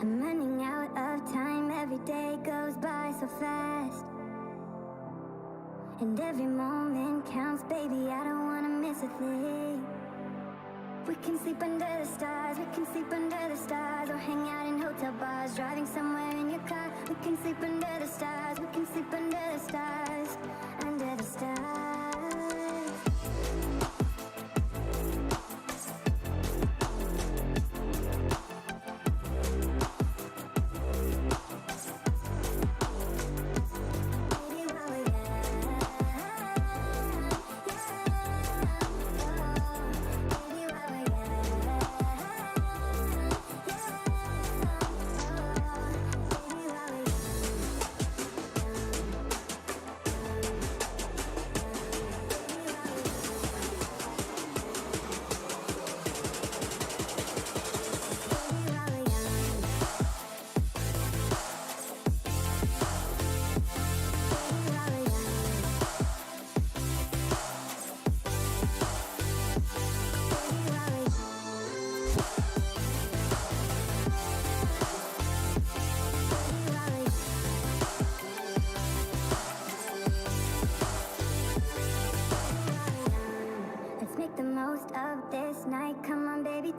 I'm running out of time, every day goes by so fast. And every moment counts, baby, I don't wanna miss a thing. We can sleep under the stars, we can sleep under the stars, or hang out in hotel bars, driving somewhere in your car. We can sleep under the stars, we can sleep under the stars, under the stars.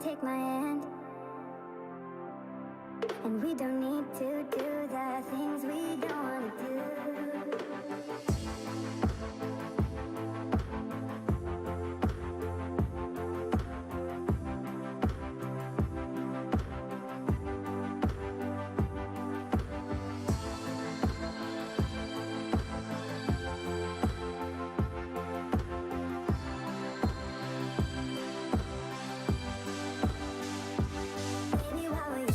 Take my hand, and we don't need to do the things we don't want to do. Baby, while we're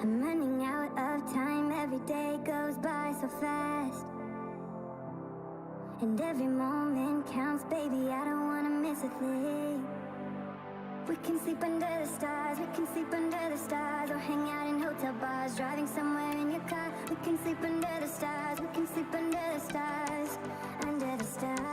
I'm running out of time, every day goes by so fast. And every moment counts, baby, I don't wanna miss a thing. We can sleep under the stars, we can sleep under the stars, or hang out in hotel bars, driving somewhere in your car. We can sleep under the stars, we can sleep under the stars, under the stars.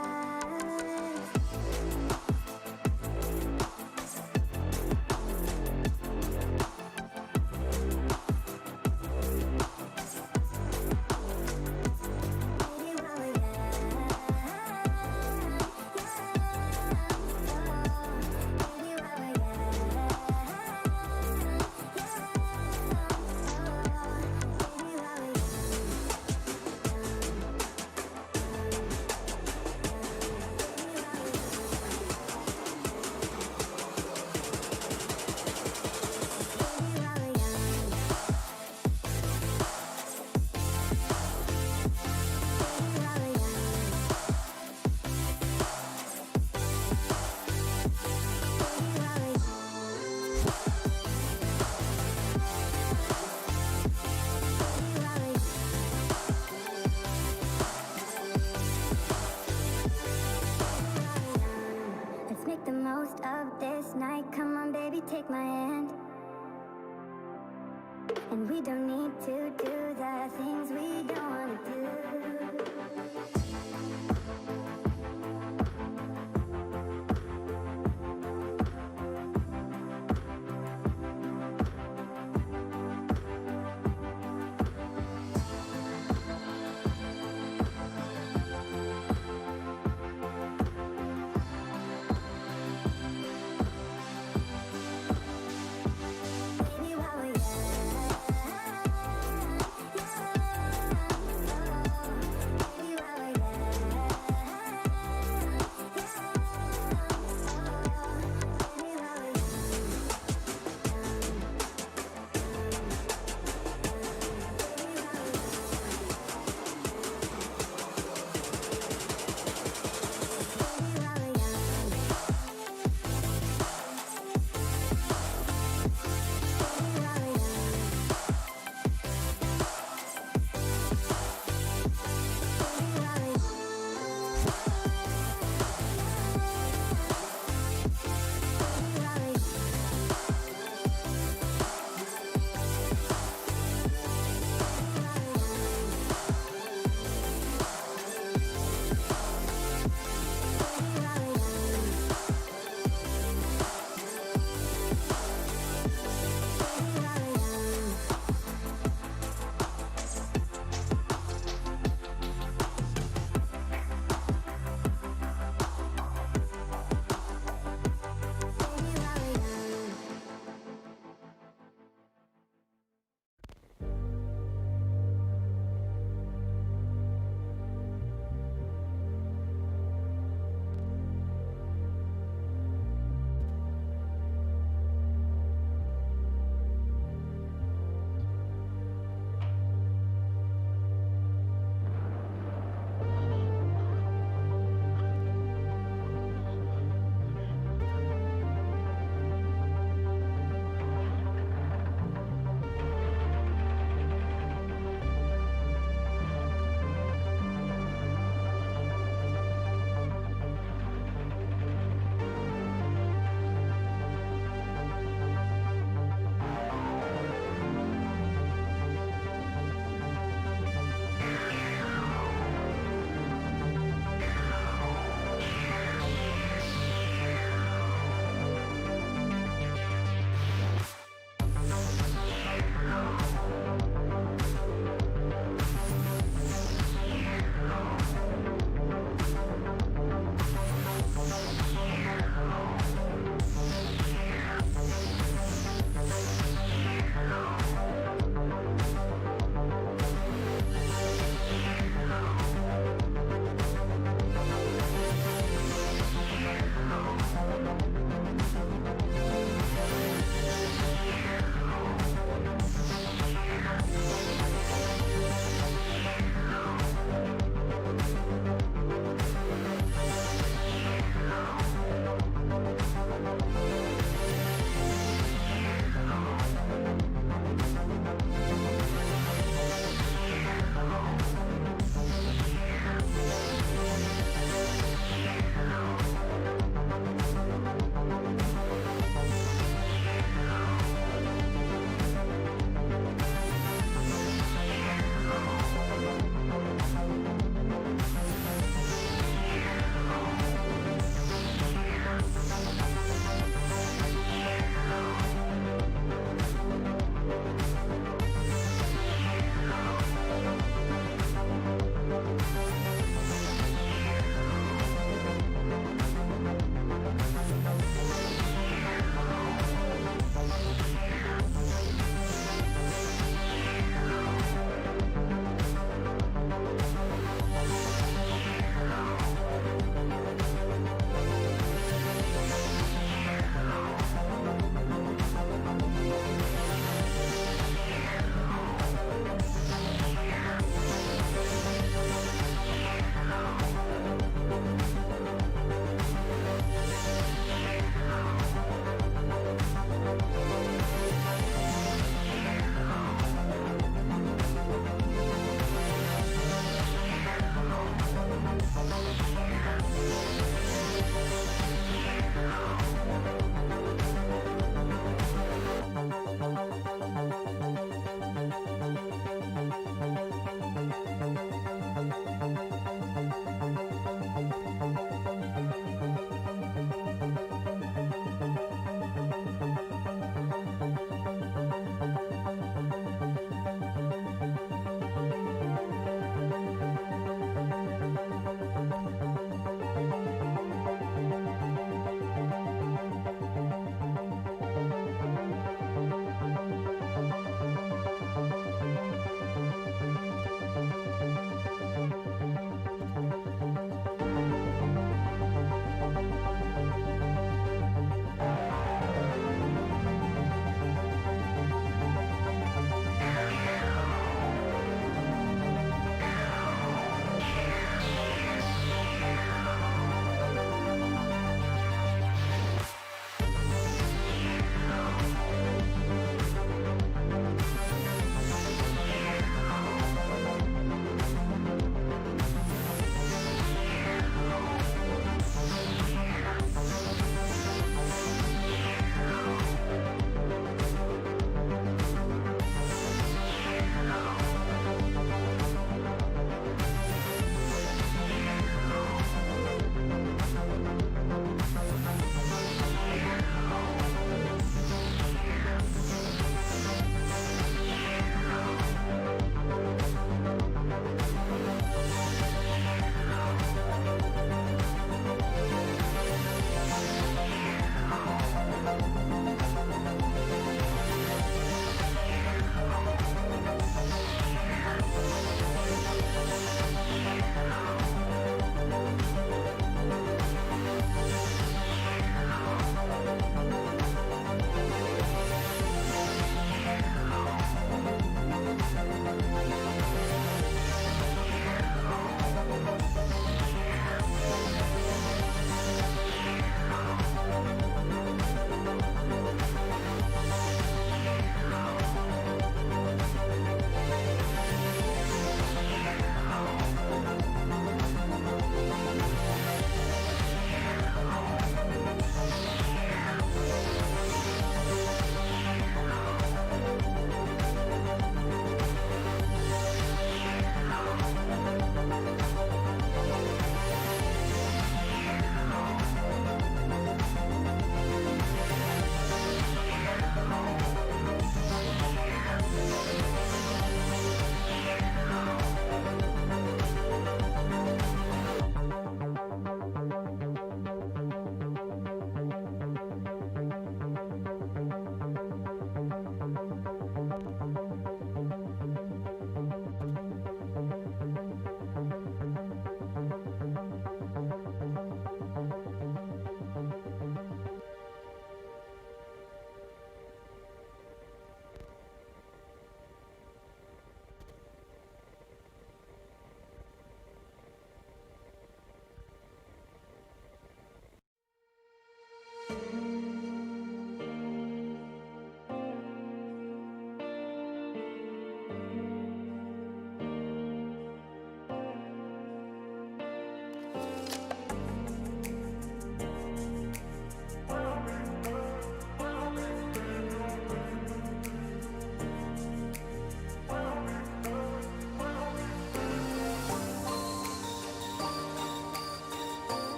Make the most of this night. Come on, baby, take my hand. And we don't need to do the things we don't want to do.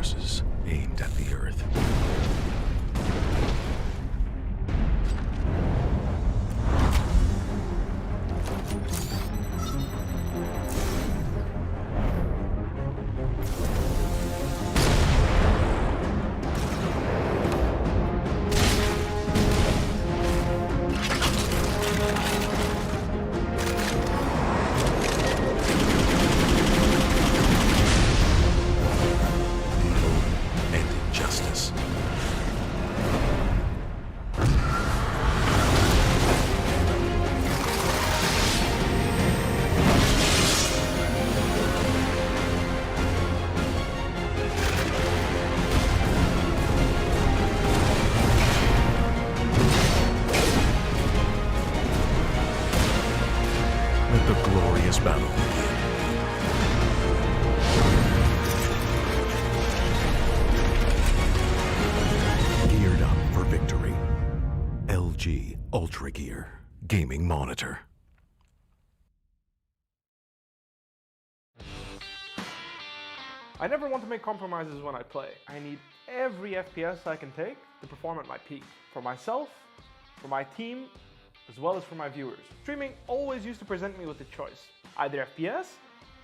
forces aimed at the Earth. Let the glorious battle begin. Geared up for victory. LG Ultragear Gaming Monitor. I never want to make compromises when I play. I need every FPS I can take to perform at my peak. For myself, for my team, as well as for my viewers. Streaming always used to present me with a choice, either FPS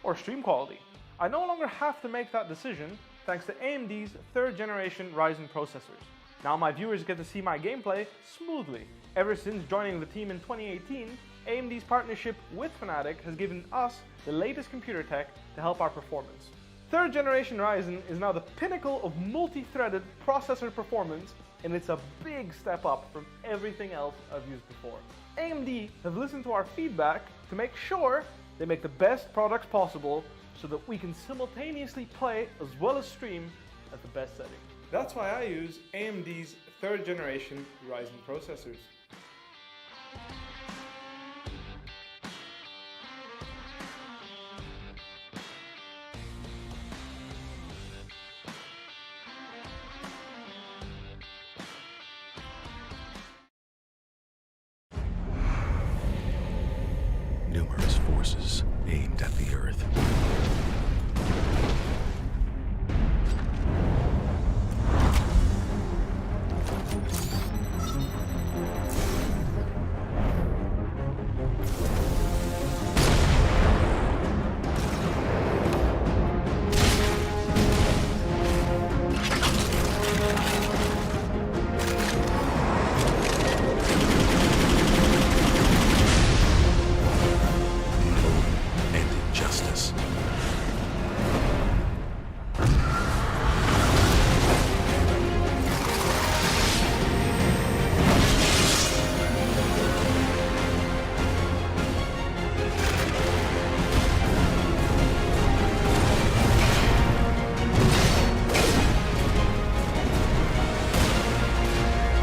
or stream quality. I no longer have to make that decision thanks to AMD's 3rd generation Ryzen processors. Now my viewers get to see my gameplay smoothly. Ever since joining the team in 2018, AMD's partnership with Fnatic has given us the latest computer tech to help our performance. 3rd generation Ryzen is now the pinnacle of multi-threaded processor performance, and it's a big step up from everything else I've used before. AMD have listened to our feedback to make sure they make the best products possible so that we can simultaneously play as well as stream at the best setting. That's why I use AMD's 3rd generation Ryzen processors. Numerous forces aimed at the Earth.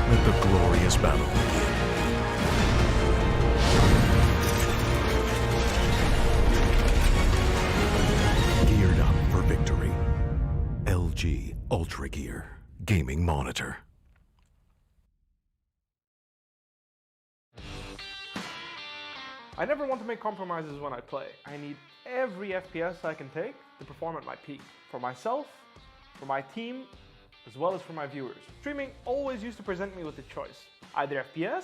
Let the glorious battle begin. Geared up for victory. LG Ultragear Gaming Monitor. I never want to make compromises when I play. I need every FPS I can take to perform at my peak. For myself, for my team, as well as for my viewers. Streaming always used to present me with a choice, either FPS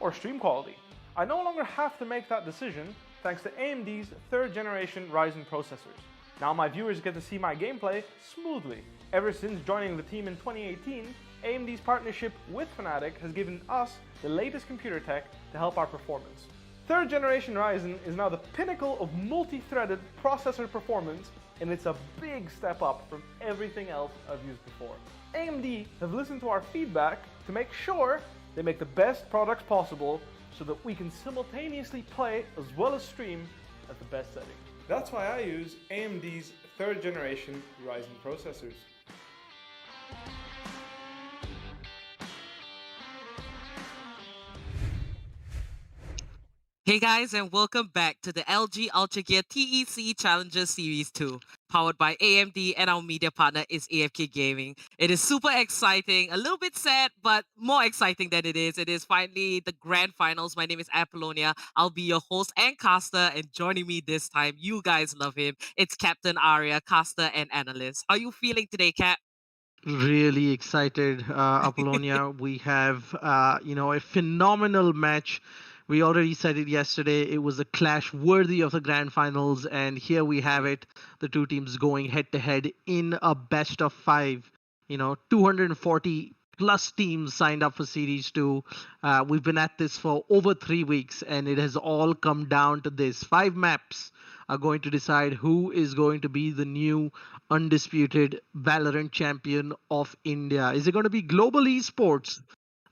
or stream quality. I no longer have to make that decision thanks to AMD's 3rd generation Ryzen processors. Now my viewers get to see my gameplay smoothly. Ever since joining the team in 2018, AMD's partnership with Fnatic has given us the latest computer tech to help our performance. 3rd generation Ryzen is now the pinnacle of multi-threaded processor performance, and it's a big step up from everything else I've used before. AMD have listened to our feedback to make sure they make the best products possible so that we can simultaneously play as well as stream at the best setting. That's why I use AMD's 3rd generation Ryzen processors. Hey guys, and welcome back to the LG Ultragear TEC Challenger Series 2, powered by AMD, and our media partner is AFK Gaming. It is super exciting, a little bit sad, but more exciting than it is. It is finally the grand finals. My name is Apollonia. I'll be your host and caster, and joining me this time, you guys love him. It's Captain Arya, caster and analyst. How are you feeling today, Cap? Really excited, Apollonia. We have, a phenomenal match. We already said it yesterday. It was a clash worthy of the grand finals, and here we have it. The two teams going head to head in a best of five. 240 plus teams signed up for Series 2. We've been at this for over 3 weeks, and it has all come down to this. 5 maps are going to decide who is going to be the new undisputed Valorant champion of India. Is it going to be Global Esports,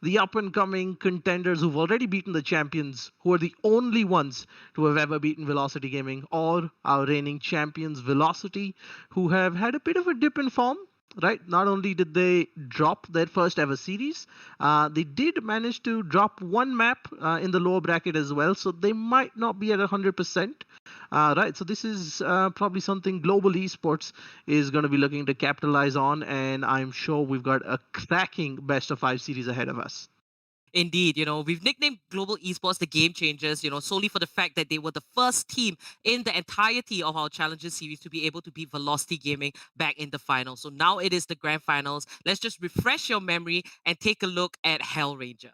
the up and coming contenders who've already beaten the champions, who are the only ones to have ever beaten Velocity Gaming, or our reigning champions, Velocity, who have had a bit of a dip in form? Right, not only did they drop their first ever series, they did manage to drop one map in the lower bracket as well, so they might not be at 100%. Right, so this is probably something Global Esports is going to be looking to capitalize on, and I'm sure we've got a cracking best of 5 series ahead of us. Indeed, we've nicknamed Global Esports the Game Changers, solely for the fact that they were the first team in the entirety of our Challenger series to be able to beat Velocity Gaming back in the finals. So now it is the grand finals. Let's just refresh your memory and take a look at Hell Ranger.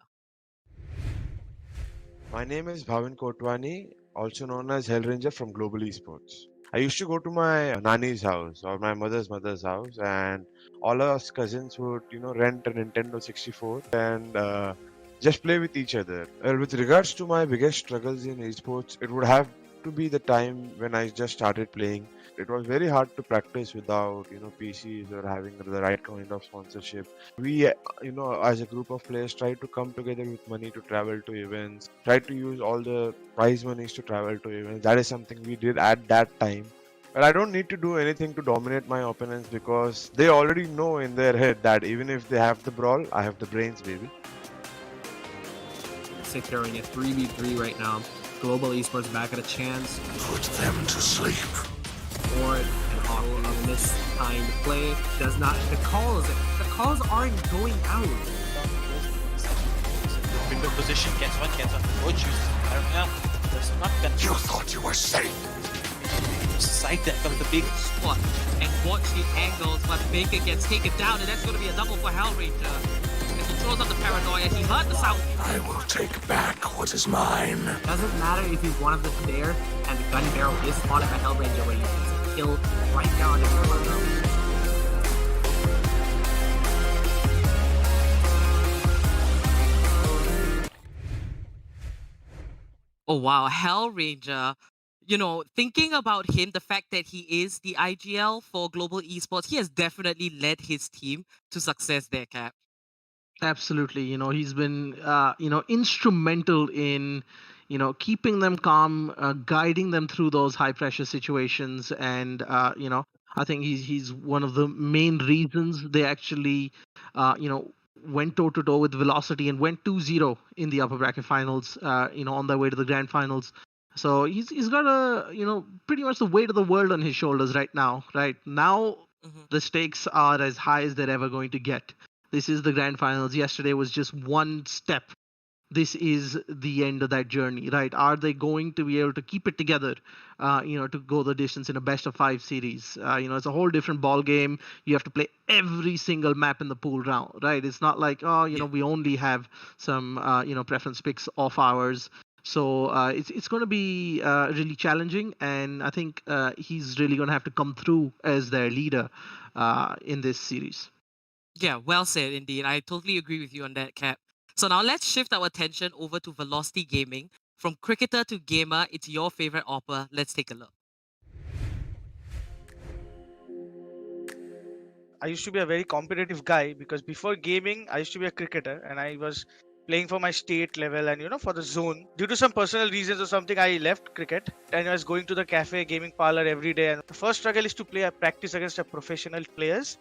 My name is Bhavin Kotwani, also known as Hell Ranger from Global Esports. I used to go to my nanny's house or my mother's house, and all us cousins would, rent a Nintendo 64 and just play with each other. Well, with regards to my biggest struggles in esports, it would have to be the time when I just started playing. It was very hard to practice without, PCs or having the right kind of sponsorship. We, as a group of players, tried to come together with money to travel to events, tried to use all the prize monies to travel to events. That is something we did at that time. But I don't need to do anything to dominate my opponents because they already know in their head that even if they have the brawl, I have the brains, baby. Securing a 3v3 right now. Global Esports back at a chance. Put them to sleep. Or an auto of mistimed play. Does not. The calls aren't going out. Window position, gets one, oh juice. I don't know. There's not gonna You thought you were safe. side that comes the big Spot and watch the angles, but Baker gets taken down, and that's going to be a double for Hell Ranger. As he throws up the paranoia, he heard the sound. I will take back what is mine. Doesn't matter if he's one of the there and the gun barrel is spotted by Hellranger where he's killed right down in front of him. Oh wow, Hell Ranger. Thinking about him, the fact that he is the IGL for Global Esports, he has definitely led his team to success there, Cap. Absolutely. He's been, instrumental in, keeping them calm, guiding them through those high pressure situations. And, I think he's one of the main reasons they actually, went toe to toe with Velocity and went 2-0 in the upper bracket finals, on their way to the grand finals. So he's got pretty much the weight of the world on his shoulders right now. Right now, the stakes are as high as they're ever going to get. This is the grand finals. Yesterday was just one step. This is the end of that journey, right? Are they going to be able to keep it together, to go the distance in a best of 5 series? It's a whole different ball game. You have to play every single map in the pool round, right? It's not like, we only have some, preference picks off ours. So it's going to be really challenging, and I think he's really going to have to come through as their leader in this series. Yeah, well said indeed. I totally agree with you on that, Cap. So now let's shift our attention over to Velocity Gaming. From cricketer to gamer, it's your favorite opera. Let's take a look. I used to be a very competitive guy because before gaming, I used to be a cricketer and I was playing for my state level and for the zone. Due to some personal reasons or something, I left cricket and I was going to the cafe gaming parlor every day. And the first struggle is to practice against professional players.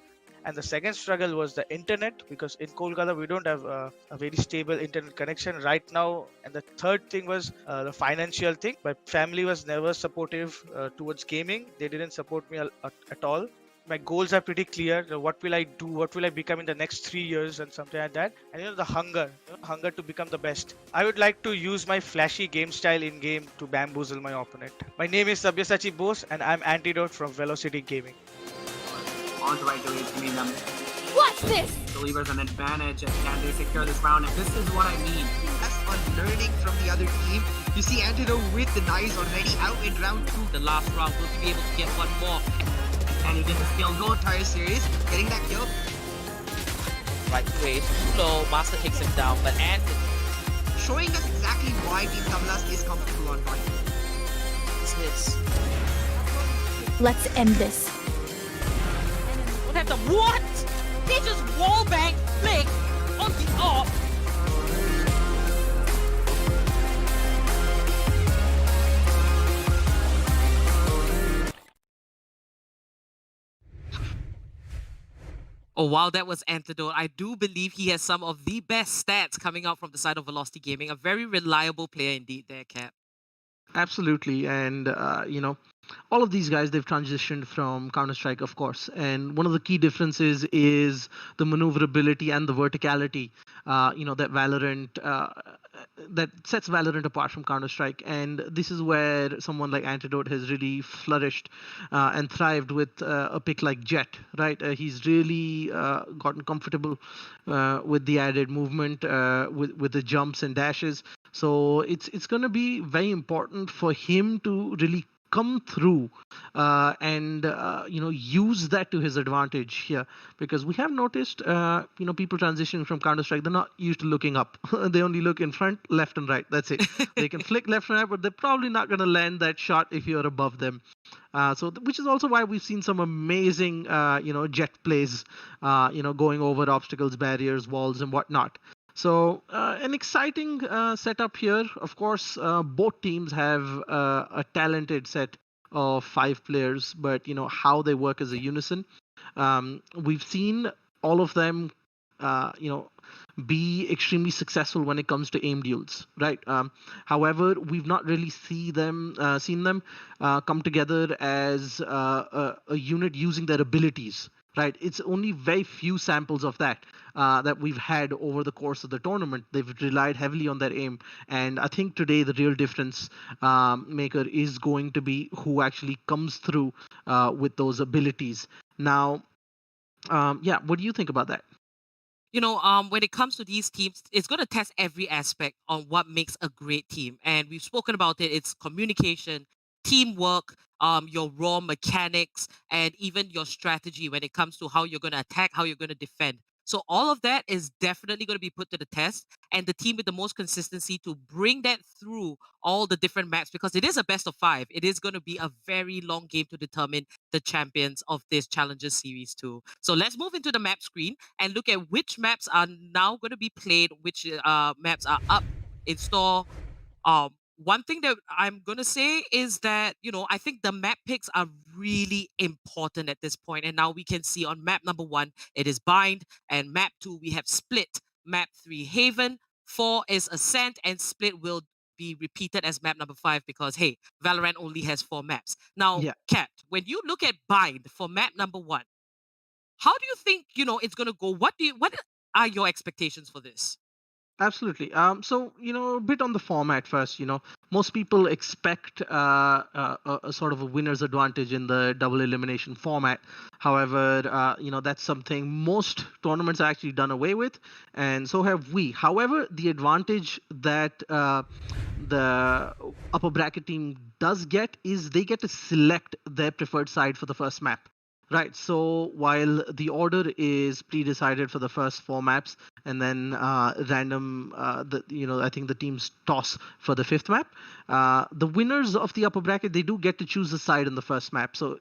And the second struggle was the internet, because in Kolkata we don't have a very stable internet connection right now. And the third thing was the financial thing. My family was never supportive towards gaming. They didn't support me at all. My goals are pretty clear. What will I do? What will I become in the next 3 years and something like that? And the hunger to become the best. I would like to use my flashy game style in game to bamboozle my opponent. My name is Sabyasachi Bose and I'm Antidote from Velocity Gaming. On to right to it, I mean, Watch this! Believers an advantage, and can they secure this round? And this is what I mean. That's on learning from the other team. You see Antidote with the knives already out in round 2. The last round, will he be able to get one more? And he gets a skill goal, entire series, getting that kill. Right way, too low. Master takes him down, but Anthony Showing us exactly why Team Kamalas is comfortable on point. is his. Let's end this. What have the what? They just wallbang flick on the off. Oh wow, that was Antidote. I do believe he has some of the best stats coming out from the side of Velocity Gaming. A very reliable player indeed there, Cap. Absolutely, and all of these guys, they've transitioned from Counter-Strike, of course, and one of the key differences is the maneuverability and the verticality that that sets Valorant apart from Counter-Strike. And this is where someone like Antidote has really flourished and thrived with a pick like Jet, right? He's really gotten comfortable with the added movement, with the jumps and dashes. So it's going to be very important for him to really come through and use that to his advantage here, because we have noticed people transitioning from Counter-Strike, they're not used to looking up. They only look in front, left and right. That's it. They can flick left and right, but they're probably not going to land that shot if you're above them. Which is also why we've seen some amazing jet plays going over obstacles, barriers, walls and whatnot. So an exciting setup here. Of course, both teams have a talented set of 5 players, but how they work as a unison. We've seen all of them, be extremely successful when it comes to aim duels, right? However, we've not really seen them come together as a unit using their abilities. Right, it's only very few samples of that we've had over the course of the tournament. They've relied heavily on their aim, and I think today the real difference maker is going to be who actually comes through with those abilities. Now, what do you think about that? When it comes to these teams, it's going to test every aspect on what makes a great team, and we've spoken about it. It's communication, teamwork, your raw mechanics, and even your strategy when it comes to how you're going to attack, how you're going to defend. So all of that is definitely going to be put to the test, and the team with the most consistency to bring that through all the different maps, because it is a best of 5. It is going to be a very long game to determine the champions of this Challenger Series 2. So let's move into the map screen and look at which maps are now going to be played, which maps are up in store. One thing that I'm going to say is that, I think the map picks are really important at this point. And now we can see on map number 1, it is Bind. And map 2, we have Split. Map 3, Haven. 4 is Ascent. And Split will be repeated as map number 5 because, hey, Valorant only has 4 maps. Now, Kat, when you look at Bind for map number 1, how do you think, it's going to go? What are your expectations for this? Absolutely. So, a bit on the format first. Most people expect a sort of a winner's advantage in the double elimination format. However, that's something most tournaments are actually done away with, and so have we. However, the advantage that the upper bracket team does get is they get to select their preferred side for the first map. Right, so while the order is pre-decided for the first 4 maps, and then random, I think the teams toss for the 5th map, the winners of the upper bracket, they do get to choose a side in the first map. So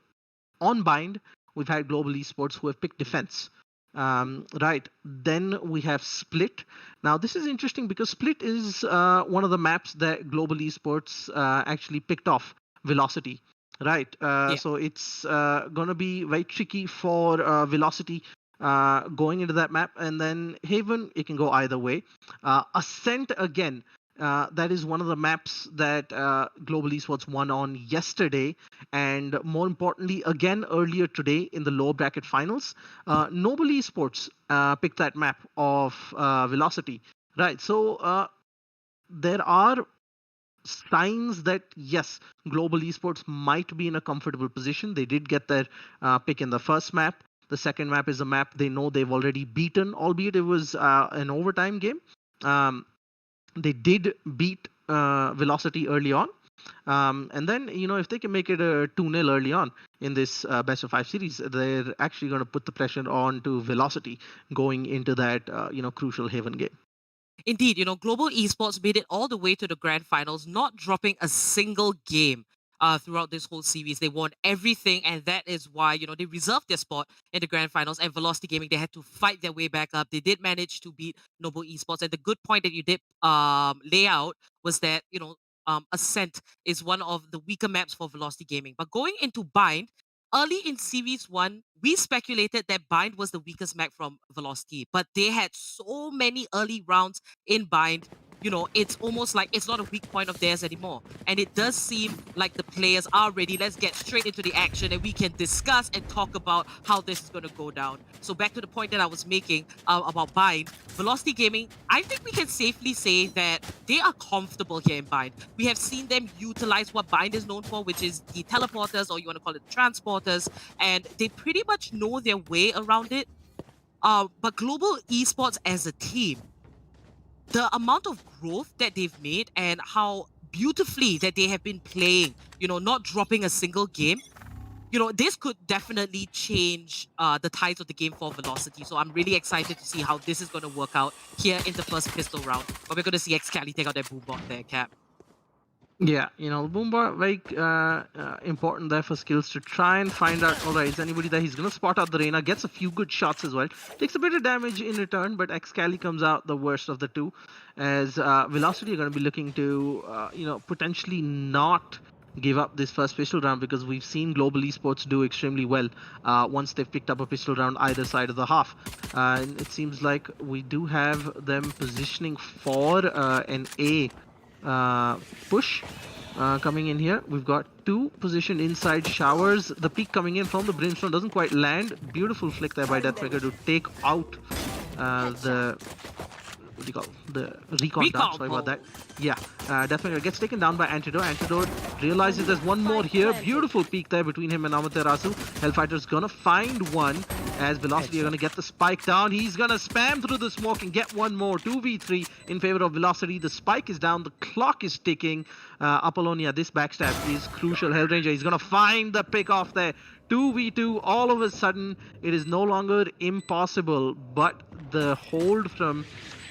on Bind, we've had Global Esports who have picked defense. Right, then we have Split. Now this is interesting because Split is one of the maps that Global Esports actually picked off Velocity. Right. So it's going to be very tricky for Velocity going into that map, and then Haven, it can go either way. Ascent again. That is one of the maps that Global Esports won on yesterday, and more importantly, again earlier today in the lower bracket finals, Noble Esports picked that map of Velocity. Right, so there are signs that yes, Global Esports might be in a comfortable position. They did get their pick in the first map. The second map is a map they know they've already beaten, albeit it was an overtime game. They did beat Velocity early on. And then, if they can make it a 2-0 early on in this best of 5 series, they're actually going to put the pressure on to Velocity going into that, crucial Haven game. Indeed, Global Esports made it all the way to the grand finals, not dropping a single game throughout this whole series. They won everything, and that is why, they reserved their spot in the grand finals. And Velocity Gaming, they had to fight their way back up. They did manage to beat Noble Esports. And the good point that you did lay out was that, Ascent is one of the weaker maps for Velocity Gaming. But going into Bind, early in Series 1, we speculated that Bind was the weakest map from Velocity, but they had so many early rounds in Bind. It's almost like it's not a weak point of theirs anymore. And it does seem like the players are ready. Let's get straight into the action and we can discuss and talk about how this is going to go down. So back to the point that I was making about Bind, Velocity Gaming, I think we can safely say that they are comfortable here in Bind. We have seen them utilize what Bind is known for, which is the teleporters, or you want to call it transporters, and they pretty much know their way around it. But Global Esports as a team, the amount of growth that they've made and how beautifully that they have been playing, not dropping a single game, this could definitely change the tides of the game for Velocity. So I'm really excited to see how this is going to work out here in the first pistol round. But we're going to see xCali take out their boombot there, Cap. Yeah, Boombot, very important there for skills to try and find out, all right, is anybody there? He's going to spot out the Reyna, gets a few good shots as well. Takes a bit of damage in return, but xCali comes out the worst of the two, as Velocity are going to be looking to, potentially not give up this first pistol round, because we've seen Global Esports do extremely well once they've picked up a pistol round either side of the half. And it seems like we do have them positioning for an A push coming in here. We've got two positioned inside showers. The peek coming in from the Brimstone doesn't quite land. Beautiful flick there by Deathmaker to take out the recon dart. Sorry about that. Yeah, Deathmaker gets taken down by Antidote. Antidote realizes there's one more here. Beautiful peek there between him and Amaterasu. Hellfighter's gonna find one as Velocity are gonna get the spike down. He's gonna spam through the smoke and get one more. 2v3 in favor of Velocity. The spike is down. The clock is ticking. Apollonia, this backstab is crucial. Hellranger, he's gonna find the pick off there. 2v2. All of a sudden, it is no longer impossible, but the hold from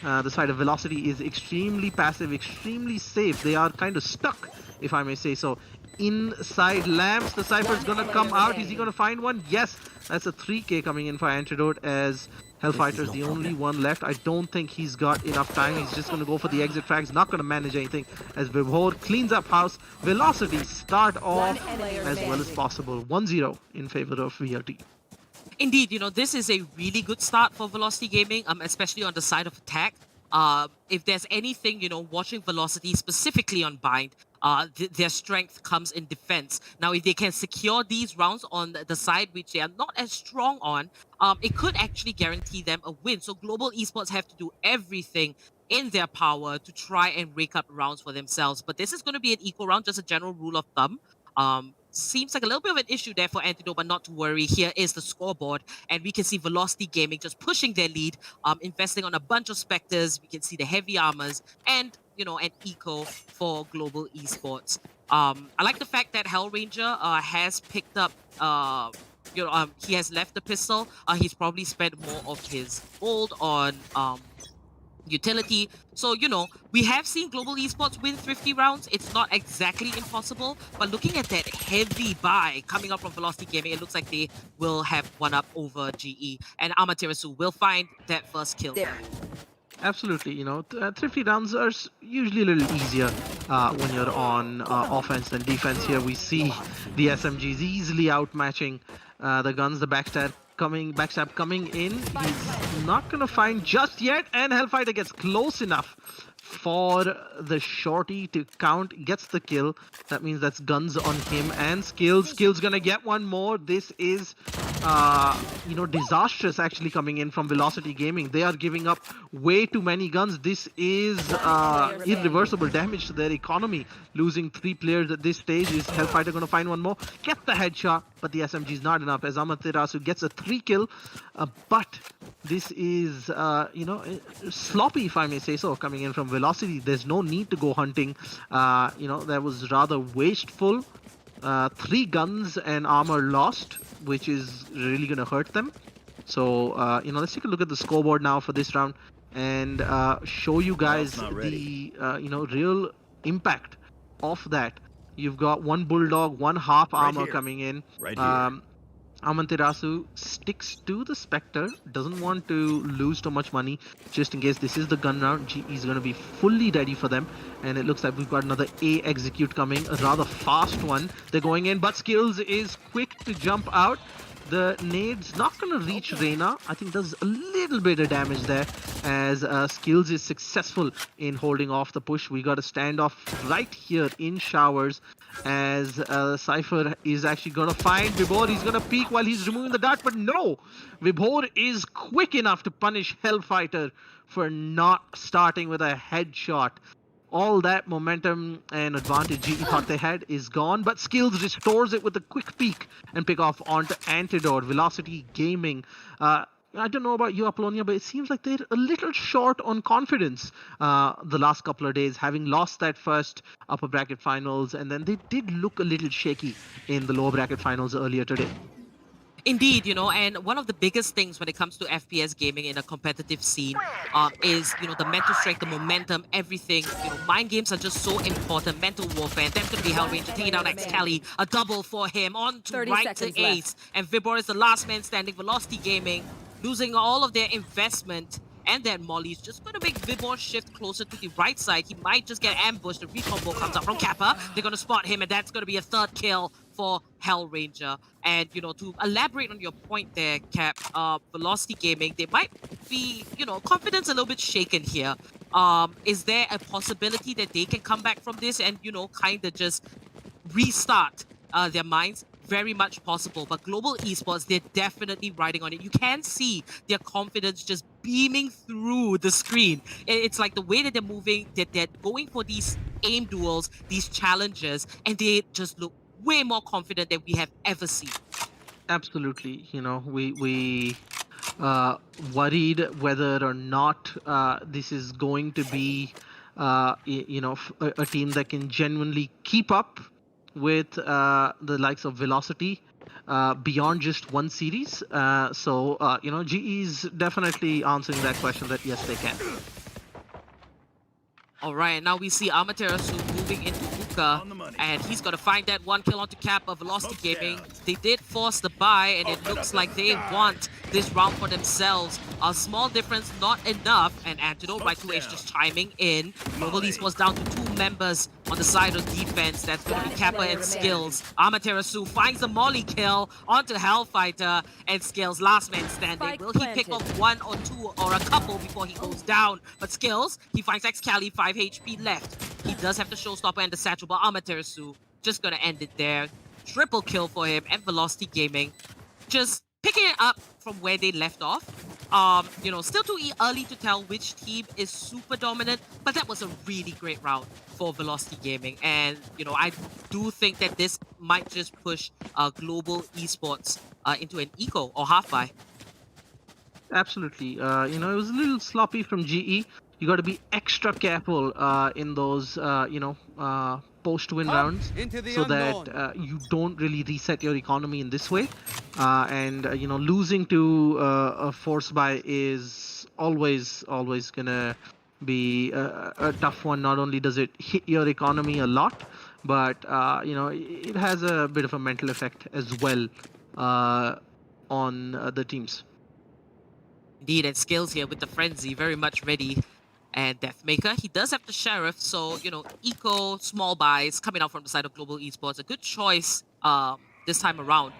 the side of Velocity is extremely passive, extremely safe. They are kind of stuck, if I may say so. Inside lamps, the Cypher's gonna come out. Is he gonna find one? Yes, that's a 3k coming in for Antidote, as Hellfighter's the only one left. I don't think he's got enough time. He's just gonna go for the exit frags, not gonna manage anything, as Vibhor cleans up house. Velocity start off as well as possible. 1-0 in favor of VRT. Indeed, this is a really good start for Velocity Gaming, especially on the side of attack. If there's anything, watching Velocity specifically on Bind, their strength comes in defense. Now, if they can secure these rounds on the side which they are not as strong on, it could actually guarantee them a win. So Global Esports have to do everything in their power to try and rake up rounds for themselves. But this is going to be an equal round, just a general rule of thumb. Seems like a little bit of an issue there for Antidote, but not to worry. Here is the scoreboard, and we can see Velocity Gaming just pushing their lead, investing on a bunch of Spectres. We can see the heavy armors and, an eco for Global Esports. I like the fact that Hellranger has picked up, he has left the pistol. He's probably spent more of his gold on utility. So, we have seen Global Esports win 50 rounds. It's not exactly impossible, but looking at that heavy buy coming up from Velocity Gaming, it looks like they will have one up over GE, and Amaterasu will find that first kill. Absolutely, thrifty rounds are usually a little easier when you're on offense than defense. Here we see the SMGs easily outmatching the guns. The backstab backstab coming in. He's not gonna find just yet, and Hellfighter gets close enough for the shorty to count, gets the kill. That means that's guns on him and Skills. Skills gonna get one more. This is disastrous actually coming in from Velocity Gaming. They are giving up way too many guns. This is irreversible damage to their economy. Losing 3 players at this stage. Is Hellfighter gonna find one more? Get the headshot, but the SMG is not enough as Amaterasu gets a 3 kill. But this is sloppy, if I may say so, coming in from Velocity. There's no need to go hunting. That was rather wasteful. 3 guns and armor lost, which is really going to hurt them. So, let's take a look at the scoreboard now for this round and show you guys the, real impact of that. You've got 1 Bulldog, 1 half armor coming in. Right here. Amaterasu sticks to the Spectre, doesn't want to lose too much money just in case this is the gun round. GE is going to be fully ready for them, and it looks like we've got another A execute coming, a rather fast one. They're going in, but Skills is quick to jump out. The nade's not going to reach Reyna. I think there's a little bit of damage there as Skills is successful in holding off the push. We got a standoff right here in Showers as Cypher is actually going to find Vibhor. He's going to peek while he's removing the dart, but no! Vibhor is quick enough to punish Hellfighter for not starting with a headshot. All that momentum and advantage GE thought they had is gone, but Skills restores it with a quick peek and pick off onto Antidote. Velocity Gaming. I don't know about you, Apollonia, but it seems like they're a little short on confidence the last couple of days, having lost that first upper bracket finals, and then they did look a little shaky in the lower bracket finals earlier today. Indeed, and one of the biggest things when it comes to FPS gaming in a competitive scene is, the mental strength, the momentum, everything. Mind games are just so important. Mental warfare. And that's going to be Hellranger taking down Xcali. A double for him. On to right to Ace. And Vibhor is the last man standing. Velocity Gaming losing all of their investment. And then Molly's just going to make Vibhor shift closer to the right side. He might just get ambushed. The recombo comes up from Kappa. They're going to spot him, and that's going to be a 3rd kill for Hellranger. And, to elaborate on your point there, Cap, Velocity Gaming, they might be, confidence a little bit shaken here. Is there a possibility that they can come back from this and, kind of just restart their minds? Very much possible, but Global Esports, they're definitely riding on it. You can see their confidence just beaming through the screen. It's like the way that they're moving, that they're going for these aim duels, these challenges, and they just look way more confident than we have ever seen. Absolutely. We worried whether or not this is going to be, a team that can genuinely keep up with the likes of Velocity beyond just one series. GE is definitely answering that question that yes, they can. All right, now we see Amaterasu moving into Uka, and he's going to find that 1 kill onto Cap of Velocity Gaming. They did force the buy, and it looks like they want this round for themselves. A small difference, not enough, and Antidote right to Ace just chiming in. Global Esports down to 2 members on the side of defense. That's going to be Kappa and Skills. Amaterasu finds the Molly kill onto Hellfighter, and Skills, last man standing. Will he pick off 1 or 2 or a couple before he goes down? But Skills, he finds Xcali, 5 HP left. He does have the showstopper and the satchel, but Amaterasu just going to end it there. Triple kill for him, and Velocity Gaming just picking it up from where they left off. Still too early to tell which team is super dominant, but that was a really great round for Velocity Gaming. And, I do think that this might just push Global Esports into an eco or half-buy. Absolutely. It was a little sloppy from GE. You got to be extra careful in those, post-win rounds so that you don't really reset your economy in this way. Losing to a force buy is always gonna be a tough one. Not only does it hit your economy a lot, but it has a bit of a mental effect as well on the teams. Indeed, and Skills here with the Frenzy, very much ready. And Deathmaker, he does have the Sheriff, so, eco, small buys coming out from the side of Global Esports. A good choice this time around.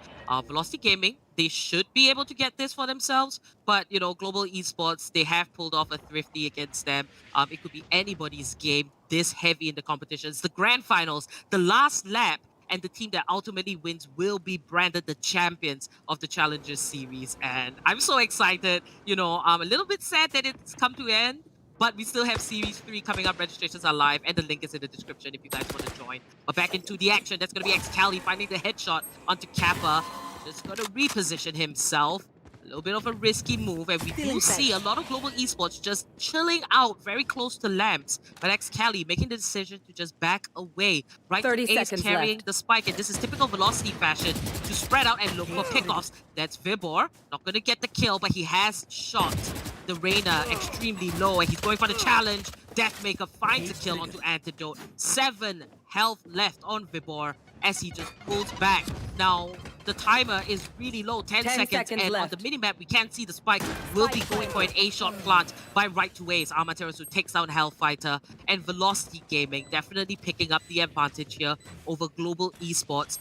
Velocity Gaming, they should be able to get this for themselves, but Global Esports, they have pulled off a thrifty against them. It could be anybody's game this heavy in the competition. It's the grand finals, the last lap, and the team that ultimately wins will be branded the champions of the Challengers series. And I'm so excited. I'm a little bit sad that it's come to an end, but we still have Series 3 coming up. Registrations are live, and the link is in the description if you guys want to join. But back into the action, that's going to be xCali finding the headshot onto Kappa. Just going to reposition himself. A little bit of a risky move, and we do see a lot of Global Esports just chilling out very close to Lamps. But xCali making the decision to just back away. Right 30 to Ace seconds carrying left. the spike, and this is typical Velocity fashion to spread out and look for pickoffs. That's Vibor. Not going to get the kill, but he has shot the Reyna extremely low, and he's going for the challenge. Deathmaker finds a kill onto Antidote. 7 health left on Vibor as he just pulls back. Now, the timer is really low, 10 seconds, and left. on the minimap, we can't see the spike. Will be going for an A-shot plant by right to Ace. Amaterasu takes down Hellfighter, and Velocity Gaming definitely picking up the advantage here over Global Esports,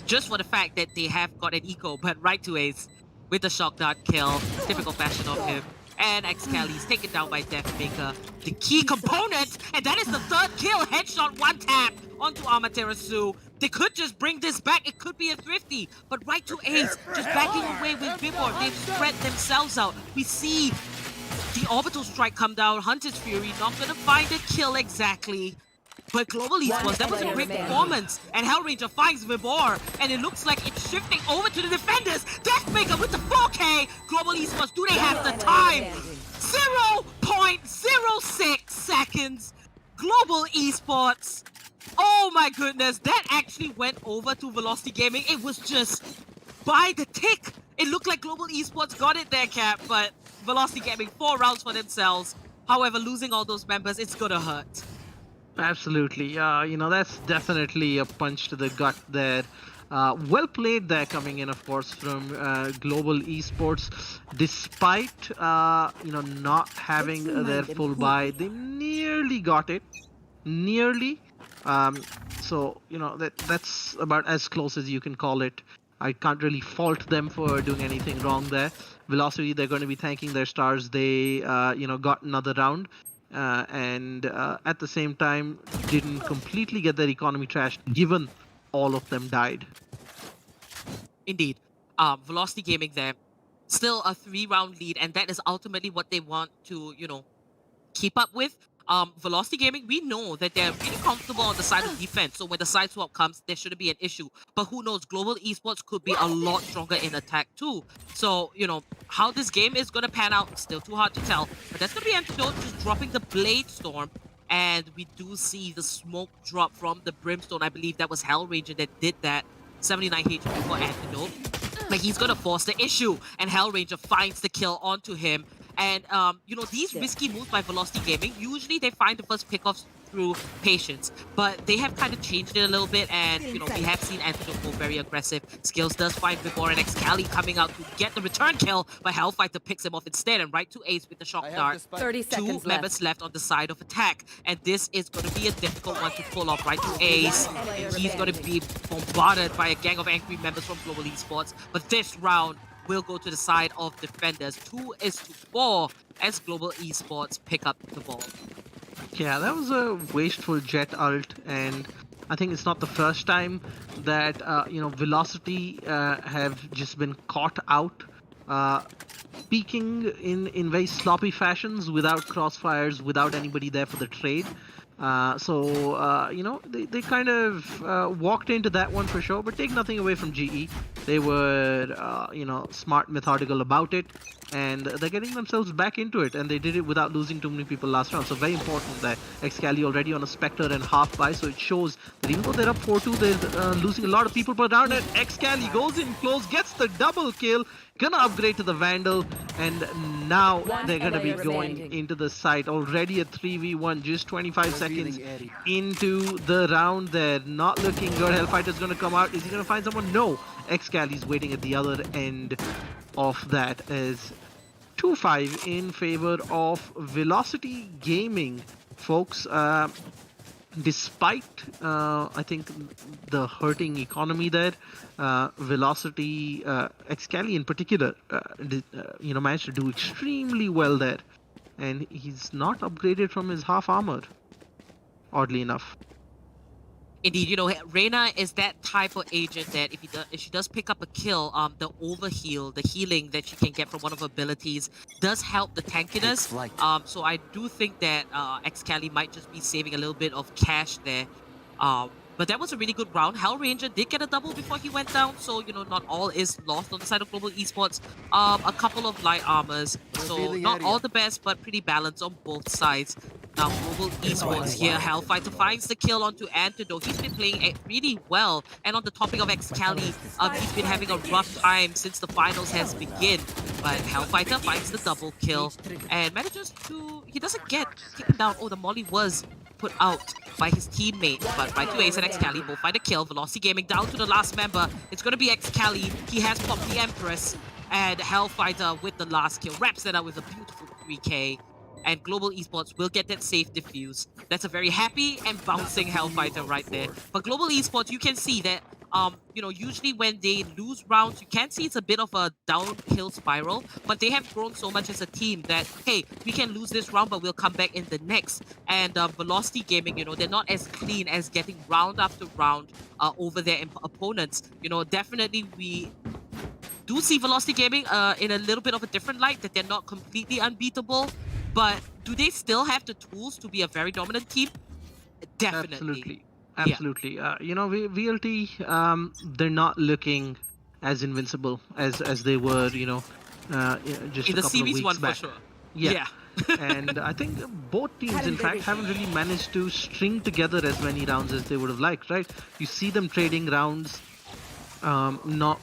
just for the fact that they have got an eco, but right to Ace with the shock dart kill, typical fashion of him. And xCali is taken down by Deathmaker, the key component, and that is the 3rd kill. Headshot, 1 tap onto Amaterasu. They could just bring this back. It could be a thrifty, but right to Ace, just backing away with Vibor. They've spread themselves out. We see the orbital strike come down. Hunter's Fury not gonna find a kill exactly. But Global Esports, that was a great performance. And Hellranger finds Vibor, and it looks like it's shifting over to the defenders. Deathmaker with the 4K. Global Esports, do they have the time? 0.06 seconds. Global Esports. Oh my goodness, that actually went over to Velocity Gaming. It was just by the tick. It looked like Global Esports got it there, Cap, but Velocity Gaming 4 rounds for themselves. However, losing all those members, it's gonna hurt. Absolutely. That's definitely a punch to the gut there. Well played there, coming in, of course, from Global Esports. Despite, not having their full buy, they nearly got it. Nearly. That's about as close as you can call it. I can't really fault them for doing anything wrong there. Velocity, they're going to be thanking their stars. They, got another round. And at the same time didn't completely get their economy trashed, given all of them died. Indeed. Velocity Gaming there, still a 3-round lead, and that is ultimately what they want to, keep up with. Velocity Gaming, we know that they're really comfortable on the side of defense, so when the side swap comes, there shouldn't be an issue. But who knows, Global Esports could be a lot stronger in attack too. So, how this game is going to pan out, still too hard to tell. But that's going to be Antidote just dropping the Blade Storm. And we do see the smoke drop from the Brimstone. I believe that was Hellranger that did that. 79 HP for Antidote. But he's going to force the issue. And Hellranger finds the kill onto him. And, these risky moves by Velocity Gaming, usually they find the first pickoffs through patience. But they have kind of changed it a little bit, and, we have seen Antidote go very aggressive. Skills does find Vibor, and xCali coming out to get the return kill, but Hellfighter picks him off instead, and right to Ace with the shock dart. 30 seconds 2 members left on the side of attack, and this is going to be a difficult one to pull off. Right to Ace, he's going to be bombarded by a gang of angry members from Global Esports, but this round will go to the side of defenders. 2-4 as Global Esports pick up the ball. Yeah, that was a wasteful jet ult, and I think it's not the first time that Velocity have just been caught out peeking in very sloppy fashions, without crossfires, without anybody there for the trade. They kind of walked into that one for sure, but take nothing away from GE. They were, smart, methodical about it, and they're getting themselves back into it, and they did it without losing too many people last round. So very important that xCali already on a Spectre and half buy, so it shows that even though they're up 4-2, they're losing a lot of people per round, and xCali goes in close, gets the double kill, gonna upgrade to the Vandal, and now they're gonna be going into the site. Already a 3v1, just 25 seconds into the round. They're not looking good. Hellfighter's gonna come out. Is he gonna find someone? No. xCali's waiting at the other end of that, as 2-5 in favor of Velocity Gaming, folks. despite I think the hurting economy there, Velocity, Excali in particular, managed to do extremely well there, and he's not upgraded from his half armor, oddly enough. Indeed, Reyna is that type of agent that if she does pick up a kill, the overheal, the healing that she can get from one of her abilities does help the tankiness. So I do think that Excali might just be saving a little bit of cash there. But that was a really good round. Hell Ranger did get a double before he went down, so not all is lost on the side of Global Esports. A couple of light armors, so not all the best, but pretty balanced on both sides. Now Global Esports here, Hellfighter finds the kill onto Antidote. He's been playing really well. And on the topic of Excali, he's been having a rough time since the finals has begun. But Hellfighter finds the double kill and manages to... He doesn't get taken down. Oh, the molly was put out by his teammate, but by 2Ace and Excali both find a kill. Velocity Gaming down to the last member. It's going to be Excali. He has popped the Empress, and Hellfighter with the last kill wraps that up with a beautiful 3K. And Global Esports will get that safe defuse. That's a very happy and bouncing Hellfighter right there. But Global Esports, you can see that usually when they lose rounds, you can see it's a bit of a downhill spiral, but they have grown so much as a team that, hey, we can lose this round, but we'll come back in the next. And Velocity Gaming, they're not as clean as getting round after round over their opponents. Definitely we do see Velocity Gaming in a little bit of a different light, that they're not completely unbeatable, but do they still have the tools to be a very dominant team? Definitely. Absolutely. VLT, they're not looking as invincible as they were, just in a couple the of series weeks one back. for sure. Yeah. And I think both teams, in fact, haven't really managed to string together as many rounds as they would have liked, right? You see them trading rounds, not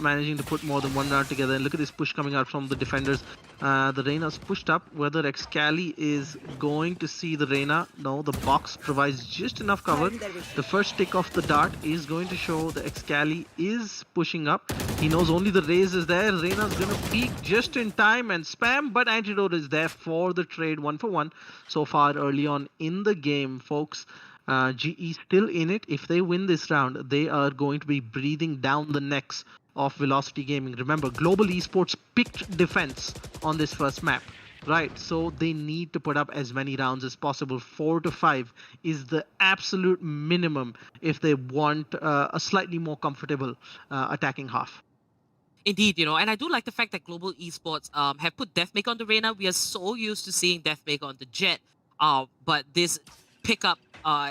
managing to put more than one round together. And look at this push coming out from the defenders. The Reyna's pushed up. Whether Excali is going to see the Reyna, no, the box provides just enough cover. The first tick off the dart is going to show that Excali is pushing up. He knows only the raise is there. Reyna's going to peek just in time and spam, but Antidote is there for the trade 1-for-1 so far early on in the game, folks. GE still in it. If they win this round, they are going to be breathing down the necks of Velocity Gaming. Remember, Global Esports picked defense on this first map, right? So they need to put up as many rounds as possible. 4 to 5 is the absolute minimum if they want a slightly more comfortable attacking half. Indeed, and I do like the fact that Global Esports have put Deathmaker on the Reyna. We are so used to seeing Deathmaker on the Jet, but this pickup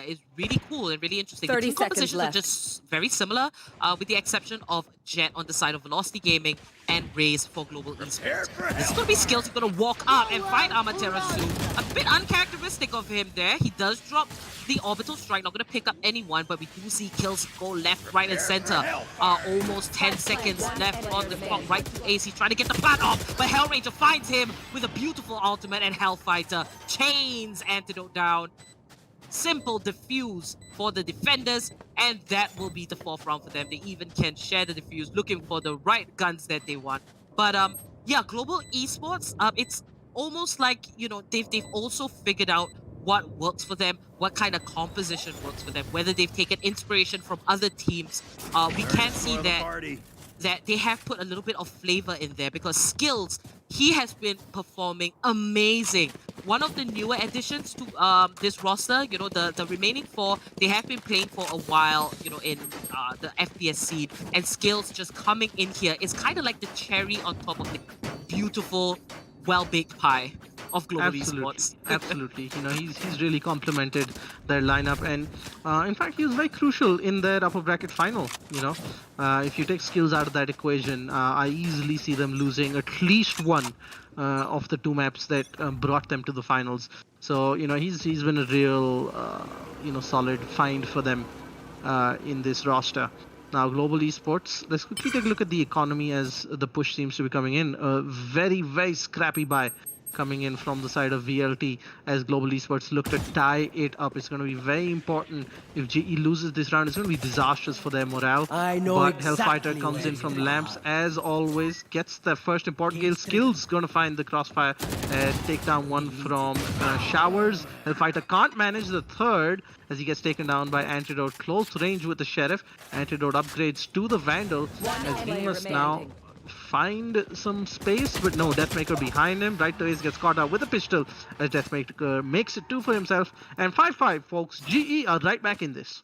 is really cool and really interesting. 30 the team seconds compositions left. are just very similar, with the exception of Jet on the side of Velocity Gaming and Raze for Global Esports. This is going to be skills. He's going to walk up and find Amaterasu. A bit uncharacteristic of him there. He does drop the orbital strike. Not going to pick up anyone, but we do see kills go left, right, and center. Almost 10 seconds left on the clock. Right to Ace. He's trying to get the plant off, but Hellranger finds him with a beautiful ultimate, and Hellfighter chains Antidote down. Simple defuse for the defenders, and that will be the 4th round for them. They even can share the defuse, looking for the right guns that they want. But yeah, Global Esports, it's almost like, they've also figured out what works for them, what kind of composition works for them, whether they've taken inspiration from other teams. We can see that they have put a little bit of flavor in there, because Skills, he has been performing amazing. One of the newer additions to this roster, the remaining 4, they have been playing for a while, in the FPS scene, and Skills just coming in here is kind of like the cherry on top of the beautiful, well-baked pie of Global Esports. Absolutely. He's really complemented their lineup, and in fact, he was very crucial in their upper bracket final. If you take Skills out of that equation, I easily see them losing at least one of the 2 maps that brought them to the finals. So he's been a real solid find for them in this roster. Now, Global Esports, let's quickly take a look at the economy as the push seems to be coming in. A very, very scrappy buy coming in from the side of VLT as Global Esports look to tie it up. It's going to be very important. If GE loses this round, it's going to be disastrous for their morale. But Hellfighter comes in from Lamps as always, gets the first important kill. Skills going to find the crossfire and take down one from Showers. Hellfighter can't manage the third as he gets taken down by Antidote. Close range with the Sheriff. Antidote upgrades to the Vandal as he must now find some space, but no, Deathmaker behind him. Right away gets caught out with a pistol as Deathmaker makes it 2 for himself. And 5-5, folks. GE are right back in this.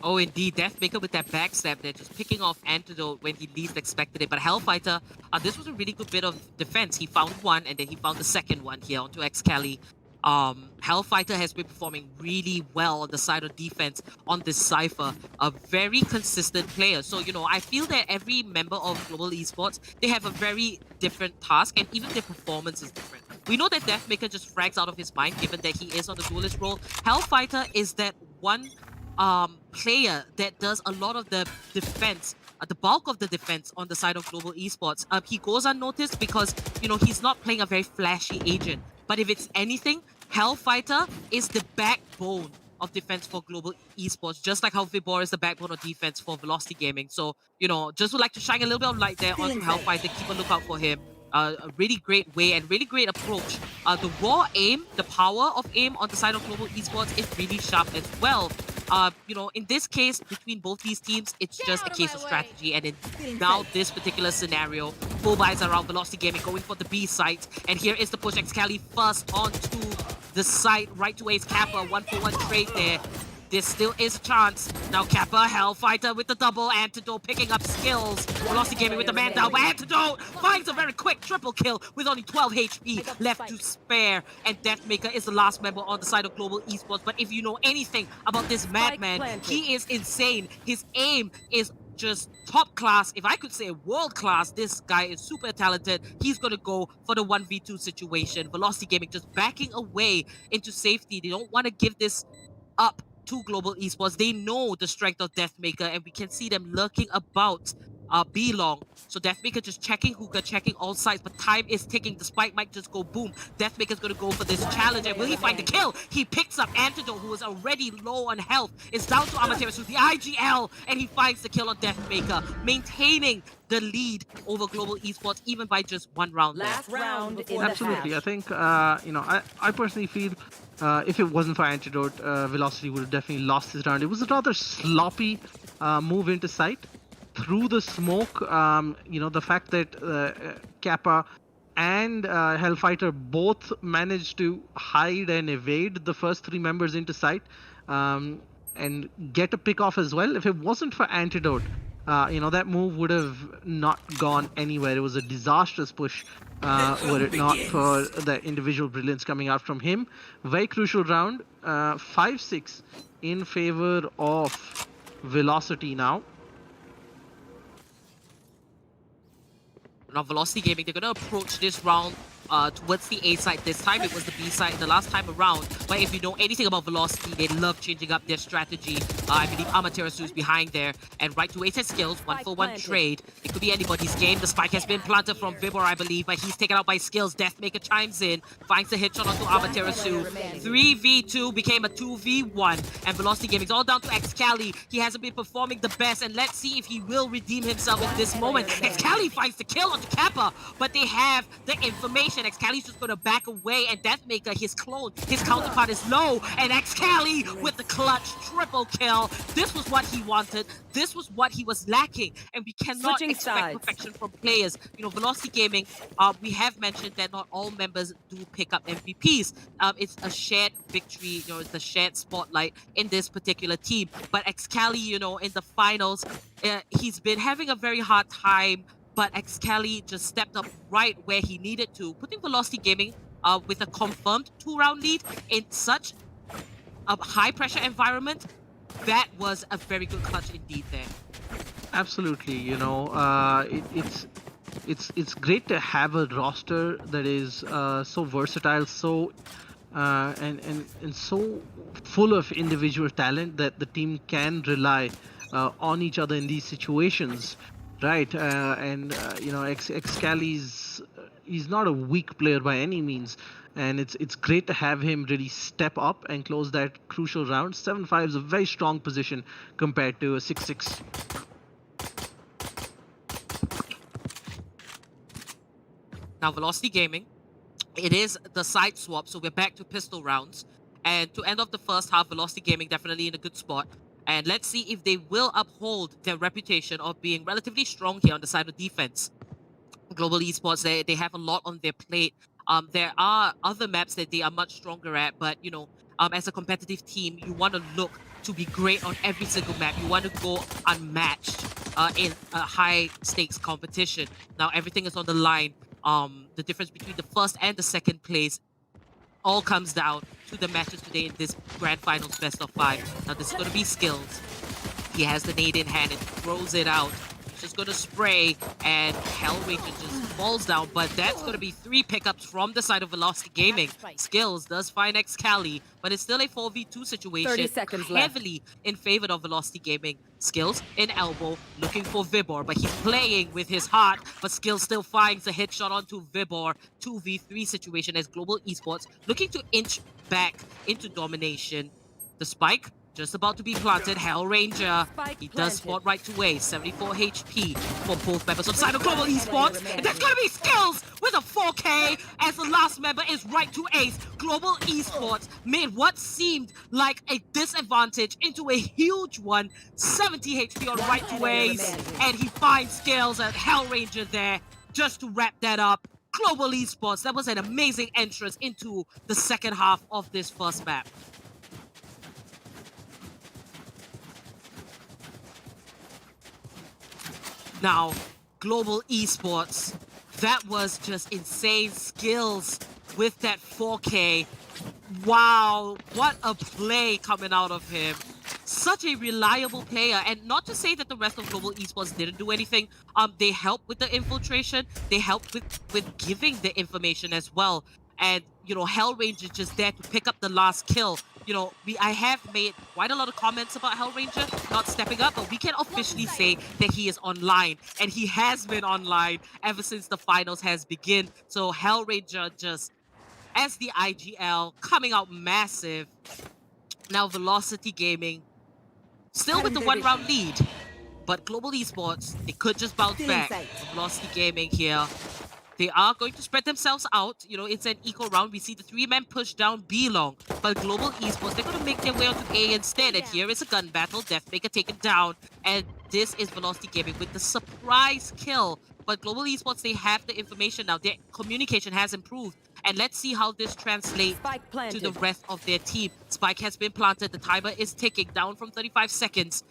Oh, indeed. Deathmaker with that backstab there, just picking off Antidote when he least expected it. But Hellfighter, this was a really good bit of defense. He found one, and then he found the second one here onto Excali. Hellfighter has been performing really well on the side of defense on this Cypher. A very consistent player. So, you know, I feel that every member of Global Esports, they have a very different task, and even their performance is different. We know that Deathmaker just frags out of his mind, given that he is on the duelist role. Hellfighter is that one player that does a lot of the defense, the bulk of the defense on the side of Global Esports. He goes unnoticed because, you know, he's not playing a very flashy agent. But if it's anything, Hellfighter is the backbone of defense for Global Esports, just like how Vibor is the backbone of defense for Velocity Gaming. So, you know, just would like to shine a little bit of light there onto Hellfighter. Keep a lookout for him. A really great way and really great approach. The raw aim, the power of aim on the side of Global Esports is really sharp as well. You know, in this case, between both these teams, it's just a case of strategy. And in now this particular scenario, full buys around Velocity Gaming going for the B site. And here is the push. Excali first onto the site, right to Ace Kappa. 1-for-1 trade there. There still is a chance. Now Kappa, Hellfighter with the double. Antidote picking up skills. Velocity Gaming with the man down. But Antidote finds a very quick triple kill with only 12 HP left to spare. And Deathmaker is the last member on the side of Global Esports. But if you know anything about this madman, he is insane. His aim is just top class. If I could say world class, this guy is super talented. He's going to go for the 1v2 situation. Velocity Gaming just backing away into safety. They don't want to give this up to Global Esports. They know the strength of Deathmaker, and we can see them lurking about B-Long. So Deathmaker just checking hookah, checking all sides, but time is ticking. The spike might just go boom. Deathmaker's gonna go for this challenge, and will he find the kill? He picks up Antidote, who is already low on health. It's down to Amaterasu, the IGL, and he finds the kill on Deathmaker, maintaining the lead over Global Esports, even by just one round. Last round in Absolutely. I think, you know, I personally feel if it wasn't for Antidote, Velocity would have definitely lost this round. It was a rather sloppy move into sight. Through the smoke, you know, the fact that Kappa and Hellfighter both managed to hide and evade the first 3 members into sight and get a pick off as well. If it wasn't for Antidote, you know, that move would have not gone anywhere. It was a disastrous push were it not for the individual brilliance coming out from him. Very crucial round. 5-6 in favor of Velocity now. Now Velocity Gaming, they're going to approach this round towards the A side. This time it was the B side the last time around. But if you know anything about Velocity, they love changing up their strategy. I believe Amaterasu is behind there. And right to Ace has skills, 1-for-1 trade. It could be anybody's game. The spike has been planted from Vibor, I believe, but he's taken out by skills. Deathmaker chimes in, finds the headshot onto Amaterasu. 3v2 became a 2v1. And Velocity Gaming is all down to Excali. He hasn't been performing the best, and let's see if he will redeem himself in this moment. Excali finds the kill onto Kappa, but they have the information. Excali's just going to back away, and Deathmaker, his clone, his counterpart is low, and Excali with the clutch triple kill. This was what he wanted. This was what he was lacking, and we cannot expect perfection from players. You know, Velocity Gaming, we have mentioned that not all members do pick up MVPs. It's a shared victory, you know, it's a shared spotlight in this particular team. But Excali, you know, in the finals, he's been having a very hard time, but Excali just stepped up right where he needed to, putting Velocity Gaming with a confirmed 2-round lead in such a high-pressure environment. That was a very good clutch indeed there. Absolutely, you know, it's great to have a roster that is so versatile, so and so full of individual talent that the team can rely on each other in these situations. Right, and you know, Excali's he's not a weak player by any means, and it's great to have him really step up and close that crucial round. 7-5 is a very strong position compared to a 6-6. Now, Velocity Gaming, it is the side swap, so we're back to pistol rounds. And to end off the first half, Velocity Gaming definitely in a good spot. And let's see if they will uphold their reputation of being relatively strong here on the side of defense. Global Esports, they have a lot on their plate. There are other maps that they are much stronger at, but you know, as a competitive team, you want to look to be great on every single map. You want to go unmatched in a high stakes competition. Now everything is on the line. The difference between the first and the second place all comes down to the matches today in this grand finals best of 5. Now this is going to be Skills. He has the nade in hand and throws it out. He's just going to spray, and Hellranger just falls down, but that's going to be 3 pickups from the side of Velocity Gaming. Skills does find Excali, but it's still a 4v2 situation. 30 seconds left. Heavily in favor of Velocity Gaming. Skills in elbow, looking for Vibor, but he's playing with his heart, but Skills still finds a hit shot onto Vibor. 2v3 situation as Global Esports looking to inch back into domination. The spike just about to be planted. Hellranger, he does spot right away. 74 HP for both members of side of Global Esports. And that's going to be Skills with a 4K as the last member is right to ace. Global Esports made what seemed like a disadvantage into a huge one. 70 HP on right to ace. And he finds Skills and Hellranger there just to wrap that up. Global Esports, that was an amazing entrance into the second half of this first map. Now, Global Esports, that was just insane. Skills with that 4K. Wow, what a play coming out of him. Such a reliable player, and not to say that the rest of Global Esports didn't do anything. They helped with the infiltration. They helped with giving the information as well. And, you know, Hellranger just there to pick up the last kill. You know, I have made quite a lot of comments about Hellranger not stepping up, but we can officially say that he is online, and he has been online ever since the finals has begun. So Hellranger just, as the IGL, coming out massive. Now Velocity Gaming, still with the 1-round lead, but Global Esports, they could just bounce back. Velocity Gaming here, they are going to spread themselves out. You know, it's an eco round. We see the 3-man push down B long, but Global Esports, they're going to make their way onto A instead. And here is a gun battle. Deathmaker taken down, and this is Velocity Gaming with the surprise kill. But Global Esports, they have the information now. Their communication has improved. And let's see how this translates to the rest of their team. Spike has been planted. The timer is ticking down from 35 seconds.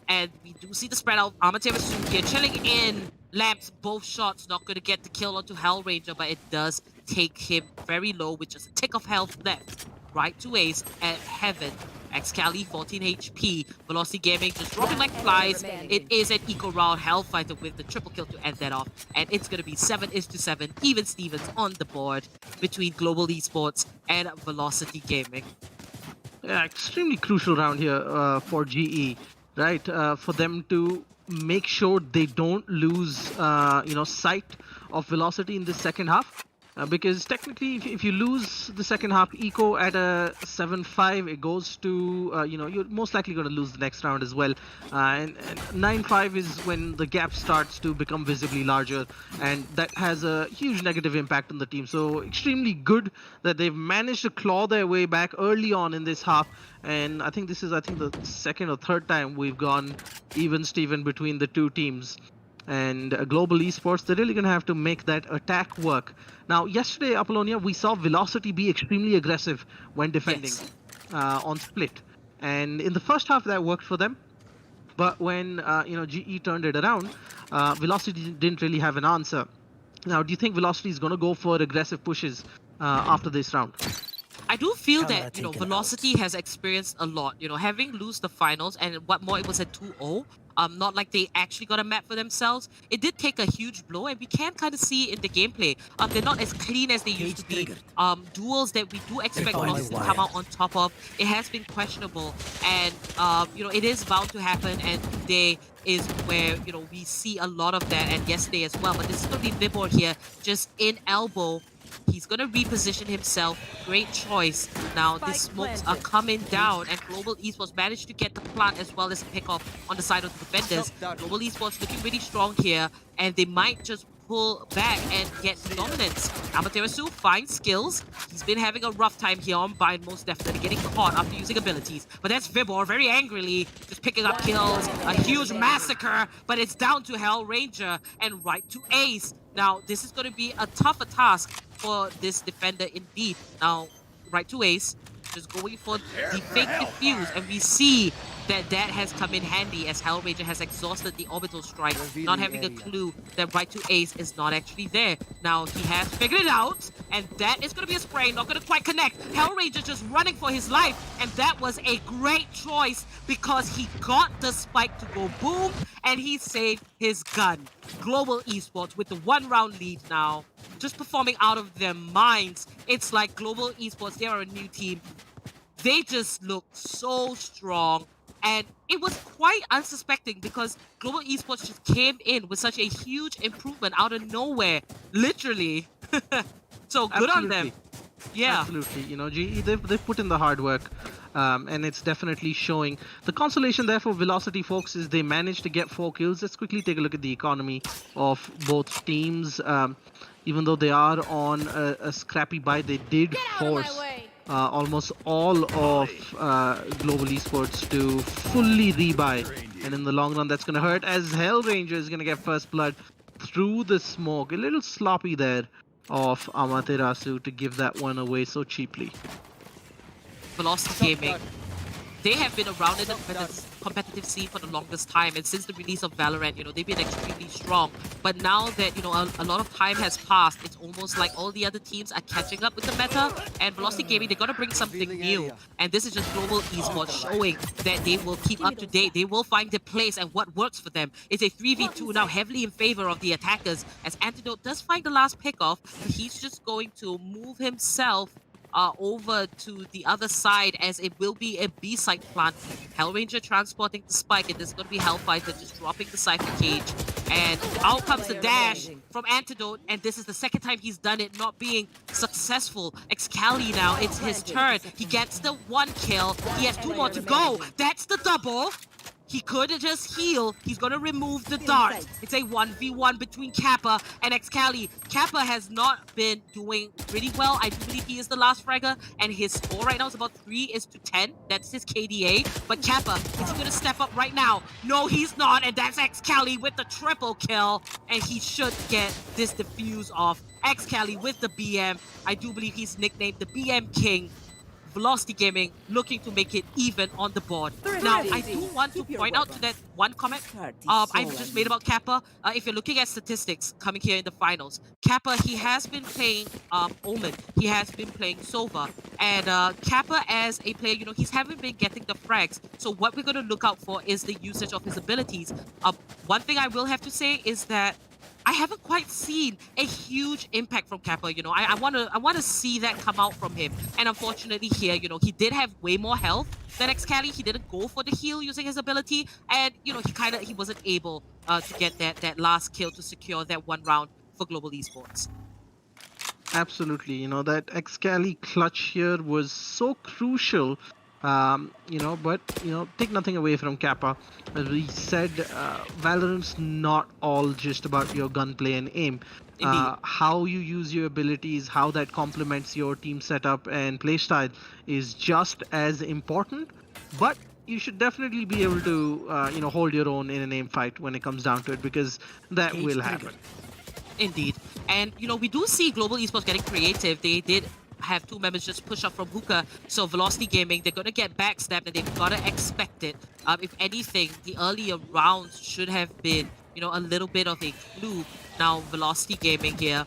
And we do see the spread out. Amaterasu here chilling in. Lamps, both shots not going to get the kill onto Hellranger, but it does take him very low with just a tick of health left. Right to ace at Heaven. Excali 14 HP. Velocity Gaming just dropping like flies. It is an eco round. Hellfighter with the triple kill to end that off. And it's going to be 7-7. Even Stevens on the board between Global Esports and Velocity Gaming. Yeah, extremely crucial round here for GE, right? For them to make sure they don't lose, sight of Velocity in the second half. Because technically, if you lose the second half eco at a 7-5, it goes to, you're most likely going to lose the next round as well. And 9-5 is when the gap starts to become visibly larger, and that has a huge negative impact on the team. So extremely good that they've managed to claw their way back early on in this half. And I think this is, the second or third time we've gone even Steven between the two teams. And Global Esports, they're really going to have to make that attack work. Now, yesterday, Apollonia, we saw Velocity be extremely aggressive when defending on split. And in the first half, that worked for them. But when, GE turned it around, Velocity didn't really have an answer. Now, do you think Velocity is going to go for aggressive pushes after this round? I do feel that, Velocity has experienced a lot, having lose the finals and what more, it was at 2-0. Not like they actually got a map for themselves. It did take a huge blow, and we can kind of see in the gameplay. They're not as clean as they used to be. Duels that we do expect Velocity to come out on top of, it has been questionable. And, it is bound to happen, and today is where, we see a lot of that, and yesterday as well. But this is going to be Vibor here, just in elbow. He's going to reposition himself. Great choice. Now, the smokes are coming down, and Global Esports managed to get the plant as well as a pick off on the side of the defenders. Global Esports looking really strong here, and they might just pull back and get the dominance. Amaterasu finds skills. He's been having a rough time here on Bind, most definitely getting caught after using abilities. But that's Vibor very angrily just picking up kills. A huge massacre, but it's down to Hellranger and right to Ace. Now, this is going to be a tougher task for this defender indeed. Now, right to Ace, just going for the fake defuse, and we see that has come in handy as Hellranger has exhausted the orbital strike, not having a clue that right to Ace is not actually there. Now, he has figured it out, and that is going to be a spray, not going to quite connect. Hellranger just running for his life, and that was a great choice because he got the spike to go boom, and he saved his gun. Global Esports with the 1-round lead now, just performing out of their minds. It's like Global Esports, they are a new team. They just look so strong. And it was quite unsuspecting because Global Esports just came in with such a huge improvement out of nowhere, literally. So good on them. Yeah. Absolutely. GE, they've put in the hard work, and it's definitely showing. The consolation there for Velocity, folks, is they managed to get 4 kills. Let's quickly take a look at the economy of both teams. Even though they are on a scrappy bite, they did force almost all of Global Esports to fully rebuy, and in the long run that's going to hurt as Hellranger is going to get first blood through the smoke. A little sloppy there of Amaterasu to give that one away so cheaply. Velocity Gaming, they have been around in the competitive scene for the longest time, and since the release of Valorant, they've been extremely strong. But now that, a lot of time has passed, it's almost like all the other teams are catching up with the meta, and Velocity Gaming, they got to bring something new. And this is just Global Esports showing that they will keep up to date. They will find their place and what works for them. It's a 3v2 now, heavily in favor of the attackers, as Antidote does find the last pickoff. He's just going to move himself over to the other side, as it will be a B-side plant. Hellranger transporting the spike, and there's going to be Hellfighter just dropping the Cypher cage. And out comes the dash from Antidote, and this is the second time he's done it, not being successful. Excali now, it's his turn. He gets the 1 kill. He has 2 more to go. That's the double. He could just heal. He's going to remove the dart. It's a 1v1 between Kappa and Excali. Kappa has not been doing really well. I do believe he is the last fragger, and his score right now is about 3-10. That's his KDA. But Kappa, is he going to step up right now? No, he's not, and that's Excali with the triple kill. And he should get this defuse off. Excali with the BM. I do believe he's nicknamed the BM King. Velocity Gaming looking to make it even on the board. Now, I do want to point out to that one comment I just made about Kappa. If you're looking at statistics coming here in the finals, Kappa, he has been playing Omen. He has been playing Sova. And Kappa as a player, he haven't been getting the frags. So what we're going to look out for is the usage of his abilities. One thing I will have to say is that I haven't quite seen a huge impact from Kappa. I want to see that come out from him. And unfortunately here, he did have way more health than Excali. He didn't go for the heal using his ability, and he wasn't able to get that last kill to secure that 1 round for Global Esports. Absolutely, that Excali clutch here was so crucial. But take nothing away from Kappa. As we said, Valorant's not all just about your gunplay and aim. How you use your abilities, how that complements your team setup and playstyle is just as important. But you should definitely be able to, hold your own in an aim fight when it comes down to it, because that will happen. Indeed. And, we do see Global Esports getting creative. They did have 2 members just push up from hookah. So Velocity Gaming, they're going to get backstabbed, and they've got to expect it. If anything, the earlier rounds should have been, a little bit of a clue. Now Velocity Gaming here,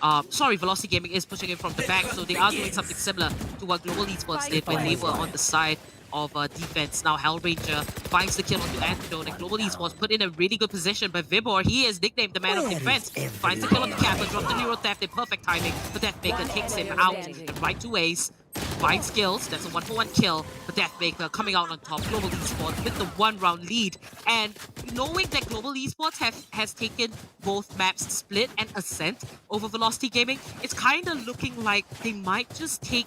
Velocity Gaming is pushing in from the back, so they are doing something similar to what Global Esports did when they were on the side of defense. Now Hellranger finds the kill onto Antidote, and Global Esports put in a really good position, but Vibor, he is nicknamed the man of defense, finds the kill on the Kappa, drops the Neuro Theft in perfect timing, but Deathmaker takes him out, and right to Ace. Finds skills, that's a 1-for-1 kill for Deathmaker coming out on top. Global Esports with the 1-round lead. And knowing that Global Esports has taken both maps Split and Ascent over Velocity Gaming, it's kind of looking like they might just take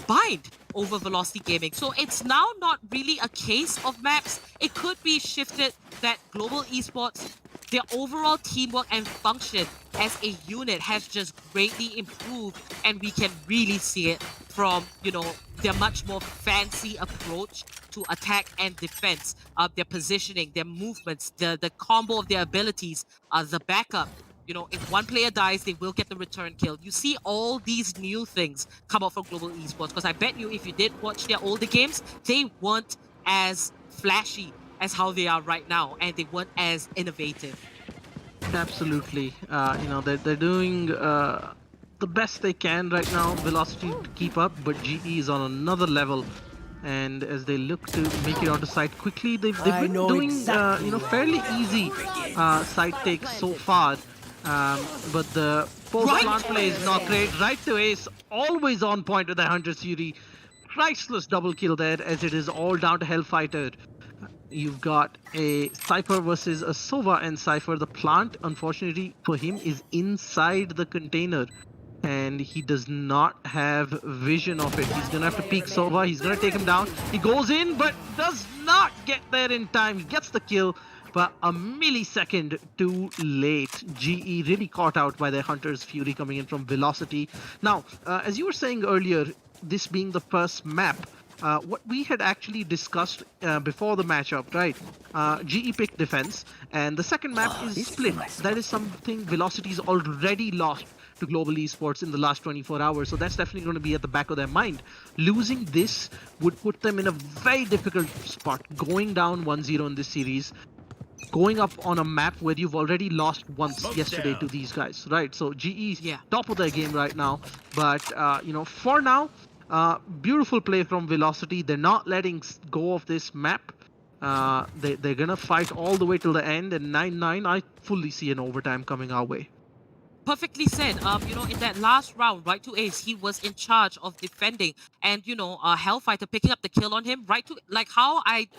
Bind over Velocity Gaming. So it's now not really a case of maps. It could be shifted that Global Esports, their overall teamwork and function as a unit has just greatly improved, and we can really see it from, you know, their much more fancy approach to attack and defense, their positioning, their movements, the combo of their abilities, the backup. You know, if one player dies, they will get the return kill. You see all these new things come out from Global Esports, because I bet you if you did watch their older games, they weren't as flashy as how they are right now, and they weren't as innovative. Absolutely. You know, they're doing the best they can right now, Velocity to keep up, but GE is on another level. And as they look to make it onto site quickly, they've been doing you know, fairly easy site takes so far. But the post-plant play is not great. Right to Ace, always on point with the Hunter's Fury. Priceless double kill there, as it is all down to Hellfighter. You've got a Cypher versus a Sova, and Cypher, the plant, unfortunately for him, is inside the container. And he does not have vision of it. He's gonna have to peek Sova. He's gonna take him down. He goes in, but does not get there in time. He gets the kill, but a millisecond too late. GE really caught out by their Hunter's Fury coming in from Velocity. Now, as you were saying earlier, this being the first map, what we had actually discussed before the matchup, right? GE picked defense, and the second map is Split. That is something Velocity's already lost to Global Esports in the last 24 hours, so that's definitely going to be at the back of their mind. Losing this would put them in a very difficult spot, going down 1-0 in this series, going up on a map where you've already lost once yesterday to these guys, right? So GE, top of their game right now, but you know, for now, beautiful play from Velocity. They're not letting go of this map. They're gonna fight all the way till the end, and 9-9, I fully see an overtime coming our way. Perfectly said. You know, in that last round, right to Ace, he was in charge of defending, and you know, Hellfighter picking up the kill on him. Right to, like how I,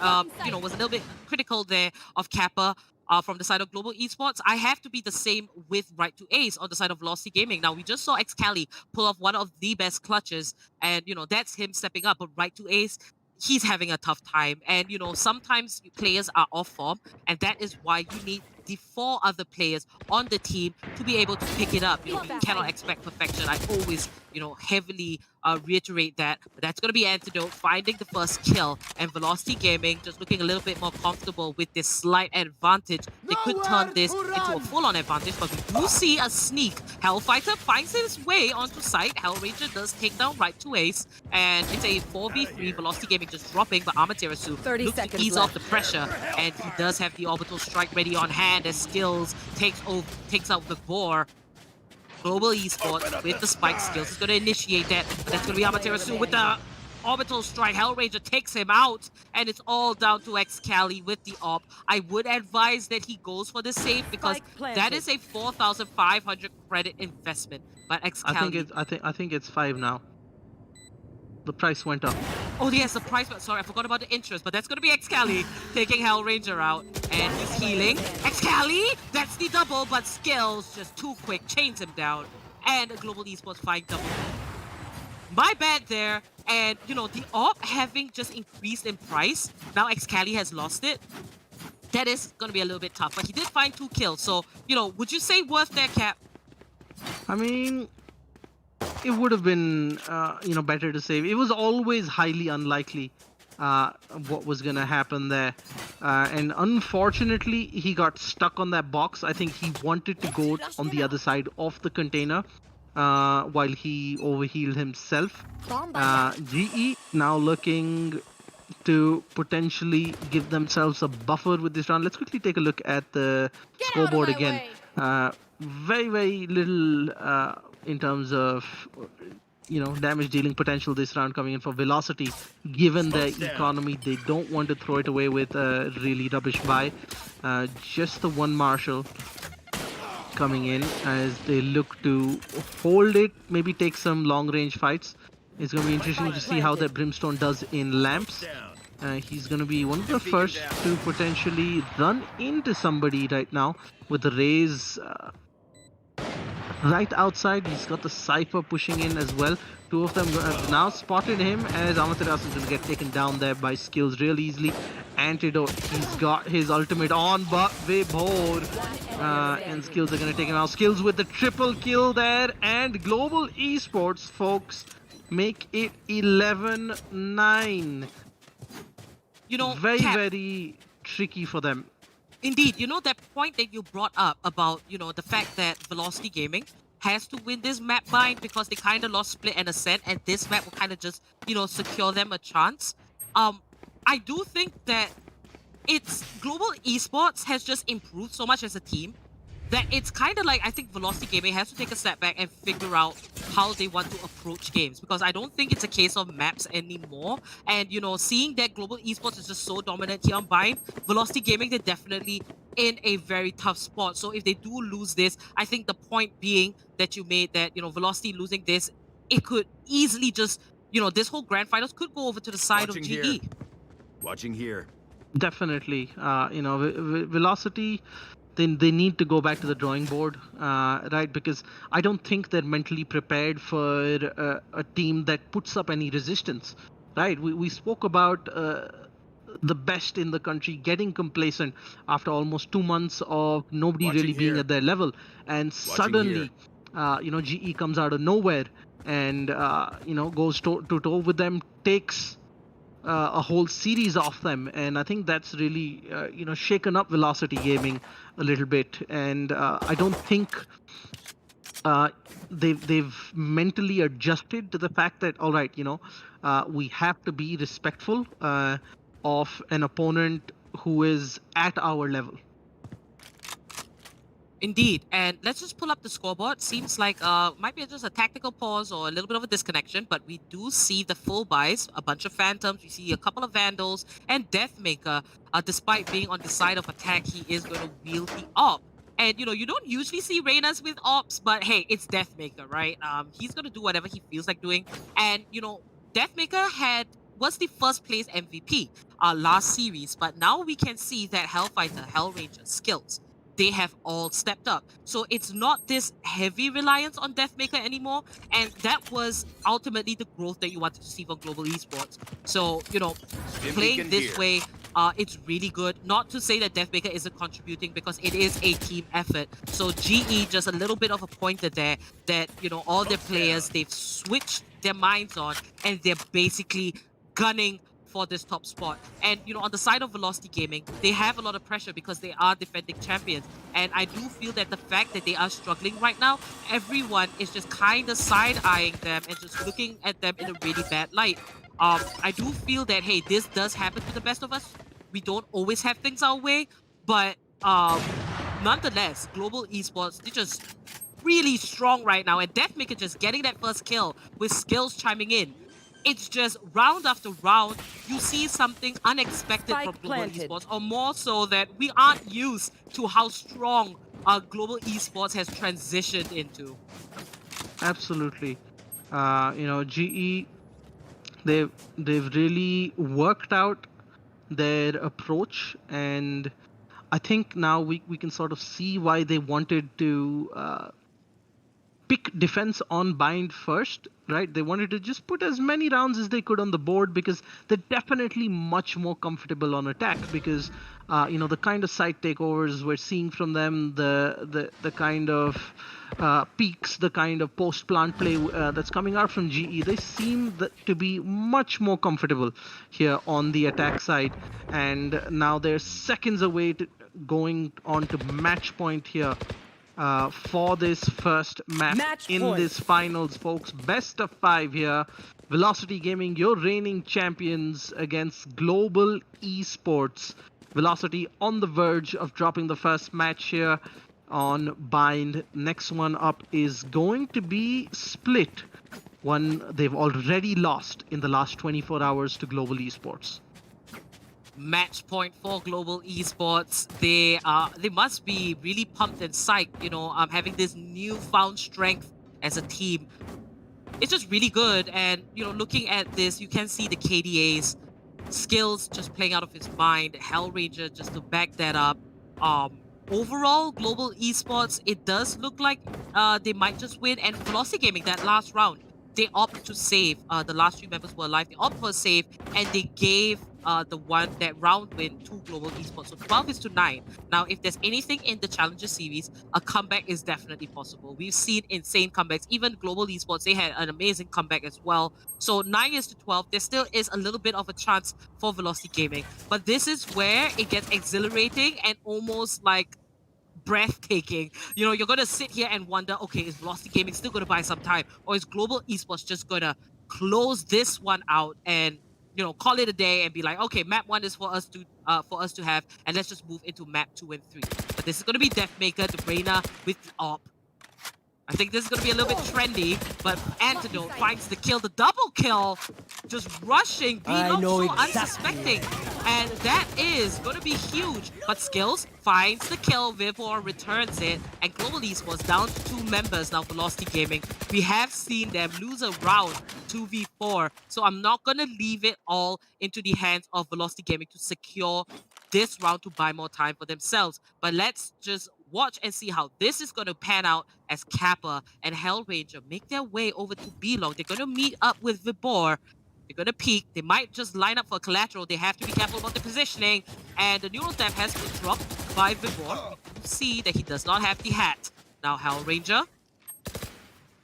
you know, was a little bit critical there of Kappa from the side of Global Esports. I have to be the same with right to Ace on the side of Velocity Gaming. Now we just saw Excali pull off one of the best clutches, and you know, that's him stepping up. But right to Ace, he's having a tough time, and you know, sometimes players are off form, and that is why you need the 4 other players on the team to be able to pick it up. You know, you cannot expect perfection. I always, you know, heavily reiterate that. But that's going to be Antidote finding the first kill, and Velocity Gaming just looking a little bit more comfortable with this slight advantage. They could turn this into a full-on advantage, but we do see a sneak. Hellfighter finds his way onto site. Hellranger does take down right to Ace, and it's a 4v3. Velocity Gaming just dropping, but Amaterasu looks to ease off the pressure, and he does have the orbital strike ready on hand as Skills takes out the boar. Global Esports with the spike skills is going to initiate that, but that's going to be Amaterasu with the orbital strike. Hellranger takes him out, and it's all down to Excali with the op. I would advise that he goes for the save, because that is a 4,500 credit investment. But Excali, I think it's 5 now. The price went up. Oh yes, the price went. Sorry, I forgot about the interest, but that's going to be Excali taking Hellranger out, and he's healing. Excali, that's the double, but Skills just too quick, chains him down, and Global Esports find double. My bad there, and you know, the op having just increased in price, now Excali has lost it. That is going to be a little bit tough, but he did find 2 kills, so you know, would you say worth their cap? I mean, it would have been, you know, better to save. It was always highly unlikely what was going to happen there. And unfortunately, he got stuck on that box. I think he wanted to go on the other side of the container while he overhealed himself. GE now looking to potentially give themselves a buffer with this round. Let's quickly take a look at the scoreboard again. Very little in terms of damage dealing potential this round coming in for Velocity. Given the economy, they don't want to throw it away with a really rubbish buy. Just the one Marshall coming in as they look to hold it, maybe take some long range fights. It's going to be interesting to see how that Brimstone does in lamps. He's going to be one of the first to potentially run into somebody right now with the Raze right outside. He's got the Cypher pushing in as well. Two of them have now spotted him as Amaterasu is going to get taken down there by Skills real easily. Antidote, he's got his ultimate on, but Vibhor and Skills are going to take him out. Skills with the triple kill there, and Global Esports, folks, make it 11-9. Very tricky for them. Indeed, that point that you brought up about, the fact that Velocity Gaming has to win this map bind because they kind of lost Split and Ascent, and this map will kind of just, secure them a chance. I do think that Global Esports has just improved so much as a team that it's kind of like, I think Velocity Gaming has to take a step back and figure out how they want to approach games, because I don't think it's a case of maps anymore. And, seeing that Global Esports is just so dominant here on Bind, Velocity Gaming, they're definitely in a very tough spot. So if they do lose this, I think the point being that you made that, Velocity losing this, it could easily just, this whole grand finals could go over to the side of GE. Watching here. Definitely. Velocity, they need to go back to the drawing board, right? Because I don't think they're mentally prepared for a team that puts up any resistance, right? We spoke about the best in the country getting complacent after almost 2 months of nobody really being at their level, and suddenly, GE comes out of nowhere and goes toe to toe with them, takes a whole series of them, and I think that's really shaken up Velocity Gaming a little bit. And I don't think they've mentally adjusted to the fact that, all right, we have to be respectful of an opponent who is at our level. Indeed, and let's just pull up the scoreboard. Seems like might be just a tactical pause or a little bit of a disconnection, but we do see the full buys, a bunch of Phantoms, we see a couple of Vandals, and Deathmaker, despite being on the side of attack, he is going to wield the AWP. And, you don't usually see Reynas with AWPs, but hey, it's Deathmaker, right? He's going to do whatever he feels like doing. And, Deathmaker was the first place MVP last series, but now we can see that Hellfighter, Hellranger, Skills, they have all stepped up. So it's not this heavy reliance on Deathmaker anymore. And that was ultimately the growth that you wanted to see from Global Esports. So, playing this way, it's really good. Not to say that Deathmaker isn't contributing, because it is a team effort. So GE, just a little bit of a pointer there that, all their players, they've switched their minds on, and they're basically gunning for this top spot. And on the side of Velocity Gaming, they have a lot of pressure because they are defending champions, and I do feel that the fact that they are struggling right now, everyone is just kind of side-eyeing them and just looking at them in a really bad light. I do feel that, hey, this does happen to the best of us. We don't always have things our way, but nonetheless, Global Esports, they're just really strong right now, and Deathmaker just getting that first kill with Skills chiming in. It's just round after round, you see something unexpected from Global Esports, or more so that we aren't used to how strong Global Esports has transitioned into. Absolutely. GE, they've really worked out their approach, and I think now we can sort of see why they wanted to pick defense on Bind first, right? They wanted to just put as many rounds as they could on the board, because they're definitely much more comfortable on attack, because the kind of site takeovers we're seeing from them, the kind of peaks, the kind of post-plant play that's coming out from GE, they seem to be much more comfortable here on the attack side. And now they're seconds away to going on to match point here for this first match this finals, folks. Best of 5 here. Velocity Gaming, your reigning champions, against Global Esports. Velocity on the verge of dropping the first match here. on Bind. Next one up is going to be Split. One they've already lost in the last 24 hours to Global Esports. Match point for Global Esports. They must be really pumped and psyched, having this newfound strength as a team. It's just really good, and looking at this, you can see the KDA's skills just playing out of his mind. Hellranger just to back that up. Overall, Global Esports, it does look like they might just win. And Velocity Gaming, that last round, they opt to save. The last few members were alive. They opt for a save, and they gave that round win to Global Esports. So 12-9. Now, if there's anything in the Challenger series, a comeback is definitely possible. We've seen insane comebacks. Even Global Esports, they had an amazing comeback as well. So 9-12, there still is a little bit of a chance for Velocity Gaming. But this is where it gets exhilarating and almost like breathtaking. You're going to sit here and wonder, okay, is Velocity Gaming still going to buy some time? Or is Global Esports just going to close this one out and call it a day and be like, okay, map 1 is for us to have, and let's just move into map 2 and 3. But this is going to be Deathmaker, the Reina with the AWP. I think this is going to be a little bit trendy, but Antidote finds the kill, the double kill, just rushing, being so unsuspecting. And that is going to be huge. But Skills finds the kill, Vivor returns it, and Global Esports down to 2 members now, Velocity Gaming. We have seen them lose a round 2v4, so I'm not going to leave it all into the hands of Velocity Gaming to secure this round to buy more time for themselves. But let's just watch and see how this is going to pan out as Kappa and Hellranger make their way over to B-Long. They're going to meet up with Vibor. They're going to peek. They might just line up for collateral. They have to be careful about the positioning. And the neural tap has been dropped by Vibor. You see that he does not have the hat. Now Hellranger,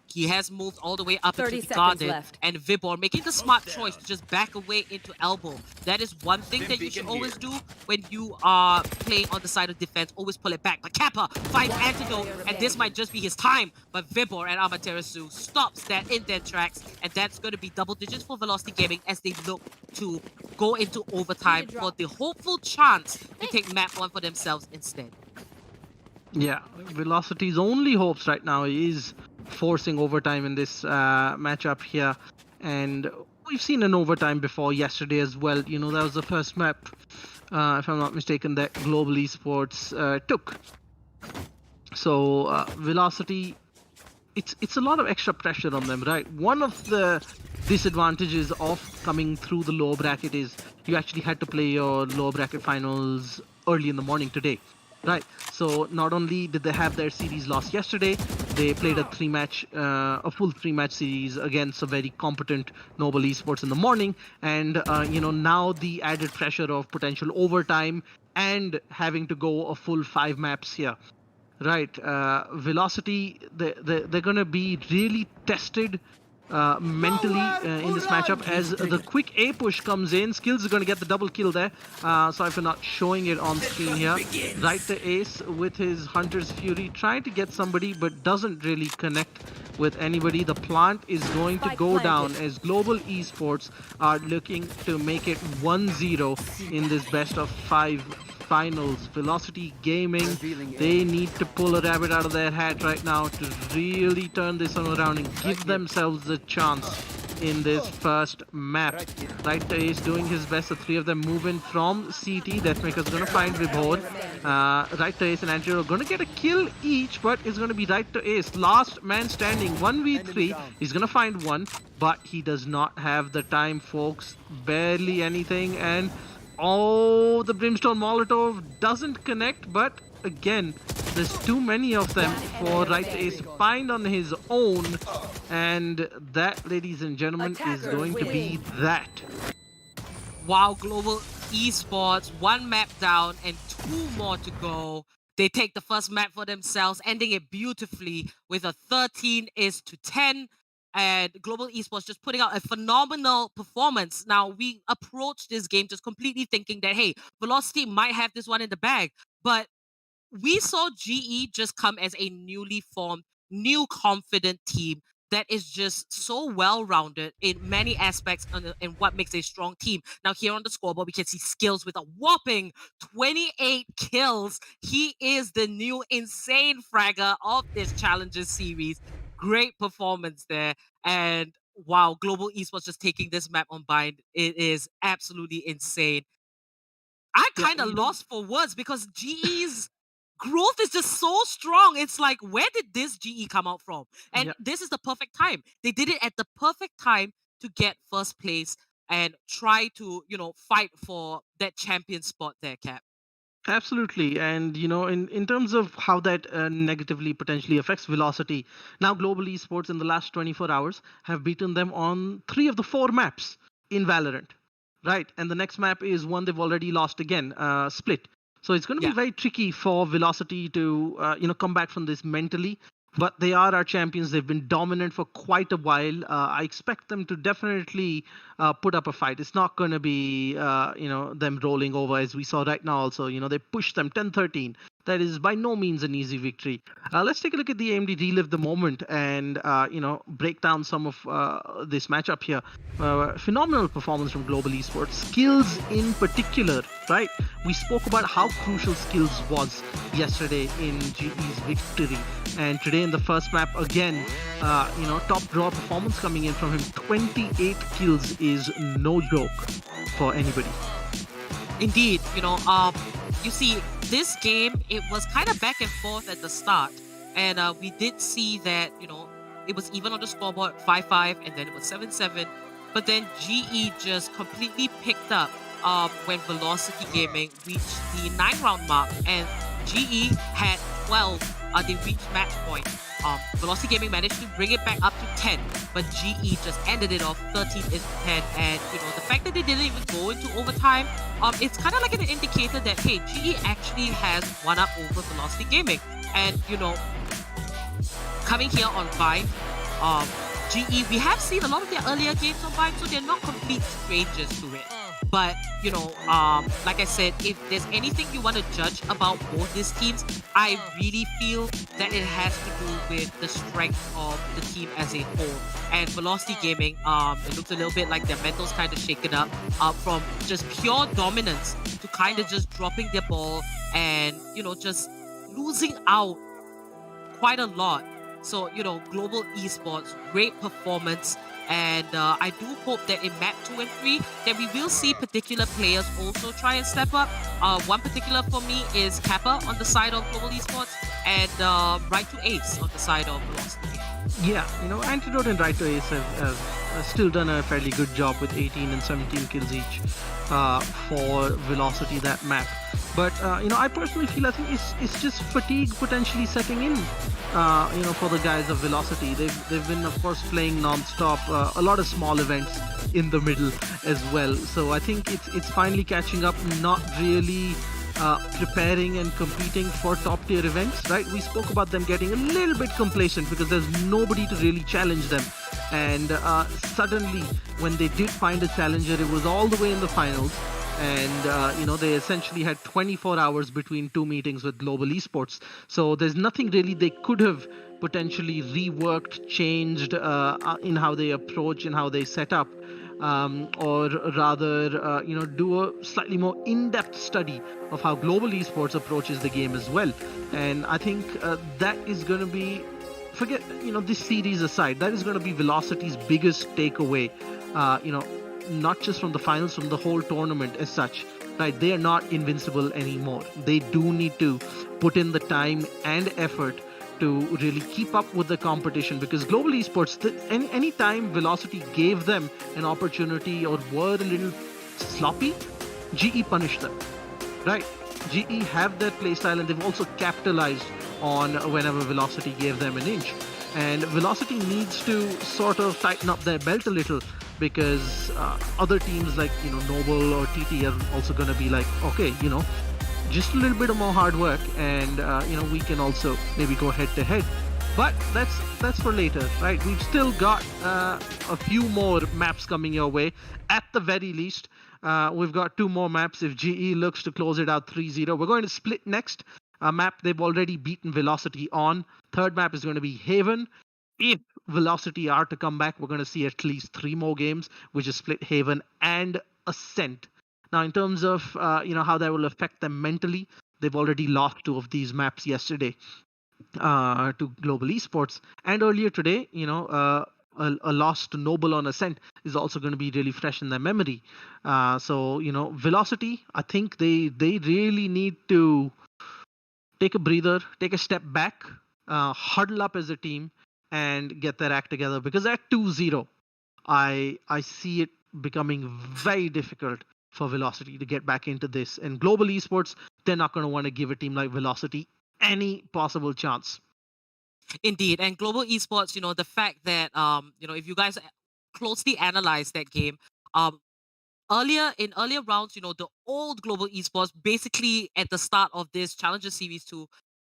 he has moved all the way up into the garden, and Vibor making the smart choice to just back away into elbow. That is one thing that you should always do when you are playing on the side of defense. Always pull it back. But Kappa finds Antidote, and this might just be his time. But Vibor and Amaterasu stops that in their tracks, and that's going to be double digits for Velocity Gaming as they look to go into overtime for the hopeful chance to take map 1 for themselves instead. Yeah, Velocity's only hopes right now is forcing overtime in this matchup here, and we've seen an overtime before yesterday as well. That was the first map, if I'm not mistaken, that Global Esports took. So Velocity, it's a lot of extra pressure on them, right? One of the disadvantages of coming through the low bracket is you actually had to play your low bracket finals early in the morning today. Right, so not only did they have their series lost yesterday, they played a full 3-match series against a very competent Noble Esports in the morning, and now the added pressure of potential overtime and having to go a full 5 maps here. Right, Velocity, they're gonna be really tested mentally in this matchup as the quick A push comes in. Skills is going to get the double kill there. Sorry for not showing it on screen here. Right to Ace with his Hunter's Fury, trying to get somebody but doesn't really connect with anybody. The plant is going to go down as Global Esports are looking to make it 1-0 in this best of 5 finals. Velocity Gaming, they need to pull a rabbit out of their hat right now to really turn this one around and give themselves a chance in this first map. Right to Ace doing his best. The 3 of them move in from CT. Deathmaker's going to find Vibor. Right to Ace and Andrew are going to get a kill each, but it's going to be Right to Ace. Last man standing, 1v3. He's going to find one, but he does not have the time, folks. Barely anything, and oh, the Brimstone Molotov doesn't connect, but again, there's too many of them for Right to Ace to find on his own, and that, ladies and gentlemen, is going to be that. Wow, Global Esports, 1 map down and 2 more to go. They take the first map for themselves, ending it beautifully with a 13-10. And Global Esports just putting out a phenomenal performance. Now, we approach this game just completely thinking that, hey, Velocity might have this one in the bag. But we saw GE just come as a newly formed, new confident team that is just so well-rounded in many aspects and what makes a strong team. Now here on the scoreboard, we can see Skills with a whopping 28 kills. He is the new insane fragger of this Challenger series. Great performance there. And wow, Global Esports just taking this map on bind. It is absolutely insane. I Yeah, kind of lost for words because GE's growth is just so strong. It's like, where did this GE come out from? And yeah. this is the perfect time. They did it at the perfect time to get first place and try to, fight for that champion spot there, Cap. Absolutely. And, in terms of how that negatively potentially affects Velocity, now Global Esports in the last 24 hours have beaten them on 3 of the 4 maps in Valorant, right? And the next map is one they've already lost again, Split. So it's going to Yeah. be very tricky for Velocity to, come back from this mentally. But they are our champions. They've been dominant for quite a while. I expect them to definitely put up a fight. It's not going to be, them rolling over as we saw right now. Also, they pushed them 10-13. That is by no means an easy victory. Let's take a look at the AMD relive the moment and break down some of this matchup here. Phenomenal performance from Global Esports. Skills in particular, right? We spoke about how crucial Skills was yesterday in GE's victory, and today in the first map again, top draw performance coming in from him. 28 kills is no joke for anybody. Indeed, you see, this game, it was kind of back and forth at the start. And we did see that, it was even on the scoreboard 5-5 and then it was 7-7. But then GE just completely picked up when Velocity Gaming reached the 9-round mark. And GE had 12. They reached match point. Velocity Gaming managed to bring it back up to 10, but GE just ended it off 13 into 10. And the fact that they didn't even go into overtime, it's kind of like an indicator that hey, GE actually has one up over Velocity Gaming. And coming here on Vine, GE, we have seen a lot of their earlier games on Vine, so they're not complete strangers to it. But, like I said, if there's anything you want to judge about both these teams, I really feel that it has to do with the strength of the team as a whole. And Velocity Gaming, it looks a little bit like their mental's kind of shaken up from just pure dominance to kind of just dropping their ball and, just losing out quite a lot. So, Global Esports, great performance. And I do hope that in map 2 and 3 that we will see particular players also try and step up. One particular for me is Kappa on the side of Global Esports and Right to Ace on the side of Velocity. Yeah, Antidote and Right to Ace have still done a fairly good job with 18 and 17 kills each for Velocity that map. But I personally feel I think it's just fatigue potentially setting in. For the guys of Velocity, they've been of course playing non-stop, a lot of small events in the middle as well. So I think it's finally catching up, not really preparing and competing for top tier events. Right? We spoke about them getting a little bit complacent because there's nobody to really challenge them. And suddenly, when they did find a challenger, it was all the way in the finals. And they essentially had 24 hours between 2 meetings with Global Esports. So there's nothing really they could have potentially reworked, changed in how they approach and how they set up, or rather, do a slightly more in-depth study of how Global Esports approaches the game as well. And I think that is going to be, forget this series aside, that is going to be Velocity's biggest takeaway. Not just from the finals, from the whole tournament as such, right? They are not invincible anymore. They do need to put in the time and effort to really keep up with the competition, because Global Esports, any time Velocity gave them an opportunity or were a little sloppy, GE punished them, right? GE have that playstyle, and they've also capitalized on whenever Velocity gave them an inch. And Velocity needs to sort of tighten up their belt a little, because other teams like Noble or TT are also going to be like, okay, just a little bit of more hard work, and we can also maybe go head to head. But that's for later, right? We've still got a few more maps coming your way. At the very least, we've got 2 more maps if GE looks to close it out 3-0. We're going to Split next. A map they've already beaten Velocity on. Third map is going to be Haven. If Velocity are to come back, we're going to see at least 3 more games, which is Split, Haven, and Ascent. Now, in terms of how that will affect them mentally, they've already lost 2 of these maps yesterday to Global Esports, and earlier today, a loss to Noble on Ascent is also going to be really fresh in their memory. So Velocity, I think they really need to take a breather, take a step back, huddle up as a team, and get their act together. Because at 2-0, I see it becoming very difficult for Velocity to get back into this. And Global Esports, they're not going to want to give a team like Velocity any possible chance. Indeed, and Global Esports, the fact that if you guys closely analyze that game, in earlier rounds, the old Global Esports, basically at the start of this Challenger Series 2,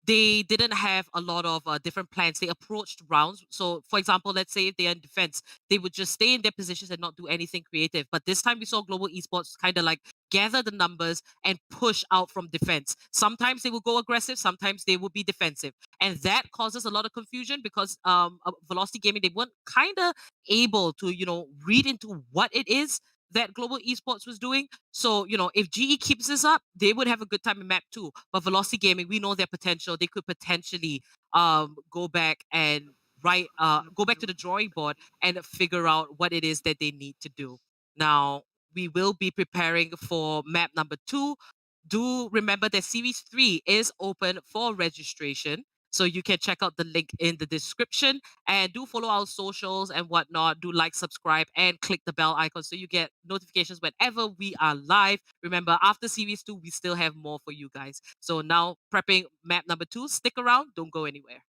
they didn't have a lot of different plans. They approached rounds. So, for example, let's say if they're in defense, they would just stay in their positions and not do anything creative. But this time we saw Global Esports kind of like gather the numbers and push out from defense. Sometimes they will go aggressive, sometimes they will be defensive. And that causes a lot of confusion because Velocity Gaming, they weren't kind of able to, read into what it is that Global Esports was doing. So, if GE keeps this up, they would have a good time in map 2. But Velocity Gaming, we know their potential. They could potentially go back and go back to the drawing board and figure out what it is that they need to do. Now, we will be preparing for map number 2. Do remember that Series 3 is open for registration. So you can check out the link in the description and do follow our socials and whatnot. Do like, subscribe, and click the bell icon so you get notifications whenever we are live. Remember, after Series 2, we still have more for you guys. So now prepping map number 2. Stick around. Don't go anywhere.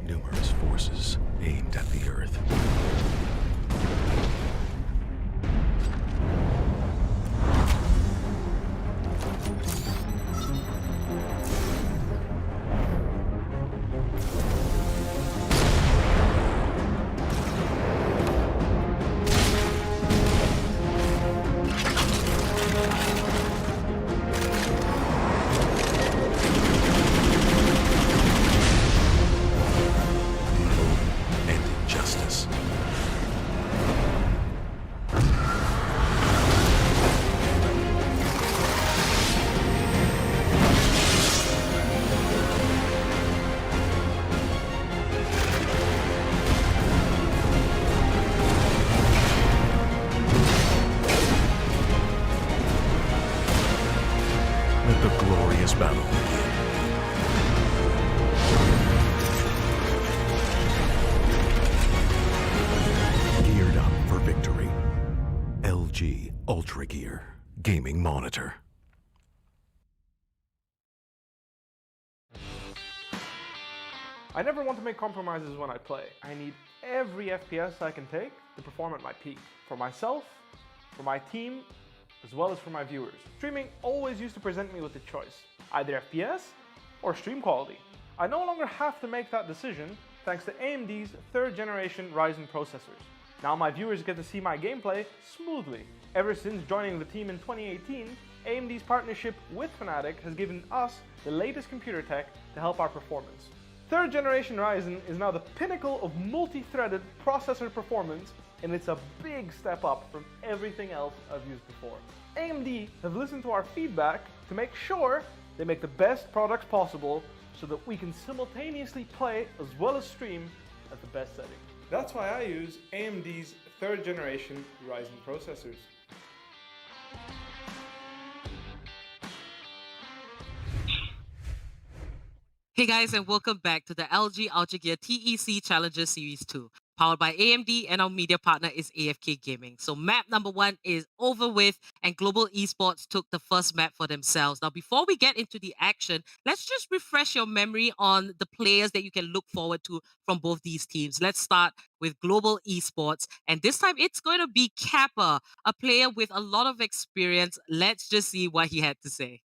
Numerous forces aimed at the Earth. And injustice. Let the glorious battle begin. Geared up for victory. LG Ultragear Gaming Monitor. I never want to make compromises when I play. I need every FPS I can take to perform at my peak. For myself, for my team, as well as for my viewers. Streaming always used to present me with a choice, either FPS or stream quality. I no longer have to make that decision thanks to AMD's 3rd generation Ryzen processors. Now my viewers get to see my gameplay smoothly. Ever since joining the team in 2018, AMD's partnership with Fnatic has given us the latest computer tech to help our performance. 3rd generation Ryzen is now the pinnacle of multi-threaded processor performance, and it's a big step up from everything else I've used before. AMD have listened to our feedback to make sure they make the best products possible so that we can simultaneously play as well as stream at the best setting. That's why I use AMD's 3rd generation Ryzen processors. Hey guys, and welcome back to the LG Ultragear TEC Challenger Series 2, powered by AMD, and our media partner is AFK Gaming. So map number 1 is over with, and Global Esports took the first map for themselves. Now, before we get into the action, let's just refresh your memory on the players that you can look forward to from both these teams. Let's start with Global Esports, and this time it's going to be Kappa, a player with a lot of experience. Let's just see what he had to say.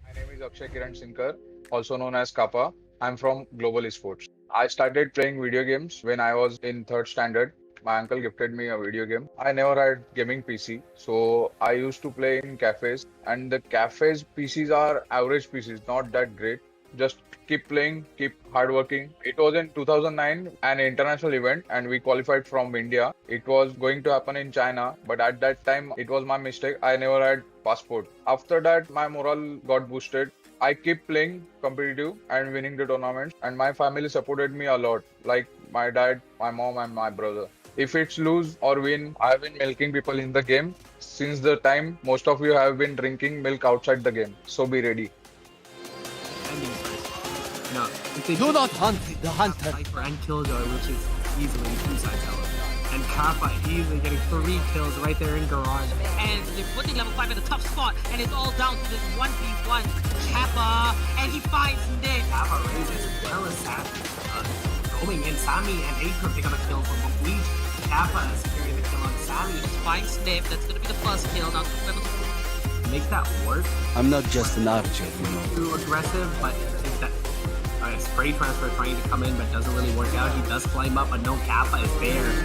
My name is Akshay Kiran Sinkar, also known as Kappa. I'm from Global Esports. I started playing video games when I was in third standard. My uncle gifted me a video game. I never had gaming PC, so I used to play in cafes. And the cafes PCs are average PCs, not that great. Just keep playing, keep hardworking. It was in 2009, an international event, and we qualified from India. It was going to happen in China, but at that time, it was my mistake. I never had passport. After that, my morale got boosted. I keep playing competitive and winning the tournaments, and my family supported me a lot, like my dad, my mom, and my brother. If it's lose or win, I've been milking people in the game. Since the time, most of you have been drinking milk outside the game, so be ready. No, if they do not hunt the hunter. Cypher and Killjoy, which is easily 2 sides out. And Kappa easily getting 3 kills right there in Garage. And they're putting level 5 in a tough spot, and it's all down to this 1v1. Kappa, and he finds Nick. Kappa raises as well as that. Roaming in, Sammy and Aker pick up a kill from Bleach. Kappa is securing the kill on Sammy. Finds Sniff, that's going to be the first kill. Now level 2. Make that work. I'm not just an archer, you know. Too aggressive, but I think that spray transfer trying to come in but doesn't really work out. He does climb up, but no, Kappa is there.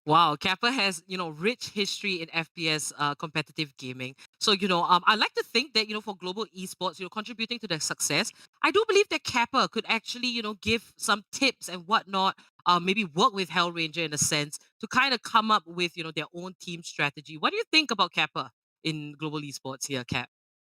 Wow, Kappa has, rich history in FPS competitive gaming. So, I like to think that, for global esports, contributing to their success, I do believe that Kappa could actually, give some tips and whatnot, maybe work with Hellranger in a sense to kind of come up with, their own team strategy. What do you think about Kappa in global esports here, Cap?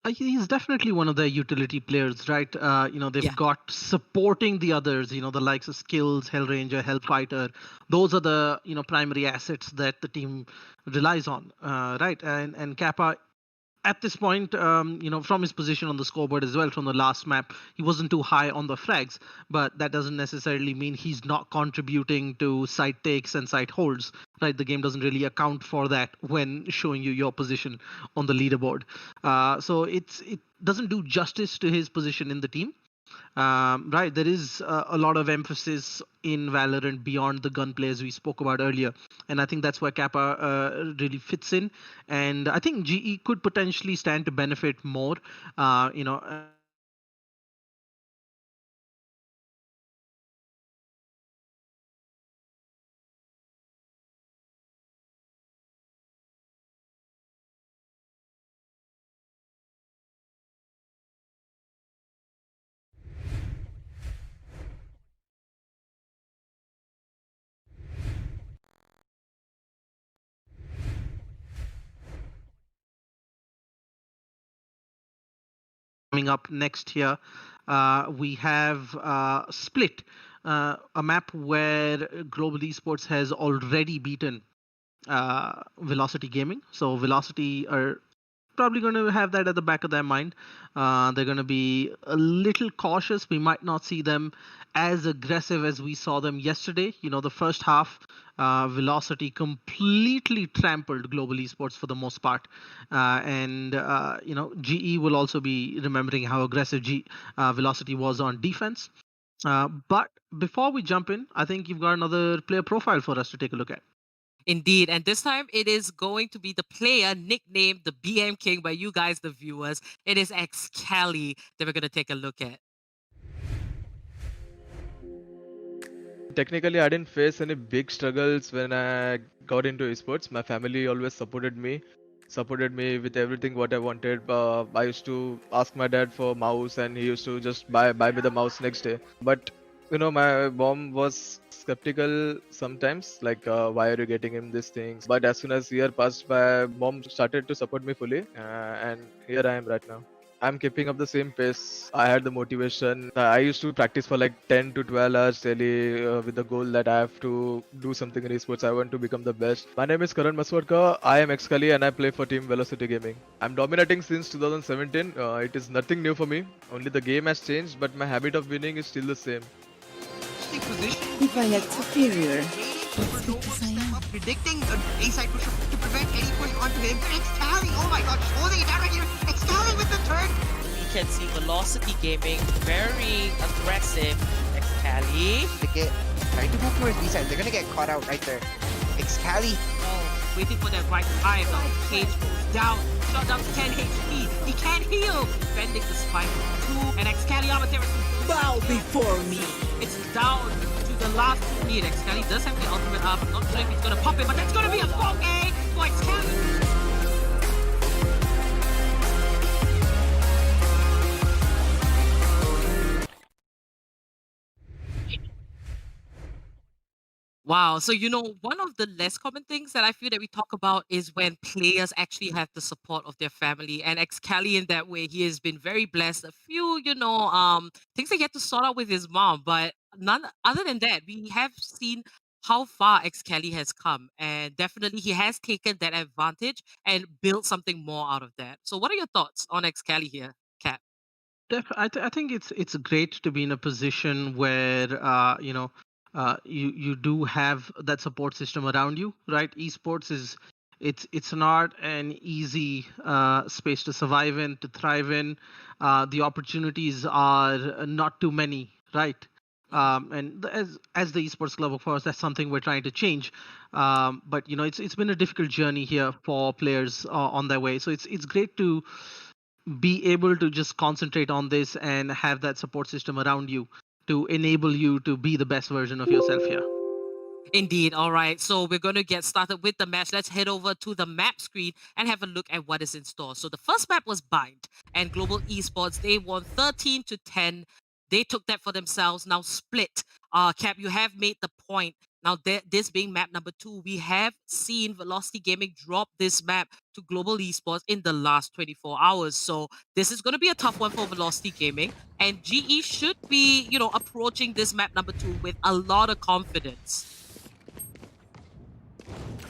He's definitely one of the utility players, right? They've got supporting the others, the likes of Skills, Hellranger, Hellfighter. Those are the, primary assets that the team relies on, right? And Kappa, at this point, from his position on the scoreboard as well from the last map, he wasn't too high on the frags, but that doesn't necessarily mean he's not contributing to site takes and site holds, right? The game doesn't really account for that when showing you your position on the leaderboard. So it doesn't do justice to his position in the team. Right, there is a lot of emphasis in Valorant beyond the gunplay as we spoke about earlier, and I think that's where Kappa really fits in, and I think GE could potentially stand to benefit more. Coming up next here, we have Split, a map where Global Esports has already beaten Velocity Gaming. So Velocity are probably going to have that at the back of their mind. They're going to be a little cautious. We might not see them as aggressive as we saw them yesterday. The first half, Velocity completely trampled Global Esports for the most part. GE will also be remembering how aggressive Velocity was on defense. But before we jump in, I think you've got another player profile for us to take a look at. Indeed, and this time it is going to be the player nicknamed the BM King by you guys, the viewers. It is Excali that we're going to take a look at. Technically, I didn't face any big struggles when I got into esports. My family always supported me with everything what I wanted. I used to ask my dad for mouse, and he used to just buy me the mouse next day. But my mom was skeptical sometimes, like why are you getting him these things? But as soon as year passed by, mom started to support me fully, and here I am right now. I'm keeping up the same pace. I had the motivation. I used to practice for like 10 to 12 hours daily with the goal that I have to do something in esports. I want to become the best. My name is Karan Maswadka. I am ex-Kali and I play for Team Velocity Gaming. I'm dominating since 2017. It is nothing new for me. Only the game has changed, but my habit of winning is still the same. If I had superior, predicting A side push to prevent any push onto him. Excali, oh my god, just holding it down right here. Excali with the turn. We can see Velocity Gaming very aggressive. Excali. Trying to move towards B side. They're gonna get caught out right there. Excali. Oh, waiting for that right time. Now Cage goes down. Shot down to 10 HP. He can't heal. Defending the spike 2. And Excali Amaterasu. Bow before me. It's down to the last 2 need. Excali does have the ultimate up. I'm not sure if he's gonna pop it, but that's gonna be a 4K for Excali. Wow. So, one of the less common things that I feel that we talk about is when players actually have the support of their family. And Excali in that way, he has been very blessed. A few, things that he had to sort out with his mom, but none other than that, we have seen how far Excali has come. And definitely he has taken that advantage and built something more out of that. So what are your thoughts on Excali here, Cap? I think it's great to be in a position where you do have that support system around you, right? Esports is it's not an easy space to survive in, to thrive in. The opportunities are not too many, right? And as the esports club, of course, that's something we're trying to change. But it's been a difficult journey here for players on their way. So it's great to be able to just concentrate on this and have that support system around you to enable you to be the best version of yourself here. Indeed. All right. So we're going to get started with the match. Let's head over to the map screen and have a look at what is in store. So the first map was Bind, and Global Esports, they won 13-10. They took that for themselves. Now Split. Cap, you have made the point. Now, this being map number 2, we have seen Velocity Gaming drop this map to Global Esports in the last 24 hours. So this is going to be a tough one for Velocity Gaming. And GE should be, approaching this map number 2 with a lot of confidence.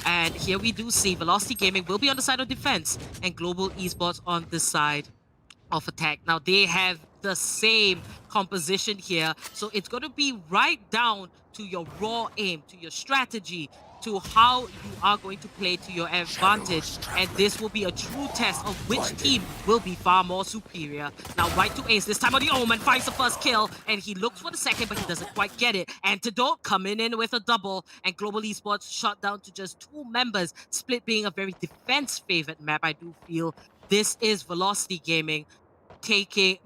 And here we do see Velocity Gaming will be on the side of defense and Global Esports on the side of attack. Now, they have the same composition here. So it's going to be right down to your raw aim, to your strategy, to how you are going to play to your advantage. And this will be a true test of which team will be far more superior. Now, right to Ace, this time on the Omen, finds the first kill, and he looks for the second, but he doesn't quite get it. Antidote coming in with a double, and Global Esports shut down to just 2 members. Split being a very defense-favored map, I do feel. This is Velocity Gaming taking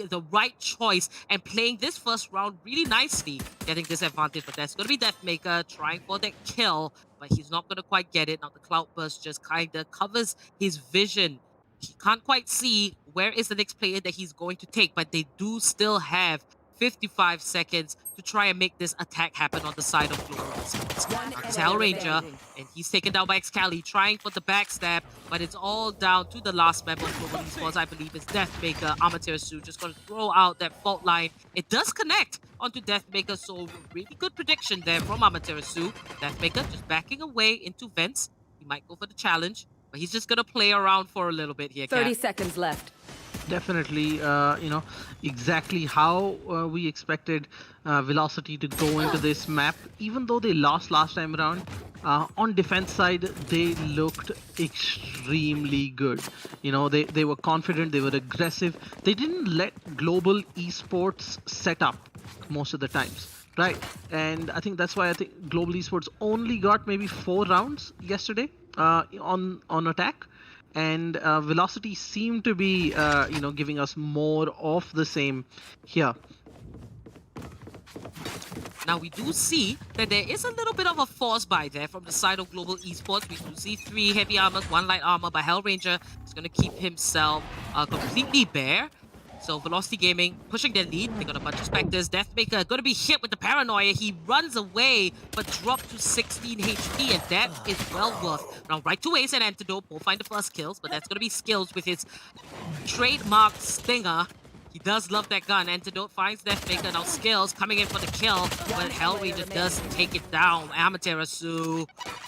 the right choice and playing this first round really nicely, getting this advantage. But that's going to be Deathmaker trying for that kill, but he's not going to quite get it. Now the Cloudburst just kind of covers his vision. He can't quite see where is the next player that he's going to take, but they do still have 55 seconds to try and make this attack happen on the side of Global Esports. It's Hellranger, and he's taken down by Excali, trying for the backstab, but it's all down to the last member of Global Esports, I believe it's Deathmaker. Amaterasu just going to throw out that fault line. It does connect onto Deathmaker, so really good prediction there from Amaterasu. Deathmaker just backing away into vents. He might go for the challenge, but he's just going to play around for a little bit here. 30 seconds left. Definitely, exactly how we expected Velocity to go into this map. Even though they lost last time around, on defense side, they looked extremely good. They were confident, they were aggressive. They didn't let Global Esports set up most of the times, right? And I think that's why Global Esports only got maybe 4 rounds yesterday on attack. And Velocity seemed to be, giving us more of the same here. Now, we do see that there is a little bit of a force buy there from the side of Global Esports. We do see 3 heavy armors, 1 light armor, but Hellranger is going to keep himself completely bare. So Velocity Gaming pushing their lead. They got a bunch of Spectres. Deathmaker gonna be hit with the Paranoia. He runs away, but dropped to 16 HP, and that is well worth. Now right to Ace and Antidote will find the first kills, but that's gonna be Skills with his trademark Stinger. He does love that gun. Antidote finds Deathmaker. Now Skills coming in for the kill, but Hellranger does take it down. Amaterasu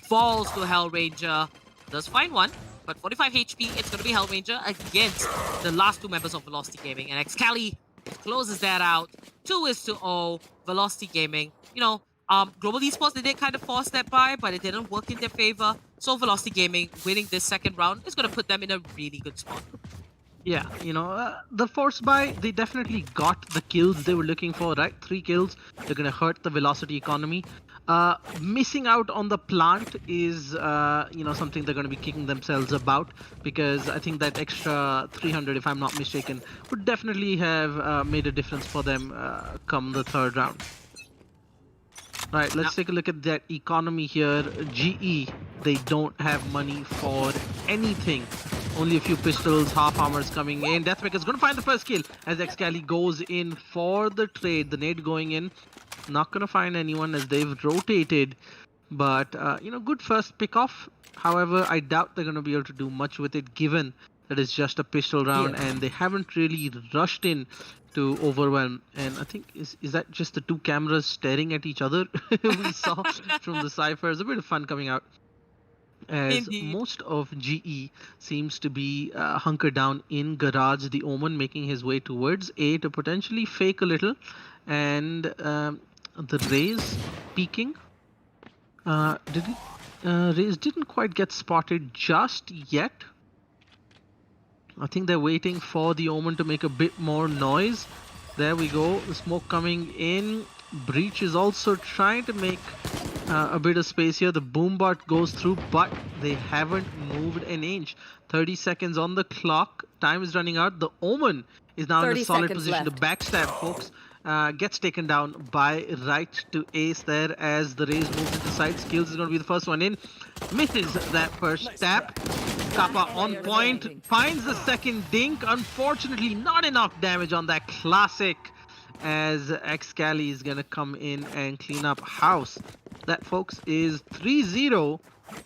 falls to Hellranger. Does find one, but 45 HP. It's going to be Hellranger against the last two members of Velocity Gaming. And Excali closes that out. 2-0. Velocity Gaming. You know, Global Esports, they did kind of force that by, but it didn't work in their favor. So Velocity Gaming winning this second round is going to put them in a really good spot. Yeah, you know, the force buy, they definitely got the kills they were looking for, right? 3 kills. They're going to hurt the velocity economy. Missing out on the plant is, you know, something they're going to be kicking themselves about, because I think that extra 300, if I'm not mistaken, would definitely have made a difference for them come the third round. Right, let's take a look at that economy here. GE, they don't have money for anything. Only a few pistols, half armors coming in. Deathmaker's gonna find the first kill as Excali goes in for the trade. The nade going in. Not gonna find anyone as they've rotated. But, you know, good first pick off. However, I doubt they're gonna be able to do much with it, given that it's just a pistol round and they haven't really rushed in to overwhelm. And I think, is that just the two cameras staring at each other we saw from the ciphers? A bit of fun coming out. As most of GE seems to be hunkered down in Garage, the Omen making his way towards A to potentially fake a little, and the Raze peeking. Raze didn't quite get spotted just yet. I think they're waiting for the Omen to make a bit more noise. There we go, the smoke coming in. Breach is also trying to make a bit of space here. The Boombot goes through, but they haven't moved an inch. 30 seconds on the clock. Time is running out. The Omen is now in a solid position to backstab, folks. Gets taken down by right to Ace there as the Raze moves into side. Skills is going to be the first one in. Misses that first tap. Kappa on point. Finds the second dink. Unfortunately, not enough damage on that classic, as Excali is going to come in and clean up house. That, folks, is 3-0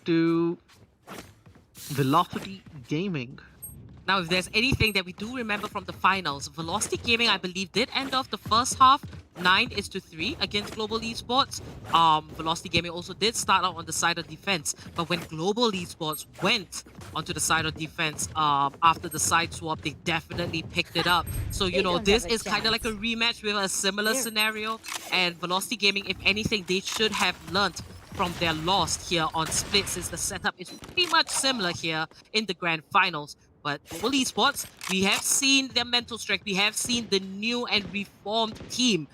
to Velocity Gaming. Now, if there's anything that we do remember from the finals, Velocity Gaming, I believe, did end off the first half 9-3 against Global Esports. Velocity Gaming also did start out on the side of defense, but when Global Esports went onto the side of defense after the side swap, they definitely picked it up. So, you know, this is kind of like a rematch with a similar scenario. And Velocity Gaming, if anything, they should have learnt from their loss here on Split, since the setup is pretty much similar here in the grand finals. But Global Esports, we have seen their mental strength. We have seen the new and reformed team.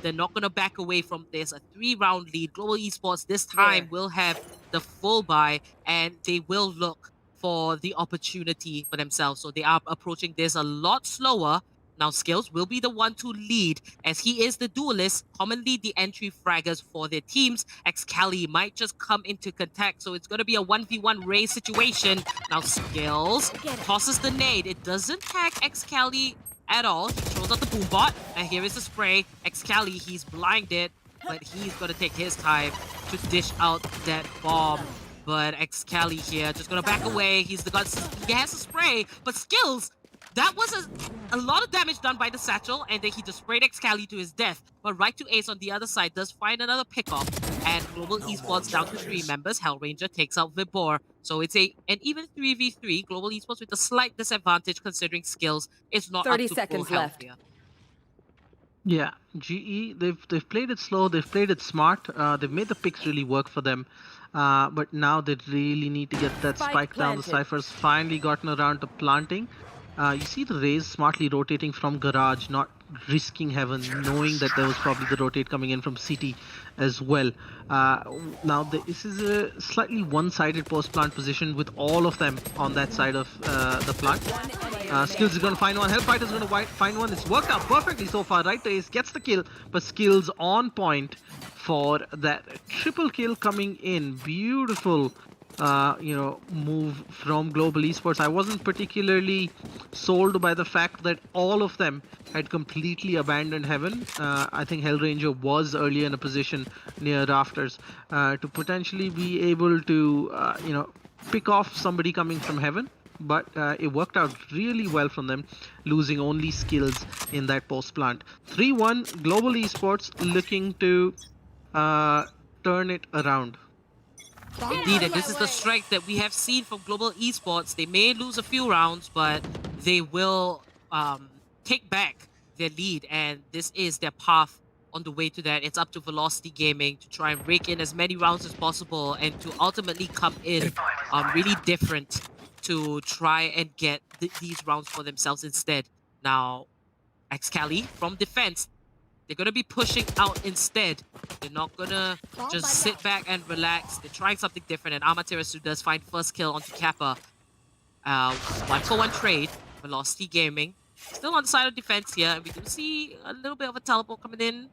They're not going to back away from this. A 3-round lead. Global Esports this time will have the full buy, and they will look for the opportunity for themselves. So they are approaching this a lot slower. Now, Skills will be the one to lead, as he is the duelist, commonly the entry fraggers for their teams. Excali might just come into contact, so it's going to be a 1v1 race situation. Now, Skills tosses the nade. It doesn't tag Excali at all. He throws out the Boombot, and here is the spray. Excali, he's blinded, but he's going to take his time to dish out that bomb. But Excali here just going to back away. He has the spray, but Skills, that was a lot of damage done by the satchel, and then he just sprayed Excali to his death. But right to Ace on the other side does find another pickoff, and Global Esports down to 3 members. Hellranger takes out Vibor. So it's an even 3v3. Global Esports with a slight disadvantage, considering Skills is not 30 up to seconds full left. health here. Yeah, GE, they've played it slow, they've played it smart, they've made the picks really work for them. But now they really need to get that spike down. The Cypher's finally gotten around to planting. You see the Raze smartly rotating from Garage, not risking Heaven, knowing that there was probably the rotate coming in from City as well. Now this is a slightly one-sided post-plant position with all of them on that side of the plant. Skills is going to find one, Hellfighter's going to find one. It's worked out perfectly so far, right? Ace gets the kill, but Skills on point for that triple kill coming in. Beautiful move from Global Esports. I wasn't particularly sold by the fact that all of them had completely abandoned Heaven. I think Hellranger was earlier in a position near Rafters to potentially be able to, pick off somebody coming from Heaven. But it worked out really well from them, losing only skills in that post plant. 3-1, Global Esports looking to turn it around. Indeed, and this is the strength that we have seen from Global Esports. They may lose a few rounds, but they will take back their lead, and this is their path on the way to that. It's up to Velocity Gaming to try and rake in as many rounds as possible and to ultimately come in really different to try and get these rounds for themselves instead. Now, Excali from defense, they're going to be pushing out instead. They're not going to just sit back and relax. They're trying something different, and Amaterasu does find first kill onto Kappa. 1-for-1 trade. Velocity Gaming still on the side of defense here, and we do see a little bit of a teleport coming in.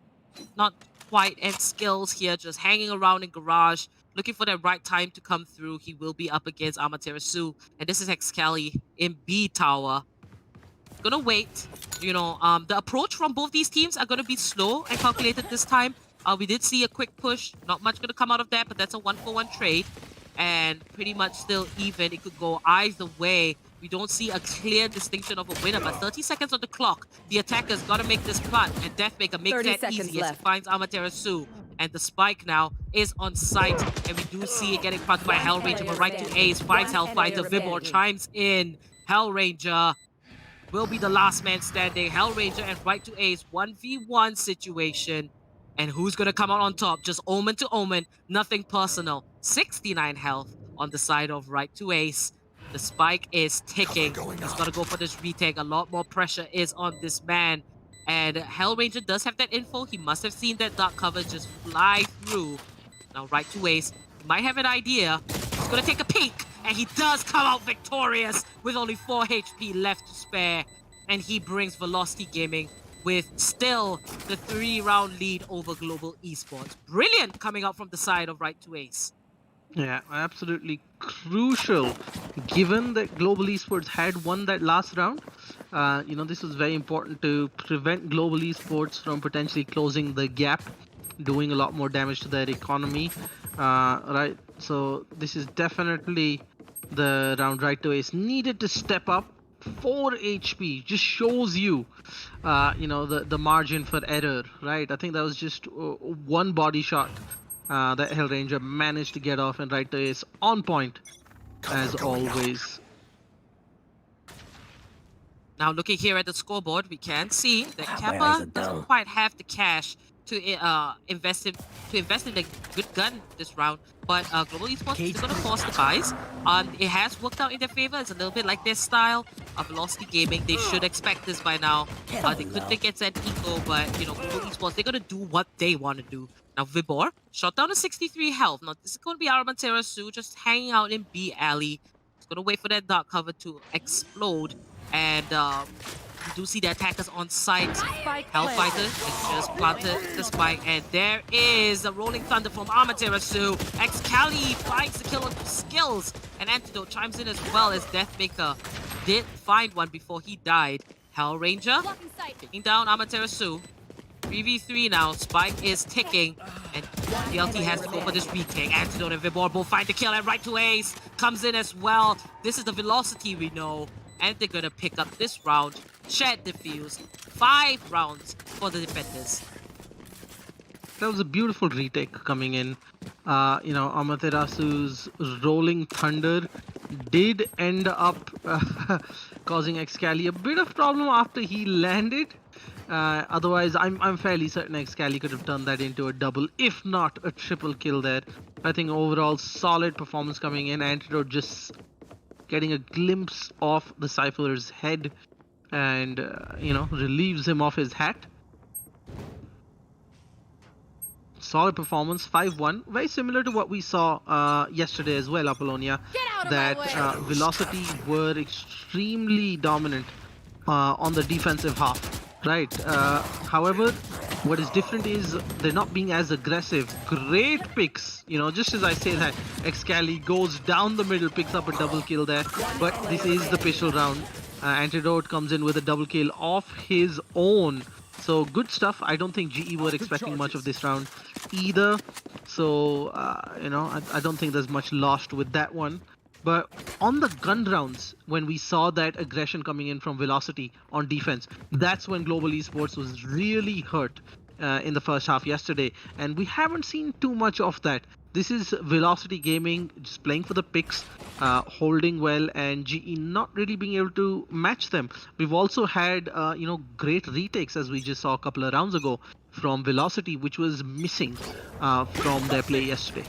Not quite, and Skills here just hanging around in Garage, looking for the right time to come through. He will be up against Amaterasu, and this is Excali in B tower. Gonna wait. The approach from both these teams are gonna be slow and calculated this time. We did see a quick push. Not much gonna come out of that, but that's a 1-for-1 trade. And pretty much still even. It could go either way. We don't see a clear distinction of a winner, but 30 seconds on the clock. The attacker's gotta make this plant, and Deathmaker makes that easy as he finds Amaterasu. And the spike now is on site, and we do see it getting planted by Hellranger, but right to Ace finds Hellfighter. Vibor chimes in. Hellranger will be the last man standing. Hellranger and right to Ace, 1v1 situation. And who's gonna come out on top? Just Omen to Omen, nothing personal. 69 health on the side of right to Ace. The spike is ticking. He's gotta go for this retake. A lot more pressure is on this man. And Hellranger does have that info. He must have seen that dark cover just fly through. Now right to Ace might have an idea. He's gonna take a peek. And he does come out victorious with only 4 HP left to spare. And he brings Velocity Gaming with still the 3-round lead over Global Esports. Brilliant coming out from the side of right to Ace. Yeah, absolutely crucial. Given that Global Esports had won that last round, this was very important to prevent Global Esports from potentially closing the gap, doing a lot more damage to their economy. Right, so this is definitely the round right to Ace needed to step up. 4 HP just shows you, the margin for error, right? I think that was just one body shot that Hellranger managed to get off, and right to Ace on point as always. Now looking here at the scoreboard, we can see that Kappa doesn't quite have the cash to invest in a good gun this round, but Global Esports is going to force the buys. It has worked out in their favor. It's a little bit like their style. Velocity Gaming, they should expect this by now. They could think it's an eco, but Global Esports, they're going to do what they want to do. Now Vibor shot down to 63 health. Now this is going to be Amaterasu just hanging out in B alley. He's going to wait for that dark cover to explode, and we do see the attackers on site. Hellfighter has just planted the spike, and there is a Rolling Thunder from Amaterasu. Excali finds the kill on Skills, and Antidote chimes in as well as Deathmaker did find one before he died. Hellranger taking down Amaterasu. 3v3 now, spike is ticking, and DLT has to go for this retake. Antidote and Vibor both find the kill, and right to Ace comes in as well. This is the Velocity we know, and they're gonna pick up this round. Shed defuse. 5 rounds for the defenders. That was a beautiful retake coming in. Amaterasu's Rolling Thunder did end up causing Excali a bit of problem after he landed. Otherwise, I'm fairly certain Excali could have turned that into a double, if not a triple kill there. I think overall solid performance coming in. Antidote just getting a glimpse of the Cypher's head and, relieves him of his hat. Solid performance, 5-1. Very similar to what we saw yesterday as well, Apollonia. That Velocity were extremely dominant on the defensive half. Right. However, What is different is they're not being as aggressive. Great picks, you know, just as I say that, Excali goes down the middle, picks up a double kill there. But this is the pistol round. Antidote comes in with a double kill of his own. So good stuff. I don't think GE were expecting much of this round either. So, you know, I don't think there's much lost with that one. But on the gun rounds, when we saw that aggression coming in from Velocity on defense, that's when Global Esports was really hurt in the first half yesterday. And we haven't seen too much of that. This is Velocity Gaming just playing for the picks, holding well, and GE not really being able to match them. We've also had, you know, great retakes, as we just saw a couple of rounds ago, from Velocity, which was missing from their play yesterday.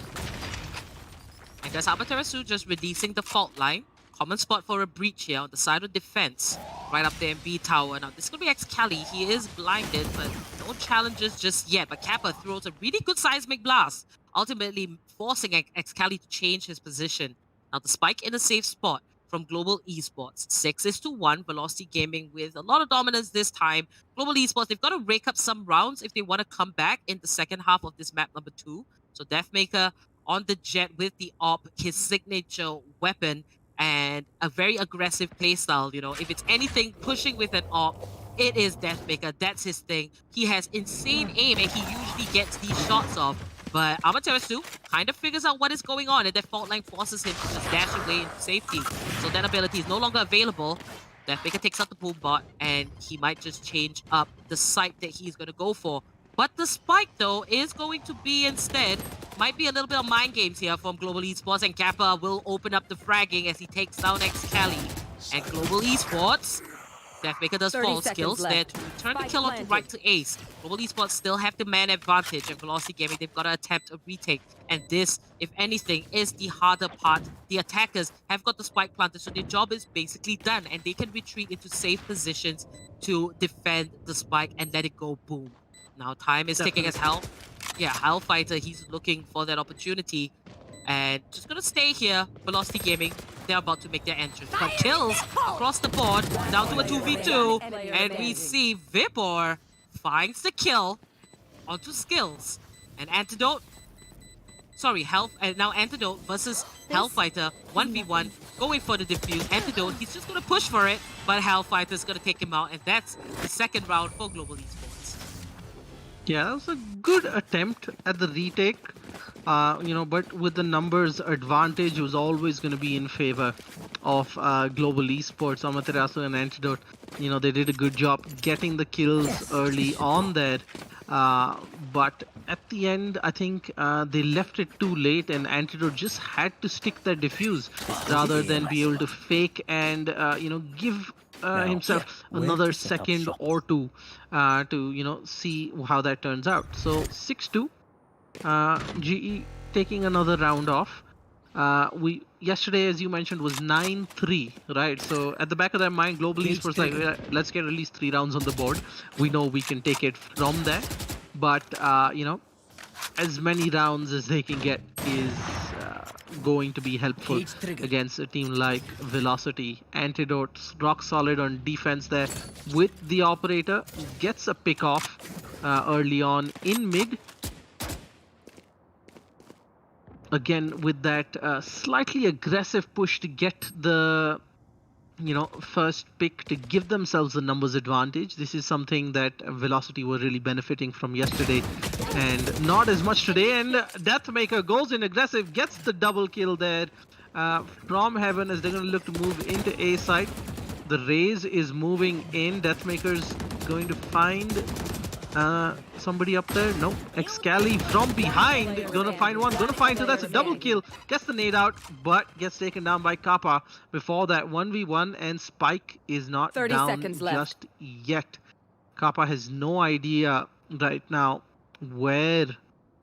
And there's Amaterasu just releasing the fault line. Common spot for a breach here on the side of defense. Right up there in B tower. Now this is going to be Excali. He is blinded, but no challenges just yet. But Kappa throws a really good seismic blast, ultimately forcing Excali to change his position. Now the spike in a safe spot from Global Esports. 6-1. Velocity Gaming with a lot of dominance this time. Global Esports, they've got to rake up some rounds if they want to come back in the second half of this map number 2. So Deathmaker on the jet with the AWP, his signature weapon, and a very aggressive playstyle. You know, if it's anything pushing with an AWP, it is Deathmaker. That's his thing. He has insane aim, and he usually gets these shots off. But Amaterasu kind of figures out what is going on, and that fault line forces him to just dash away into safety. So that ability is no longer available. Deathmaker takes out the boom bot, and he might just change up the site that he's going to go for. But the spike, though, is going to be instead, might be a little bit of mind games here from Global Esports, and Kappa will open up the fragging as he takes down Excali. And Global Esports, Deathmaker does false kills there to turn the kill onto right to ace. Global Esports still have the man advantage, and Velocity Gaming, they've got to attempt a retake. And this, if anything, is the harder part. The attackers have got the spike planted, so their job is basically done, and they can retreat into safe positions to defend the spike and let it go boom. Now time is ticking as hell. Yeah, Hellfighter, he's looking for that opportunity. And just gonna stay here. Velocity Gaming, they're about to make their entrance. But kills across the board, down to a 2v2. And we see Vipor finds the kill onto Skills. And Antidote, sorry, now Antidote versus Hellfighter, 1v1, going for the defuse. Antidote, he's just gonna push for it, but Hellfighter's gonna take him out. And that's the second round for Global Esports. Yeah, that was a good attempt at the retake, you know, but with the numbers advantage was always going to be in favor of Global Esports. Amaterasu and Antidote, you know, they did a good job getting the kills early on there, but at the end, I think they left it too late, and Antidote just had to stick their defuse rather than be able to fake and, you know, give himself another second or two to, you know, see how that turns out. So 6-2, GE taking another round off. We yesterday, as you mentioned, was 9-3, right? So at the back of their mind, Global Esports like, let's get at least 3 rounds on the board. We know we can take it from there, but you know, as many rounds as they can get is going to be helpful against a team like Velocity. Antidote rock solid on defense there with the operator, gets a pick off early on in mid. Again with that slightly aggressive push to get the, you know, first pick to give themselves the numbers advantage. This is something that Velocity were really benefiting from yesterday, and not as much today. And Deathmaker goes in aggressive, gets the double kill there from Heaven as they're going to look to move into A side. The Raze is moving in. Deathmaker's going to find somebody up there. Nope. Excali from behind. Gonna find one. Gonna find two. That's a double kill. Gets the nade out, but gets taken down by Kappa. Before that, 1v1, and Spike is not down just yet. Kappa has no idea right now where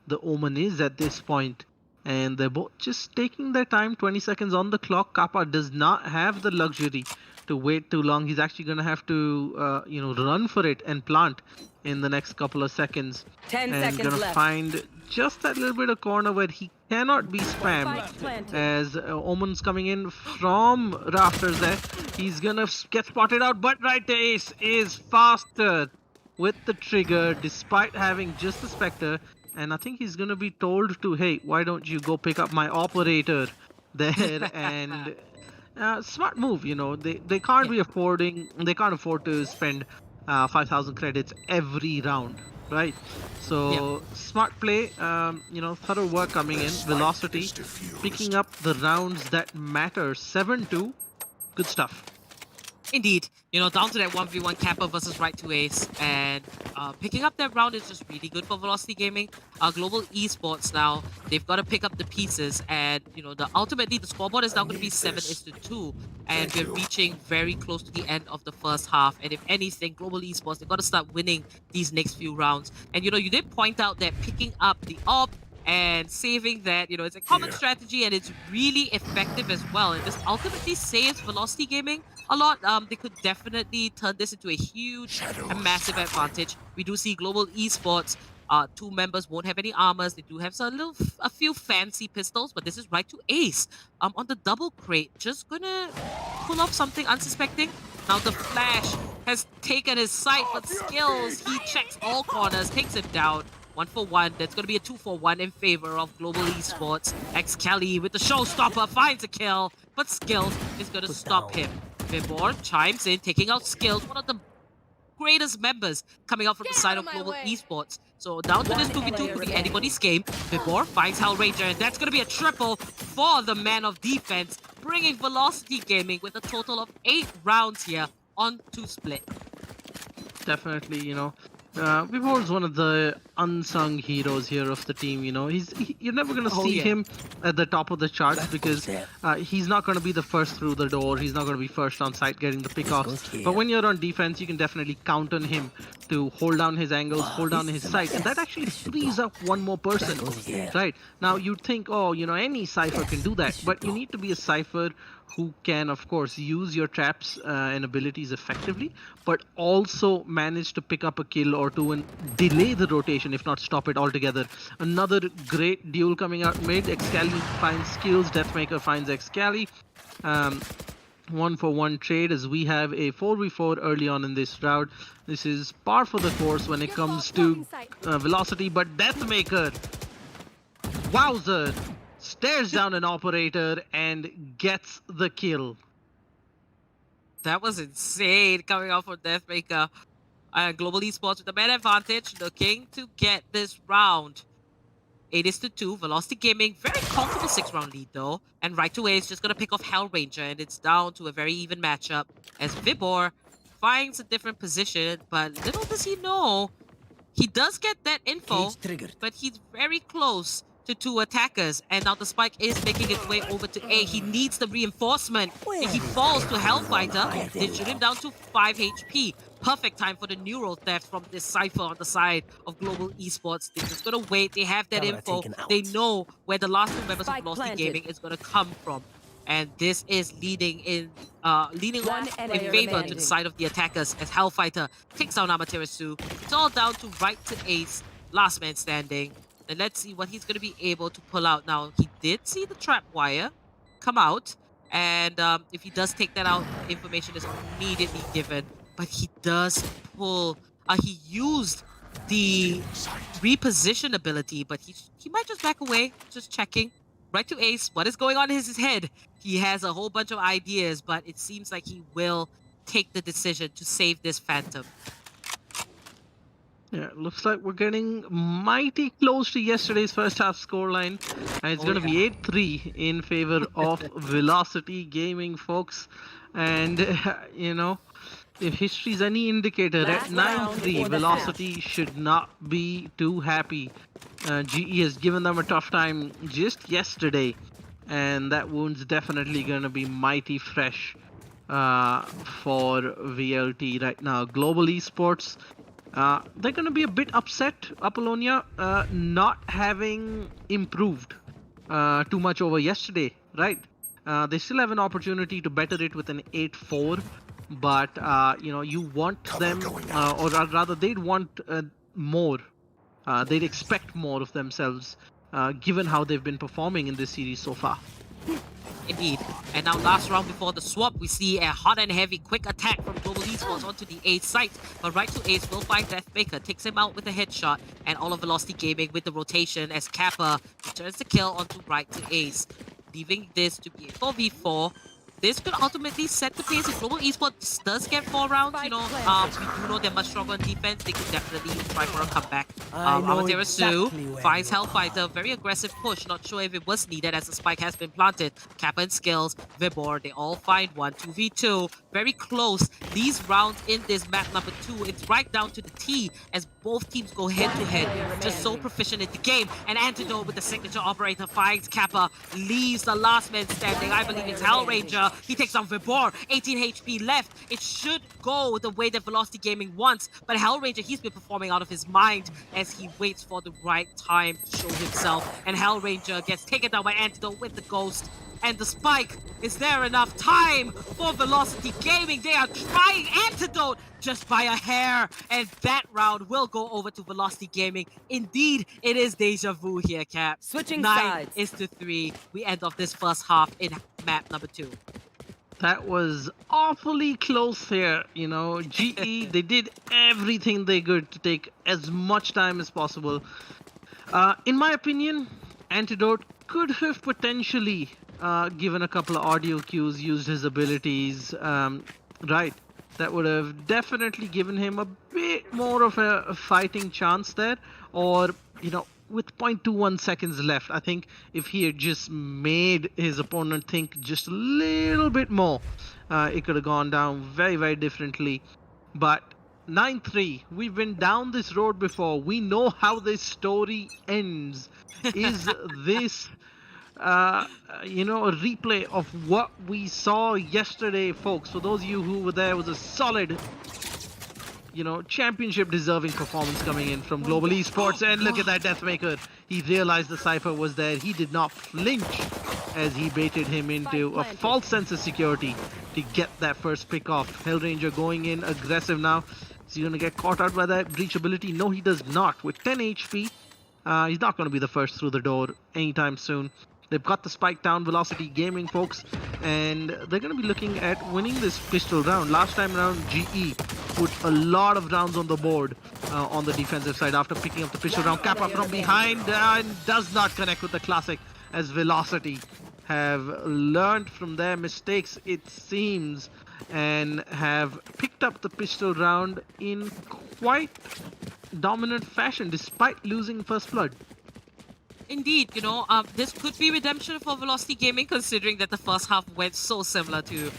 the Omen is at this point, and they're both just taking their time. 20 seconds on the clock. Kappa does not have the luxury to wait too long. He's actually gonna have to you know, run for it and plant in the next couple of seconds. 10 and seconds gonna left. Find just that little bit of corner where he cannot be spammed, as Omen's coming in from rafters there. He's gonna get spotted out, but right to ace is faster with the trigger despite having just the Spectre. And I think he's going to be told to, hey, why don't you go pick up my operator there? And smart move, you know. They can't be affording, they can't afford to spend 5,000 credits every round, right? So smart play, you know, thorough work coming in, velocity, picking up the rounds that matter. 7-2, good stuff. Indeed, you know, down to that 1v1 Kappa versus Right to Ace, and picking up that round is just really good for Velocity Gaming. Global Esports now, they've got to pick up the pieces, and you know, ultimately the scoreboard is now going to be 7-2, and we're reaching very close to the end of the first half. And if anything, Global Esports, they've got to start winning these next few rounds. And you know, you did point out that picking up the AWP and saving that, you know, it's a common strategy and it's really effective as well. And this ultimately saves Velocity Gaming a lot. They could definitely turn this into a huge and massive advantage. We do see Global Esports, two members won't have any armors. They do have a few fancy pistols, but this is Right to Ace. On the double crate, just gonna pull off something unsuspecting. Now the flash has taken his sight, but Skills, he checks all corners, takes him down. 1-for-1. That's going to be a 2-for-1 in favor of Global Esports. Kelly with the showstopper finds a kill, but Skills is going to stop him. Vibor chimes in, taking out Skills, one of the greatest members coming out from the side of Global Esports. So down to this 2v2 could be anybody's game. Vibor finds Hellranger, and that's going to be a triple for the man of defense, bringing Velocity Gaming with a total of 8 rounds here on 2 split. Definitely, you know. Vibor's one of the unsung heroes here of the team, you know. You're never going to see him at the top of the charts because he's not going to be the first through the door. He's not going to be first on site getting the pickoffs. But when you're on defense, you can definitely count on him to hold down his angles, hold down his sight. And that actually frees up one more person, right? Now, you'd think, oh, you know, any Cypher can do that. But you need to be a Cypher who can, of course, use your traps and abilities effectively, but also manage to pick up a kill or two and delay the rotation, if not stop it altogether. Another great duel coming out mid. Excali finds Skills, Deathmaker finds Excali. 1-for-1 trade as we have a 4v4 early on in this round. This is par for the course when it comes to velocity, but Deathmaker, wowzer, stares down an operator and gets the kill. That was insane coming out from Deathmaker. Global Esports with the man advantage, looking to get this round. 8-2. Velocity Gaming, very comfortable 6-round lead though. And Right to Ace just gonna pick off Hellranger, and it's down to a very even matchup as Vibor finds a different position, but little does he know, he does get that info, but he's very close to 2 attackers, and now the spike is making its way over to A. He needs the reinforcement, and he falls to Hellfighter. They shoot him down to 5 HP. Perfect time for the neural theft from this Cypher on the side of Global Esports. They're just gonna wait, they have that info, they know where the last 2 members of Velocity Gaming is gonna come from. And this is leading in favor to the side of the attackers as Hellfighter takes down Amaterasu. It's all down to Right to Ace, last man standing. And let's see what he's going to be able to pull out. Now, he did see the trap wire come out. And if he does take that out, information is immediately given. But he does pull... he used the reposition ability, but he might just back away. Just checking. Right to Ace, what is going on in his head? He has a whole bunch of ideas, but it seems like he will take the decision to save this Phantom. Yeah, looks like we're getting mighty close to yesterday's first half scoreline. And it's going to be 8-3 in favor of Velocity Gaming, folks. And, you know, if history's any indicator, at 9-3, Velocity should not be too happy. GE has given them a tough time just yesterday. And that wound's definitely going to be mighty fresh for VLT right now. Global Esports... they're going to be a bit upset, Apollonia, not having improved too much over yesterday, right? They still have an opportunity to better it with an 8-4, but, you know, you want them, or rather they'd want more. They'd expect more of themselves, given how they've been performing in this series so far. Indeed. And now last round before the swap, we see a hot and heavy quick attack from Global Esports onto the A site. But right to Ace will find Deathmaker, takes him out with a headshot, and all of Velocity Gaming with the rotation as Kappa returns the kill onto right to Ace, leaving this to be a 4v4. This could ultimately set the pace if Global Esports does get 4 rounds. You know, we do know they're much stronger on defense. They could definitely try for a comeback. Amaterasu finds Hellfighter, very aggressive push. Not sure if it was needed as the spike has been planted. Kappa and Skills, Vibor, they all find 1, 2v2. Very close. These rounds in this map number 2, it's right down to the T as both teams go head to head. Just so proficient in the game. And Antidote with the signature operator finds Kappa, leaves the last man standing. I believe it's Hellranger. He takes down Vibor, 18 HP left. It should go the way that Velocity Gaming wants, but Hellranger, he's been performing out of his mind as he waits for the right time to show himself. And Hellranger gets taken down by Antidote with the Ghost. And the spike, is there enough time for Velocity Gaming? They are trying Antidote just by a hair. And that round will go over to Velocity Gaming. Indeed, it is deja vu here, Cap. Switching 9 sides. is to 3. We end off this first half in map number 2. That was awfully close here, you know. GE, they did everything they could to take as much time as possible. In my opinion, Antidote could have potentially given a couple of audio cues, used his abilities, right. That would have definitely given him a bit more of a fighting chance there. Or, you know, with 0.21 seconds left, I think if he had just made his opponent think just a little bit more, it could have gone down very, very differently. But 9-3, we've been down this road before. We know how this story ends. Is this, you know, a replay of what we saw yesterday, folks? For those of you who were there, it was a solid, you know, championship deserving performance coming in from Global Esports. And look at that Deathmaker. He realized the Cypher was there. He did not flinch as he baited him into a false sense of security to get that first pick off. Hellranger going in aggressive now. Is he going to get caught out by that breach ability? No, he does not. With 10 HP, he's not going to be the first through the door anytime soon. They've got the spike down, Velocity Gaming, folks, and they're going to be looking at winning this pistol round. Last time around, GE put a lot of rounds on the board on the defensive side after picking up the pistol round. Kappa from behind and does not connect with the classic as Velocity have learned from their mistakes, it seems, and have picked up the pistol round in quite dominant fashion despite losing first blood. Indeed, you know, this could be redemption for Velocity Gaming considering that the first half went so similar to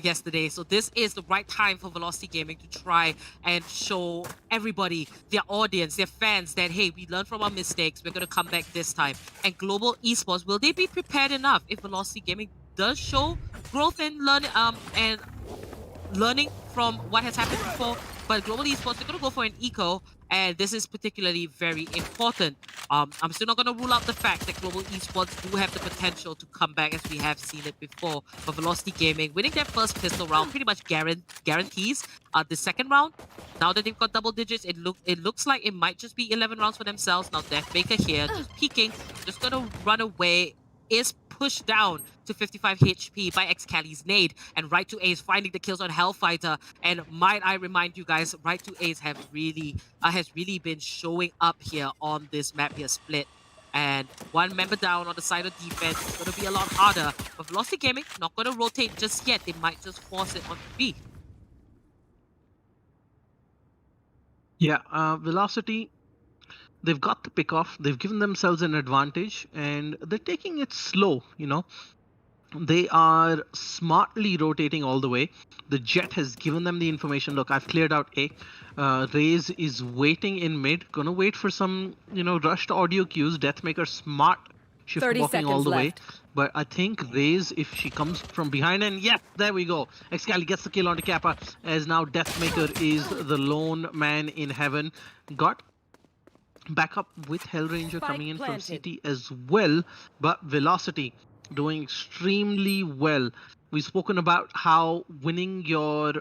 yesterday. So this is the right time for Velocity Gaming to try and show everybody, their audience, their fans, that, hey, we learned from our mistakes. We're going to come back this time. And Global Esports, will they be prepared enough if Velocity Gaming does show growth and learning from what has happened before? But Global Esports, they're going to go for an eco, and this is particularly very important. I'm still not going to rule out the fact that Global Esports do have the potential to come back as we have seen it before. But Velocity Gaming, winning their first pistol round pretty much guarantees the second round. Now that they've got double digits, it looks like it might just be 11 rounds for themselves. Now Deathmaker here, just peeking, just going to run away, is pushed down to 55 HP by Excali's nade, and Right to Ace finding the kills on Hellfighter. And might I remind you guys, Right to Ace has really been showing up here on this map here, Split. And one member down on the side of defense is going to be a lot harder. But Velocity Gaming not going to rotate just yet. They might just force it on B. Yeah, Velocity, they've got the pick off, they've given themselves an advantage, and they're taking it slow, you know. They are smartly rotating all the way. The Jet has given them the information. Look, I've cleared out A. Raze is waiting in mid, gonna wait for some, you know, rushed audio cues. Deathmaker smart shift walking all the way. But I think Raze, if she comes from behind, and yeah, there we go. Excali gets the kill onto Kappa, as now Deathmaker is the lone man in heaven. Got backup with Hellranger coming in from CT as well, but Velocity doing extremely well. We've spoken about how winning your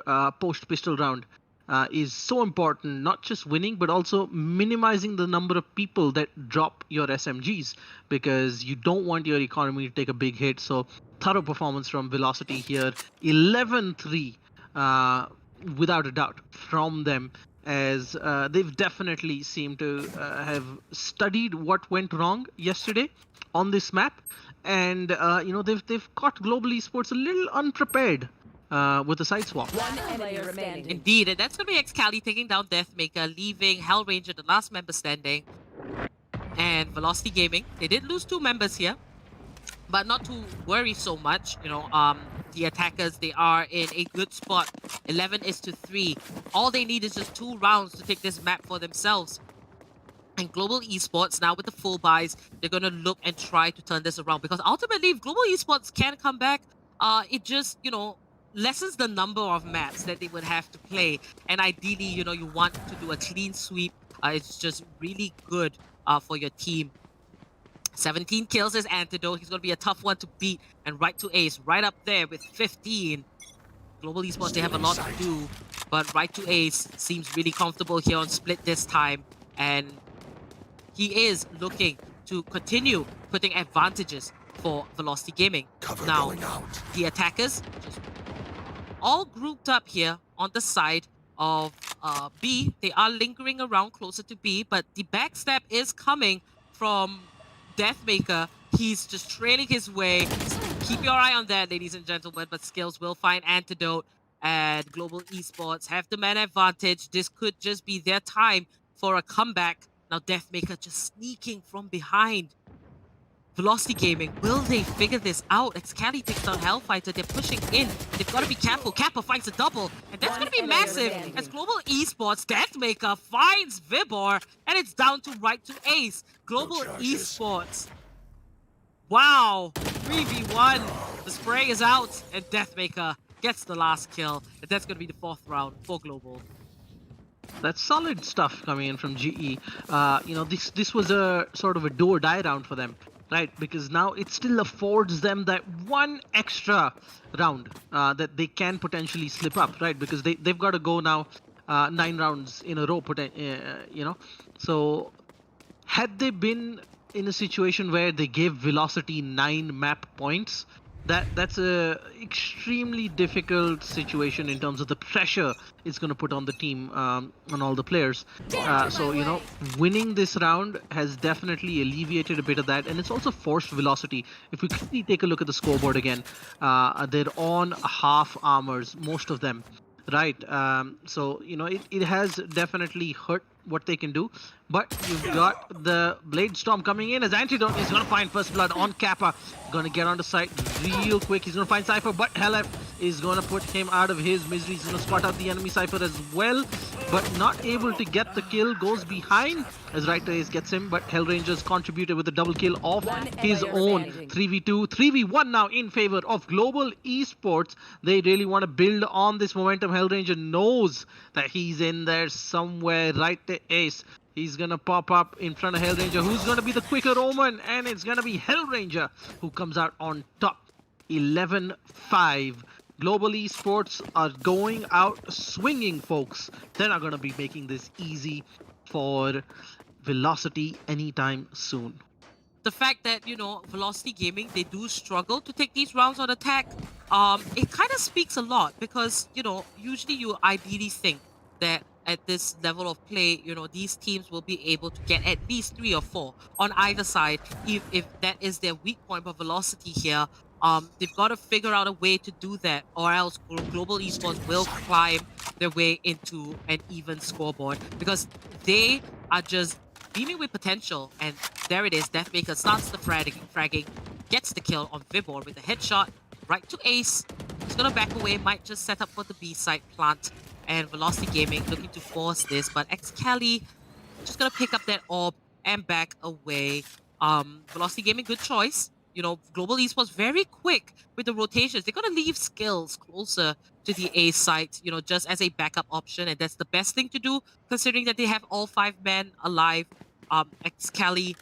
post pistol round is so important, not just winning, but also minimizing the number of people that drop your SMGs, because you don't want your economy to take a big hit. So thorough performance from Velocity here. 11-3, without a doubt, from them, as they've definitely seemed to have studied what went wrong yesterday on this map. And they've caught Global Esports a little unprepared with the side swap. Indeed, and that's going to be Excali taking down Deathmaker, leaving Hellranger, the last member standing, and Velocity Gaming. They did lose 2 members here, but not to worry so much. The attackers, they are in a good spot. 11-3. All they need is just 2 rounds to take this map for themselves. And Global Esports, now with the full buys, they're going to look and try to turn this around, because ultimately, if Global Esports can come back, it just, lessens the number of maps that they would have to play. And ideally, you want to do a clean sweep. It's just really good for your team. 17 kills is Antidote. He's going to be a tough one to beat. And right to Ace, right up there with 15. Global Esports, they have a lot to do. But right to Ace seems really comfortable here on Split this time. And he is looking to continue putting advantages for Velocity Gaming. Now, the attackers just all grouped up here on the side of B. They are lingering around closer to B, but the backstab is coming from Deathmaker. He's just trailing his way. Keep your eye on that, ladies and gentlemen, but Skills will find Antidote, and Global Esports have the man advantage. This could just be their time for a comeback. Now Deathmaker just sneaking from behind. Velocity Gaming, will they figure this out? Excali takes down Hellfighter, they're pushing in. They've got to be careful. Kappa finds a double, and that's going to be massive as Global Esports, Deathmaker finds Vibor, and it's down to right to Ace. Global Esports. Wow, 3v1. The spray is out, and Deathmaker gets the last kill. And that's going to be the 4th round for Global. That's solid stuff coming in from GE. This was a sort of a do or die round for them, right? Because now it still affords them that one extra round that they can potentially slip up, right? Because they've got to go now 9 rounds in a row, So had they been in a situation where they gave Velocity 9 map points, that's a extremely difficult situation in terms of the pressure it's going to put on the team, on all the players. So winning this round has definitely alleviated a bit of that, and it's also forced Velocity. If we quickly take a look at the scoreboard again, they're on half armors, most of them, right? So it has definitely hurt what they can do, but you've got the Blade Storm coming in as Antidote is going to find first blood on Kappa. Going to get onto site real quick. He's going to find Cypher, but Helef is going to put him out of his misery. He's going to spot out the enemy Cypher as well, but not able to get the kill. Goes behind as Right Ace gets him, but Hellranger's contributed with a double kill of his own. 3v2, 3v1 now in favor of Global Esports. They really want to build on this momentum. Hellranger knows that he's in there somewhere. Right Ace, he's gonna pop up in front of Hellranger. Who's gonna be the quicker Omen? And it's gonna be Hellranger who comes out on top. 11-5. Global Esports are going out swinging, folks. They're not gonna be making this easy for Velocity anytime soon. The fact that, Velocity Gaming, they do struggle to take these rounds on attack, it kind of speaks a lot, because, usually you ideally think that at this level of play, these teams will be able to get at least 3 or 4 on either side, if that is their weak point. But Velocity here, they've got to figure out a way to do that, or else Global Esports will climb their way into an even scoreboard, because they are just beaming with potential. And there it is, Deathmaker starts the fragging, gets the kill on Vibor with a headshot, right to Ace. He's gonna back away, might just set up for the B side plant. And Velocity Gaming looking to force this, but Excali just gonna pick up that orb and back away. Velocity Gaming, good choice. Global Esports very quick with the rotations. They're gonna leave Skills closer to the A site, just as a backup option, and that's the best thing to do, considering that they have all 5 men alive. Excali,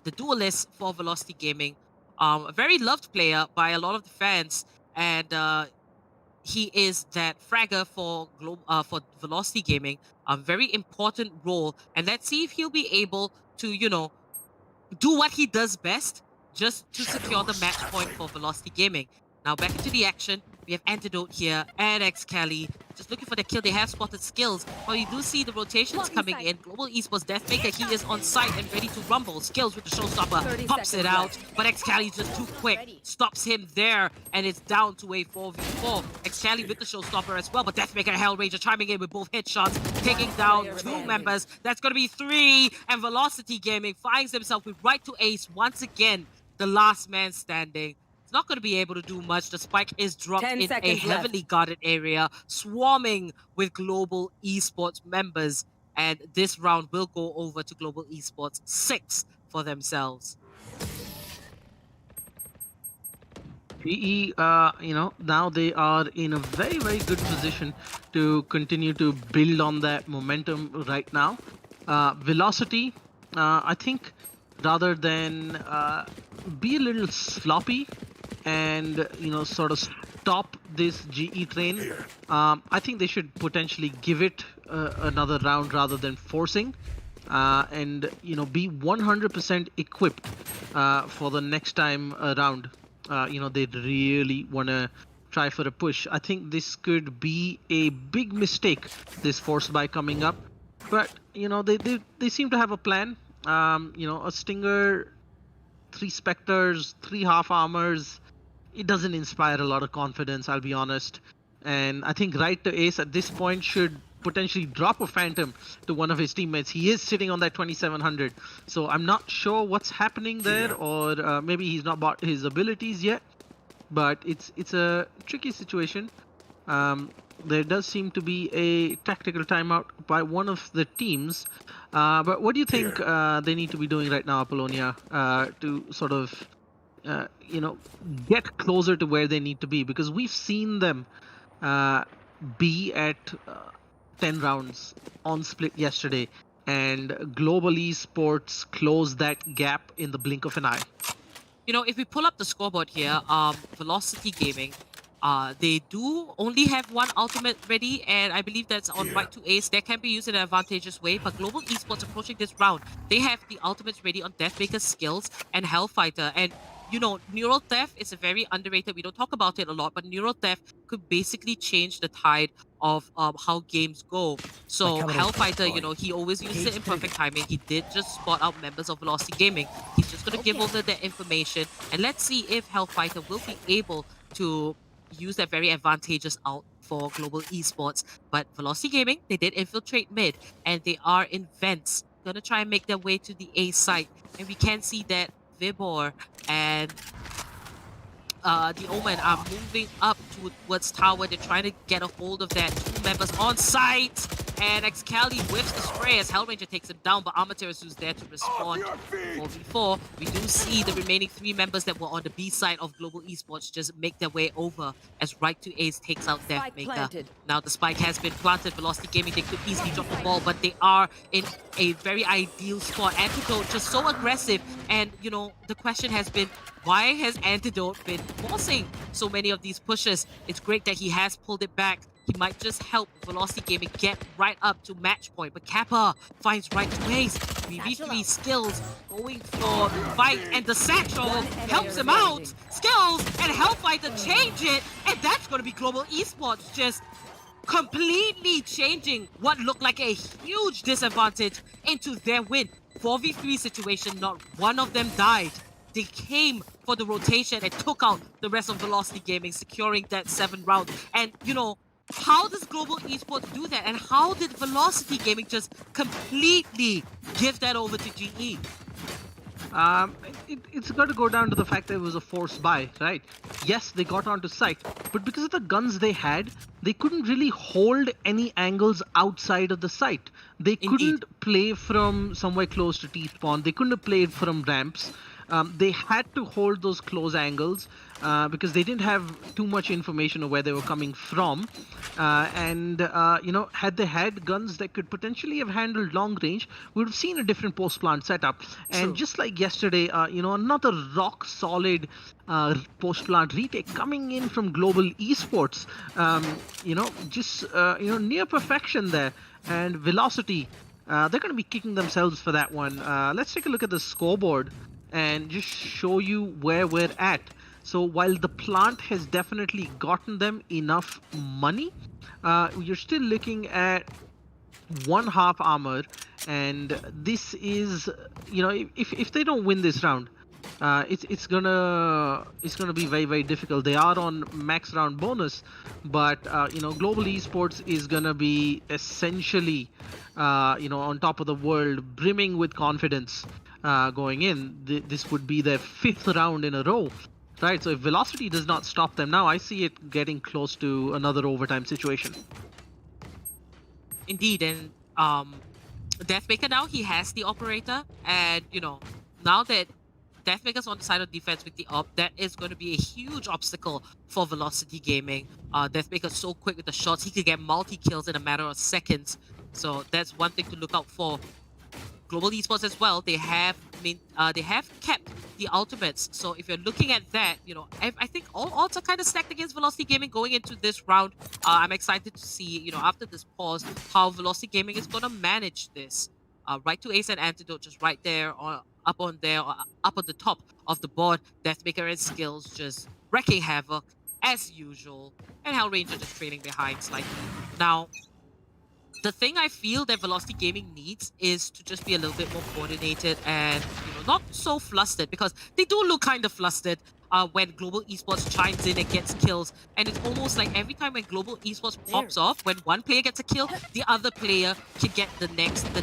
the duelist for Velocity Gaming, a very loved player by a lot of the fans, and he is that fragger for Velocity Gaming, a very important role. And let's see if he'll be able to, do what he does best, just to secure the match point for Velocity Gaming. Now back into the action. We have Antidote here and xCali just looking for the kill. They have spotted skills, but you do see the rotations coming in. Global Esports Deathmaker, he is on site and ready to rumble. Skills with the showstopper, pops it out, but xCali just too quick, stops him there, and it's down to a 4v4. xCali with the showstopper as well, but Deathmaker and Hellranger chiming in with both headshots, taking down 2 members. That's going to be 3, and Velocity Gaming finds himself with right to ace once again, the last man standing. It's not going to be able to do much. The spike is dropped in a heavily guarded area, swarming with Global Esports members. And this round will go over to Global Esports 6 for themselves. PE, now they are in a very, very good position to continue to build on that momentum right now. Velocity, I think, rather than be a little sloppy and sort of stop this GE train, I think they should potentially give it another round rather than forcing, and be 100% equipped for the next time around. They really want to try for a push. I think this could be a big mistake, this force buy coming up, but they seem to have a plan. A Stinger, 3 Spectres, 3 half armors. It doesn't inspire a lot of confidence, I'll be honest. And I think right to ace at this point should potentially drop a Phantom to one of his teammates. He is sitting on that 2700, so I'm not sure what's happening there, or maybe he's not bought his abilities yet. But it's a tricky situation. There does seem to be a tactical timeout by one of the teams. But what do you think they need to be doing right now, Apollonia, to sort of get closer to where they need to be? Because we've seen them be at 10 rounds on split yesterday, and Global Esports closed that gap in the blink of an eye. If we pull up the scoreboard here, Velocity Gaming, they do only have 1 ultimate ready, and I believe that's on right to ace. That can be used in an advantageous way, but Global Esports approaching this round, they have the ultimates ready on Deathmaker's skills and Hellfighter. And Neural Theft is a very underrated, we don't talk about it a lot, but Neural Theft could basically change the tide of how games go. So Hellfighter, he always uses it in perfect timing. He did just spot out members of Velocity Gaming. He's just going to give over that information, and let's see if Hellfighter will be able to use that very advantageous out for Global Esports. But Velocity Gaming, they did infiltrate mid, and they are in vents, gonna try and make their way to the A site. And we can see that Vibor and the Omen are moving up towards tower. They're trying to get a hold of that. 2 members on site, and xCali whiffs the spray as Hellranger takes him down, but Amateur's who's there to respond. 4v4, we do see the remaining 3 members that were on the B side of Global Esports just make their way over as right to ace takes out Deathmaker. Now the spike has been planted. Velocity Gaming, they could easily drop the ball, but they are in a very ideal spot. Antidote just so aggressive, and the question has been, why has Antidote been forcing so many of these pushes? It's great that he has pulled it back. He might just help Velocity Gaming get right up to match point. But Kappa finds right to ace. 3v3 skills going for the fight, and the satchel helps him out. Skills and Hellfighter change it, and that's going to be Global Esports just completely changing what looked like a huge disadvantage into their win. 4v3 situation, not one of them died. They came for the rotation and took out the rest of Velocity Gaming, securing that 7th round. And, how does Global Esports do that? And how did Velocity Gaming just completely give that over to GE? It's got to go down to the fact that it was a force buy, right? Yes, they got onto site, but because of the guns they had, they couldn't really hold any angles outside of the site. They couldn't play from somewhere close to T-spawn. They couldn't have played from ramps. They had to hold those close angles. because they didn't have too much information of where they were coming from. Had they had guns that could potentially have handled long range, we would have seen a different post plant setup. And just like yesterday, another rock solid post plant retake coming in from Global Esports. Near perfection there. And Velocity, they're going to be kicking themselves for that one. Let's take a look at the scoreboard and just show you where we're at. So while the plant has definitely gotten them enough money, you're still looking at 1/2 armor, and this is, if they don't win this round, it's gonna be very, very difficult. They are on max round bonus, but Global Esports is gonna be essentially on top of the world, brimming with confidence going in. This would be their 5th round in a row. Right, so if Velocity does not stop them now, I see it getting close to another overtime situation. Indeed, and Deathmaker now, he has the operator, and now that Deathmaker's on the side of defense with the op, that is going to be a huge obstacle for Velocity Gaming. Deathmaker's so quick with the shots, he could get multi-kills in a matter of seconds, so that's one thing to look out for. Global Esports as well, they have kept the ultimates. So if you're looking at that, I think all odds are kind of stacked against Velocity Gaming going into this round. I'm excited to see, after this pause, how Velocity Gaming is going to manage this. Right to Ace and Antidote just right there, or up on the top of the board. Deathmaker and Skills just wrecking havoc as usual, and Hellranger just trailing behind slightly. Now, the thing I feel that Velocity Gaming needs is to just be a little bit more coordinated and not so flustered, because they do look kind of flustered when Global Esports chimes in and gets kills, and it's almost like every time when Global Esports pops off, when one player gets a kill, the other player can get the next, and the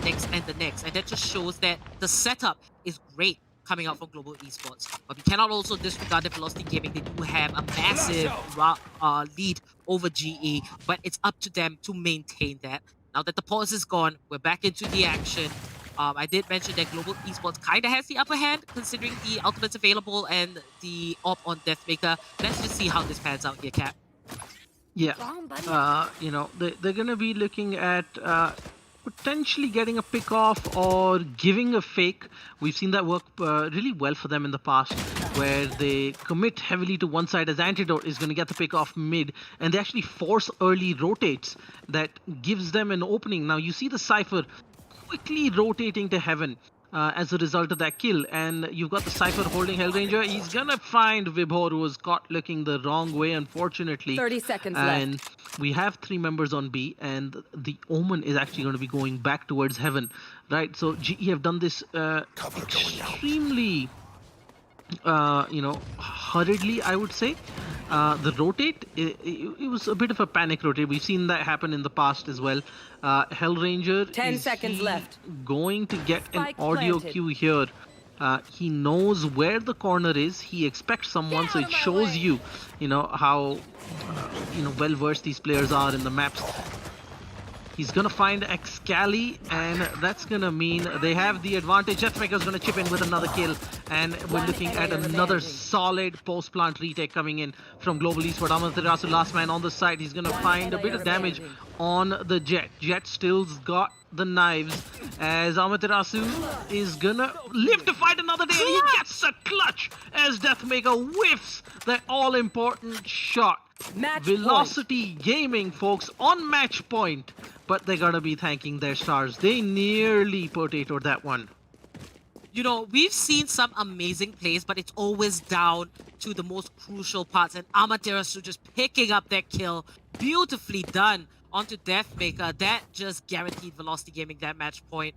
next, and that just shows that the setup is great coming out from Global Esports. But we cannot also disregard that Velocity Gaming, they do have a massive lead over GE, but it's up to them to maintain that. Now that the pause is gone, we're back into the action. I did mention that Global Esports kind of has the upper hand, considering the ultimates available and the op on Deathmaker. Let's just see how this pans out here, Cap. Yeah, they're going to be looking at potentially getting a pick off or giving a fake. We've seen that work really well for them in the past, where they commit heavily to one side as Antidote is going to get the pick off mid, and they actually force early rotates that gives them an opening. Now you see the Cypher quickly rotating to Heaven as a result of that kill, and you've got the Cypher holding Hellranger. He's gonna find Vibhor, who was caught looking the wrong way, unfortunately. 30 seconds and left. We have 3 members on B, and the Omen is actually going to be going back towards Heaven, right? So GE have done this extremely hurriedly, I would say. The rotate, it was a bit of a panic rotate. We've seen that happen in the past as well. Hellranger 10 seconds left. Going to get Spike an audio planted. cue here. He knows where the corner is. He expects someone, so it shows you, how well versed these players are in the maps. He's gonna find Excali, and that's gonna mean they have the advantage. Deathmaker's gonna chip in with another kill, and we're looking at another solid post-plant retake coming in from Global Esports. Amaterasu, last man on the side. He's gonna find a bit of damage on the Jet. Jet still's got the knives, as Amaterasu is gonna live to fight another day, and he gets a clutch as Deathmaker whiffs that all-important shot. Match Velocity Gaming, folks, on match point, but they're gonna be thanking their stars. They nearly potatoed that one. We've seen some amazing plays, but it's always down to the most crucial parts, and Amaterasu just picking up that kill. Beautifully done onto Deathmaker. That just guaranteed Velocity Gaming that match point.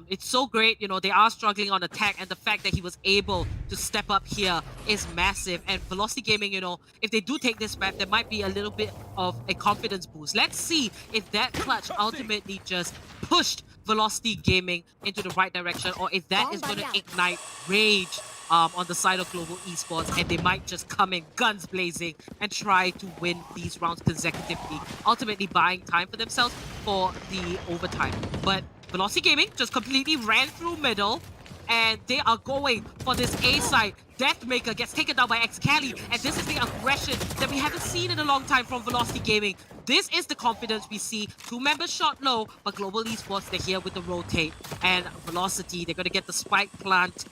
It's so great, they are struggling on attack, and the fact that he was able to step up here is massive. And Velocity Gaming, if they do take this map, there might be a little bit of a confidence boost. Let's see if that clutch ultimately just pushed Velocity Gaming into the right direction, or if that is going to ignite rage on the side of Global Esports, and they might just come in guns blazing and try to win these rounds consecutively, ultimately buying time for themselves for the overtime. But Velocity Gaming just completely ran through middle, and they are going for this A side. Deathmaker gets taken down by Excali, and this is the aggression that we haven't seen in a long time from Velocity Gaming. This is the confidence we see. 2 members shot low, but Global Esports, they're here with the rotate. And Velocity, they're going to get the spike plant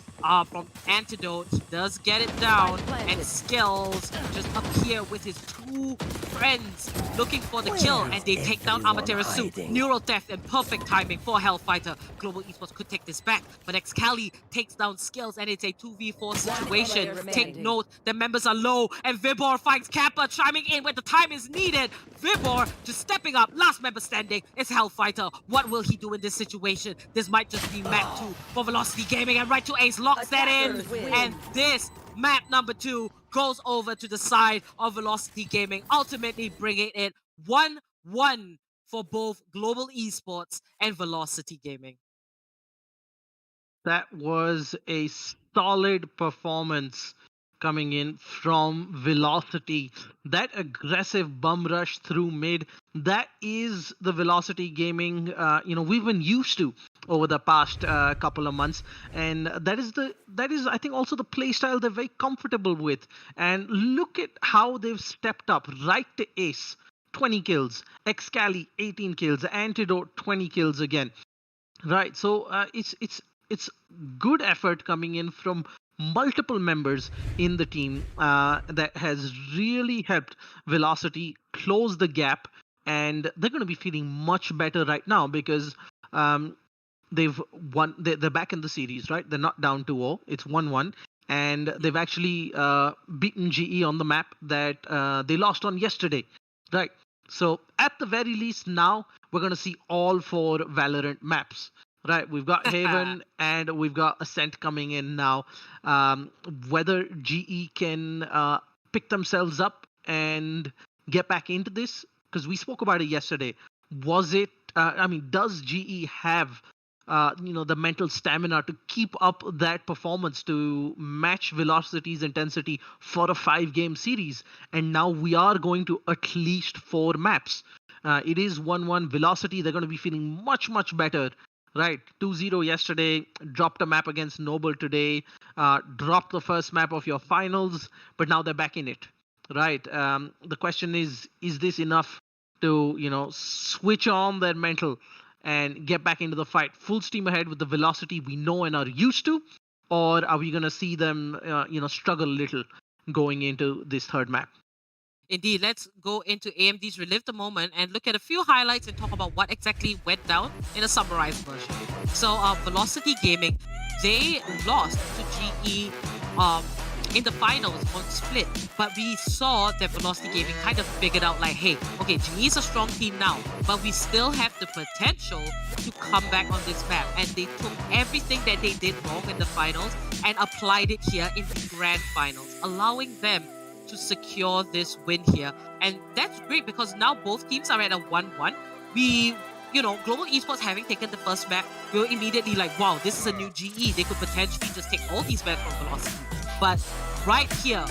from Antidote. He does get it down, and Skills just appear with his 2 friends looking for the kill, and they take down Amaterasu. Neural Theft and perfect timing for Hellfighter. Global Esports could take this back, but Excali takes down Skills, and it's a 2v4 situation. Take note, the members are low, and Vibor finds Kappa chiming in when the time is needed. Vibor just stepping up, last member standing. It's Hellfighter. What will he do in this situation? This might just be map 2 for Velocity Gaming, and Right to Ace locks that in. And this map number 2 goes over to the side of Velocity Gaming, ultimately bringing it 1-1 for both Global Esports and Velocity Gaming. That was a solid performance coming in from Velocity. That aggressive bum rush through mid, that is the Velocity Gaming we've been used to over the past couple of months, and that is I think also the playstyle they're very comfortable with. And look at how they've stepped up. Right to Ace, 20 kills, Excali 18 kills, Antidote 20 kills again. Right, so it's good effort coming in from multiple members in the team that has really helped Velocity close the gap, and they're going to be feeling much better right now because they've won. They're back in the series, right? They're not down 2-0. It's 1-1, and they've actually beaten GE on the map that they lost on yesterday, right? So at the very least, now we're going to see all 4 Valorant maps. Right, we've got Haven and we've got Ascent coming in now. Whether GE can pick themselves up and get back into this, because we spoke about it yesterday. Was it? Does GE have the mental stamina to keep up that performance to match Velocity's intensity for a 5-game series? And now we are going to at least 4 maps. It is 1-1. Velocity, they're going to be feeling much, much better. Right, 2-0 yesterday, dropped a map against Noble today, dropped the first map of your finals, but now they're back in it. Right, the question is this enough to, switch on their mental and get back into the fight? Full steam ahead with the Velocity we know and are used to, or are we going to see them, struggle a little going into this 3rd map? Indeed, let's go into AMD's Relive the Moment and look at a few highlights and talk about what exactly went down in a summarized version. So, Velocity Gaming, they lost to GE in the finals on Split, but we saw that Velocity Gaming kind of figured out like, hey, okay, GE is a strong team now, but we still have the potential to come back on this map. And they took everything that they did wrong in the finals and applied it here in the grand finals, allowing them to secure this win here. And that's great because now both teams are at a 1-1. Global Esports having taken the first map, we were immediately like, wow, this is a new GE. They could potentially just take all these maps from Velocity. But right here,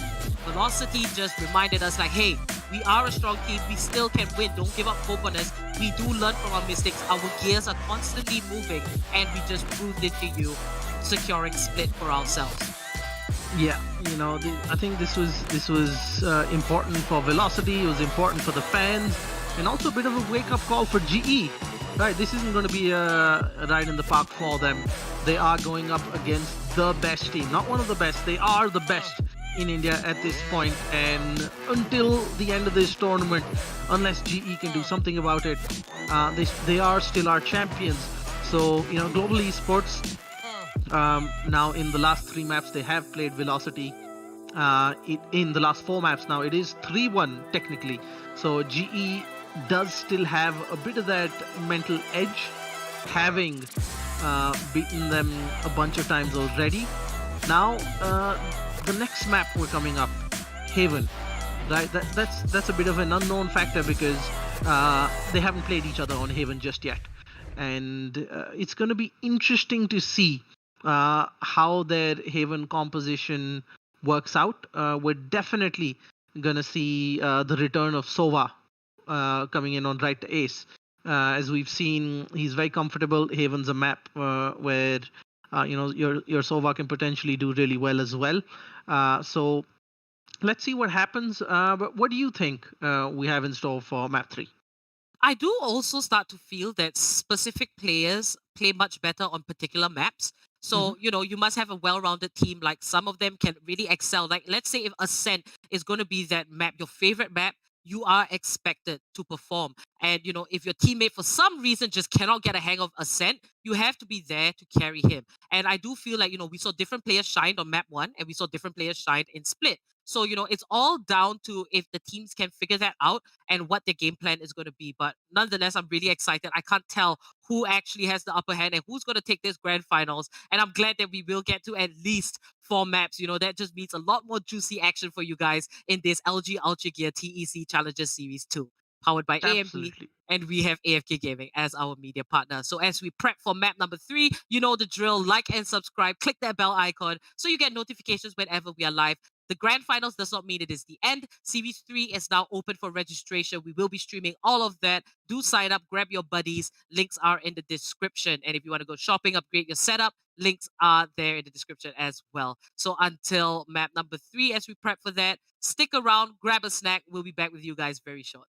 Velocity just reminded us like, hey, we are a strong team. We still can win. Don't give up hope on us. We do learn from our mistakes. Our gears are constantly moving, and we just proved it to you, securing Split for ourselves. Yeah, I think this was important for Velocity. It was important for the fans, and also a bit of a wake-up call for GE. Right, this isn't going to be a ride in the park for them. They are going up against the best team, not one of the best. They are the best in India at this point, and until the end of this tournament, unless GE can do something about it, they are still our champions. So Global Esports. Now in the last 3 maps they have played Velocity. In the last 4 maps now it is 3-1 technically. So GE does still have a bit of that mental edge, having beaten them a bunch of times already. Now the next map we're coming up, Haven. Right, that's a bit of an unknown factor because they haven't played each other on Haven just yet, and it's going to be interesting to see how their Haven composition works out. We're definitely gonna see the return of Sova coming in on right to Ace. As we've seen, he's very comfortable. Haven's a map where your Sova can potentially do really well as well. So let's see what happens. But what do you think we have in store for map 3? I do also start to feel that specific players play much better on particular maps. So, you must have a well-rounded team. Like some of them can really excel. Like let's say if Ascent is going to be that map, your favorite map, you are expected to perform. And, if your teammate for some reason just cannot get a hang of Ascent, you have to be there to carry him. And I do feel like, we saw different players shine on map 1 and we saw different players shine in Split. So, it's all down to if the teams can figure that out and what their game plan is going to be. But nonetheless, I'm really excited. I can't tell who actually has the upper hand and who's going to take this grand finals. And I'm glad that we will get to at least 4 maps. That just means a lot more juicy action for you guys in this LG Ultragear TEC Challengers Series 2, powered by AMD. Absolutely. And we have AFK Gaming as our media partner. So as we prep for map number 3, you know the drill. Like and subscribe. Click that bell icon so you get notifications whenever we are live. The grand finals does not mean it is the end. Series 3 is now open for registration. We will be streaming all of that. Do sign up, grab your buddies. Links are in the description. And if you want to go shopping, upgrade your setup, links are there in the description as well. So until map number 3, as we prep for that, stick around, grab a snack. We'll be back with you guys very short.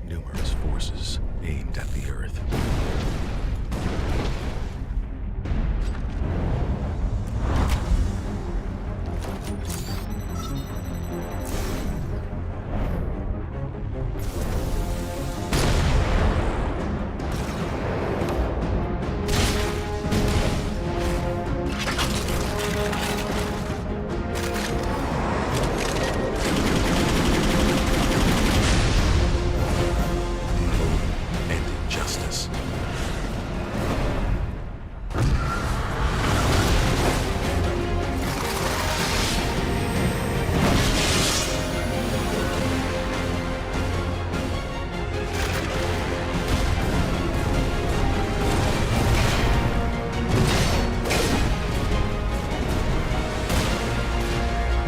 Numerous forces aimed at the Earth.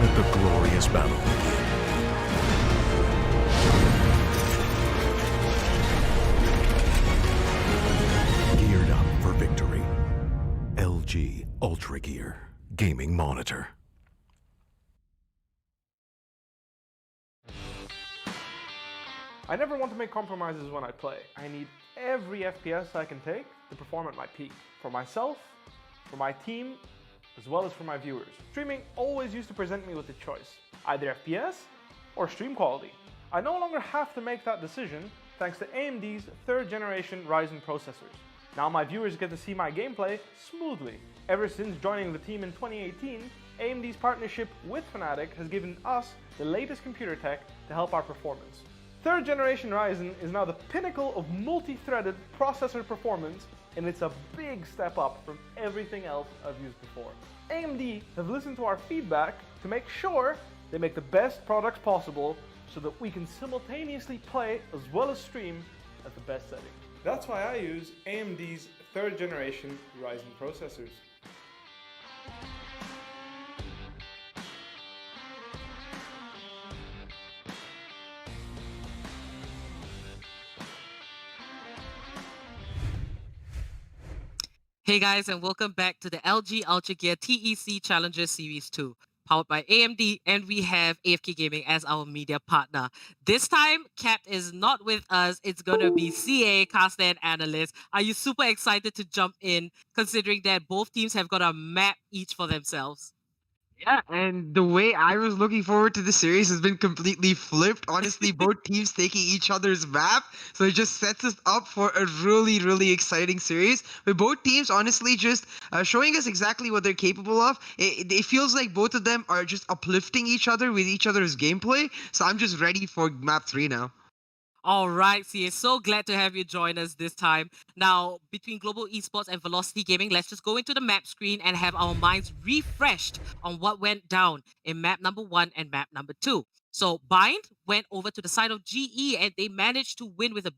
Let the glorious battle begin. Geared up for victory. LG Ultragear Gaming Monitor. I never want to make compromises when I play. I need every FPS I can take to perform at my peak. For myself, for my team, as well as for my viewers. Streaming always used to present me with a choice, either FPS or stream quality. I no longer have to make that decision thanks to AMD's 3rd generation Ryzen processors. Now my viewers get to see my gameplay smoothly. Ever since joining the team in 2018, AMD's partnership with Fnatic has given us the latest computer tech to help our performance. 3rd generation Ryzen is now the pinnacle of multi-threaded processor performance, and it's a big step up from everything else I've used before. AMD have listened to our feedback to make sure they make the best products possible so that we can simultaneously play as well as stream at the best setting. That's why I use AMD's 3rd generation Ryzen processors. Hey guys, and welcome back to the LG Ultragear TEC Challenger Series 2, powered by AMD, and we have AFK Gaming as our media partner. This time, Cap is not with us. It's going to be CA, caster and analyst. Are you super excited to jump in, considering that both teams have got a map each for themselves? Yeah, and the way I was looking forward to the series has been completely flipped. Honestly, both teams taking each other's map, so it just sets us up for a really, really exciting series. With both teams, honestly, just showing us exactly what they're capable of. It feels like both of them are just uplifting each other with each other's gameplay. So I'm just ready for map 3 now. All right, CA, so glad to have you join us this time. Now, between Global Esports and Velocity Gaming, let's just go into the map screen and have our minds refreshed on what went down in map number 1 and map number 2. So Bind went over to the side of GE and they managed to win with a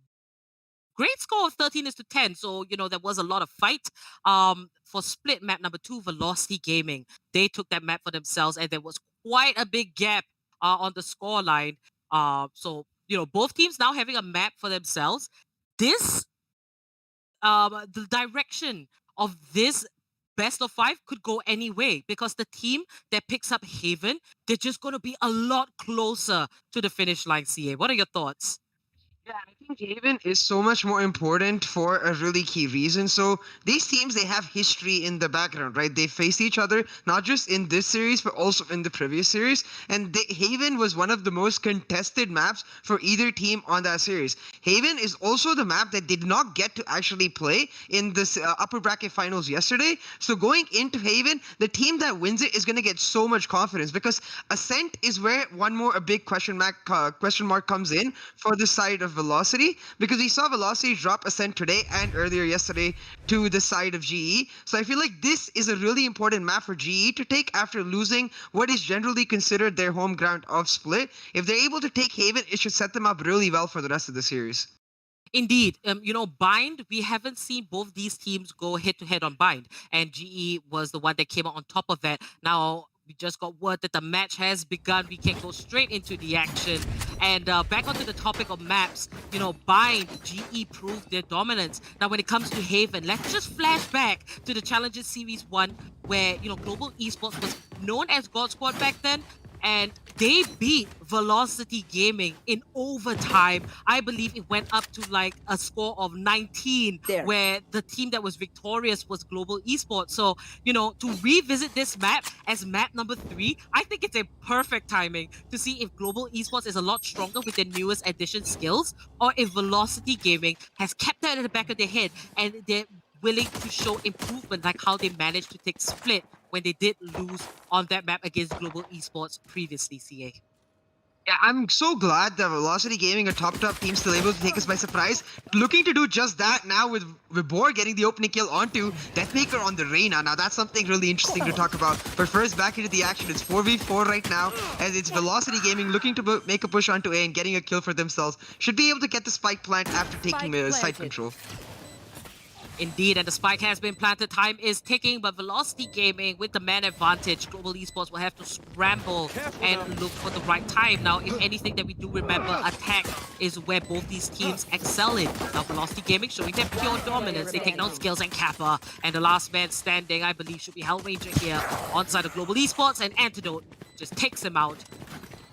great score of 13-10. So, there was a lot of fight. For split map number 2, Velocity Gaming, they took that map for themselves and there was quite a big gap on the score line. So, both teams now having a map for themselves. This, the direction of this best of 5 could go any way, because the team that picks up Haven, they're just going to be a lot closer to the finish line, CA. What are your thoughts? Yeah, I think Haven is so much more important for a really key reason. So these teams, they have history in the background, right? They faced each other, not just in this series, but also in the previous series. And Haven was one of the most contested maps for either team on that series. Haven is also the map that did not get to actually play in this upper bracket finals yesterday. So going into Haven, the team that wins it is going to get so much confidence, because Ascent is where a big question mark comes in for the side of Velocity, because we saw Velocity drop Ascent today and earlier yesterday to the side of GE. So I feel like this is a really important map for GE to take after losing what is generally considered their home ground of Split. If they're able to take Haven, it should set them up really well for the rest of the series. Indeed. Bind, we haven't seen both these teams go head-to-head on Bind, and GE was the one that came out on top of that. Now, we just got word that the match has begun. We can go straight into the action. And back onto the topic of maps, Bind, GE proved their dominance. Now, when it comes to Haven, let's just flash back to the Challenger Series 1, where, Global Esports was known as God Squad back then, and they beat Velocity Gaming in overtime. I believe it went up to like a score of 19, where the team that was victorious was Global Esports. So, to revisit this map as map number 3, I think it's a perfect timing to see if Global Esports is a lot stronger with their newest addition skills, or if Velocity Gaming has kept that in the back of their head and they're willing to show improvement, like how they managed to take Split when they did lose on that map against Global Esports previously, CA. Yeah, I'm so glad that Velocity Gaming, a top team, still able to take us by surprise. Looking to do just that now with Vibor getting the opening kill onto Deathmaker on the Reyna. Now that's something really interesting to talk about. But first, back into the action. It's 4v4 right now, as it's Velocity Gaming looking to make a push onto A and getting a kill for themselves. Should be able to get the spike plant after taking side control. Indeed, and the spike has been planted. Time is ticking, but Velocity Gaming with the man advantage. Global Esports will have to scramble and look for the right time. Now, if anything that we do remember, attack is where both these teams excel in. Now, Velocity Gaming showing their pure dominance. They take down Skills and Kappa, and the last man standing, I believe, should be Hellranger here on side of Global Esports, and Antidote just takes him out.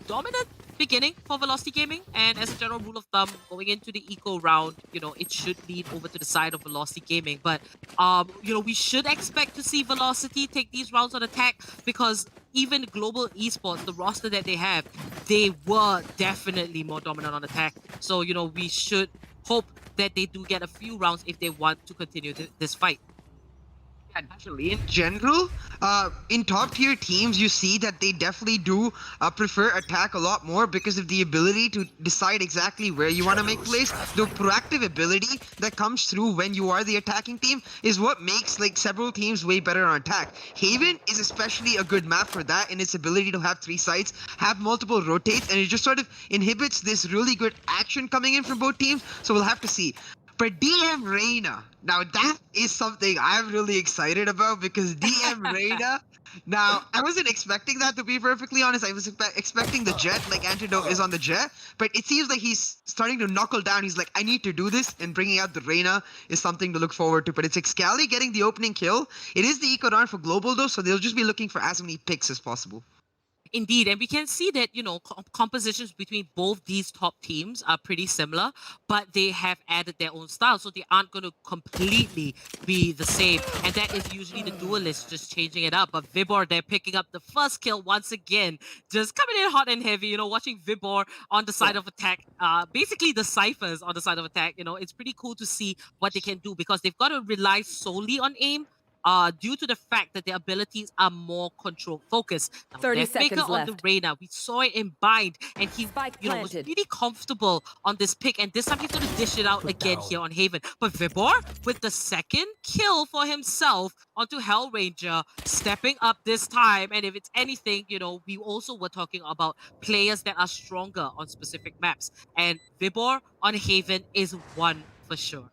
Dominant beginning for Velocity Gaming, and as a general rule of thumb, going into the eco round, it should lead over to the side of Velocity Gaming. But we should expect to see Velocity take these rounds on attack, because even Global Esports, the roster that they have, they were definitely more dominant on attack. So we should hope that they do get a few rounds if they want to continue this fight. Yeah, definitely. In general, in top tier teams, you see that they definitely do prefer attack a lot more because of the ability to decide exactly where you want to make plays. The proactive ability that comes through when you are the attacking team is what makes like several teams way better on attack. Haven is especially a good map for that in its ability to have 3 sites, have multiple rotates, and it just sort of inhibits this really good action coming in from both teams. So we'll have to see. For DM Reina, now that is something I'm really excited about because DM Reina, now I wasn't expecting that to be perfectly honest. I was expecting the Jet, like Antidote is on the Jet, but it seems like he's starting to knuckle down. He's like, I need to do this, and bringing out the Reina is something to look forward to. But it's Excali getting the opening kill. It is the eco round for Global though, so they'll just be looking for as many picks as possible. Indeed, and we can see that, you know, compositions between both these top teams are pretty similar, but they have added their own style, so they aren't going to completely be the same. And that is usually the duelists just changing it up. But Vibor, they're picking up the first kill once again, just coming in hot and heavy. You know, watching Vibor on the side of attack, basically the ciphers on the side of attack. You know, it's pretty cool to see what they can do because they've got to rely solely on aim. Due to the fact that their abilities are more control focused. Now, 30 Deathmaker seconds on the left. Reina, we saw it in bind, and he, Spike was planted. really comfortable on this pick, and this time he's going to dish it out again here on Haven. But Vibor, with the second kill for himself onto Hellranger, stepping up this time, and if it's anything, you know, we also were talking about players that are stronger on specific maps, and Vibor on Haven is one for sure.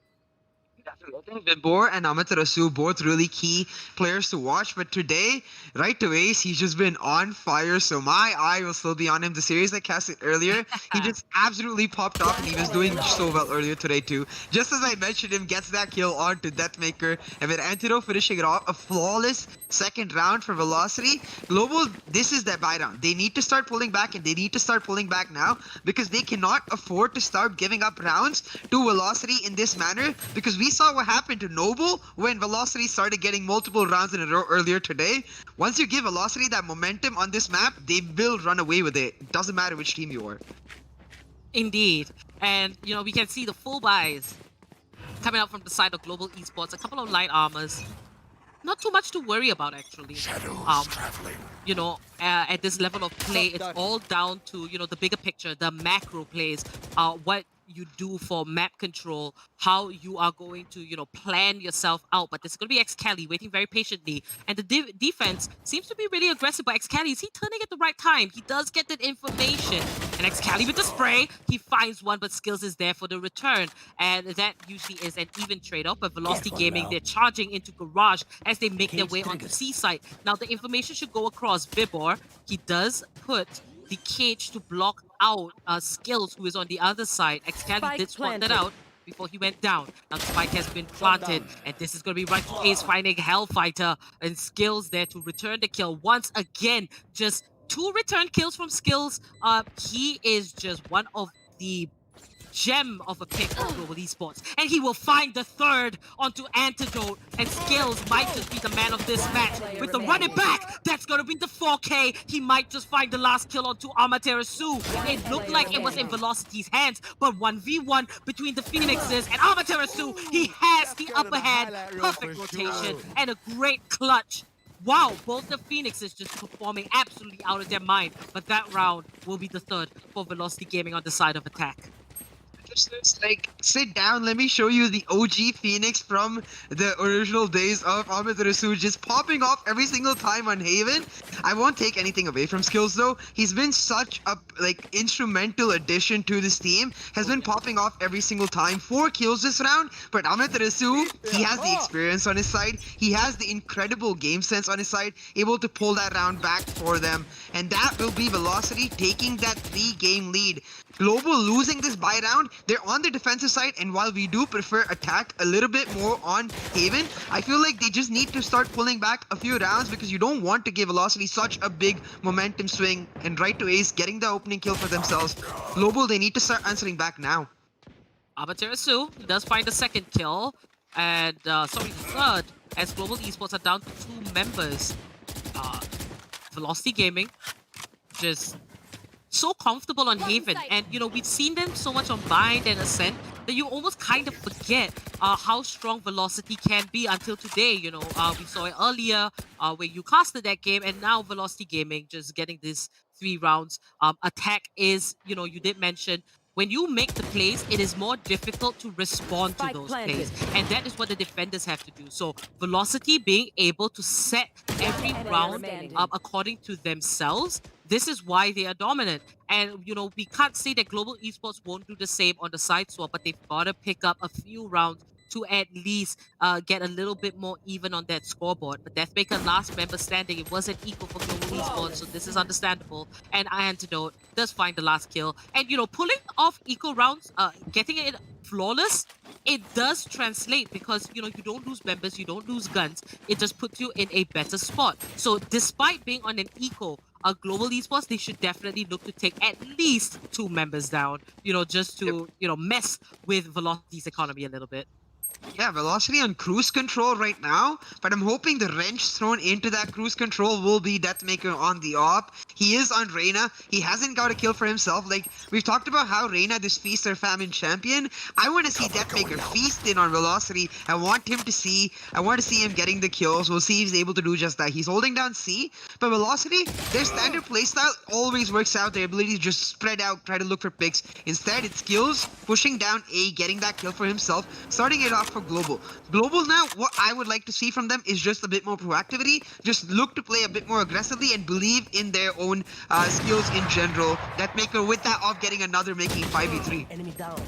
Definitely. I think Vibor and Amaterasu both really key players to watch, but today, right to Ace, he's just been on fire, so my eye will still be on him. The series I casted earlier, he just absolutely popped off, and he was doing so well earlier today too. Just as I mentioned him, gets that kill on to Deathmaker, and with Antidote finishing it off, a flawless second round for Velocity. Global, this is their buy round. They need to start pulling back, and they need to start pulling back now, because they cannot afford to start giving up rounds to Velocity in this manner, because we saw what happened to Noble when Velocity started getting multiple rounds in a row earlier today. Once you give Velocity that momentum on this map, they will run away with it. It doesn't matter which team you are. Indeed. And, you know, we can see the full buys coming out from the side of Global Esports. A couple of light armors. Not too much to worry about, actually. You know, at this level of play, it's all down to, you know, the bigger picture, the macro plays, what you do for map control, how you are going to, you know, plan yourself out. But this is going to be Excali waiting very patiently. And the defense seems to be really aggressive, but Excali, is he turning at the right time? He does get that information. And Excali with the spray, he finds one, but Skills is there for the return. And that usually is an even trade-off. But Velocity Gaming, they're charging into Garage as they make their way onto Seaside. Now, the information should go across Vibor. He does put the cage to block out Skills, who is on the other side. Excali did spot that out before he went down. Now the spike has been planted, and this is going to be right to Ace finding Hellfighter and Skills there to return the kill. Once again, just 2 return kills from Skills. He is just one of the gem of a pick for Global Esports. And he will find the third onto Antidote. And Skills might just be the man of this match. With the running back, that's going to be the 4K. He might just find the last kill onto Amaterasu. It looked like it was in Velocity's hands, but 1v1 between the Phoenixes and Amaterasu. He has the upper hand. Perfect rotation and a great clutch. Wow, both the Phoenixes just performing absolutely out of their mind. But that round will be the third for Velocity Gaming on the side of attack. Just like, sit down, let me show you the OG Phoenix from the original days of Amaterasu, just popping off every single time on Haven. I won't take anything away from Skills though. He's been such a like instrumental addition to this team, has been popping off every single time. 4 kills this round, but Amaterasu, he has the experience on his side, he has the incredible game sense on his side, able to pull that round back for them, and that will be Velocity taking that 3-game lead. Global losing this buy round, they're on the defensive side, and while we do prefer attack a little bit more on Haven, I feel like they just need to start pulling back a few rounds because you don't want to give Velocity such a big momentum swing, and right to Ace getting the opening kill for themselves. Global, they need to start answering back now. Amaterasu does find the second kill, and sorry, the third, as Global Esports are down to 2 members. Velocity Gaming just so comfortable on Haven, and you know, we've seen them so much on Bind and Ascent, that you almost kind of forget how strong Velocity can be until today. You know, we saw it earlier where you casted that game, and now Velocity Gaming just getting this 3 rounds. Attack is, you know, you did mention, when you make the plays, it is more difficult to respond to those plays. And that is what the defenders have to do. So Velocity being able to set every round according to themselves, this is why they are dominant. And, you know, we can't say that Global Esports won't do the same on the side swap, but they've got to pick up a few rounds to at least get a little bit more even on that scoreboard. But Deathmaker, last member standing, it wasn't equal for Global Esports, so this is understandable. And Antidote does find the last kill. And, you know, pulling off equal rounds, getting it flawless, it does translate because, you know, you don't lose members, you don't lose guns. It just puts you in a better spot. So despite being on an equal, Global Esports, they should definitely look to take at least 2 members down, you know, just to, you know, mess with Velocity's economy a little bit. Yeah, Velocity on cruise control right now, but I'm hoping the wrench thrown into that cruise control will be Deathmaker on the op. He is on Reyna. He hasn't got a kill for himself. Like, we've talked about how Reyna, this feast or famine champion. I want to see Deathmaker feast in on Velocity. I want to see him getting the kills. We'll see if he's able to do just that. He's holding down C, but Velocity, their standard playstyle always works out. Their ability to just spread out, try to look for picks. Instead, it's skills, pushing down A, getting that kill for himself, starting it off for Global. Global now, what I would like to see from them is just a bit more proactivity. Just look to play a bit more aggressively and believe in their own skills in general. Deathmaker with that off getting another, making 5v3. Enemy down.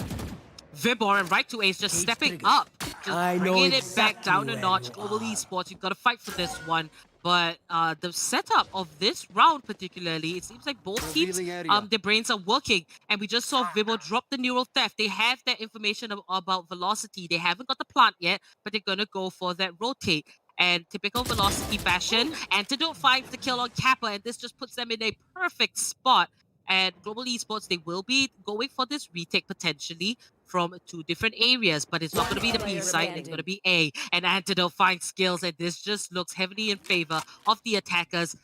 Vibor and right to Ace just stepping up, just bringing it back down a notch. Global Esports, you've got to fight for this one. But the setup of this round particularly, it seems like both teams, their brains are working. And we just saw Vibor drop the neural theft. They have that information about Velocity. They haven't got the plant yet, but they're going to go for that rotate. And typical Velocity fashion, Antidote finds the kill on Kappa, and this just puts them in a perfect spot. And Global Esports, they will be going for this retake potentially from 2 different areas, but it's not going to be the B side, it's going to be A. And Antidote finds skills, and this just looks heavily in favor of the attackers,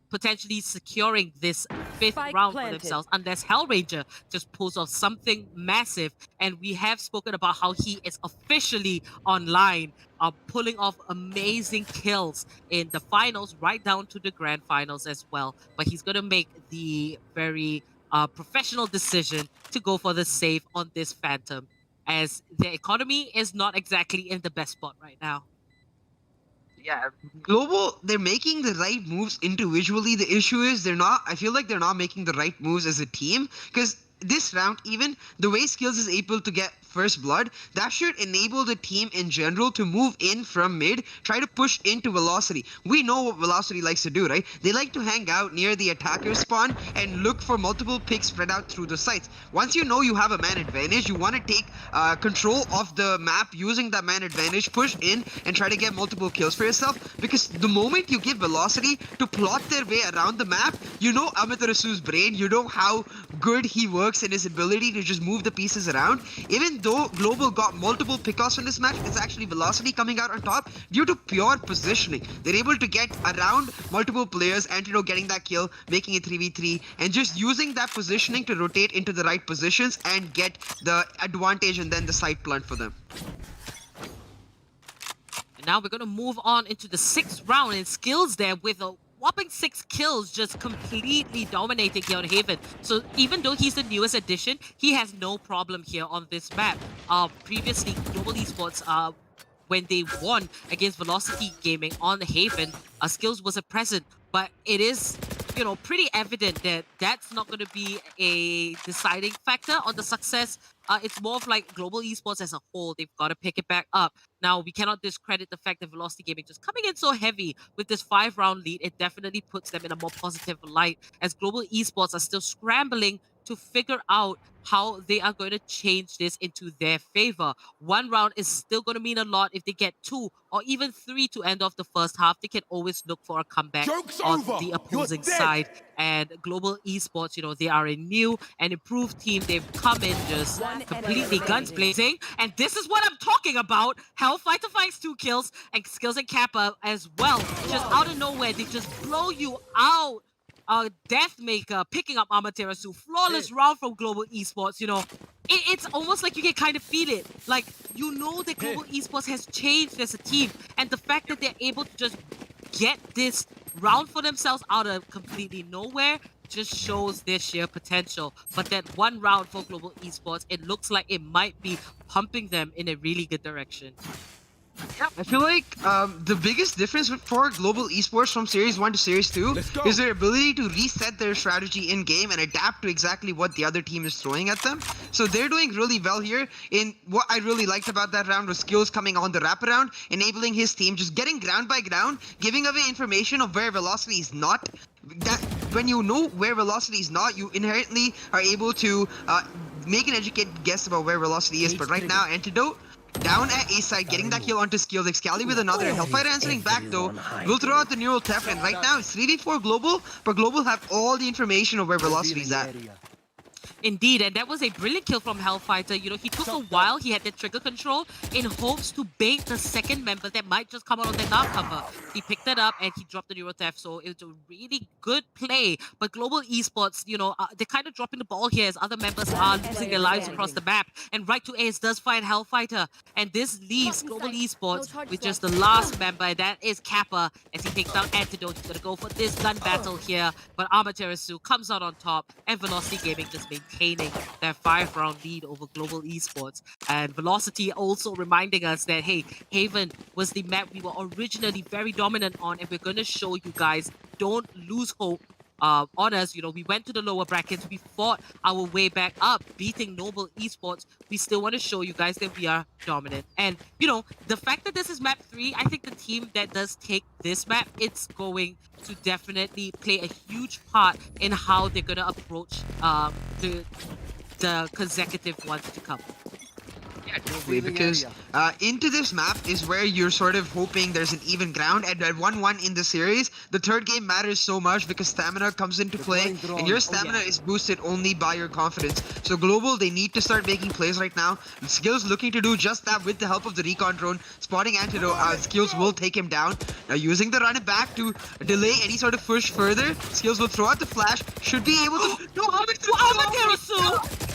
potentially securing this 5th round for themselves, unless Hellranger just pulls off something massive. And we have spoken about how he is officially online, pulling off amazing kills in the finals, right down to the grand finals as well. But he's going to make the very professional decision to go for the save on this Phantom, as the economy is not exactly in the best spot right now. Yeah, Global, they're making the right moves individually. The issue is I feel like they're not making the right moves as a team, because this round, even the way Skills is able to get first blood, that should enable the team in general to move in from mid, try to push into Velocity. We know what Velocity likes to do, right? They like to hang out near the attacker spawn and look for multiple picks spread out through the sites. Once you know you have a man advantage, you want to take control of the map using that man advantage, push in and try to get multiple kills for yourself, because the moment you give Velocity to plot their way around the map, you know Amaterasu's brain, you know how good he works in his ability to just move the pieces around. Even though Global got multiple pickoffs in this match, it's actually Velocity coming out on top due to pure positioning. They're able to get around multiple players, Antidote getting that kill, making it 3v3, and just using that positioning to rotate into the right positions and get the advantage and then the side plant for them. And now we're going to move on into the 6th round, and Skills there with a whopping 6 kills, just completely dominating here on Haven. So even though he's the newest addition, he has no problem here on this map. Previously, Global Esports, when they won against Velocity Gaming on Haven, Skills wasn't present. But it is, you know, pretty evident that that's not going to be a deciding factor on the success. It's more of like Global Esports as a whole. They've got to pick it back up. Now, we cannot discredit the fact that Velocity Gaming just coming in so heavy with this 5-round lead. It definitely puts them in a more positive light, as Global Esports are still scrambling to figure out how they are going to change this into their favor. 1 round is still going to mean a lot. If they get 2 or even 3 to end off the first half, they can always look for a comeback on the opposing side. And Global Esports, you know, they are a new and improved team. They've come in just completely guns blazing. And this is what I'm talking about. Hellfighter finds 2 kills, and Skills and Kappa as well. Just out of nowhere, they just blow you out. Deathmaker picking up Amaterasu. Flawless round from Global Esports, you know. it's almost like you can kind of feel it. Like, you know that Global Esports has changed as a team, and the fact that they're able to just get this round for themselves out of completely nowhere just shows their sheer potential. But that one round for Global Esports, it looks like it might be pumping them in a really good direction. Yeah, I feel like the biggest difference for Global Esports from Series 1 to Series 2 is their ability to reset their strategy in-game and adapt to exactly what the other team is throwing at them. So they're doing really well here. In what I really liked about that round was Skills coming on the wraparound, enabling his team, just getting ground by ground, giving away information of where Velocity is not. That when you know where Velocity is not, you inherently are able to make an educated guess about where Velocity is. But right now, Antidote down at A side, getting that kill onto Skills. Excali with another. Hellfire answering back though. Will throw out the neural theft, and right now it's 3v4 Global, but Global have all the information of where Velocity is at. Indeed, and that was a brilliant kill from Hellfighter. You know, he took a while, he had the trigger control in hopes to bait the second member that might just come out on the dark cover. He picked it up and he dropped the Neuro Theft, so it was a really good play. But Global Esports, you know, they're kind of dropping the ball here as other members are losing their lives across the map. And right to Ace does find Hellfighter, and this leaves Global Esports with just the last member, and that is Kappa, as he takes down Antidote. He's gonna go for this gun battle here, but Amaterasu comes out on top, and Velocity Gaming just maintaining their 5-round lead over Global Esports. And Velocity also reminding us that, hey, Haven was the map we were originally very dominant on, and we're going to show you guys, don't lose hope on us. You know, we went to the lower brackets, we fought our way back up, beating Noble Esports. We still want to show you guys that we are dominant. And, you know, the fact that this is map 3, I think the team that does take this map, it's going to definitely play a huge part in how they're going to approach the consecutive ones to come. Yeah, totally, because into this map is where you're sort of hoping there's an even ground, and at 1-1 in the series, the third game matters so much because stamina comes into play, and your stamina is boosted only by your confidence. So Global, they need to start making plays right now. Skills looking to do just that with the help of the recon drone, spotting Antidote. Skills will take him down. Now using the run it back to delay any sort of push further. Skills will throw out the flash, should be able to... No, Amaterasu!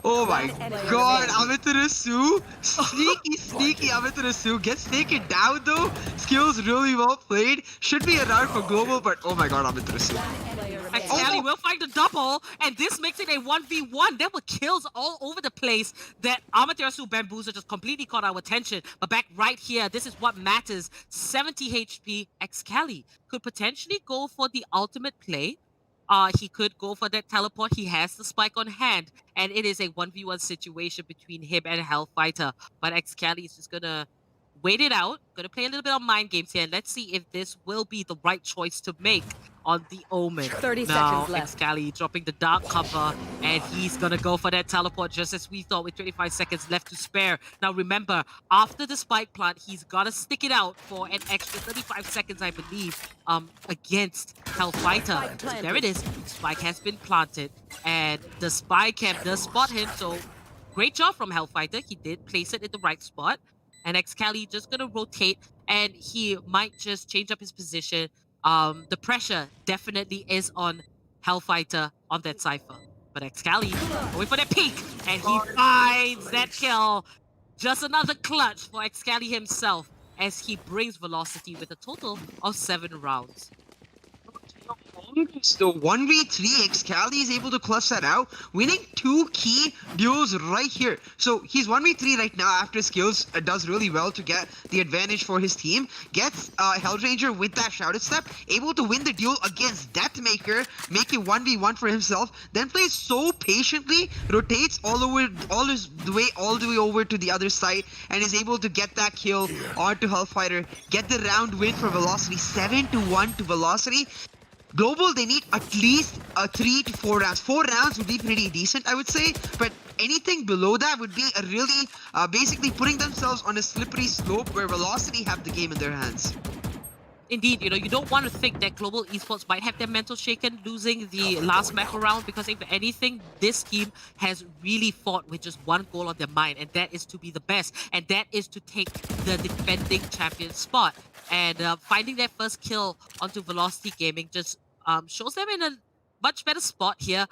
Oh my god, Amaterasu! Sneaky Amaterasu gets taken down though. Skills really well played. Should be a round for Global, but oh my god, Amaterasu. Excali will find the double, and this makes it a 1v1. There were kills all over the place that Amaterasu Bamboozler just completely caught our attention. But back right here, this is what matters. 70 HP. Excali could potentially go for the ultimate play. He could go for that teleport. He has the spike on hand, and it is a 1v1 situation between him and Hellfighter. But Excali is just gonna wait it out, gonna play a little bit of mind games here. Let's see if this will be the right choice to make on the Omen. 30 now, seconds left. Excali dropping the dark cover, and he's gonna go for that teleport just as we thought with 25 seconds left to spare. Now remember, after the spike plant, he's gotta stick it out for an extra 35 seconds, I believe, against Hellfighter. There it is. Spike has been planted, and the spy camp does spot him, so great job from Hellfighter. He did place it in the right spot. And Excali just gonna rotate, and he might just change up his position. The pressure definitely is on Hellfighter on that Cypher. But Excali going for that peek, and he finds that kill. Just another clutch for Excali himself as he brings Velocity with a total of 7 rounds. So 1v3, Excali is able to clutch that out, winning 2 key duels right here. So he's 1v3 right now after Skills does really well to get the advantage for his team. Gets Hellranger with that Shrouded Step, able to win the duel against Deathmaker, make it 1v1 for himself. Then plays so patiently, rotates all the way over to the other side, and is able to get that kill onto Hellfighter. Get the round win for Velocity, 7-1 to Velocity. Global, they need at least 3 to 4 rounds. 4 rounds would be pretty decent, I would say. But anything below that would be a really basically putting themselves on a slippery slope where Velocity have the game in their hands. Indeed, you know, you don't want to think that Global Esports might have their mental shaken losing the last map round, because if anything, this team has really fought with just one goal on their mind, and that is to be the best, and that is to take the defending champion spot. And finding their first kill onto Velocity Gaming just shows them in a much better spot here.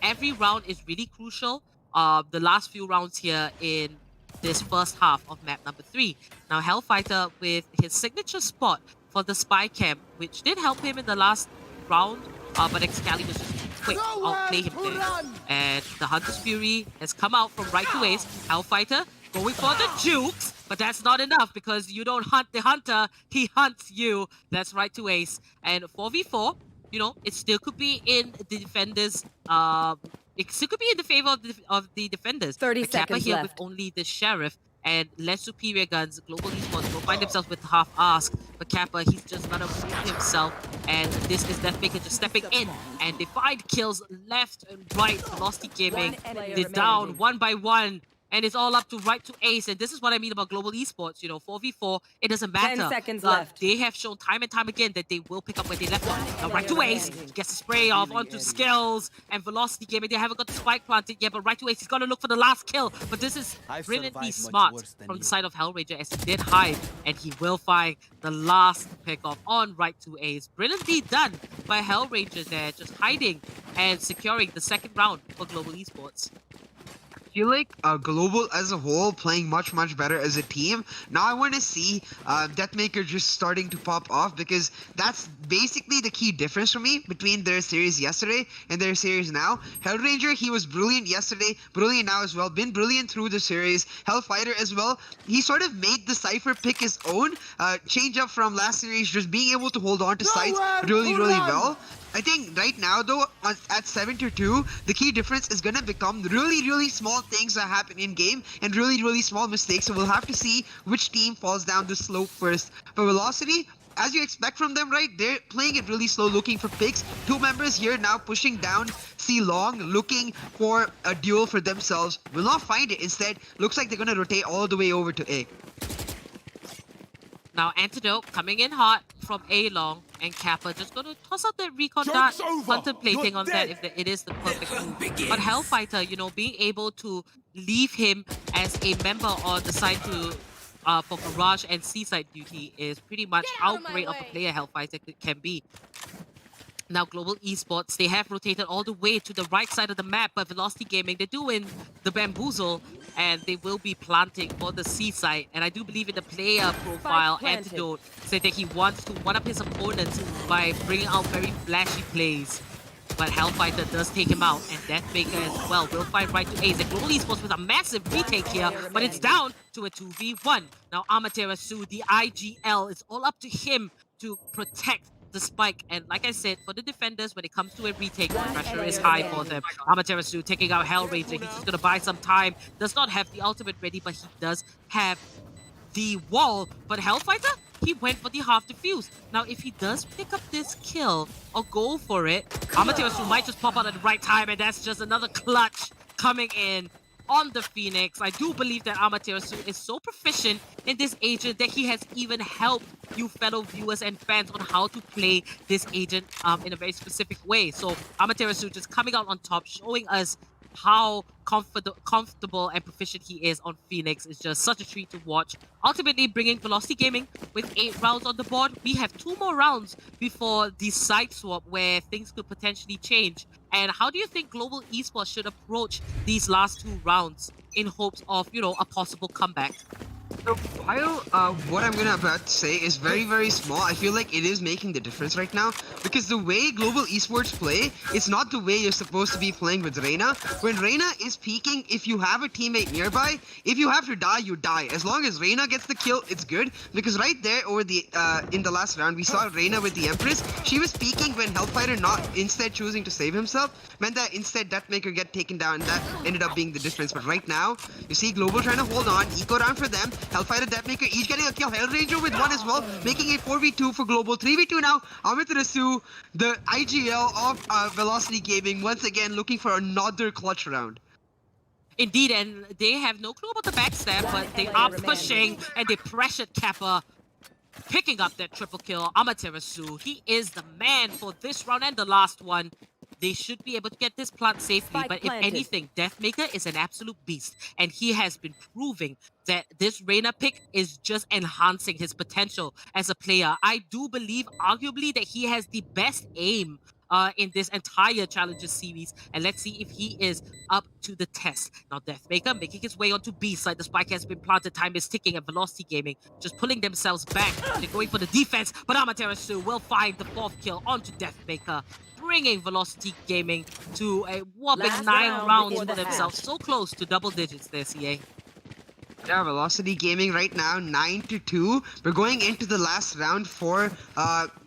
Every round is really crucial. The last few rounds here in this first half of map number 3. Now Hellfighter with his signature spot for the spy camp, which did help him in the last round, but Excalibur was just quick to outplay him there. And the Hunter's Fury has come out from right to ace. Hellfighter going for the jukes, but that's not enough because you don't hunt the hunter, he hunts you. That's right to ace. And 4v4, you know, it still could be in the defenders. It still could be in the favor of the defenders. 30 the Kappa seconds here left. with only the Sheriff and less superior guns. Global Esports will find themselves with half ask. But Kappa, he's just gonna move himself, and this is Deathmaker just stepping in, and they find kills left and right. Velocity Gaming is down one by one. And it's all up to right to ace. And this is what I mean about global esports. You know, 4v4, it doesn't matter. 10 seconds left. They have shown time and time again that they will pick up where they left off. Now, right to ace gets the spray off onto skills and velocity gaming. They haven't got the spike planted yet, but right to ace, he's gonna look for the last kill. But this is brilliantly smart from the side of Hellranger as he did hide, and he will find the last pick off on right to ace. Brilliantly done by Hellranger there, just hiding and securing the second round for global esports. I feel like Global as a whole playing much better as a team. Now I want to see Deathmaker just starting to pop off, because that's basically the key difference for me between their series yesterday and their series now. Hellranger, he was brilliant yesterday, brilliant now as well, been brilliant through the series. Hellfighter as well, he sort of made the Cypher pick his own, change up from last series, just being able to hold on to sites really well. I think right now though, at 7-2, the key difference is gonna become really small things that happen in game and really small mistakes. So we'll have to see which team falls down the slope first. For Velocity, as you expect from them, right? They're playing it really slow, looking for picks. Two members here now pushing down C long, looking for a duel for themselves. Will not find it. Instead, looks like they're gonna rotate all the way over to A. Now Antidote coming in hot from A long, and Kappa just gonna toss out that recon dart, contemplating on that if it is the perfect move. But Hellfighter, you know, being able to leave him as a member on the side to for Garage and Seaside duty is pretty much how great of a player Hellfighter can be. Now Global Esports, they have rotated all the way to the right side of the map, but Velocity Gaming, they're doing the bamboozle, and they will be planting for the C side. And I do believe in the player profile, Antidote said that he wants to one-up his opponents by bringing out very flashy plays. But Hellfighter does take him out, and Deathmaker as well will find right to ace. And Global Esports with a massive retake here, but it's down to a 2v1. Now Amaterasu, the IGL, it's all up to him to protect the spike. And like I said, for the defenders, when it comes to a retake, the pressure is high for them. Amaterasu taking out Hellranger. He's just gonna buy some time. Does not have the ultimate ready, but he does have the wall. But Hellfighter, he went for the half defuse. Now, if he does pick up this kill or go for it, Amaterasu might just pop out at the right time, and that's just another clutch coming in on the Phoenix. I do believe that Amaterasu is so proficient in this agent that he has even helped you fellow viewers and fans on how to play this agent in a very specific way. So Amaterasu just coming out on top, showing us how comfortable and proficient he is on Phoenix is just such a treat to watch. Ultimately bringing Velocity Gaming with 8 rounds on the board. We have 2 more rounds before the side swap where things could potentially change. And how do you think Global Esports should approach these last 2 rounds in hopes of, you know, a possible comeback? So while what I'm gonna about to say is very small, I feel like it is making the difference right now, because the way Global Esports play, it's not the way you're supposed to be playing with Reyna. When Reyna is peeking, if you have a teammate nearby, if you have to die, you die. As long as Reyna gets the kill, it's good. Because right there over the in the last round, we saw Reyna with the Empress. She was peeking when Hellfighter not instead choosing to save himself, meant that instead Deathmaker get taken down, and that ended up being the difference. But right now, you see Global trying to hold on, eco round for them. Hellfighter, Deathmaker, each getting a kill. Hellranger with 1 as well, making a 4v2 for Global. 3v2 now. Amaterasu, the IGL of Velocity Gaming, once again looking for another clutch round. Indeed, and they have no clue about the backstab, but they are pushing, and they pressured Kappa, picking up that triple kill. Amaterasu, he is the man for this round and the last one. They should be able to get this plant safely, but if anything, Deathmaker is an absolute beast, and he has been proving that this Reyna pick is just enhancing his potential as a player. I do believe, arguably, that he has the best aim in this entire Challenger series. And let's see if he is up to the test. Now, Deathmaker making his way onto B side. The spike has been planted. Time is ticking, and Velocity Gaming just pulling themselves back. They're going for the defense, but Amaterasu will find the 4th kill onto Deathmaker, bringing Velocity Gaming to a whopping 9 rounds for themselves. So close to double digits there, CA. Yeah, Velocity Gaming right now 9-2. We're going into the last round for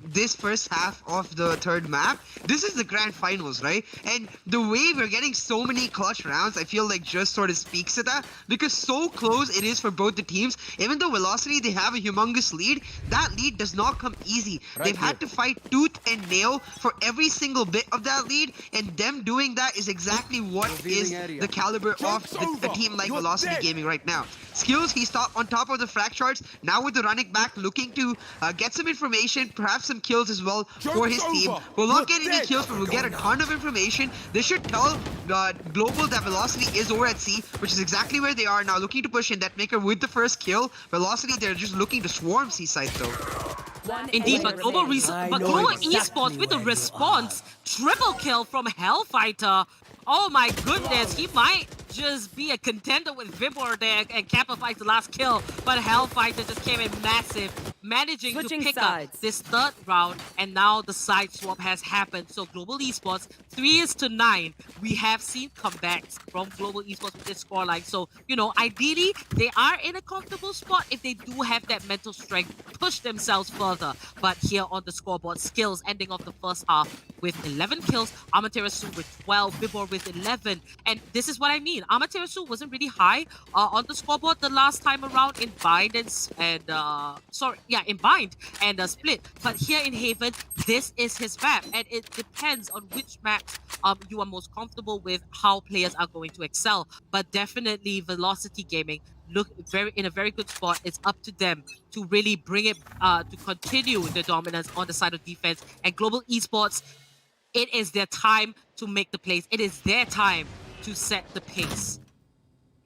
this first half of the 3rd map. This is the grand finals, right? And the way we're getting so many clutch rounds, I feel like just sort of speaks to that, because so close it is for both the teams. Even though Velocity, they have a humongous lead, that lead does not come easy. They've had to fight tooth and nail for every single bit of that lead, and them doing that is exactly what is the caliber of a team like Velocity Gaming right now. Skills, he's on top of the frag charts, now with the running back, looking to get some information, perhaps some kills as well for his team. We'll not get any kills, but we'll get a ton of information. This should tell Global that Velocity is over at C, which is exactly where they are now, looking to push in. Deathmaker with the first kill. Velocity, they're just looking to swarm C side though. Indeed, but Global Esports with the response, triple kill from Hellfighter. Oh my goodness, he might just be a contender with Vibor there, and Kappa fights the last kill, but Hellfighter just came in massive, managing to pick up this 3rd round, and now the side swap has happened. So Global Esports, 3-9. We have seen comebacks from Global Esports with this scoreline. So, you know, ideally, they are in a comfortable spot if they do have that mental strength to push themselves further. But here on the scoreboard, Skills ending off the first half with 11 kills, Amaterasu with 12, Vibor with 11. And this is what I mean. Amaterasu wasn't really high on the scoreboard the last time around in Bind in Bind and Split. But here in Haven, this is his map, and it depends on which maps you are most comfortable with, how players are going to excel. But definitely Velocity Gaming look in a very good spot. It's up to them to really bring it to continue the dominance on the side of defense. And Global Esports, it is their time to make the plays. It is their time to set the pace.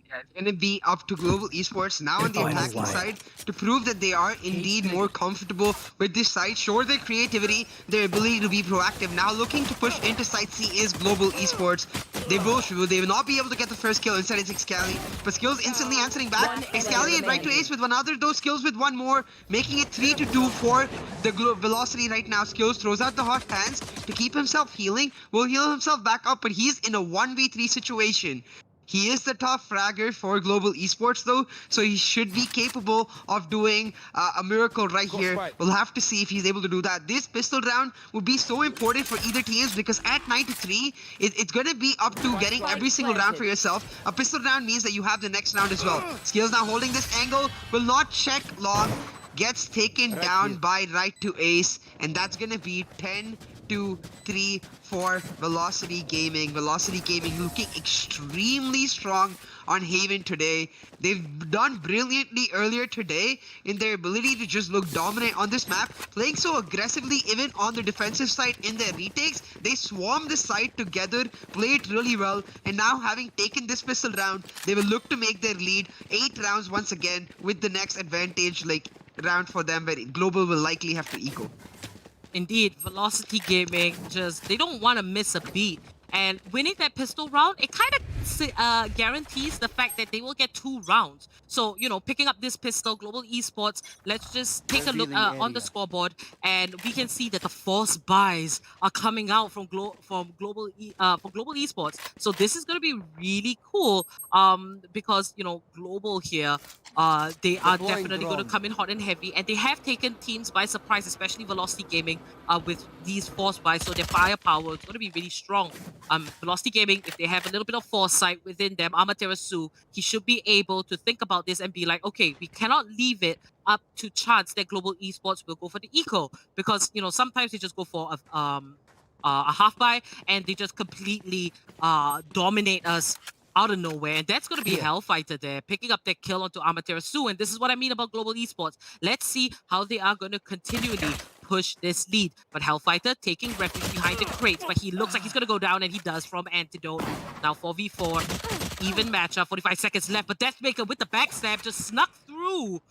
Yeah, it's going to be up to Global Esports now on the attacking side to prove that they are indeed more comfortable with this side. Sure, their creativity, their ability to be proactive. Now looking to push into side C is Global Esports. They will not be able to get the first kill. Instead, it's Excali. But Skills instantly answering back. Excali and right to ace with one other. Those Skills with one more, making it 3-2 for the Velocity right now. Skills throws out the hot hands to keep himself healing. Will heal himself back up, but he's in a 1v3 situation. He is the top fragger for Global Esports though, so he should be capable of doing a miracle right here. We'll have to see if he's able to do that. This pistol round would be so important for either teams, because at 9-3, it's going to be up to getting every single round for yourself. A pistol round means that you have the next round as well. Skills now holding this angle, will not check long, gets taken down by right to ace, and that's going to be 10-3 for Velocity Gaming. Velocity Gaming looking extremely strong on Haven today. They've done brilliantly earlier today in their ability to just look dominant on this map, playing so aggressively even on the defensive side in their retakes. They swarm the side together, play it really well, and now having taken this pistol round, they will look to make their lead 8 rounds once again, with the next advantage round for them, where Global will likely have to eco. Indeed, Velocity Gaming they don't want to miss a beat. And winning that pistol round, it kind of guarantees the fact that they will get 2 rounds. So, you know, picking up this pistol, Global Esports, let's just take a look on the scoreboard, and we can see that the force buys are coming out from Global Esports. So this is going to be really cool, because, you know, Global here, they are definitely going to come in hot and heavy, and they have taken teams by surprise, especially Velocity Gaming, with these force buys. So their firepower is going to be really strong. Velocity Gaming, if they have a little bit of foresight within them, Amaterasu, he should be able to think about this and be like, okay, we cannot leave it up to chance that Global Esports will go for the eco, because, you know, sometimes they just go for a half buy and they just completely dominate us out of nowhere, and that's going to be Hellfighter there, picking up that kill onto Amaterasu. And this is what I mean about Global Esports. Let's see how they are going to continually push this lead. But Hellfighter taking refuge behind the crates, but he looks like he's going to go down, and he does from Antidote. Now 4v4, even matchup, 45 seconds left, but Deathmaker with the backstab just snuck through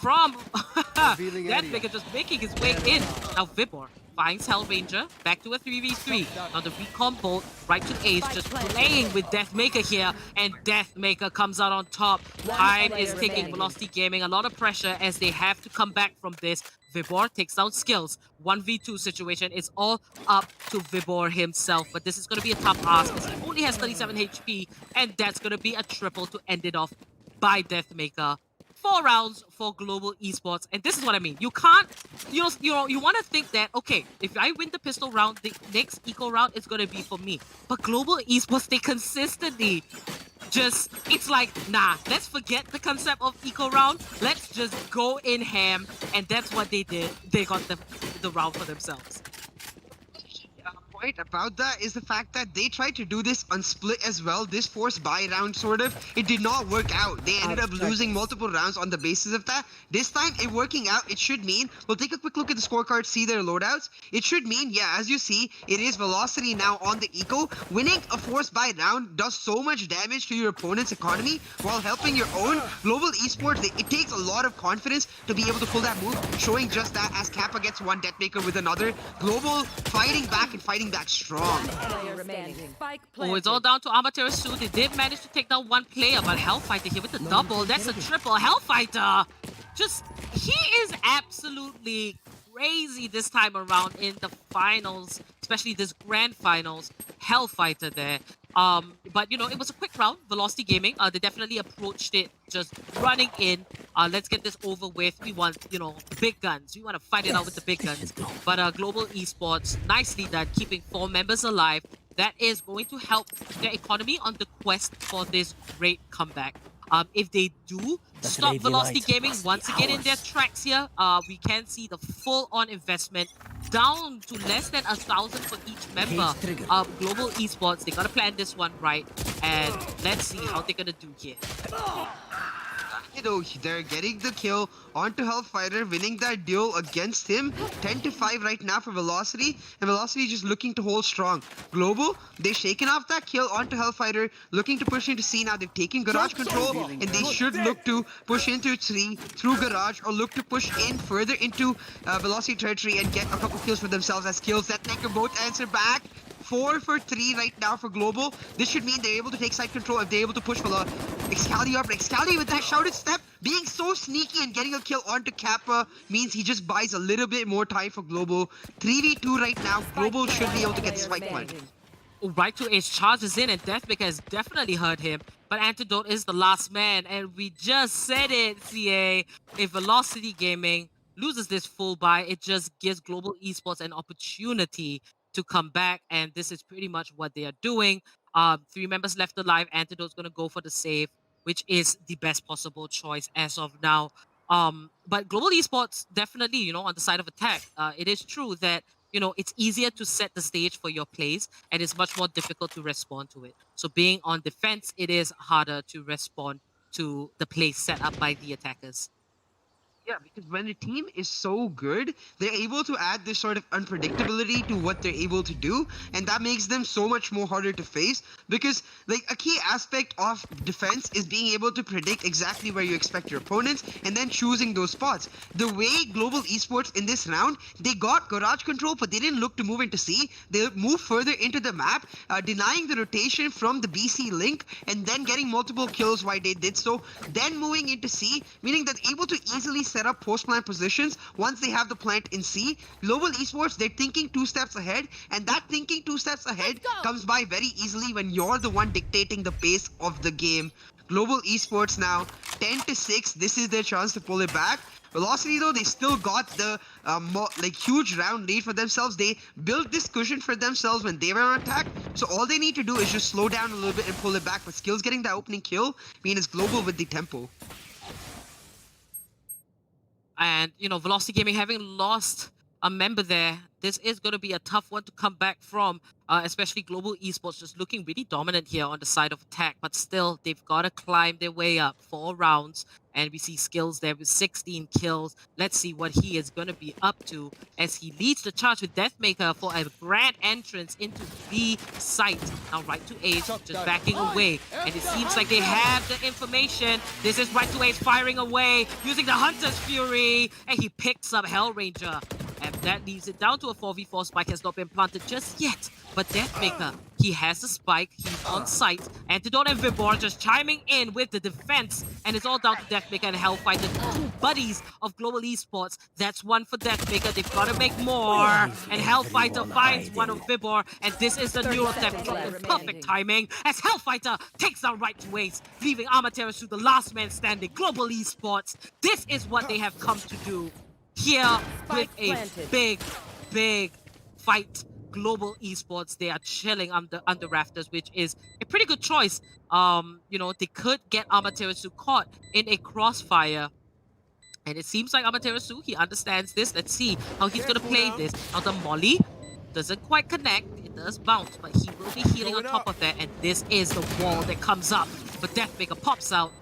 from Deathmaker, just making his way in. Now Vibor finds Hellranger, back to a 3v3. Now the recon bolt right to Ace, just playing with Deathmaker here, and Deathmaker comes out on top. Time is ticking, Velocity Gaming, a lot of pressure as they have to come back from this. Vibor takes down Skills. 1v2 situation, it's all up to Vibor himself, but this is going to be a tough ask as he only has 37 HP, and that's going to be a triple to end it off by Deathmaker. 4 rounds for Global Esports, and this is what I mean. You can't, you want to think that, okay, if I win the pistol round, the next eco round is going to be for me. But Global Esports, they consistently just, it's like, nah, let's forget the concept of eco round. Let's just go in ham, and that's what they did. They got the round for themselves. Point about that is the fact that they tried to do this on split as well, this forced buy round sort of. It did not work out. They ended up losing multiple rounds on the basis of that. This time, it working out, it should mean, we'll take a quick look at the scorecard, see their loadouts. It should mean, yeah, as you see, it is Velocity now on the eco. Winning a forced buy round does so much damage to your opponent's economy while helping your own. Global Esports, it takes a lot of confidence to be able to pull that move, showing just that as Kappa gets one Deathmaker with another. Global fighting back and fighting back strong. Oh, it's all down to Amaterasu. They did manage to take down one player, but Hellfighter here with the double. That's a triple. Hellfighter, just, he is absolutely crazy this time around in the finals, especially this grand finals. Hellfighter there. But, you know, it was a quick round. Velocity Gaming, they definitely approached it just running in. Let's get this over with. We want, you know, big guns. We want to fight it out with the big guns. But Global Esports, nicely done, keeping 4 members alive. That is going to help their economy on the quest for this great comeback. If they do stop Velocity Gaming once again in their tracks here, we can see the full-on investment down to less than 1,000 for each member. Global Esports, they gotta plan this one right, and let's see how they're gonna do here. You know, they're getting the kill onto Hellfighter, winning that duel against him. 10-5 right now for Velocity, and Velocity just looking to hold strong. Global, they've shaken off that kill onto Hellfighter, looking to push into C now. They've taken Garage control, and they should look to push into 3 through Garage, or look to push in further into Velocity territory and get a couple kills for themselves as kills. That Necker both answer back. 4 for 3 right now for Global. This should mean they're able to take side control if they're able to push for Excalibur. But Excalibur with that shouted step, being so sneaky and getting a kill onto Kappa means he just buys a little bit more time for Global. 3v2 right now. Global should be able to get the spike point. Right to Ace charges in, and Deathmaker has definitely hurt him. But Antidote is the last man, and we just said it, CA. If Velocity Gaming loses this full buy, it just gives Global Esports an opportunity to come back, and this is pretty much what they are doing. 3 members left alive. Antidote's going to go for the save, which is the best possible choice as of now. But Global Esports definitely, you know, on the side of attack. It is true that, you know, it's easier to set the stage for your plays, and it's much more difficult to respond to it. So being on defense, it is harder to respond to the plays set up by the attackers. Yeah, because when a team is so good, they're able to add this sort of unpredictability to what they're able to do, and that makes them so much more harder to face. Because, like, a key aspect of defense is being able to predict exactly where you expect your opponents and then choosing those spots. The way Global Esports in this round, they got Garage control, but they didn't look to move into C. They moved further into the map, denying the rotation from the BC link, and then getting multiple kills while they did so. Then moving into C, meaning that able to easily set up post-plant positions once they have the plant in C. Global Esports, they're thinking 2 steps ahead, and that thinking 2 steps ahead comes by very easily when you're the one dictating the pace of the game. Global Esports now 10-6. This is their chance to pull it back. Velocity, though, they still got the huge round lead for themselves. They built this cushion for themselves when they were on attack. So all they need to do is just slow down a little bit and pull it back. But Skills getting the opening kill means Global with the tempo. And, you know, Velocity Gaming having lost a member there, this is going to be a tough one to come back from, especially Global Esports just looking really dominant here on the side of attack. But still, they've got to climb their way up. 4 rounds, and we see Skills there with 16 kills. Let's see what he is going to be up to as he leads the charge with Deathmaker for a grand entrance into the site. Now right to Ace, just backing away. And it seems like they have the information. This is right to Ace firing away, using the Hunter's Fury. And he picks up Hellranger. And that leaves it down to a 4v4. Spike has not been planted just yet. But Deathmaker, he has a spike, he's on site. Antidote and Vibor just chiming in with the defense. And it's all down to Deathmaker and Hellfighter, the two buddies of Global Esports. That's one for Deathmaker, they've got to make more. And Hellfighter finds one of Vibor. And this is the Neurotech drop with perfect timing as Hellfighter takes down right to ace, leaving Amaterasu the last man standing. Global Esports, this is what they have come to do. Here with a big fight. Global Esports, they are chilling under rafters, which is a pretty good choice. You know, they could get Amaterasu caught in a crossfire. And it seems like Amaterasu, he understands this. Let's see how he's going to play this. Now the Molly doesn't quite connect. It does bounce, but he will be healing on top of that. And this is the wall that comes up. But Deathmaker pops out.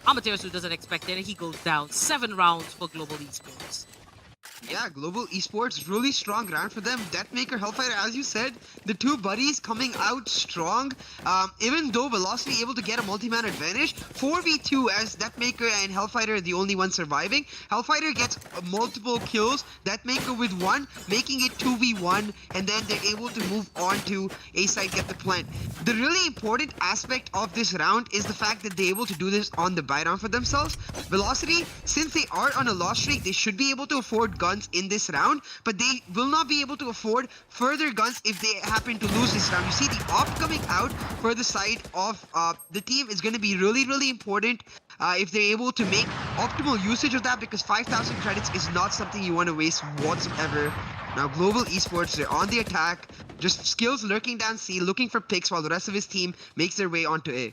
Amaterasu doesn't expect it, and he goes down. 7 rounds for Global Esports. Yeah, Global Esports, really strong round for them. Deathmaker, Hellfighter, as you said, the two buddies coming out strong. Even though Velocity able to get a multi-man advantage, 4v2 as Deathmaker and Hellfighter are the only ones surviving. Hellfighter gets multiple kills, Deathmaker with 1, making it 2v1, and then they're able to move on to A side, get the plant. The really important aspect of this round is the fact that they're able to do this on the buy round for themselves. Velocity, since they are on a loss streak, they should be able to afford guns in this round, but they will not be able to afford further guns if they happen to lose this round. You see the op coming out for the side of the team is going to be really important if they're able to make optimal usage of that, because 5,000 credits is not something you want to waste whatsoever. Now Global Esports, they're on the attack, just skills lurking down C, looking for picks while the rest of his team makes their way onto A.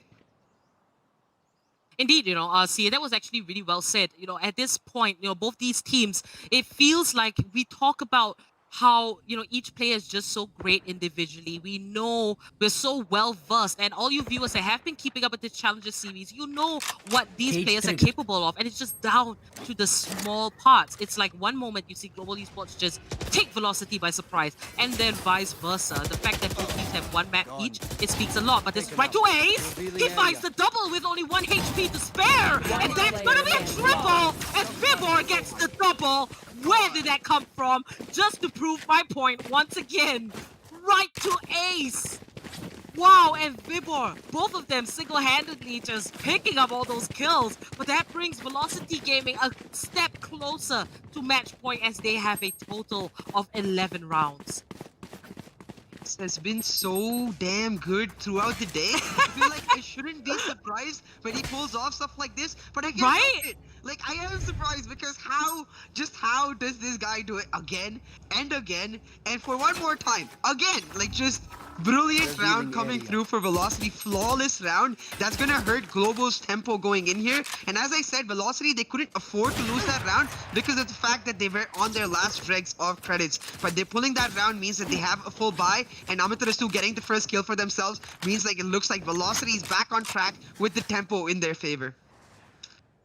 Indeed, you know, see, that was actually really well said. You know, at this point, you know, both these teams, it feels like we talk about how, you know, each player is just so great individually. We know we're so well versed, and all you viewers that have been keeping up with this Challenger series, you know what these players are capable of, and it's just down to the small parts. It's like one moment you see Global Esports just take Velocity by surprise, and then vice versa. The fact that both teams have 1 map each, it speaks a lot. But this right to ace, he finds the double with only 1 HP to spare, and that's gonna be a triple as Vibor gets the double. Where did that come from? Just to prove my point once again. Right to ace. Wow, and Vibor, both of them single-handedly just picking up all those kills. But that brings Velocity Gaming a step closer to match point as they have a total of 11 rounds. This has been so damn good throughout the day. I feel like I shouldn't be surprised when he pulls off stuff like this, but I can't help it. Like, I am surprised because how does this guy do it again and again and for one more time? Again, like, just brilliant round coming through for Velocity. Flawless round. That's gonna hurt Global's tempo going in here. And as I said, Velocity, they couldn't afford to lose that round because of the fact that they were on their last dregs of credits. But they're pulling that round means that they have a full buy, and Amaterasu getting the first kill for themselves means like it looks like Velocity is back on track with the tempo in their favor.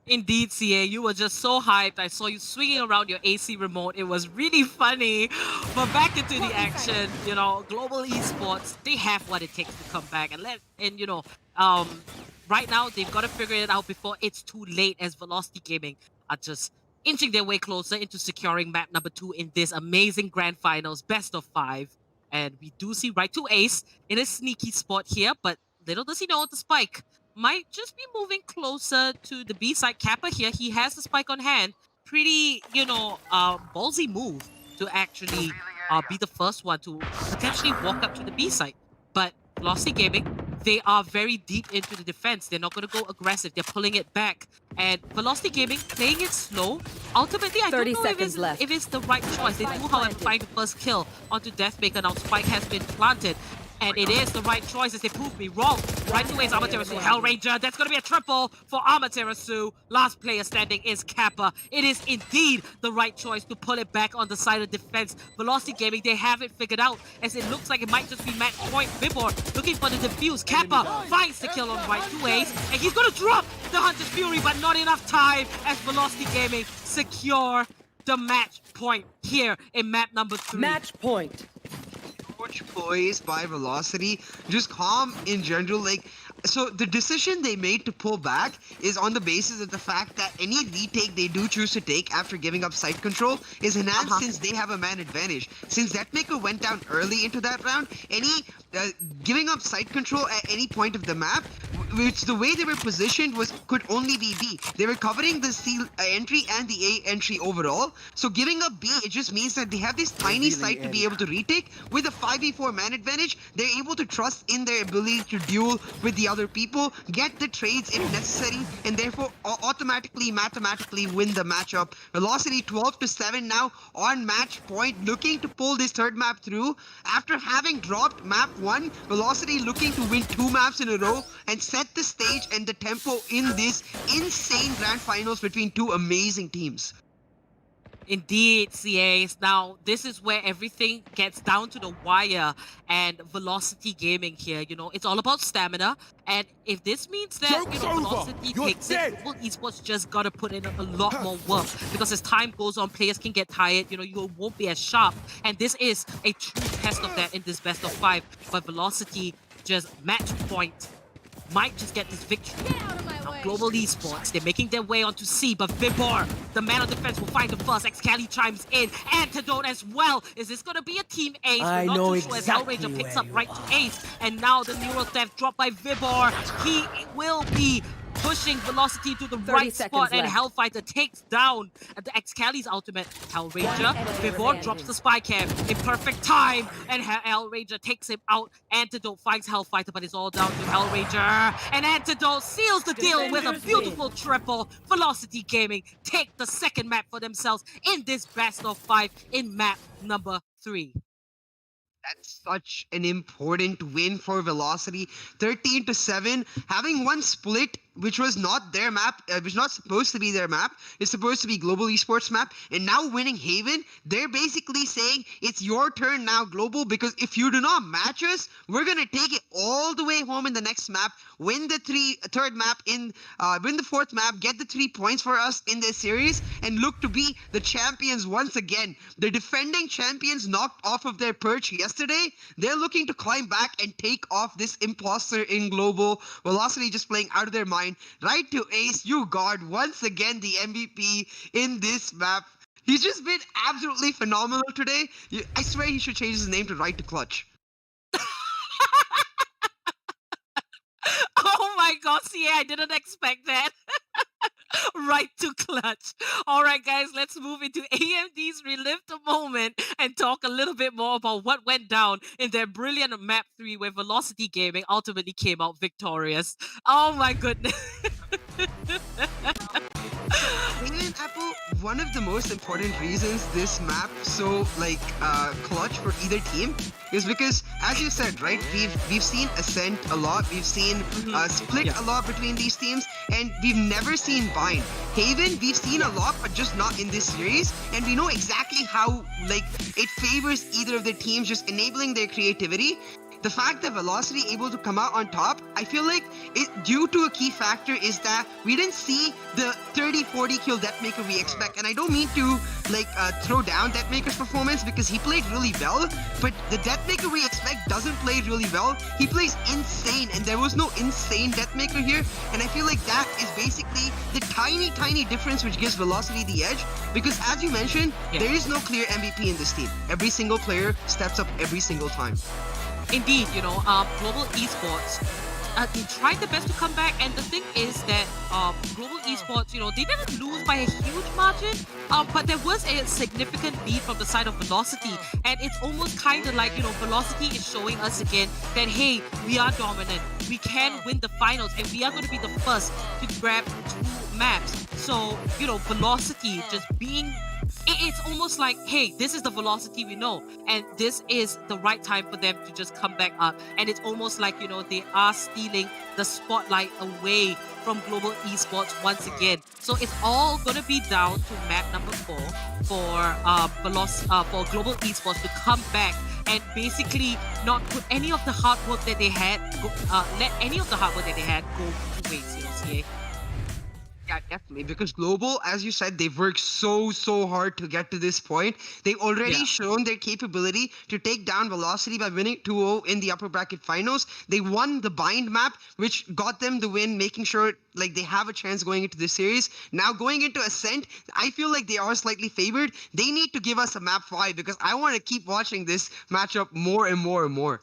Indeed, CA, you were just so hyped. I saw you swinging around your AC remote. It was really funny. But back into the action, you know, Global Esports, they have what it takes to come back. And you know, right now, they've got to figure it out before it's too late, as Velocity Gaming are just inching their way closer into securing map number 2 in this amazing grand finals, best of 5. And we do see right to ace in a sneaky spot here, but little does he know the spike might just be moving closer to the B side. Kappa here, he has the spike on hand. Pretty, you know, ballsy move to actually be the first one to potentially walk up to the B side. But Velocity Gaming, they are very deep into the defense. They're not going to go aggressive. They're pulling it back. And Velocity Gaming playing it slow. Ultimately, I don't know if it's the right choice. They do, however, find the first kill onto Deathmaker. Now Spike has been planted. And it is the right choice as they prove me wrong. Right away is Amaterasu, Hellranger. That's going to be a triple for Amaterasu. Last player standing is Kappa. It is indeed the right choice to pull it back on the side of defense. Velocity Gaming, they have it figured out as it looks like it might just be match point. Vibor looking for the defuse. Kappa finds the kill on right to ace. And he's going to drop the Hunter's Fury, but not enough time as Velocity Gaming secure the match point here in map number 3. Match point. Poised by Velocity, just calm in general. Like, So the decision they made to pull back is on the basis of the fact that any retake they do choose to take after giving up site control is enhanced since they have a man advantage. Since Deathmaker went down early into that round, any giving up site control at any point of the map, which the way they were positioned could only be B. They were covering the C entry and the A entry overall. So giving up B, it just means that they have this tiny site to be able to retake. With a 5v4 man advantage, they're able to trust in their ability to duel with the other people, get the trades if necessary, and therefore automatically, mathematically win the matchup. Velocity 12-7 now on match point, looking to pull this third map through. After having dropped map 1, Velocity looking to win 2 maps in a row and set the stage and the tempo in this insane grand finals between two amazing teams. Indeed, CAs. Now, this is where everything gets down to the wire, and Velocity Gaming here, you know, it's all about stamina. And if this means that, you know, Velocity takes it, Global Esports just gotta put in a lot more work, because as time goes on, players can get tired, you know, you won't be as sharp. And this is a true test of that in this best of 5. But Velocity just match point might just get this victory. Now, Global Esports, they're making their way onto C, but Vibor, the man on defense, will find the first. Excali chimes in. Antidote as well. Is this going to be a team ace? We're not too sure as Hellraiser picks up right to ace. And now the neural theft dropped by Vibor. He will be pushing Velocity to the right spot, and Hellfighter takes down the Excali's ultimate. Hellraiser, Vivor drops the spy cam in perfect time, and Hellraiser takes him out. Antidote finds Hellfighter, but it's all down to Hellraiser, and Antidote seals the deal with a beautiful triple. Velocity Gaming take the second map for themselves in this best of 5 in map number 3. That's such an important win for Velocity. 13-7, having one split, which was not their map, which was not supposed to be their map. It's supposed to be Global Esports map. And now winning Haven, they're basically saying it's your turn now, Global, because if you do not match us, we're going to take it all the way home in the next map, win the third map win the fourth map, get the 3 points for us in this series, and look to be the champions once again. The defending champions knocked off of their perch yesterday. They're looking to climb back and take off this imposter in Global. Velocity just playing out of their mind. Right to ace, you guard once again the MVP in this map. He's just been absolutely phenomenal today. I swear he should change his name to Right to Clutch. Oh my god, CA, I didn't expect that. Right to clutch. All right, guys, let's move into AMD's Relive the Moment and talk a little bit more about what went down in their brilliant map 3 where Velocity Gaming ultimately came out victorious. Oh my goodness. Haven Apple, one of the most important reasons this map so clutch for either team is because, as you said, right, we've seen Ascent a lot, we've seen Split a lot between these teams, and we've never seen Bind. Haven, we've seen a lot, but just not in this series, and we know exactly how it favors either of the teams, just enabling their creativity. The fact that Velocity able to come out on top, I feel like due to a key factor is that we didn't see the 30-40 kill Deathmaker we expect. And I don't mean to throw down Deathmaker's performance because he played really well, but the Deathmaker we expect doesn't play really well. He plays insane, and there was no insane Deathmaker here. And I feel like that is basically the tiny difference which gives Velocity the edge, because as you mentioned, there is no clear MVP in this team. Every single player steps up every single time. Indeed, you know, Global Esports, they tried their best to come back, and the thing is that Global Esports, you know, they didn't lose by a huge margin, but there was a significant lead from the side of Velocity, and it's almost kind of like, you know, Velocity is showing us again that, hey, we are dominant, we can win the finals, and we are going to be the first to grab 2 maps. So, you know, Velocity just being... It's almost like, hey, this is the Velocity we know, and this is the right time for them to just come back up. And it's almost like, you know, they are stealing the spotlight away from Global Esports once again. So it's all going to be down to map number 4 for Global Esports to come back and basically not put any of the hard work that they had, let any of the hard work that they had go to waste, you know, CA. Yeah, definitely. Because Global, as you said, they've worked so hard to get to this point. They've already shown their capability to take down Velocity by winning 2-0 in the upper bracket finals. They won the bind map, which got them the win, making sure like they have a chance going into this series. Now going into Ascent, I feel like they are slightly favored. They need to give us a map 5 because I want to keep watching this matchup more and more and more.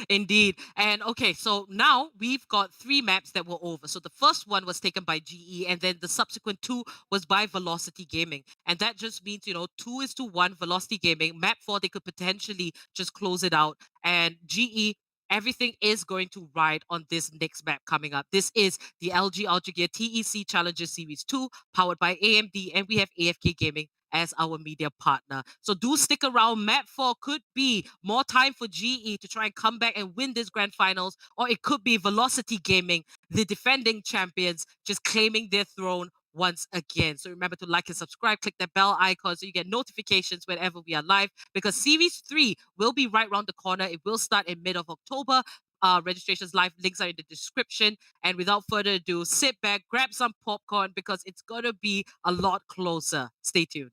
Indeed. And okay, so now we've got 3 maps that were over. So the first one was taken by GE, and then the subsequent 2 was by Velocity Gaming. And that just means, 2-1 Velocity Gaming. Map 4, they could potentially just close it out. And GE, everything is going to ride on this next map coming up. This is the LG Ultragear TEC Challenger Series 2, powered by AMD, and we have AFK Gaming as our media partner. So do stick around. Map 4 could be more time for GE to try and come back and win this grand finals, or it could be Velocity Gaming, the defending champions, just claiming their throne once again. So remember to like and subscribe, click that bell icon so you get notifications whenever we are live, because Series 3 will be right around the corner. It will start in mid of October. Registrations live links are in the description. And without further ado, sit back, grab some popcorn, because it's going to be a lot closer. Stay tuned.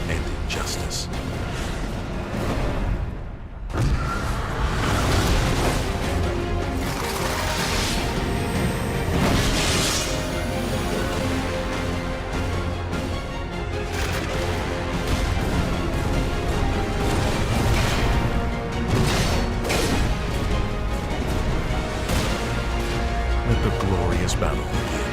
And injustice. Let the glorious battle begin.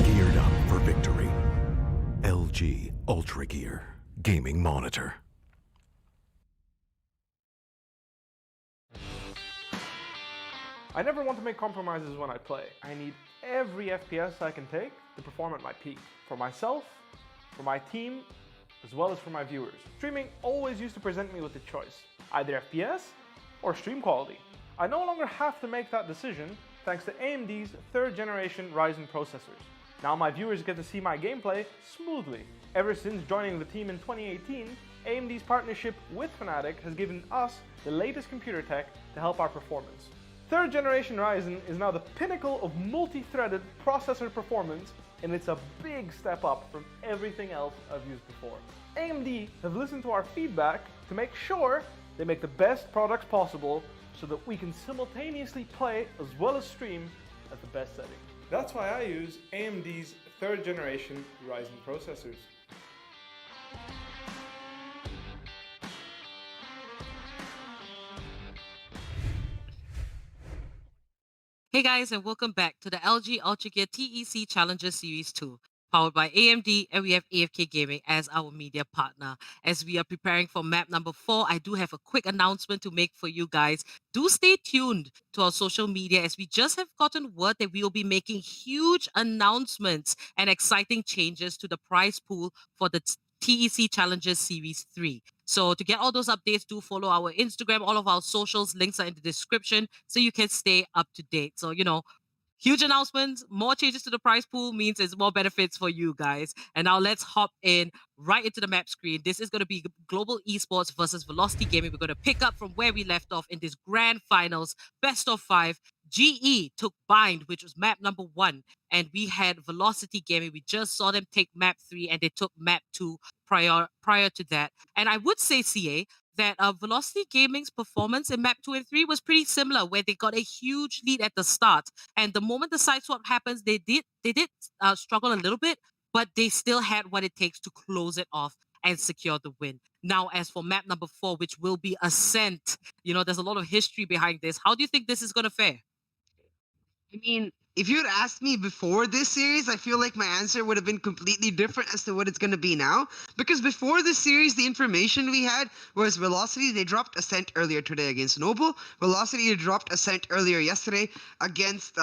Geared up for victory. LG Ultragear Gaming Monitor. I never want to make compromises when I play. I need every FPS I can take to perform at my peak. For myself, for my team, as well as for my viewers. Streaming always used to present me with a choice, either FPS or stream quality. I no longer have to make that decision thanks to AMD's 3rd generation Ryzen processors. Now my viewers get to see my gameplay smoothly. Ever since joining the team in 2018, AMD's partnership with Fnatic has given us the latest computer tech to help our performance. 3rd generation Ryzen is now the pinnacle of multi-threaded processor performance, and it's a big step up from everything else I've used before. AMD have listened to our feedback to make sure they make the best products possible so that we can simultaneously play as well as stream at the best setting. That's why I use AMD's 3rd generation Ryzen processors. Hey guys, and welcome back to the LG Ultragear TEC Challenger Series 2, powered by AMD, and we have AFK Gaming as our media partner. As we are preparing for map number 4, I do have a quick announcement to make for you guys. Do stay tuned to our social media, as we just have gotten word that we will be making huge announcements and exciting changes to the prize pool for the TEC Challenger Series 3. So to get all those updates, do follow our Instagram. All of our socials, links are in the description, so you can stay up to date. So, you know, huge announcements, more changes to the prize pool means it's more benefits for you guys. And now let's hop in right into the map screen. This is going to be Global Esports versus Velocity Gaming. We're going to pick up from where we left off in this grand finals, best of 5. GE took Bind, which was map number 1, and we had Velocity Gaming. We just saw them take map 3, and they took map 2 prior to that. And I would say, CA, that Velocity Gaming's performance in map 2 and 3 was pretty similar, where they got a huge lead at the start, and the moment the side swap happens, they did struggle a little bit, but they still had what it takes to close it off and secure the win. Now, as for map number 4, which will be Ascent, you know, there's a lot of history behind this. How do you think this is going to fare? I mean, if you had asked me before this series, I feel like my answer would have been completely different as to what it's going to be now. Because before this series, the information we had was Velocity, they dropped Ascent earlier today against Noble. Velocity dropped Ascent earlier yesterday against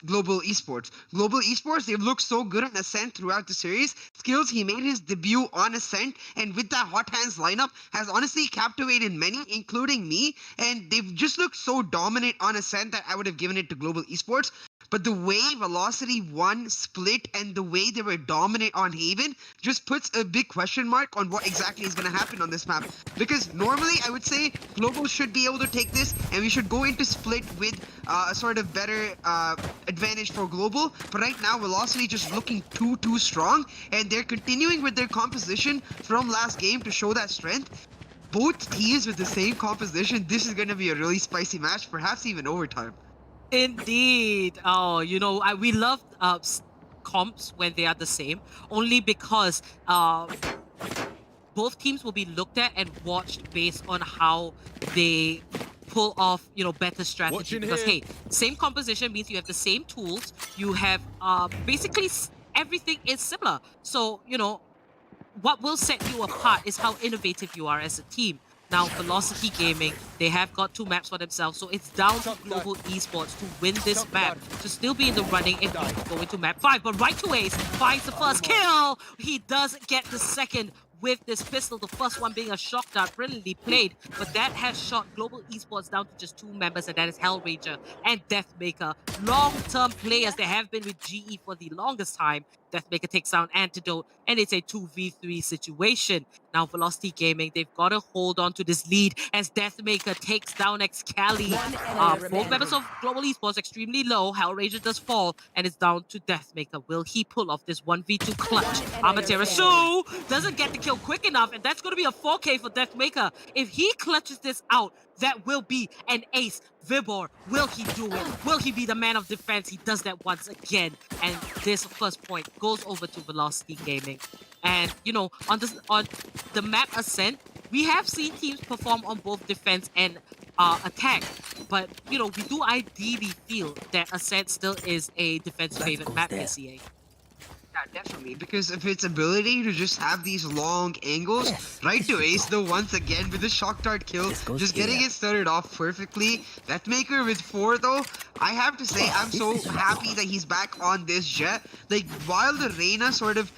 Global Esports. Global Esports, they've looked so good on Ascent throughout the series. Skills, he made his debut on Ascent, and with that Hot Hands lineup, has honestly captivated many, including me. And they've just looked so dominant on Ascent that I would have given it to Global Esports. But the way Velocity won Split and the way they were dominant on Haven just puts a big question mark on what exactly is going to happen on this map. Because normally I would say Global should be able to take this, and we should go into Split with a sort of better advantage for Global. But right now Velocity just looking too strong, and they're continuing with their composition from last game to show that strength. Both teams with the same composition, this is going to be a really spicy match, perhaps even overtime. Indeed. Oh, you know, we love comps when they are the same, only because both teams will be looked at and watched based on how they pull off, you know, better strategy. Because hey, same composition means you have the same tools. You have basically everything is similar. So, you know, what will set you apart is how innovative you are as a team. Now, Velocity Gaming, they have got 2 maps for themselves, so it's down to Global Esports to win this map, to still be in the running and go into map 5. But right away, finds the first kill! He does get the second. with this pistol. The first one being a shock dart, brilliantly played, but that has shot Global Esports down to just 2 members, and that is Hellranger and Deathmaker. Long-term players they have been with GE for the longest time. Deathmaker takes down Antidote, and it's a 2v3 situation. Now, Velocity Gaming, they've got to hold on to this lead as Deathmaker takes down Excali. Both members of Global Esports extremely low. Hellranger does fall, and it's down to Deathmaker. Will he pull off this 1v2 clutch? Amaterasu doesn't get the kill quick enough, and that's going to be a 4K for Deathmaker. If he clutches this out, that will be an ace. Vibor, will he do it? Will he be the man of defense? He does that once again, and this first point goes over to Velocity Gaming. And you know, on the map Ascent, we have seen teams perform on both defense and attack, but you know, we do ideally feel that Ascent still is a defense favorite map this year. Yeah, definitely, because of its ability to just have these long angles, right to ace though once again with the shock dart kill, just getting it started off perfectly. Deathmaker with 4 though, I have to say I'm so happy that he's back on this Jet. Like, while the Reyna sort of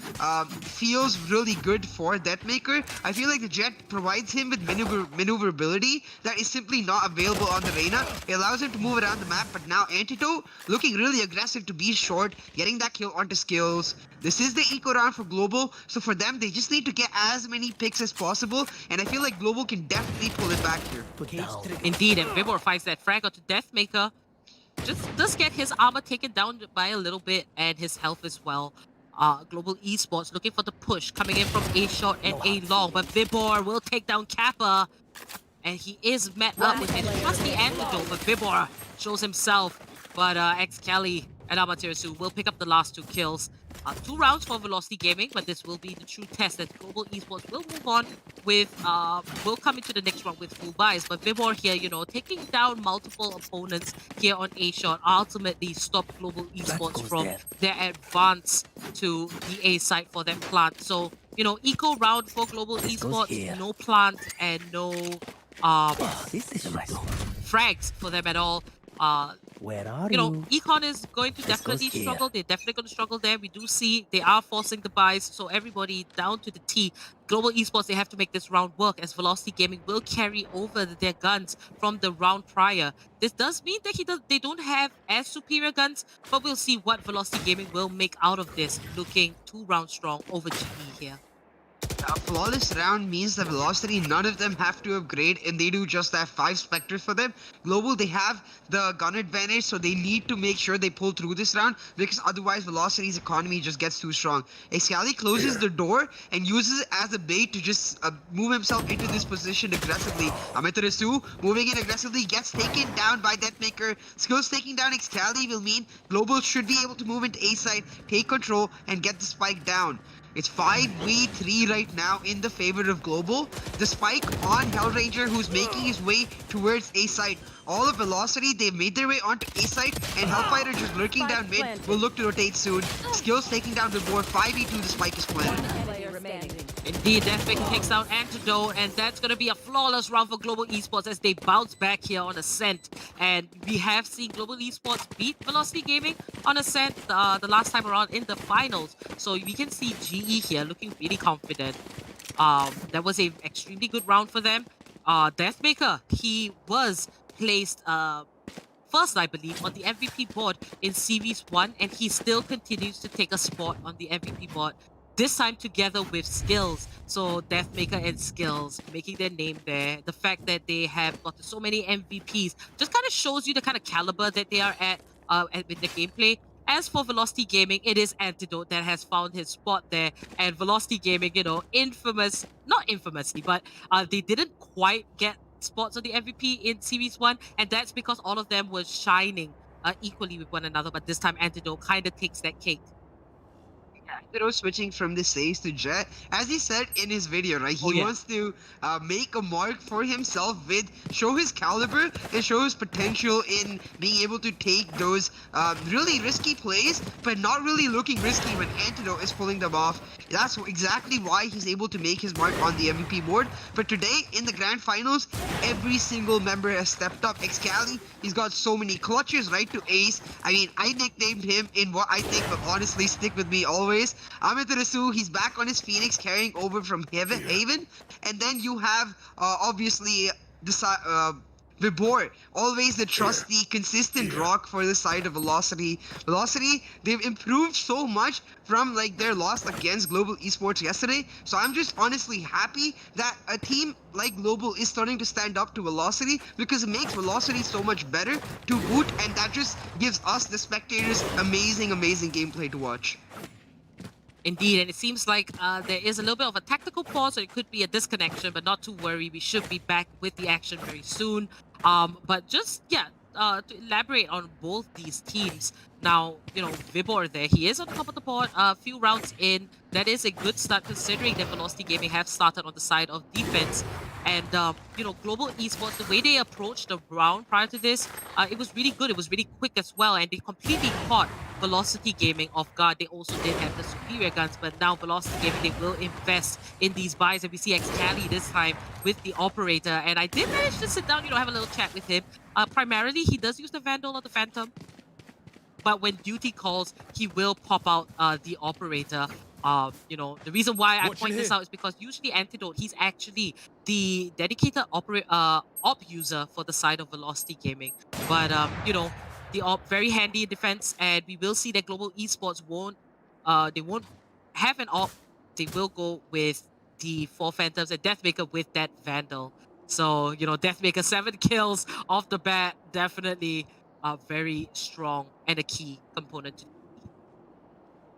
feels really good for Deathmaker, I feel like the Jet provides him with maneuverability that is simply not available on the Reyna. It allows him to move around the map, but now Antidote looking really aggressive to be short, getting that kill onto skills. This is the eco round for Global, so for them, they just need to get as many picks as possible, and I feel like Global can definitely pull it back here. Indeed, and Vibor finds that frag onto Deathmaker. Just does get his armor taken down by a little bit, and his health as well. Global Esports looking for the push, coming in from A short and A long, but Vibor will take down Kappa, and he is met up with his trusty Antidote, but Vibor shows himself, but Excali and Amaterasu will pick up the last 2 kills. 2 rounds for Velocity Gaming, but this will be the true test that Global Esports will move on with, will come into the next round with full buys. But Vibor here, you know, taking down multiple opponents here on A-Shot, ultimately stopped Global Esports from their advance to the A site for that plant. So, you know, eco round for Global Esports, no plant and no frags for them at all. You know, Econ is going to definitely struggle. They're definitely going to struggle there. We do see they are forcing the buys, so everybody down to the T. Global Esports, they have to make this round work, as Velocity Gaming will carry over their guns from the round prior. This does mean that they don't have as superior guns, but we'll see what Velocity Gaming will make out of this, looking 2 rounds strong over GE here. A flawless round means that Velocity, none of them have to upgrade, and they do just have 5 Spectres for them. Global, they have the gun advantage, so they need to make sure they pull through this round, because otherwise Velocity's economy just gets too strong. Excali closes the door and uses it as a bait to just move himself into this position aggressively. Amaterasu, moving in aggressively, gets taken down by Deathmaker. Skills taking down Excali will mean Global should be able to move into A side, take control, and get the spike down. It's 5v3 right now in the favor of Global. The spike on Hellranger, who's making his way towards A side. All of Velocity, they've made their way onto A side, and Hellfighter just lurking down mid will look to rotate soon. Skills taking down the board. 5v2, the spike is planted. Indeed, Deathmaker takes down Antidote, and that's going to be a flawless round for Global Esports as they bounce back here on Ascent. And we have seen Global Esports beat Velocity Gaming on Ascent the last time around in the finals. So we can see GE here looking really confident. That was an extremely good round for them. Deathmaker, he was placed first, I believe, on the MVP board in Series 1, and he still continues to take a spot on the MVP board. This time together with Skills. So Deathmaker and Skills making their name there. The fact that they have got so many MVPs just kind of shows you the kind of caliber that they are at with the gameplay. As for Velocity Gaming, it is Antidote that has found his spot there. And Velocity Gaming, you know, not infamously, but they didn't quite get spots on the MVP in Series 1. And that's because all of them were shining equally with one another. But this time Antidote kind of takes that cake. Antidote switching from this Ace to Jet, as he said in his video, right? He wants to make a mark for himself show his caliber and show his potential in being able to take those really risky plays, but not really looking risky when Antidote is pulling them off. That's exactly why he's able to make his mark on the MVP board. But today, in the Grand Finals, every single member has stepped up. Excali, he's got so many clutches right to Ace. I mean, I nicknamed him in what I think will honestly stick with me always. choice. Amaterasu, he's back on his Phoenix, carrying over from Haven. And then you have, obviously, Vibor, always the trusty, consistent rock for the side of Velocity. Velocity, they've improved so much from like their loss against Global Esports yesterday. So I'm just honestly happy that a team like Global is starting to stand up to Velocity, because it makes Velocity so much better to boot, and that just gives us, the spectators, amazing gameplay to watch. Indeed, and it seems like there is a little bit of a tactical pause, so it could be a disconnection, but not to worry. We should be back with the action very soon. But just, to elaborate on both these teams. Now, Vibor there, he is on top of the board. A few rounds in, that is a good start considering that Velocity Gaming have started on the side of defense. And, Global Esports, the way they approached the round prior to this, it was really good. It was really quick as well, and they completely caught Velocity Gaming off guard. They also did have the superior guns, but now Velocity Gaming, they will invest in these buys, and we see Xcali this time with the operator. And I did manage to sit down, have a little chat with him. Primarily, he does use the Vandal or the Phantom, but when duty calls, he will pop out the operator. The reason why I point this out is because usually Antidote, he's actually the dedicated op user for the side of Velocity Gaming. But, the op, very handy in defense, and we will see that Global Esports won't have an op. They will go with the 4 Phantoms and Deathmaker with that Vandal. So, Deathmaker 7 kills off the bat, definitely very strong and a key component to.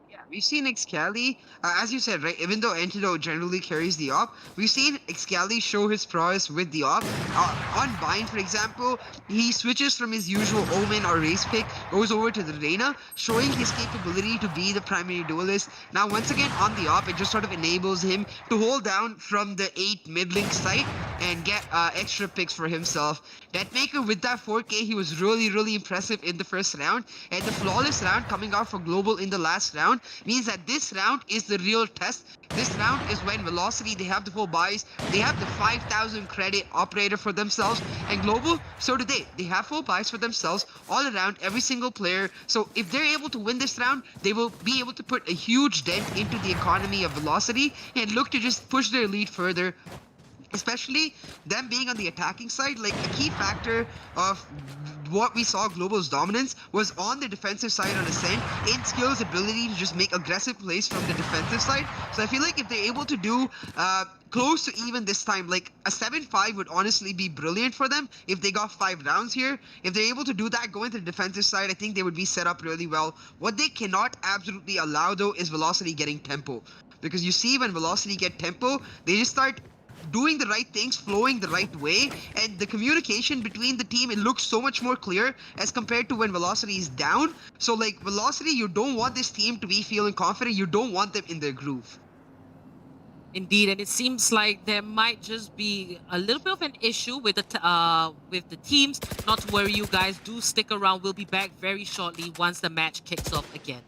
Yeah, we've seen Xcali, as you said, right? Even though Antidote generally carries the op, we've seen Xcali show his prowess with the op. On Bind, for example, he switches from his usual Omen or Race pick, goes over to the Reyna, showing his capability to be the primary duelist. Now, once again, on the op, it just sort of enables him to hold down from the 8 mid-link site and get extra picks for himself. Deathmaker, with that 4K, he was really impressive in the first round, and the flawless round coming out for Global in the last round means that this round is the real test. This round is when Velocity, they have the full buys, they have the 5,000 credit operator for themselves, and Global, so do they. They have full buys for themselves all around, every single player. So if they're able to win this round, they will be able to put a huge dent into the economy of Velocity and look to just push their lead further. Especially them being on the attacking side, like a key factor of what we saw Global's dominance was on the defensive side on Ascent, in Skill's ability to just make aggressive plays from the defensive side. So I feel like if they're able to do close to even this time, like a 7-5 would honestly be brilliant for them if they got 5 rounds here. If they're able to do that going to the defensive side, I think they would be set up really well. What they cannot absolutely allow though is Velocity getting tempo. Because you see when Velocity get tempo, they just start doing the right things, flowing the right way, and the communication between the team, it looks so much more clear as compared to when Velocity is down. So like Velocity, you don't want this team to be feeling confident, you don't want them in their groove. Indeed, and it seems like there might just be a little bit of an issue with the teams. Not to worry, you guys, do stick around. We'll be back very shortly once the match kicks off again.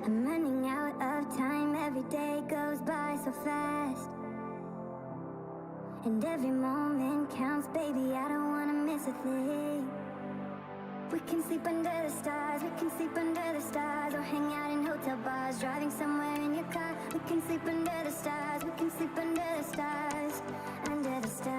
I'm running out of time, every day goes by so fast. And every moment counts, baby, I don't wanna miss a thing. We can sleep under the stars, we can sleep under the stars, or hang out in hotel bars, driving somewhere in your car. We can sleep under the stars, we can sleep under the stars, under the stars.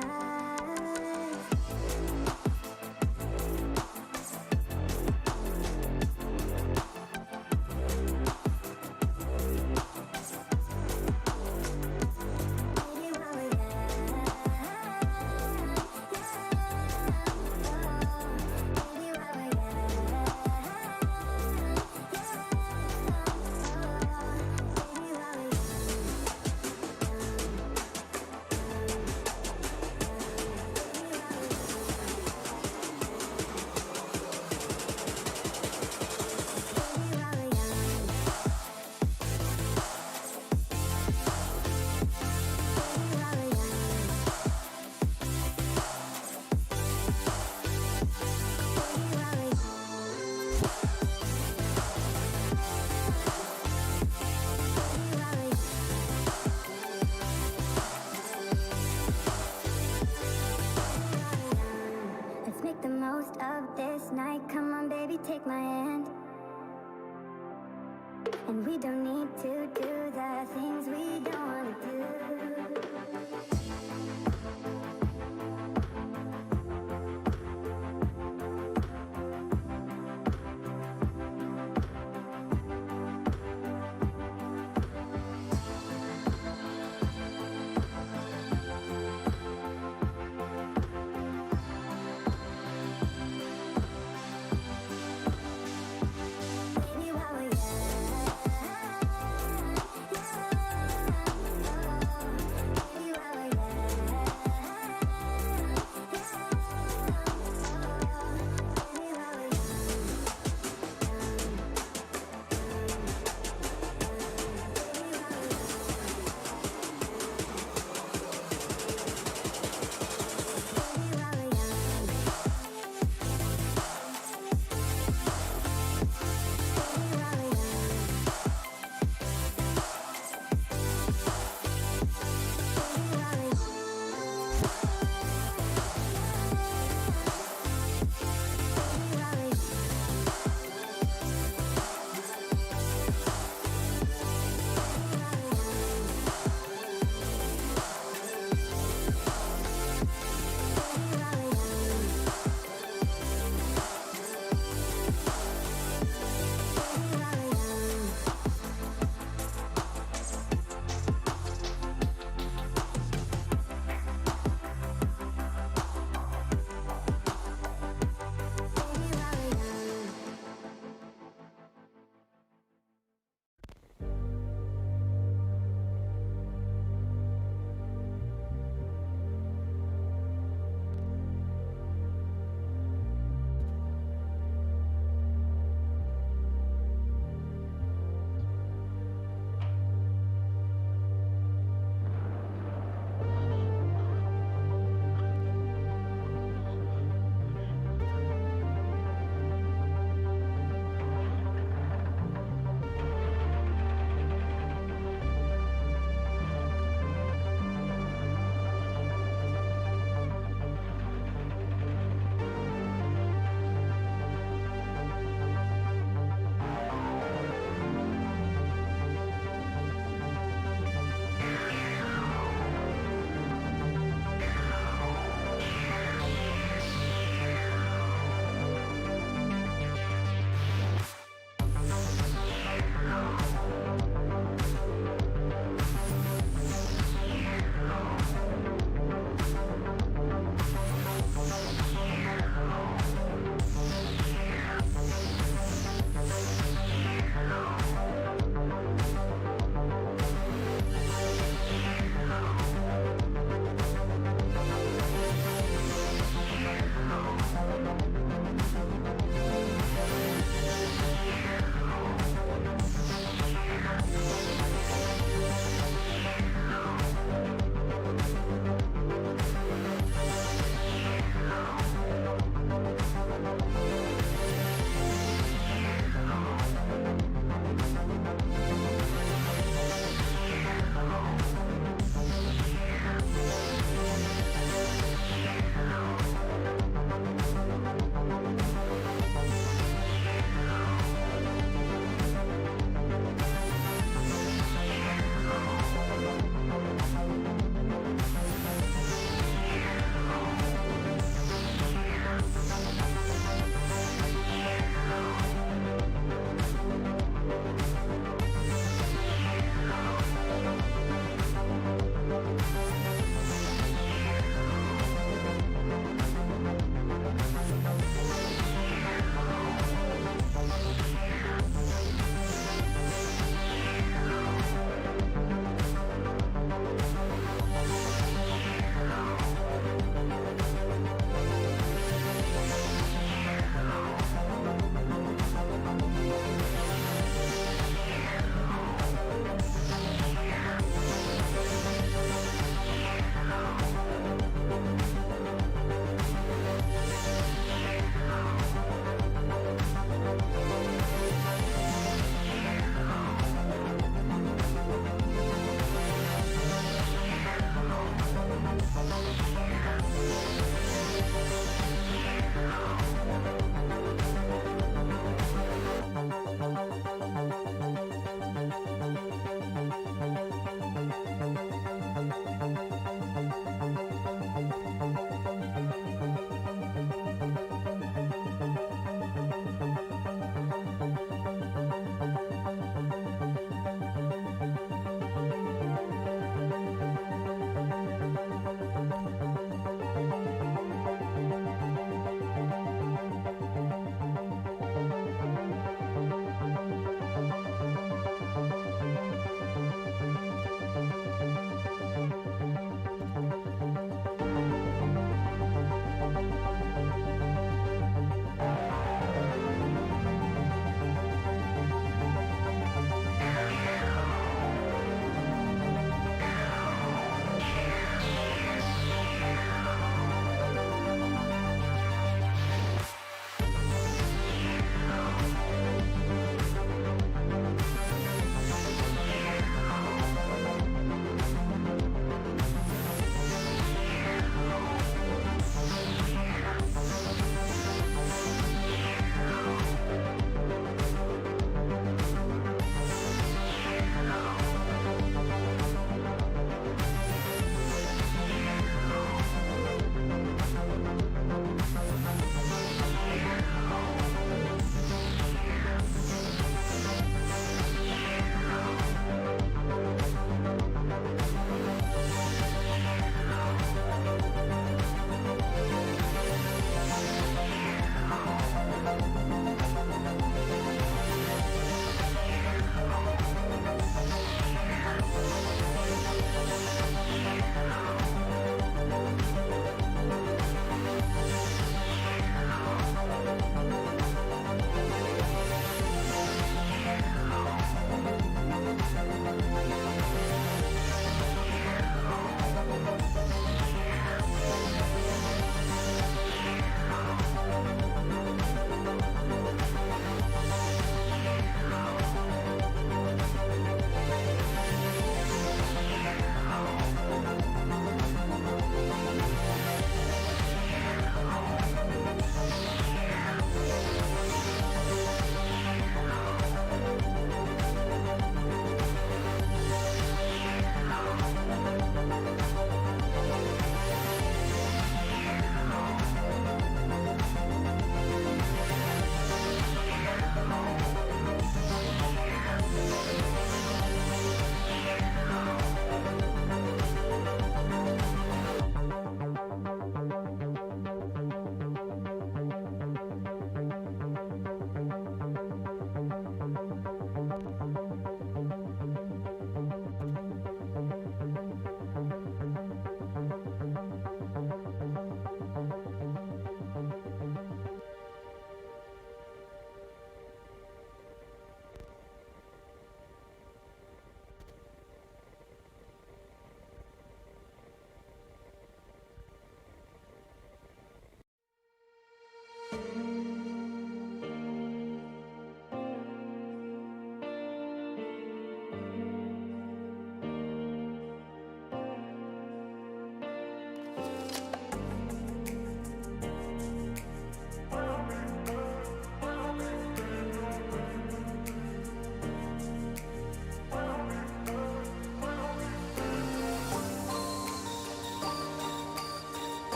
Let's make the most of this night. Come on, baby, take my hand. And we don't need to do the things we don't want to do. Baby, while we're young,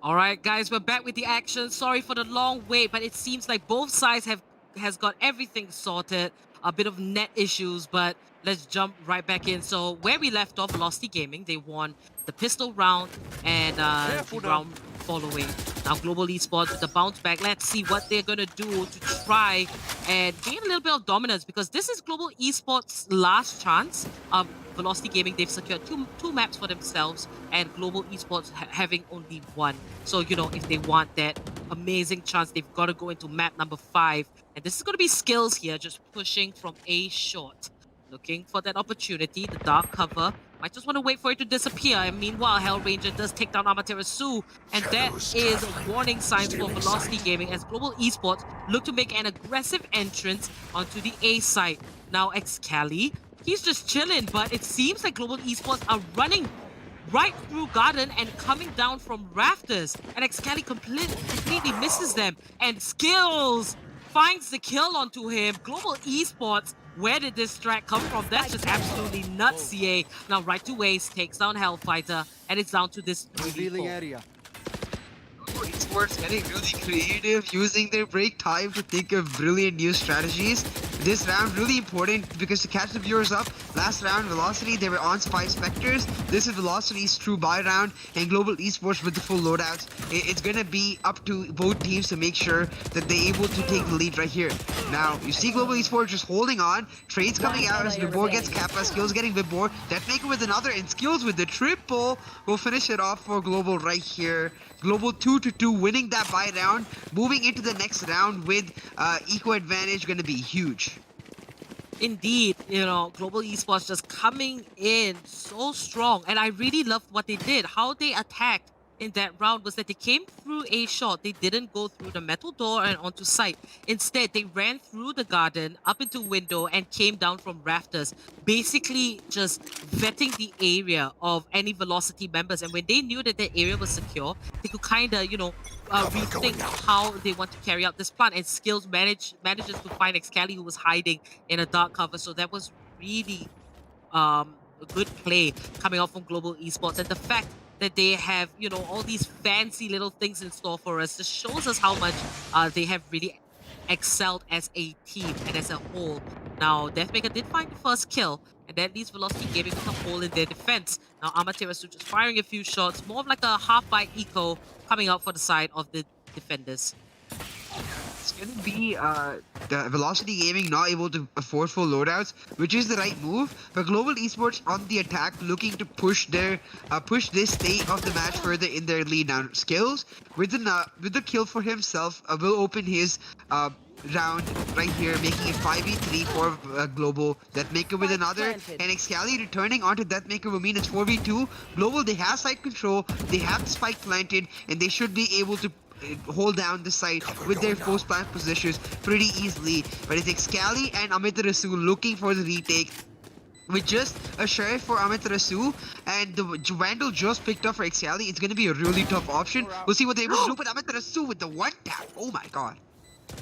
All right, guys, we're back with the action. Sorry for the long wait, but it seems like both sides has got everything sorted. A bit of net issues, but let's jump right back in. So where we left off, Velocity Gaming, they won the pistol round and the round following. Now Global Esports with the bounce back. Let's see what they're gonna do to try and gain a little bit of dominance, because this is Global Esports' last chance. Velocity Gaming, they've secured two maps for themselves, and Global Esports having only one. So, you know, if they want that amazing chance, they've got to go into map number 5. And this is going to be skills here, just pushing from A short. Looking for that opportunity, the dark cover. Might just want to wait for it to disappear. And meanwhile, Hellranger does take down Amaterasu. And that is warning signs for Velocity Gaming as Global Esports look to make an aggressive entrance onto the A site. Now, Excali, he's just chilling, but it seems like Global Esports are running right through Garden and coming down from rafters. And Excali completely misses them. And Skills finds the kill onto him. Global Esports, where did this strat come from? That's just absolutely nuts, CA. Now right to waste, takes down Hellfighter, and it's down to this revealing area. Esports getting really creative, using their break time to think of brilliant new strategies. This round really important because to catch the viewers up, last round Velocity, they were on Spy Spectres. This is Velocity's true buy round, and Global Esports with the full loadouts. It's gonna be up to both teams to make sure that they're able to take the lead right here. Now, you see Global Esports just holding on, trades coming out as Vibor gets Kappa, Skills getting Vibor, Deathmaker with another, and Skills with the triple will finish it off for Global right here. Global 2-2, winning that buy round, moving into the next round with eco advantage, going to be huge. Indeed, you know, Global Esports just coming in so strong, and I really loved what they did. How they attacked in that round was that they came through a shot. They didn't go through the metal door and onto site. Instead, they ran through the garden, up into window, and came down from rafters, basically just vetting the area of any Velocity members. And when they knew that the area was secure, they could kind of, you know, rethink how they want to carry out this plan. And Skills manages to find Excali, who was hiding in a dark cover. So that was really a good play coming out from Global Esports. And the fact that they have, you know, all these fancy little things in store for us just shows us how much they have really excelled as a team and as a whole. Now, Deathmaker did find the first kill, and that leaves Velocity Gaming with a hole in their defense. Now, Amaterasu just firing a few shots, more of like a half-by eco coming out for the side of the defenders. It's going to be the Velocity Gaming not able to afford full loadouts, which is the right move. But Global Esports on the attack, looking to push their push this state of the match further in their lead. Now, Skills with the kill for himself will open his round right here, making it 5v3 for Global. Deathmaker with another, and Excali returning onto Deathmaker will mean it's 4v2. Global, they have site control, they have the spike planted, and they should be able to hold down the site with their post plant positions pretty easily. But it's Excali and Amaterasu looking for the retake. With just a sheriff for Amaterasu and the Vandal just picked up for Excali, it's going to be a really tough option. We'll see what they're able to do with Amaterasu with the one tap. Oh my god.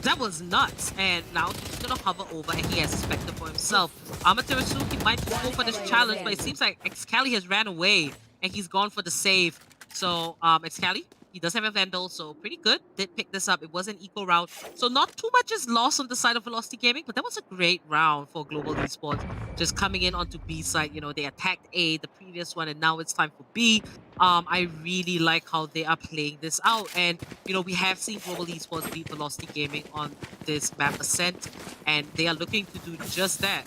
That was nuts, and now he's gonna hover over and he has a Spectre for himself. Amaterasu, he might just go for this challenge, but it seems like Excali has ran away and he's gone for the save. So, Excali, he does have a Vandal, so pretty good. Did pick this up. It was an eco round. So not too much is lost on the side of Velocity Gaming, but that was a great round for Global Esports. Just coming in onto B side, you know, they attacked A, the previous one, and now it's time for B. I really like how they are playing this out. And, you know, we have seen Global Esports beat Velocity Gaming on this map Ascent, and they are looking to do just that.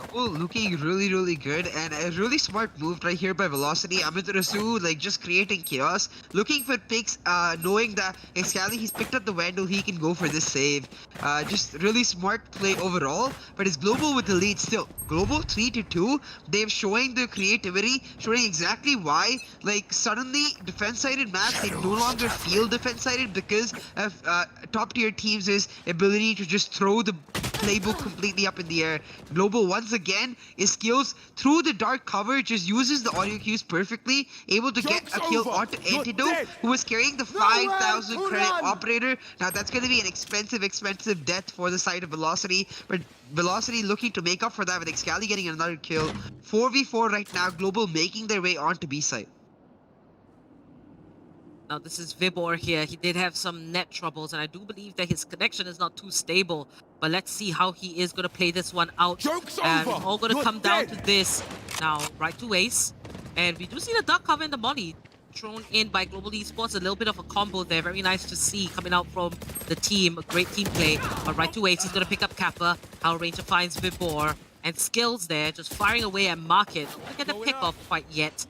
Global looking really good, and a really smart move right here by Velocity. Amaterasu like just creating chaos, looking for picks, knowing that Excali, he's picked up the Vandal, he can go for this save. Just really smart play overall, but it's Global with the lead still. Global 3-2, they're showing their creativity, showing exactly why, like suddenly defense-sided maps, they no longer feel defense-sided because of top tier teams' ability to just throw the playbook completely up in the air. Global once again is skills through the dark cover, just uses the audio cues perfectly, able to get a kill onto Antidote, who was carrying the 5,000 credit operator. Now that's going to be an expensive death for the side of Velocity, but Velocity looking to make up for that with Excali getting another kill. 4v4 right now, Global making their way onto B side. Now this is Vibor here. He did have some net troubles, and I do believe that his connection is not too stable. But let's see how he is going to play this one out. And it's all going to come down to this. Now, right to Ace. And we do see the duck cover in the molly thrown in by Global Esports. A little bit of a combo there. Very nice to see coming out from the team. A great team play. But right to Ace, he's going to pick up Kappa. Power Ranger finds Vibor. And Skills there, just firing away at Market. Don't get the pick off quite yet.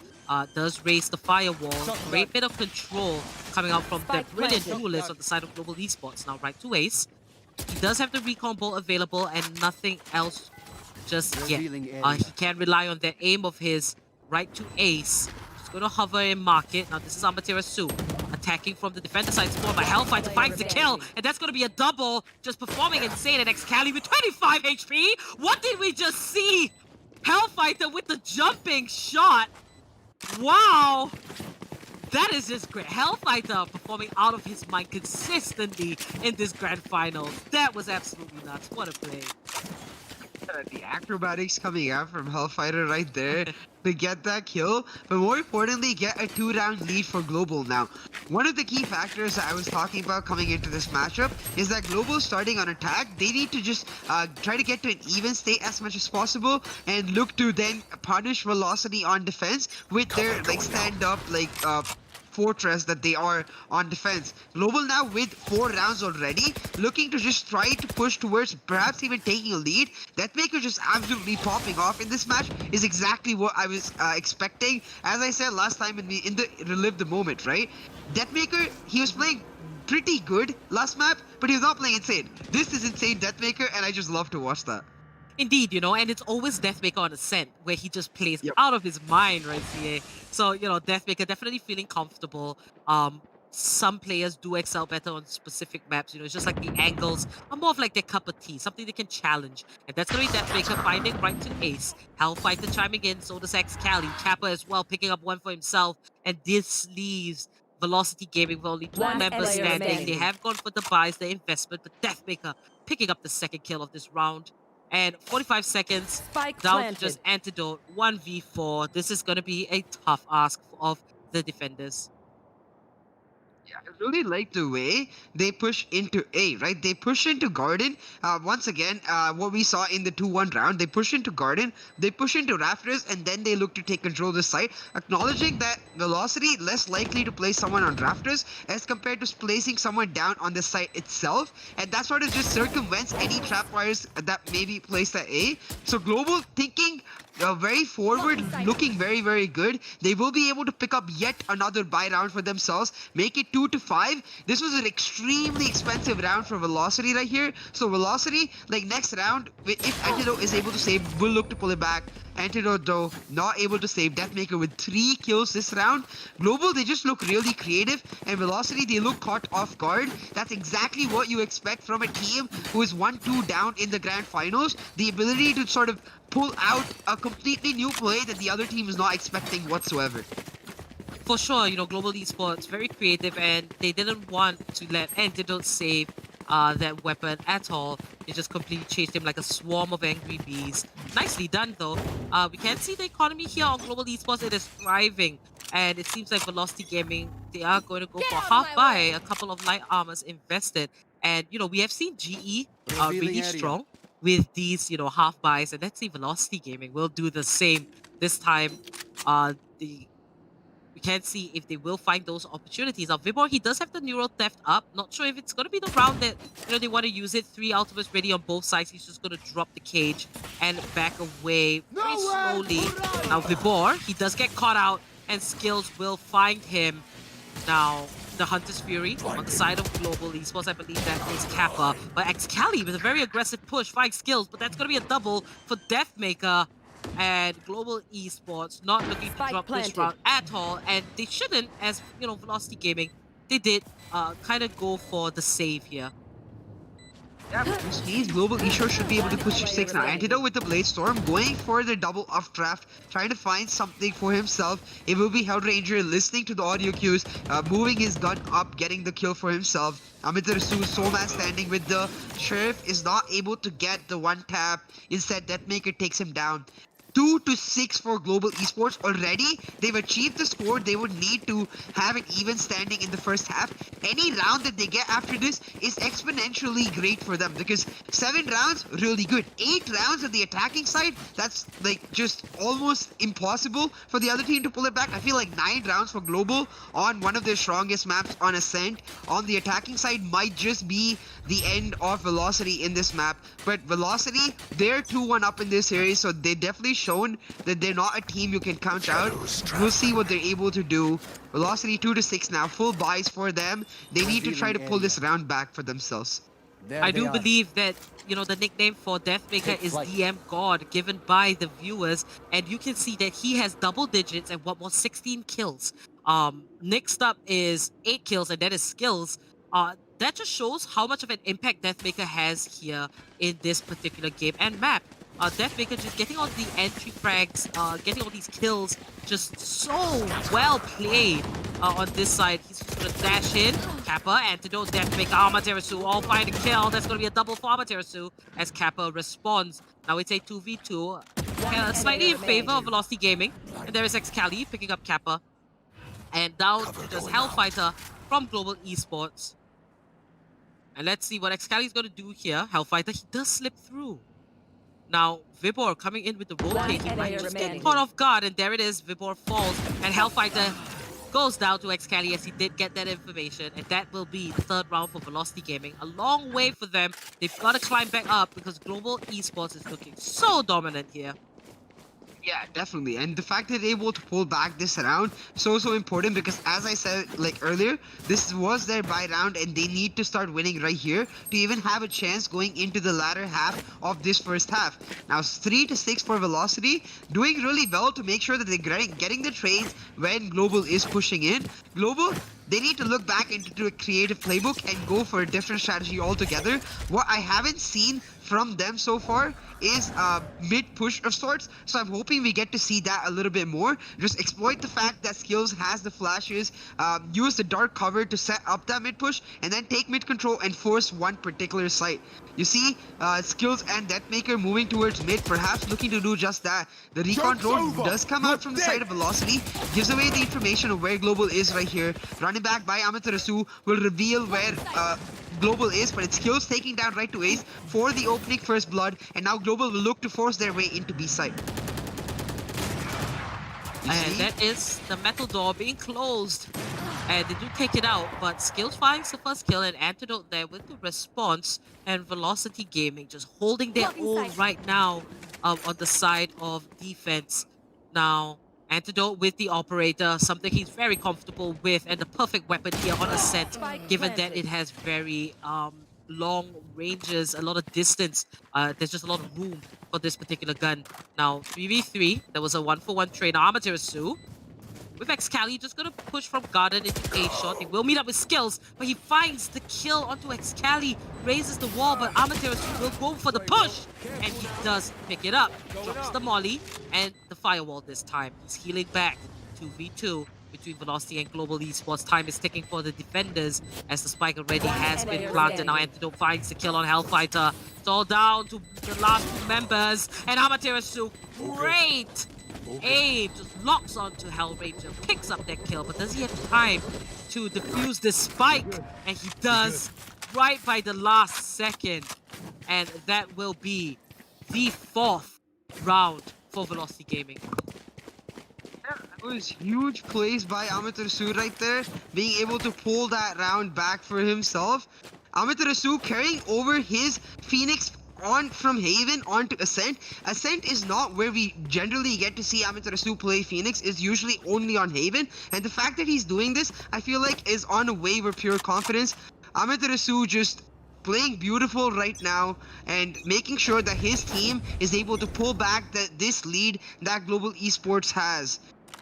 Does raise the firewall. Great bit of control coming out from the brilliant duelist on the side of Global Esports. Now right to Ace. He does have the recon bolt available and nothing else just yet. He can rely on that aim of his right to Ace. He's going to hover and mark it. Now this is Amaterasu attacking from the defender side spawn by Hellfighter finds the kill, and that's going to be a double. Just performing insane, and Excali with 25 HP. What did we just see? Hellfighter with the jumping shot. Wow! That is just great. Hellfighter performing out of his mind consistently in this grand final. That was absolutely nuts. What a play. The acrobatics coming out from Hellfighter right there to get that kill, but more importantly, get a 2-round lead for Global now. One of the key factors that I was talking about coming into this matchup is that Global starting on attack, they need to just try to get to an even state as much as possible and look to then punish Velocity on defense with their like stand-up like fortress that they are on defense. Global now with 4 rounds already, looking to just try to push towards perhaps even taking a lead. Deathmaker just absolutely popping off in this match is exactly what I was expecting. As I said last time in the Relive the Moment, right? Deathmaker, he was playing pretty good last map, but he was not playing insane. This is insane Deathmaker, and I just love to watch that. Indeed, you know, and it's always Deathmaker on Ascent, where he just plays out of his mind, right, CA? So, you know, Deathmaker definitely feeling comfortable. Some players do excel better on specific maps, you know, it's just like the angles are more of like their cup of tea, something they can challenge. And that's going to be Deathmaker finding right to Ace. Hellfighter chiming in, so does Excali. Kappa as well, picking up one for himself. And this leaves Velocity Gaming with only 2 members standing. They have gone for the buys, the investment, but Deathmaker picking up the second kill of this round. And 45 seconds down to just Antidote, 1v4. This is going to be a tough ask of the defenders. Yeah, I really like the way they push into A, right? They push into Garden. Once again, what we saw in the 2-1 round, they push into Garden, they push into Rafters, and then they look to take control of the site, acknowledging that Velocity less likely to place someone on Rafters as compared to placing someone down on the site itself, and that sort of just circumvents any trapwires that may be placed at A. So Global thinking very forward, looking very good. They will be able to pick up yet another buy round for themselves, make it 2-5. This was an extremely expensive round for Velocity right here. So Velocity, like next round, if Antidote is able to save, will look to pull it back. Antidote though, not able to save. Deathmaker with 3 kills this round. Global, they just look really creative, and Velocity, they look caught off guard. That's exactly what you expect from a team who is 1-2 down in the grand finals. The ability to sort of pull out a completely new play that the other team is not expecting whatsoever. For sure, you know, Global Esports, very creative, and they didn't want to let Antidote save that weapon at all. They just completely chased him like a swarm of angry bees. Nicely done, though. We can see the economy here on Global Esports. It is thriving, and it seems like Velocity Gaming, they are going to go for half buy, a couple of light armors invested. And, you know, we have seen GE really strong with these, you know, half buys, and let's see Velocity Gaming will do the same this time. We We can't see if they will find those opportunities. Now, Vibor, he does have the neural theft up. Not sure if it's going to be the round that, they want to use it. 3 ultimates ready on both sides. He's just going to drop the cage and back away very slowly. Now, Vibor, he does get caught out, and Skills will find him. Now, the Hunter's Fury on the side of Global Esports, I believe that is Kappa. But Excali with a very aggressive push, finds Skills, but that's going to be a double for Deathmaker. And Global Esports not looking to drop this round at all. And they shouldn't, as, Velocity Gaming, they did kind of go for the save here. Yeah, which means Global Esports should be able to push to 6 now. Antidote with the Blade Storm, going for the double off draft, trying to find something for himself. It will be Hellranger listening to the audio cues, moving his gun up, getting the kill for himself. Amitarasu, sole man standing with the Sheriff, is not able to get the one tap. Instead, Deathmaker takes him down. 2-6 for Global Esports already. They've achieved the score they would need to have an even standing in the first half. Any round that they get after this is exponentially great for them, because 7 rounds, really good. 8 rounds on the attacking side, that's like just almost impossible for the other team to pull it back. I feel like 9 rounds for Global on one of their strongest maps on Ascent on the attacking side might just be the end of Velocity in this map. But Velocity, they're 2-1 up in this series, so they definitely shown that they're not a team you can count out. We'll see what they're able to do. Velocity 2-6 now, full buys for them. They need to try to pull this round back for themselves. I do believe that, the nickname for Deathmaker is DM God, given by the viewers, and you can see that he has double digits and 16 kills. Next up is 8 kills, and that is Skills. That just shows how much of an impact Deathmaker has here in this particular game and map. Deathmaker just getting all the entry frags, getting all these kills, just so well played on this side. He's just gonna dash in. Kappa, Antidote, Deathmaker, Amaterasu all find a kill. That's gonna be a double for Amaterasu as Kappa responds. Now it's a 2v2, slightly in favor of Velocity Gaming. And there is Excali picking up Kappa. And down to just Hellfighter from Global Esports. And let's see what Excali is gonna do here. Hellfighter, he does slip through. Now, Vibor coming in with the rotate, he might just get caught off guard, and there it is, Vibor falls, and Hellfighter goes down to Excali as he did get that information, and that will be the 3rd round for Velocity Gaming. A long way for them. They've got to climb back up because Global Esports is looking so dominant here. Yeah, definitely. And the fact that they're able to pull back this round, so important, because as I said earlier, this was their bye round and they need to start winning right here to even have a chance going into the latter half of this first half. Now, 3-6 for Velocity, doing really well to make sure that they're getting the trades when Global is pushing in. Global, they need to look back into a creative playbook and go for a different strategy altogether. What I haven't seen from them so far is mid-push of sorts, so I'm hoping we get to see that a little bit more. Just exploit the fact that Skills has the flashes, use the dark cover to set up that mid-push, and then take mid-control and force one particular site. You see, Skills and Deathmaker moving towards mid, perhaps looking to do just that. The recon drone does come out from the side of Velocity, gives away the information of where Global is right here. Running back by Amaterasu will reveal where Global is, but it's Skills taking down right to Ace for the opening first blood, and now Global will look to force their way into B side. And that is the metal door being closed. And they do take it out, but Skills finds the first kill, and Antidote there with the response, and Velocity Gaming just holding their own right now on the side of defense. Now, Antidote with the Operator, something he's very comfortable with, and the perfect weapon here on Ascent, given that it has very long ranges, a lot of distance. There's just a lot of room for this particular gun. Now, 3v3, there was a 1-for-1 trade. Amaterasu with Excali just gonna push from Garden into A-shot. He will meet up with Skills, but he finds the kill onto Excali, raises the wall, but Amaterasu will go for the push, and he does pick it up. Drops the molly and the firewall this time. He's healing back. 2v2 between Velocity and Global Esports. Time is ticking for the defenders as the spike already has been planted. Now Antidote finds the kill on Hellfighter. It's all down to the last 2 members, and Amaterasu, great aim, just locks onto Hellranger, picks up that kill, but does he have time to defuse this spike? And he does, right by the last second. And that will be the 4th round for Velocity Gaming. Yeah, was huge plays by Amaterasu right there, being able to pull that round back for himself. Amaterasu carrying over his Phoenix on from Haven onto Ascent. Ascent is not where we generally get to see Amaterasu play Phoenix, is usually only on Haven. And the fact that he's doing this, I feel like is on a wave of pure confidence. Amaterasu just playing beautiful right now and making sure that his team is able to pull back this lead that Global Esports has.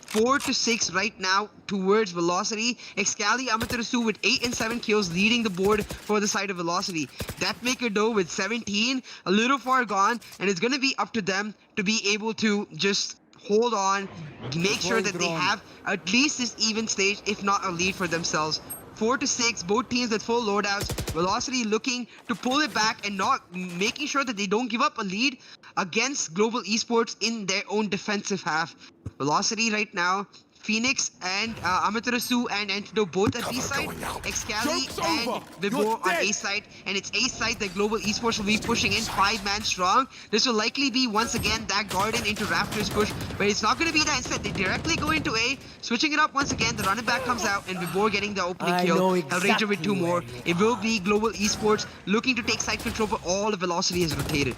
4-6 right now towards Velocity. Excali Amaterasu with 8 and 7 kills leading the board for the side of Velocity. Deathmaker though with 17, a little far gone, and it's going to be up to them to be able to just hold on, make sure that they have at least this even stage, if not a lead for themselves. 4-6, both teams with full loadouts. Velocity looking to pull it back and not making sure that they don't give up a lead against Global Esports in their own defensive half. Velocity right now, Phoenix and Amaterasu and Antidote both at B side, Excali and Vibor on A side, and it's A side that Global Esports will be pushing in 5-man strong. This will likely be once again that Garden into Raptors push, but it's not going to be that. Instead, they directly go into A, switching it up once again. The running back comes out, and Vibor getting the opening kill. Hellranger with 2 more. It will be Global Esports looking to take side control, but all the Velocity is rotated.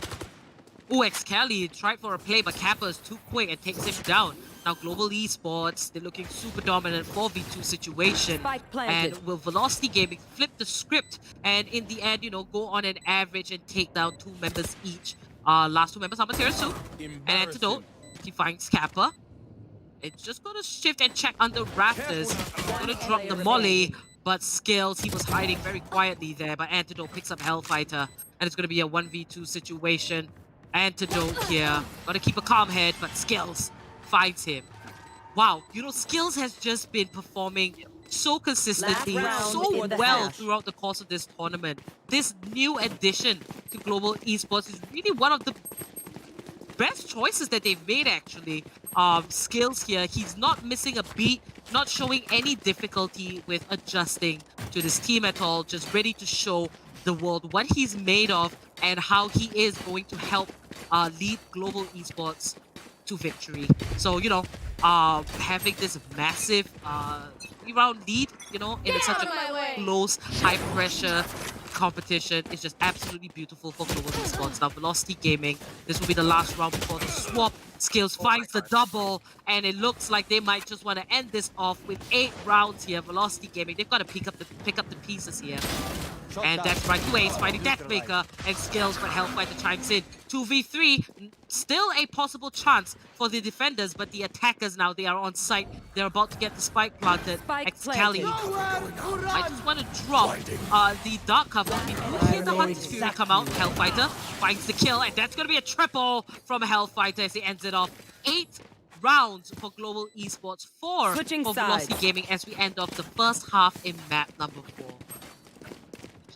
Ooh, Excali tried for a play, but Kappa is too quick and takes him down. Now Global Esports, they're looking super dominant 4v2 situation. And will Velocity Gaming flip the script and in the end, you know, go on an average and take down 2 members each. Last 2 members, Amaterasu and Antidote. He finds Kappa. It's just gonna shift and check under Raptors. Gonna drop the molly, but Skills, he was hiding very quietly there, but Antidote picks up Hellfighter. And it's gonna be a 1v2 situation. Antidote here. Gotta keep a calm head, but Skills finds him. Wow, you know, Skills has just been performing so consistently, so well throughout the course of this tournament. This new addition to Global Esports is really one of the best choices that they've made, actually. Skills here, he's not missing a beat, not showing any difficulty with adjusting to this team at all, just ready to show the world what he's made of and how he is going to help lead Global Esports to victory. So, you know, having this massive 3-round lead, you know, in such a close, high-pressure competition is just absolutely beautiful for Global Esports. Now, Velocity Gaming, this will be the last round before the swap. Skills finds the double, and it looks like they might just want to end this off with 8 rounds here. Velocity Gaming, they've got to pick up the pieces here. And that's right, 2 A's fighting Deathmaker and Skills, but Hellfighter chimes in. 2v3, still a possible chance for the defenders, but the attackers now, they are on site. They're about to get the spike planted. Excali, I just want to drop the dark cover. We do hear the Hunter's Fury come out. Hellfighter finds the kill, and that's going to be a triple from Hellfighter as he ends it off. 8 rounds for Global Esports, 4 for Velocity Gaming as we end off the first half in map number 4.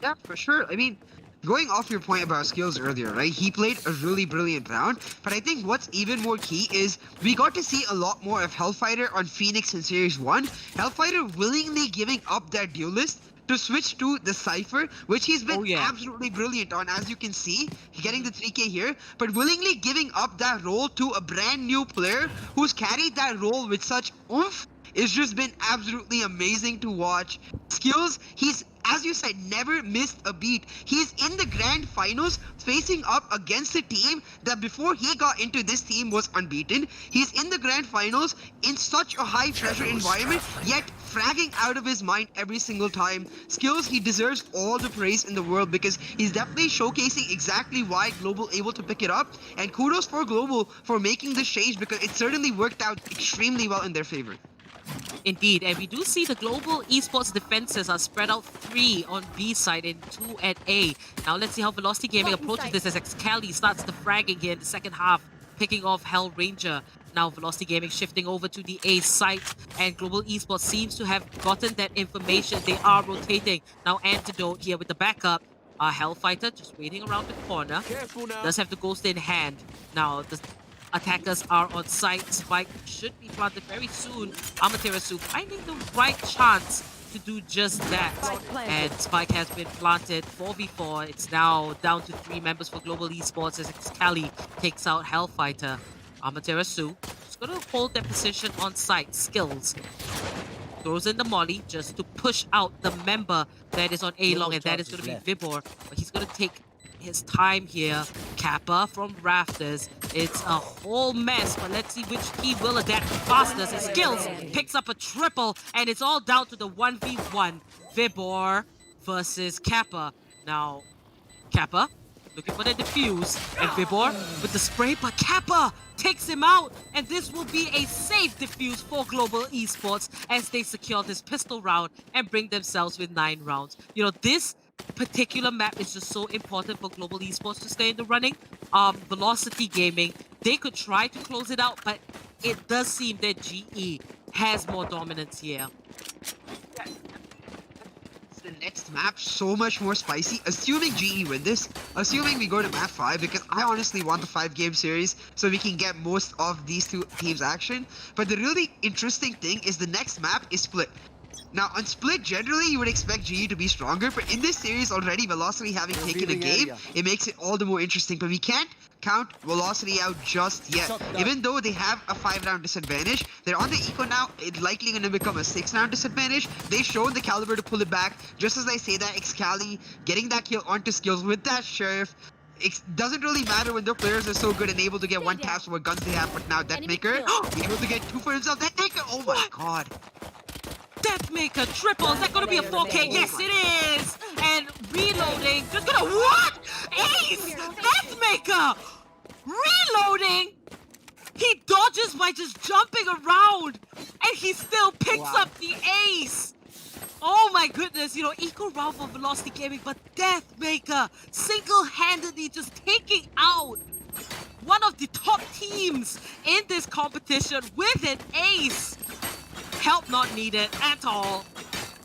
Yeah, for sure. I mean, going off your point about Skills earlier, right? He played a really brilliant round, but I think what's even more key is we got to see a lot more of Hellfighter on Phoenix in Series 1. Hellfighter willingly giving up that duelist to switch to the Cypher, which he's been absolutely brilliant on, as you can see, getting the 3K here, but willingly giving up that role to a brand new player who's carried that role with such oomph. It's just been absolutely amazing to watch. Skills, he's, as you said, never missed a beat. He's in the grand finals facing up against a team that before he got into this team was unbeaten. He's in the grand finals in such a high pressure environment, yet fragging out of his mind every single time. Skills, he deserves all the praise in the world because he's definitely showcasing exactly why Global able to pick it up. And kudos for Global for making this change because it certainly worked out extremely well in their favor. Indeed, and we do see the Global Esports defenses are spread out 3 on B side and 2 at A. Now let's see how Velocity Gaming approaches this as Excali starts the fragging here in the second half, picking off Hellranger. Now Velocity Gaming shifting over to the A site, and Global Esports seems to have gotten that information. They are rotating. Now Antidote here with the backup. Hellfighter just waiting around the corner. Does have the Ghost in hand. Now the attackers are on site. Spike should be planted very soon. Amaterasu finding the right chance to do just that. And Spike has been planted 4v4. It's now down to 3 members for Global Esports as Excali takes out Hellfighter. Amaterasu just going to hold their position on site. Skills. Throws in the molly just to push out the member that is on A-Long, and that is going to be Vibor. But he's going to take his time here. Kappa from Rafters. It's a whole mess, but let's see which he will adapt fastest. His skills picks up a triple, and it's all down to the 1v1. Vibor versus Kappa. Now, Kappa looking for the defuse, and Vibor with the spray, but Kappa takes him out, and this will be a safe defuse for Global Esports as they secure this pistol round and bring themselves with 9 rounds. You know, this particular map is just so important for Global Esports to stay in the running. Velocity Gaming, they could try to close it out, but it does seem that GE has more dominance here. The next map so much more spicy, assuming GE win this, assuming we go to map 5, because I honestly want the 5-game series so we can get most of these two teams action. But the really interesting thing is the next map is Split. Now on Split, generally you would expect GE to be stronger, but in this series already, Velocity having taken a game, it makes it all the more interesting. But we can't count Velocity out just yet. Even though they have a 5-round disadvantage, they're on the eco now. It's likely going to become a 6-round disadvantage. They showed the caliber to pull it back. Just as I say that, Excali getting that kill onto skills with that Sheriff. It doesn't really matter when their players are so good and able to get one taps for what guns they have, but now Deathmaker able to get 2 for himself. Deathmaker, oh my god. Deathmaker triple, is that gonna be a 4K? Yes, it is! And reloading, just gonna, what? Ace! Deathmaker! Reloading! He dodges by just jumping around, and he still picks up the ace! Oh my goodness, you know, eco round for Velocity Gaming, but Deathmaker single-handedly just taking out one of the top teams in this competition with an ace! Help not needed at all.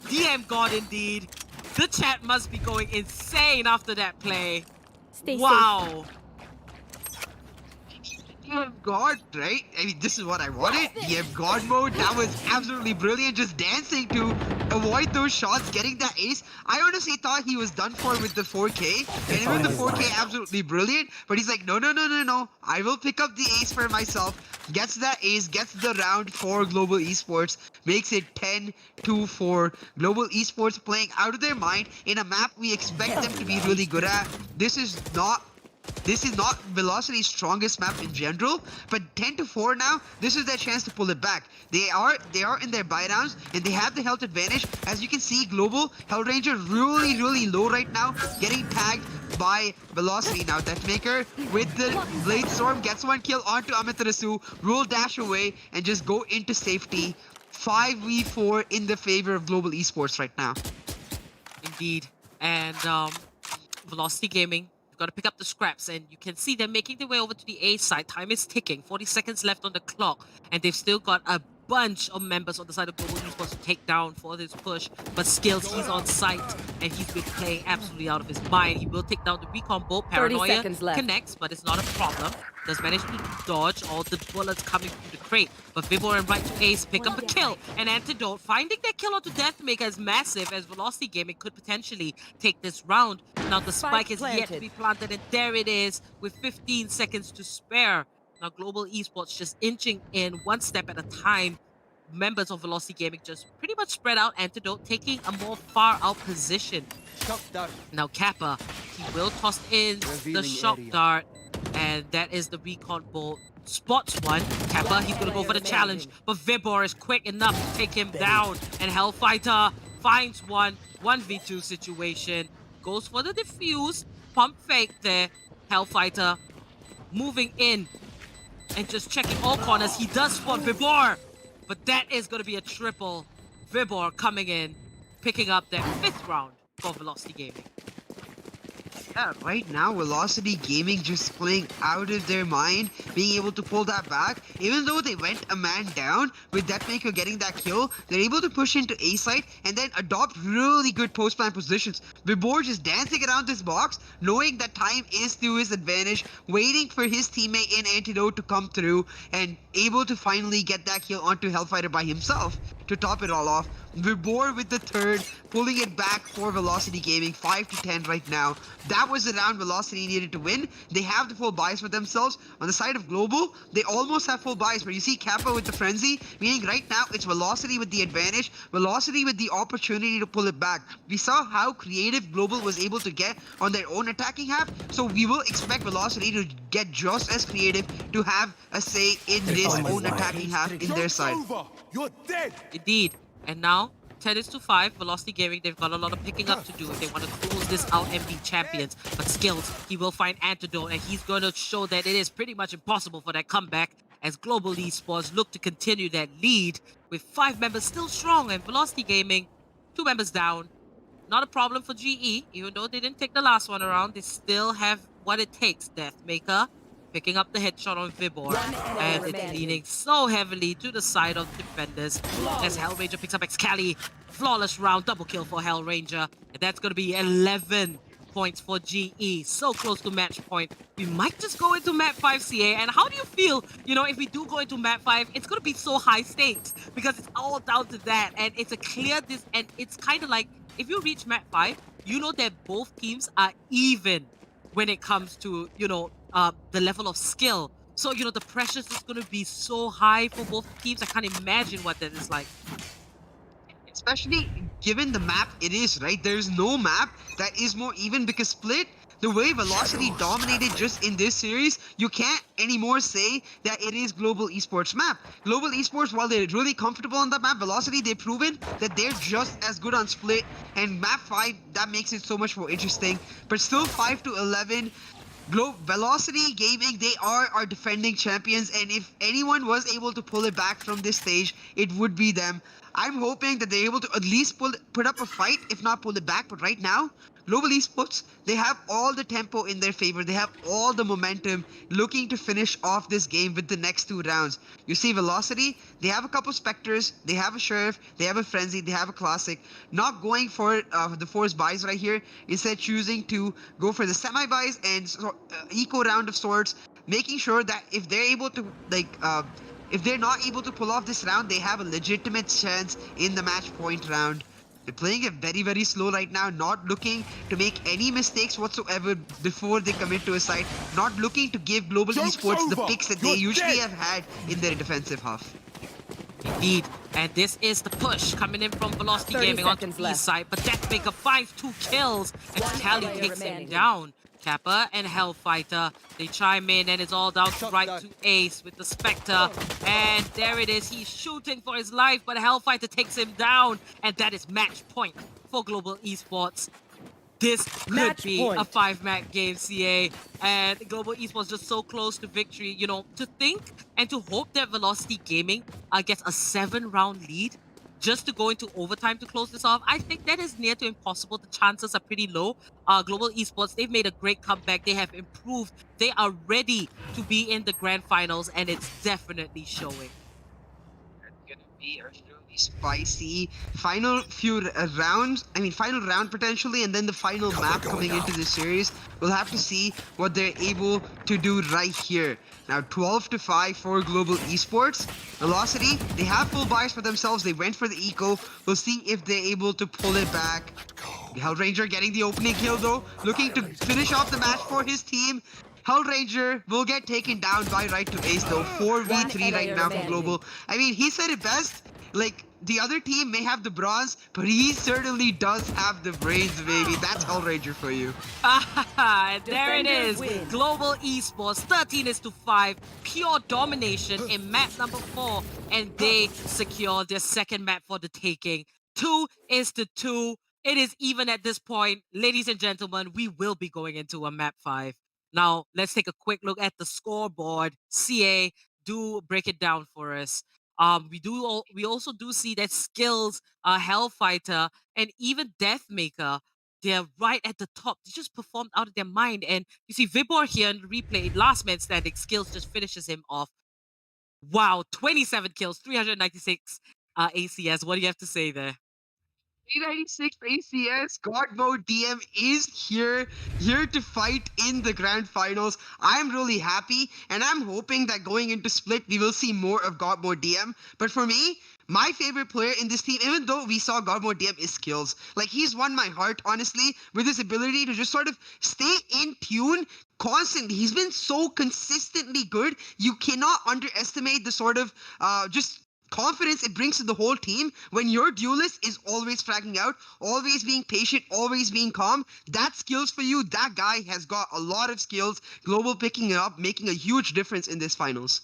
DM God indeed. The chat must be going insane after that play. Wow. DM God, right? I mean, this is what I wanted. DM God mode, that was absolutely brilliant. Just dancing to avoid those shots, getting that ace. I honestly thought he was done for with the 4K. And even the 4K, absolutely brilliant. But he's like, no. I will pick up the ace for myself. Gets that ace, gets the round for Global Esports. Makes it 10-4. Global Esports playing out of their mind in a map we expect them to be really good at. This is not Velocity's strongest map in general, but 10-4 now, this is their chance to pull it back. They are in their buy downs, and they have the health advantage. As you can see, Global Hellranger really low right now, getting tagged by Velocity. Now Deathmaker with the Blade Storm gets 1 kill onto Amaterasu, roll dash away, and just go into safety. 5v4 in the favor of Global Esports right now. Indeed. And Velocity Gaming, got to pick up the scraps, and you can see them making their way over to the A side. Time is ticking, 40 seconds left on the clock, and they've still got a bunch of members on the side of Global Esports to take down for this push. But Skills, he's on site, and he's been playing absolutely out of his mind. He will take down the recon bolt. Paranoia connects, but it's not a problem. Does manage to dodge all the bullets coming through the crate, but Vibor and right to Ace pick up a kill. And Antidote finding their kill onto Deathmaker is massive, as Velocity Gaming could potentially take this round. Now the spike is yet to be planted, and there it is with 15 seconds to spare. Now Global Esports just inching in one step at a time. Members of Velocity Gaming just pretty much spread out. Antidote taking a more far out position. Now Kappa, he will toss in the shock dart, and that is the recon bolt. Spots one. Kappa, he's gonna go for the challenge, but Vibor is quick enough to take him down, and Hellfighter finds one. 1v2 situation. Goes for the defuse. Pump fake there. Hellfighter moving in and just checking all corners. He does spot Vibor, but that is going to be a triple. Vibor coming in, picking up that 5th round for Velocity Gaming. Yeah, right now Velocity Gaming just playing out of their mind, being able to pull that back. Even though they went a man down with Deathmaker getting that kill, they're able to push into A site and then adopt really good post-plant positions. Vibor just dancing around this box, knowing that time is to his advantage, waiting for his teammate in Antidote to come through, and able to finally get that kill onto Hellfighter by himself. to top it all off. Vibor with the third, pulling it back for Velocity Gaming, 5-10 right now. That was the round Velocity needed to win. They have the full buys for themselves. On the side of Global, they almost have full buys, but you see Kappa with the Frenzy, meaning right now it's Velocity with the advantage, Velocity with the opportunity to pull it back. We saw how creative Global was able to get on their own attacking half, so we will expect Velocity to get just as creative, to have a say in this own attacking half in their side. You're dead. Indeed. And now, 10-5, Velocity Gaming, they've got a lot of picking up to do if they want to close this out and be champions. But Skills, he will find Antidote, and he's going to show that it is pretty much impossible for that comeback as Global Esports look to continue that lead with 5 members still strong, and Velocity Gaming, 2 members down. Not a problem for GE, even though they didn't take the last one around, they still have what it takes. Deathmaker picking up the headshot on Vibor, and it's leaning so heavily to the side of defenders as Hellranger picks up Excali. Flawless round, double kill for Hellranger, and that's going to be 11 points for GE. So close to match point. We might just go into map 5 CA. And how do you feel, if we do go into map 5, it's going to be so high stakes because it's all down to that, and it's a clear and it's kind of like if you reach map 5, you know that both teams are even when it comes to, the level of skill. So, the pressure is going to be so high for both teams. I can't imagine what that is like. Especially given the map it is, right? There's no map that is more even because Split, the way Velocity dominated just in this series, you can't anymore say that it is Global Esports map. Global Esports, while they're really comfortable on that map, Velocity, they've proven that they're just as good on Split, and map 5, that makes it so much more interesting. But still 5-11, Velocity Gaming, they are our defending champions, and if anyone was able to pull it back from this stage, it would be them. I'm hoping that they're able to at least put up a fight, if not pull it back. But right now, Global Esports, they have all the tempo in their favor. They have all the momentum looking to finish off this game with the next 2 rounds. You see Velocity, they have a couple Spectres, they have a Sheriff, they have a Frenzy, they have a Classic. Not going for the forced buys right here. Instead choosing to go for the semi-buys and eco round of sorts. Making sure that if they're able to, if they're not able to pull off this round, they have a legitimate chance in the match point round. They're playing it very, very slow right now, not looking to make any mistakes whatsoever before they commit to a side, not looking to give Global Esports the picks that they usually have had in their defensive half. Indeed, and this is the push coming in from Velocity Gaming onto the east side, but Deathmaker finds 2 kills, and Cali takes him down. Kappa and Hellfighter, they chime in, and it's all down to right to Ace with the Spectre. And there it is, he's shooting for his life, but Hellfighter takes him down, and that is match point for Global Esports. This could be a 5-match game, CA, and Global Esports just so close to victory. To think and to hope that Velocity Gaming gets a 7-round lead just to go into overtime to close this off, I think that is near to impossible. The chances are pretty low. Global Esports, they've made a great comeback. They have improved. They are ready to be in the grand finals, and it's definitely showing. Gonna be a really spicy final final round potentially, and then the final map coming into this series. We'll have to see what they're able to do right here. Now 12-5 for Global Esports. Velocity, they have full buys for themselves. They went for the eco. We'll see if they're able to pull it back. Hellranger getting the opening kill though, looking to finish off the match for his team. Hellranger will get taken down by right to Ace though. 4v3 right now for Global. I mean, he said it best. Like, the other team may have the bronze, but he certainly does have the brains, baby. That's Hellranger for you. And there it is. Global Esports, 13-5. Pure domination in map number 4. And they secure their second map for the taking. 2-2. It is even at this point. Ladies and gentlemen, we will be going into a map 5. Now, let's take a quick look at the scoreboard. CA, do break it down for us. We also do see that Skills, Hellfighter, and even Deathmaker, they're right at the top. They just performed out of their mind. And you see Vibor here in the replay, last man standing, Skills just finishes him off. Wow, 27 kills, 396 ACS. What do you have to say there? 396 ACS God Mode DM is here to fight in the grand finals. I'm really happy, and I'm hoping that going into Split we will see more of God Mode DM. But for me, my favorite player in this team, even though we saw God Mode DM, is Skills. Like, he's won my heart, honestly, with his ability to just sort of stay in tune constantly. He's been so consistently good. You cannot underestimate the sort of just confidence it brings to the whole team when your duelist is always fragging out, always being patient, always being calm. That's skills for you. That guy has got a lot of skills. Global picking it up, making a huge difference in this finals.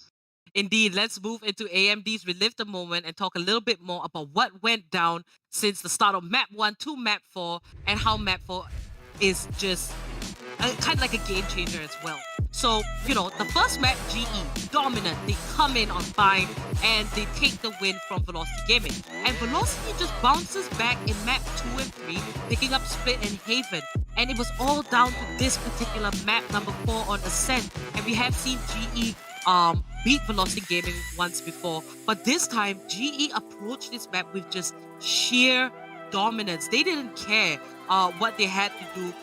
Indeed, let's move into AMD's Relive the Moment and talk a little bit more about what went down since the start of Map 1 to Map 4 and how Map 4 is just kind of like a game changer as well. So, the first map, GE, dominant. They come in on fine and they take the win from Velocity Gaming. And Velocity just bounces back in map 2 and 3, picking up Split and Haven. And it was all down to this particular map, number 4 on Ascent. And we have seen GE beat Velocity Gaming once before. But this time, GE approached this map with just sheer dominance. They didn't care what they had to do.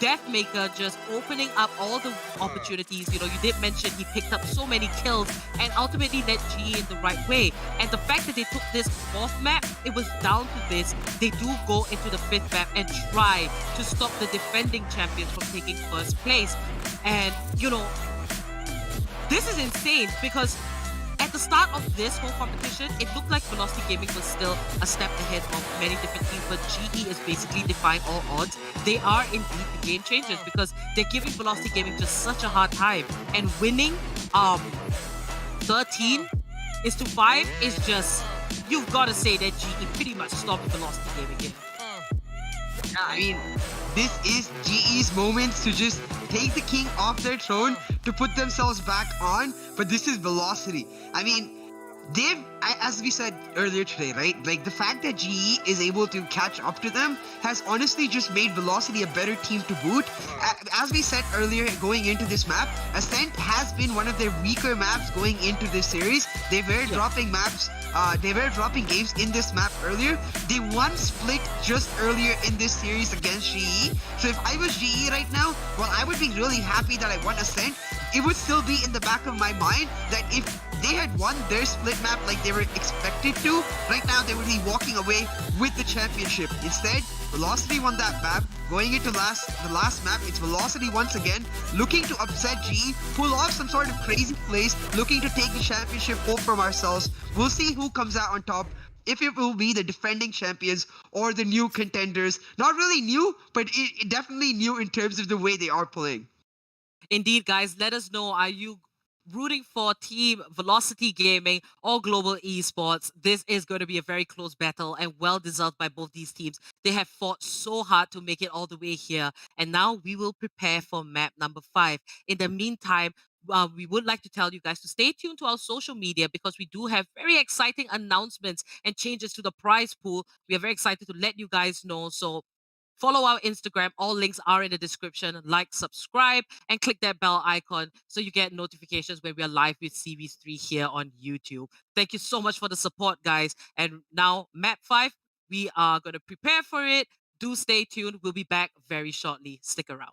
Deathmaker just opening up all the opportunities. You did mention he picked up so many kills and ultimately led GE in the right way. And the fact that they took this 4th map, it was down to this. They do go into the 5th map and try to stop the defending champions from taking 1st place. And, this is insane because at the start of this whole competition, it looked like Velocity Gaming was still a step ahead of many different teams, but GE is basically defying all odds. They are indeed the game changers because they're giving Velocity Gaming just such a hard time. And winning 13-5 is just, you've got to say that GE pretty much stopped Velocity Gaming here. I mean, this is GE's moment to just take the king off their throne to put themselves back on, but this is Velocity. I mean, as we said earlier today, right? Like, the fact that GE is able to catch up to them has honestly just made Velocity a better team to boot. As we said earlier, going into this map, Ascent has been one of their weaker maps going into this series. They were dropping maps. They were dropping games in this map earlier. They won Split just earlier in this series against GE. So if I was GE right now, well, I would be really happy that I won Ascent. It would still be in the back of my mind that if they had won their Split map like they were expected to, right now they would be walking away with the championship. Instead, Velocity won that map. Going into the last map, it's Velocity once again, looking to upset GE, pull off some sort of crazy plays, looking to take the championship home from ourselves. We'll see who comes out on top. If it will be the defending champions or the new contenders. Not really new, but it definitely new in terms of the way they are playing. Indeed, guys, let us know, are you rooting for Team Velocity Gaming or Global Esports? This is going to be a very close battle and well deserved by both these teams. They have fought so hard to make it all the way here, and now we will prepare for map number 5. In the meantime, we would like to tell you guys to stay tuned to our social media because we do have very exciting announcements and changes to the prize pool. We are very excited to let you guys know. So follow our Instagram. All links are in the description. Like, subscribe, and click that bell icon so you get notifications when we are live with Series 3 here on YouTube. Thank you so much for the support, guys. And now, Map 5, we are going to prepare for it. Do stay tuned. We'll be back very shortly. Stick around.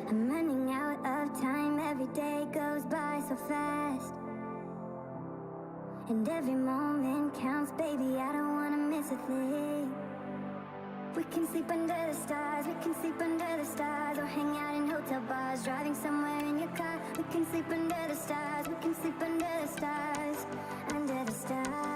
I'm running out of time, every day goes by so fast. And every moment counts, baby, I don't wanna miss a thing. We can sleep under the stars, we can sleep under the stars, or hang out in hotel bars, driving somewhere in your car. We can sleep under the stars, we can sleep under the stars, under the stars.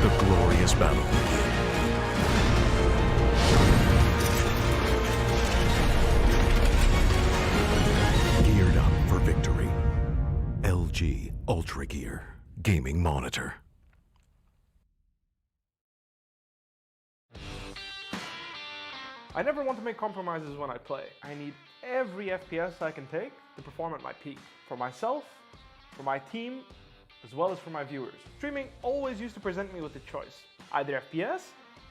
The glorious battle begins. Geared up for victory. LG Ultragear Gaming Monitor. I never want to make compromises when I play. I need every FPS I can take to perform at my peak. For myself, for my team, as well as for my viewers. Streaming always used to present me with a choice, either FPS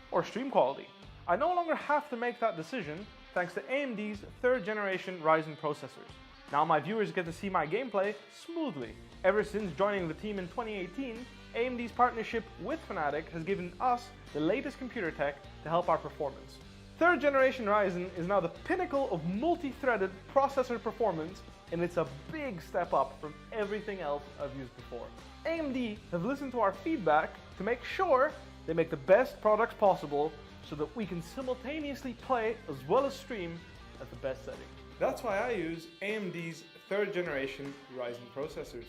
or stream quality. I no longer have to make that decision thanks to AMD's 3rd generation Ryzen processors. Now my viewers get to see my gameplay smoothly. Ever since joining the team in 2018, AMD's partnership with Fnatic has given us the latest computer tech to help our performance. 3rd generation Ryzen is now the pinnacle of multi-threaded processor performance, and it's a big step up from everything else I've used before. AMD have listened to our feedback to make sure they make the best products possible so that we can simultaneously play as well as stream at the best setting. That's why I use AMD's 3rd generation Ryzen processors.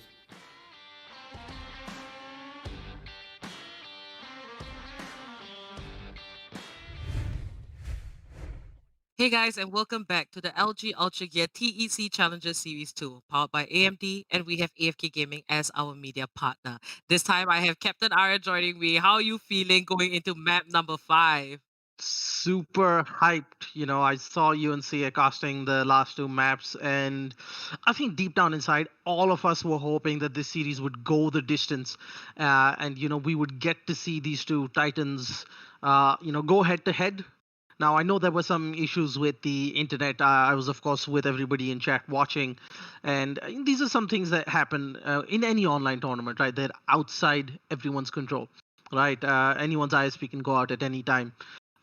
Hey guys, and welcome back to the LG Ultragear TEC Challenger Series 2, powered by AMD, and we have AFK Gaming as our media partner. This time I have Captain Arya joining me. How are you feeling going into map number 5? Super hyped. You know, I saw UNC casting the last 2 maps, and I think deep down inside, all of us were hoping that this series would go the distance, and you know, we would get to see these 2 titans, go head to head. Now, I know there were some issues with the internet. I was, of course, with everybody in chat watching. And these are some things that happen in any online tournament, right? They're outside everyone's control, right? Anyone's ISP can go out at any time.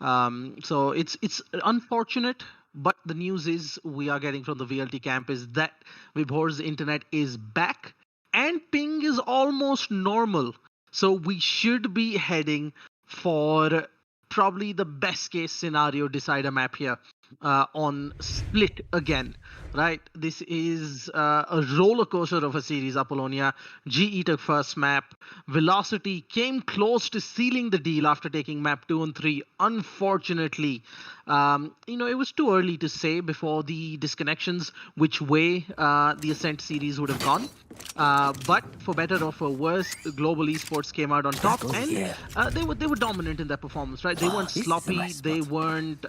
So it's unfortunate, but the news is we are getting from the VLT camp is that Vibhor's internet is back and ping is almost normal. So we should be heading for probably the best case scenario decider map here on Split again, right? This is a roller coaster of a series, Apollonia. GE took first map. Velocity came close to sealing the deal after taking map 2 and 3. Unfortunately, it was too early to say before the disconnections which way the Ascent series would have gone. But for better or for worse, Global Esports came out on top, and they were dominant in their performance, right? They weren't sloppy, they weren't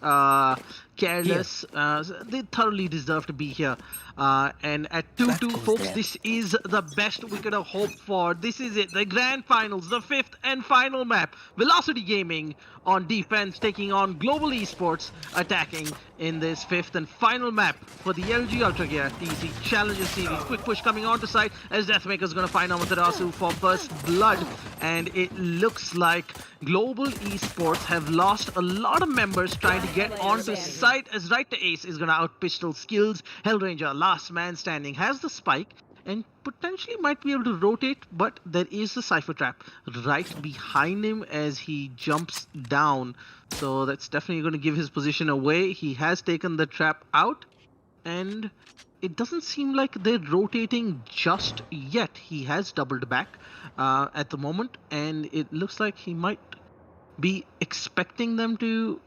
careless. They thoroughly deserve to be here. And at 2-2, folks, this is the best we could have hoped for. This is it, the grand finals, the 5th and final map. Velocity Gaming on defense, taking on Global Esports, attacking in this 5th and final map for the LG Ultragear TEC Challenger Series. Quick push coming onto site as Deathmaker's going to find Amaterasu for first blood, and it looks like Global Esports have lost a lot of members trying to get onto site as Right to Ace is going to out-pistol Skills. Hellranger, last man standing, has the spike and potentially might be able to rotate, but there is the Cypher Trap right behind him as he jumps down. So that's definitely going to give his position away. He has taken the trap out, and it doesn't seem like they're rotating just yet. He has doubled back at the moment, and it looks like he might be expecting them to,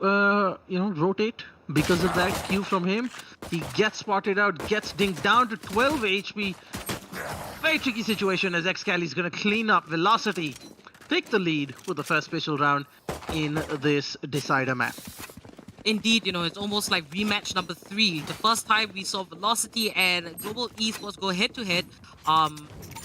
rotate because of that cue from him. He gets spotted out, gets dinked down to 12 HP. Very tricky situation as Excali is going to clean up. Velocity take the lead with the first special round in this decider map. Indeed, it's almost like rematch number 3. The first time we saw Velocity and Global Esports go head-to-head,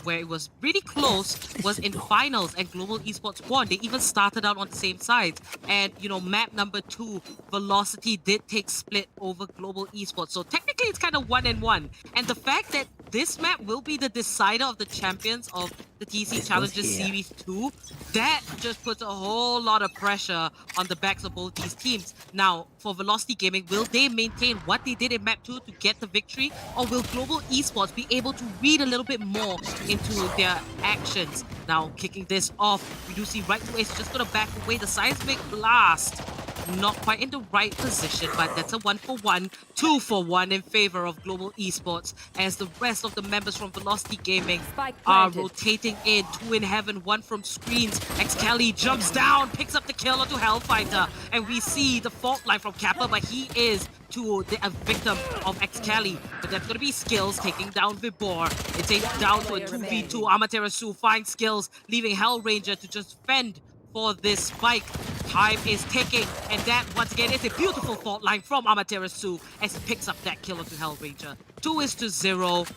where it was really close, was in finals, and Global Esports won. They even started out on the same sides. And, map number 2, Velocity did take Split over Global Esports. So technically, it's kind of 1-1. And the fact that this map will be the decider of the champions of the TC Challenger Series 2, that just puts a whole lot of pressure on the backs of both these teams. Now, for Velocity Gaming, will they maintain what they did in map 2 to get the victory, or will Global Esports be able to read a little bit more into their actions? Now, kicking this off, we do see Right to Ace just gonna back away. The Seismic Blast not quite in the right position, but that's a 1-for-1, 2-for-1 in favor of Global Esports, as the rest of the members from Velocity Gaming are rotating in. 2 in heaven, 1 from screens. Xcali jumps down, picks up the kill onto Hellfighter, and we see the fault line from Kappa, but he is a victim of Xcali. But that's going to be Skills taking down Vibor. It's down to a 2v2. Amaterasu finds Skills, leaving Hellranger to just fend for this spike. Time is ticking, and that once again is a beautiful fault line from Amaterasu as he picks up that kill onto Hellranger. 2-0.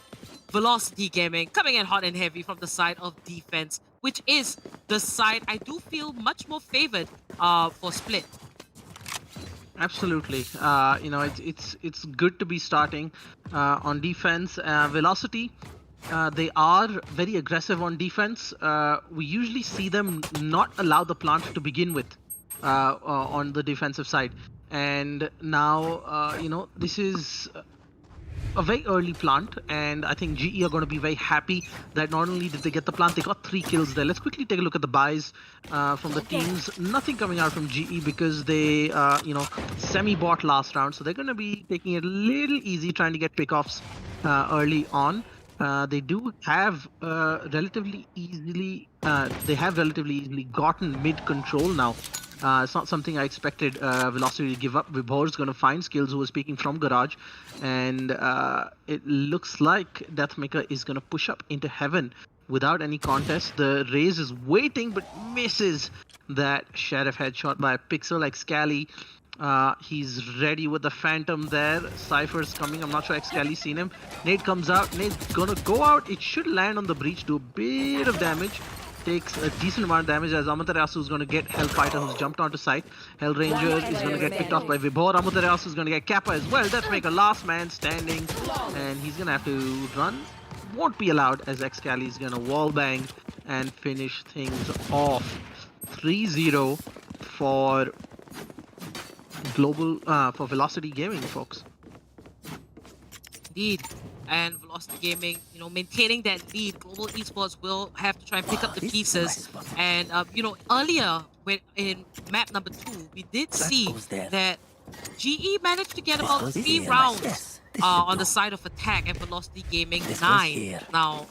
Velocity Gaming coming in hot and heavy from the side of defense, which is the side I do feel much more favored for Split. Absolutely. It's good to be starting on defense. Velocity, they are very aggressive on defense. We usually see them not allow the plant to begin with on the defensive side. And now, this is a very early plant, and I think GE are going to be very happy that not only did they get the plant, they got 3 kills there. Let's quickly take a look at the buys from the teams. Nothing coming out from GE because they, semi-bought last round, so they're going to be taking it a little easy, trying to get pickoffs early on. They do have relatively easily gotten mid control now. It's not something I expected Velocity to give up. Vibor is going to find Skills, who was speaking from Garage, and it looks like Deathmaker is going to push up into heaven without any contest. The Raze is waiting but misses that Sheriff headshot by a pixel. Like Scally, he's ready with the Phantom there. Cypher's coming. I'm not sure Xcali's seen him. Nade comes out. Nade's gonna go out. It should land on the breach, do a bit of damage. Takes a decent amount of damage as Amaterasu is going to get Hellfighter, who's jumped onto site. Hellranger is going to get picked off by Vibor. Amaterasu is going to get Kappa as well. Deathmaker last man standing, and he's going to have to run. Won't be allowed as Xcali is going to wallbang and finish things off. 3-0 for for Velocity Gaming, folks. Indeed. And Velocity Gaming, maintaining that lead. Global Esports will have to try and pick up the pieces. And, earlier in map number 2, we did see that GE managed to get about 3 rounds on the side of attack, and Velocity Gaming 9. Now,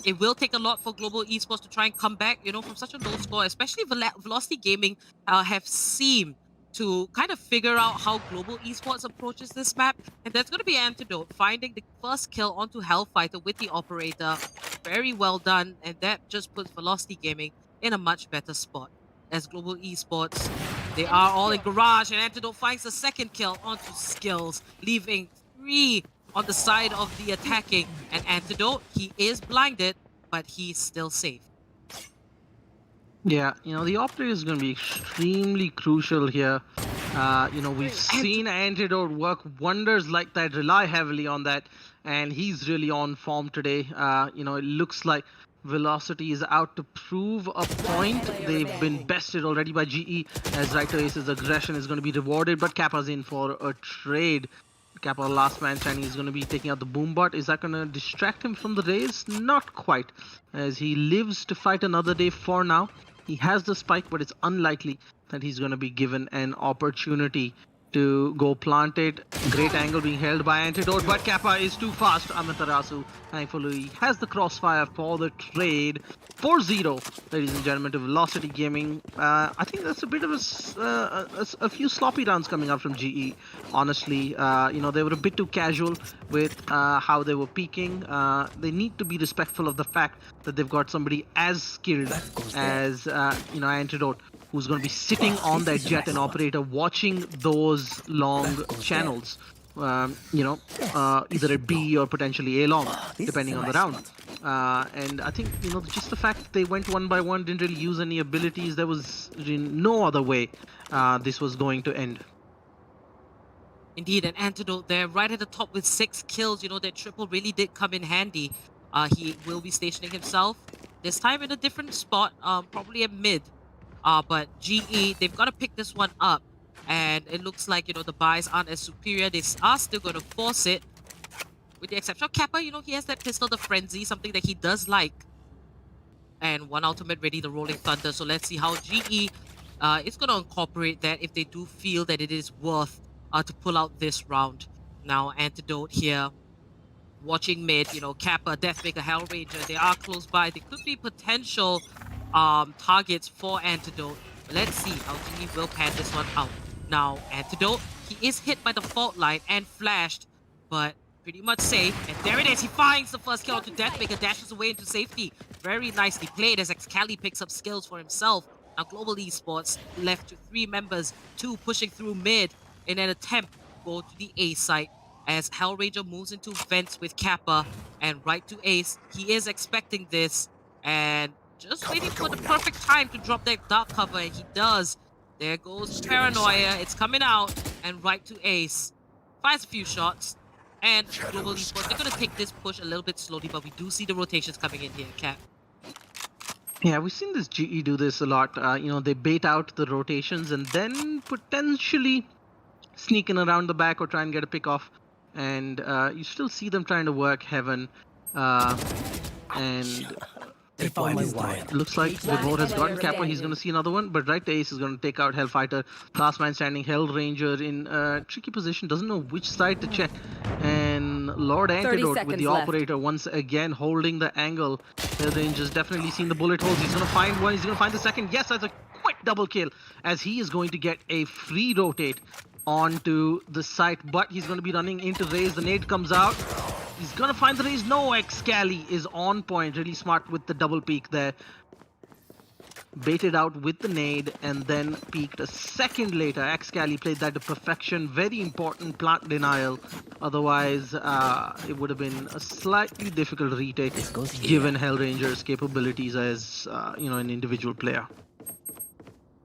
it will take a lot for Global Esports to try and come back, from such a low score. Especially Velocity Gaming have seemed to kind of figure out how Global Esports approaches this map, and that's going to be Antidote finding the first kill onto Hellfighter with the operator. Very well done, and that just puts Velocity Gaming in a much better spot. As Global Esports, they are all in Garage, and Antidote finds the second kill onto Skills, leaving 3 on the side of the attacking. And Antidote, he is blinded, but he's still safe. Yeah, the operator is going to be extremely crucial here. We've seen Antidote work wonders like that, rely heavily on that, and he's really on form today. It looks like Velocity is out to prove a point. They've been bested already by GE, as Raito Ace's aggression is going to be rewarded, but Kappa's in for a trade. Kappa, last man standing, is going to be taking out the Boombot. Is that going to distract him from the Raze? Not quite, as he lives to fight another day for now. He has the spike, but it's unlikely that he's going to be given an opportunity to go plant it. Great angle being held by Antidote, but Kappa is too fast. Amaterasu, thankfully, has the crossfire for the trade. 4-0, ladies and gentlemen, to Velocity Gaming. I think that's a bit of a few sloppy rounds coming out from GE. Honestly, they were a bit too casual with how they were peaking. They need to be respectful of the fact that they've got somebody as skilled as Antidote, who's going to be sitting on that jet and operator, watching those long channels. Either at B or potentially A long, depending on the round. And I think, just the fact that they went one by one, didn't really use any abilities, there was no other way this was going to end. Indeed, an Antidote there, right at the top with 6 kills. That triple really did come in handy. He will be stationing himself, this time in a different spot, probably at mid. But GE, they've got to pick this one up. And it looks like, the buys aren't as superior. They are still going to force it. With the exception of Kappa, he has that pistol, the Frenzy, something that he does like. And one ultimate ready, the Rolling Thunder. So let's see how GE it's going to incorporate that if they do feel that it is worth to pull out this round. Now, Antidote here, watching mid, Kappa, Deathmaker, Hellranger, they are close by. They could be potential targets for Antidote. But let's see how GE will pan this one out. Now, Antidote, he is hit by the fault line and flashed, but pretty much safe. And there it is, he finds the first kill onto Deathmaker, dashes away into safety. Very nicely played as Excali picks up skills for himself. Now, Global Esports left to 3 members, 2 pushing through mid in an attempt to go to the A site. As Hellranger moves into vents with Kappa and right to Ace. He is expecting this and just waiting for the perfect time to drop that dark cover, and he does. There goes Paranoia, it's coming out, and right to Ace. Fires a few shots, and Global Esports, they're going to take this push a little bit slowly, but we do see the rotations coming in here, Cap. Yeah, we've seen this GE do this a lot. They bait out the rotations and then potentially sneak in around the back or try and get a pick off. And you still see them trying to work Heaven. And looks like Vibhor has gotten Kappa. He's going to see another one, but right to Ace is going to take out Hellfighter. Last man standing, Hellranger in a tricky position, doesn't know which side to check. And Lord Antidote with the operator once again holding the angle. Hellranger's definitely seen the bullet holes. He's going to find one, he's going to find the second. Yes, that's a quick double kill, as he is going to get a free rotate onto the site, but he's going to be running into Raze. The nade comes out. He's going to find the Raze. No, Excali is on point. Really smart with the double peek there. Baited out with the nade and then peeked a second later. Excali played that to perfection. Very important plant denial. Otherwise, it would have been a slightly difficult retake given Hellranger's capabilities as, an individual player.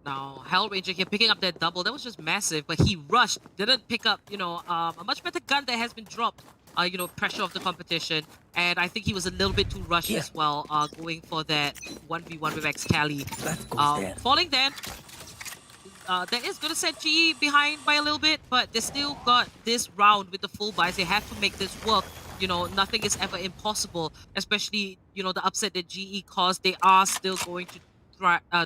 Now, Hellranger here picking up that double. That was just massive, but he rushed. Didn't pick up, a much better gun that has been dropped. Pressure of the competition. And I think he was a little bit too rushed as well, going for that 1v1 with Excali. Falling then. That is going to set GE behind by a little bit, but they still got this round with the full buys. They have to make this work. Nothing is ever impossible, especially, the upset that GE caused. They are still going to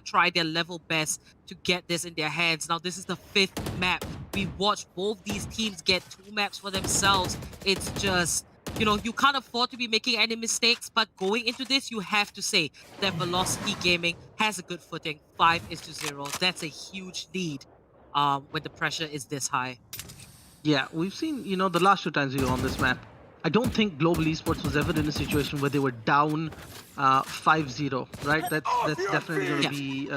try their level best to get this in their hands. Now, this is the 5th map. We watched both these teams get 2 maps for themselves. It's just, you can't afford to be making any mistakes, but going into this, you have to say that Velocity Gaming has a good footing. 5-0. That's a huge lead when the pressure is this high. Yeah, we've seen, the last 2 times we were on this map, I don't think Global Esports was ever in a situation where they were down 5-0, right? That's definitely going to be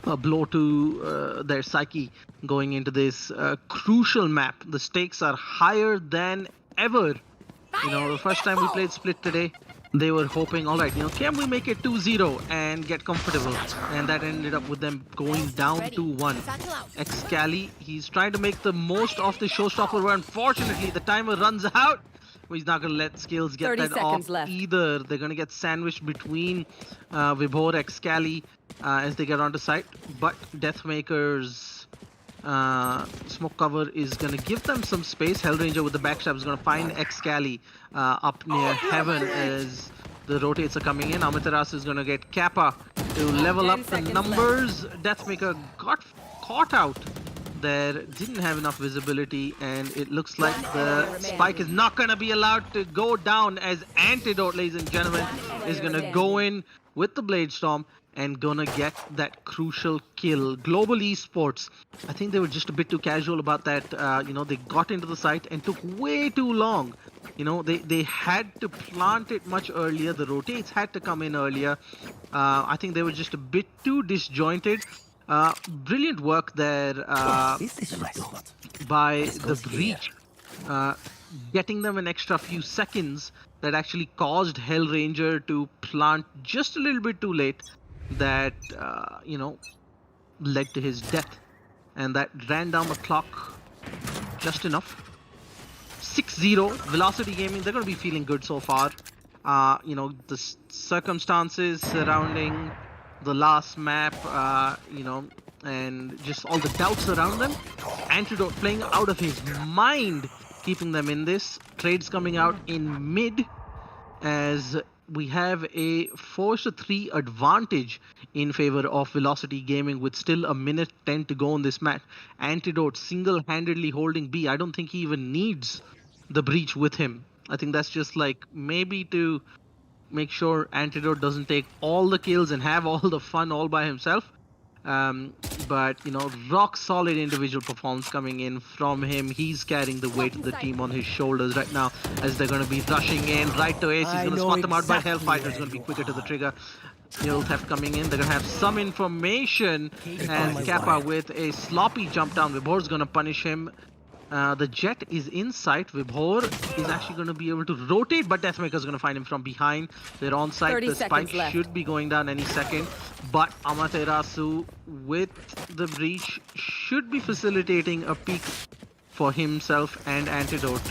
a blow to their psyche going into this crucial map. The stakes are higher than ever. The first time we played Split today, they were hoping, all right, can we make it 2-0 and get comfortable? And that ended up with them going down 2-1. Excali, he's trying to make the most of the showstopper, but unfortunately the timer runs out. He's not going to let Skills get that off either. They're going to get sandwiched between Vibhor, Excali as they get onto site. But Deathmaker's smoke cover is going to give them some space. Hellranger with the backstab is going to find Excali up near Heaven as the rotates are coming in. Amaterasu is going to get Kappa to level up the numbers. Deathmaker got caught out there, didn't have enough visibility, and it looks like the spike is not going to be allowed to go down as Antidote, ladies and gentlemen, is going to go in with the Blade Storm and gonna get that crucial kill. Global Esports, I think they were just a bit too casual about that. They got into the site and took way too long. They had to plant it much earlier. The rotates had to come in earlier. I think they were just a bit too disjointed. Brilliant work there by the Breach, getting them an extra few seconds that actually caused Hellranger to plant just a little bit too late. That led to his death, and that ran down the clock just enough. 6-0, Velocity Gaming, they're going to be feeling good so far. The circumstances surrounding the last map, and just all the doubts around them. Antidote playing out of his mind, keeping them in this. Trades coming out in mid as we have a 4-3 advantage in favor of Velocity Gaming with still a minute 10 to go in this match. Antidote single-handedly holding B. I don't think he even needs the breach with him. I think that's just like maybe to make sure Antidote doesn't take all the kills and have all the fun all by himself. But rock solid individual performance coming in from him. He's carrying the weight of the team on his shoulders right now as they're going to be rushing in right to Ace. He's going to spot them out, but Hellfighter is going to be quicker to the trigger. Kill theft coming in. They're going to have some information, and Kappa with a sloppy jump down. Vibhor's going to punish him. The Jet is in sight. Vibhor is actually going to be able to rotate, but Deathmaker is going to find him from behind. They're on site. The spike should be going down any second. But Amaterasu with the breach should be facilitating a peek for himself and Antidote.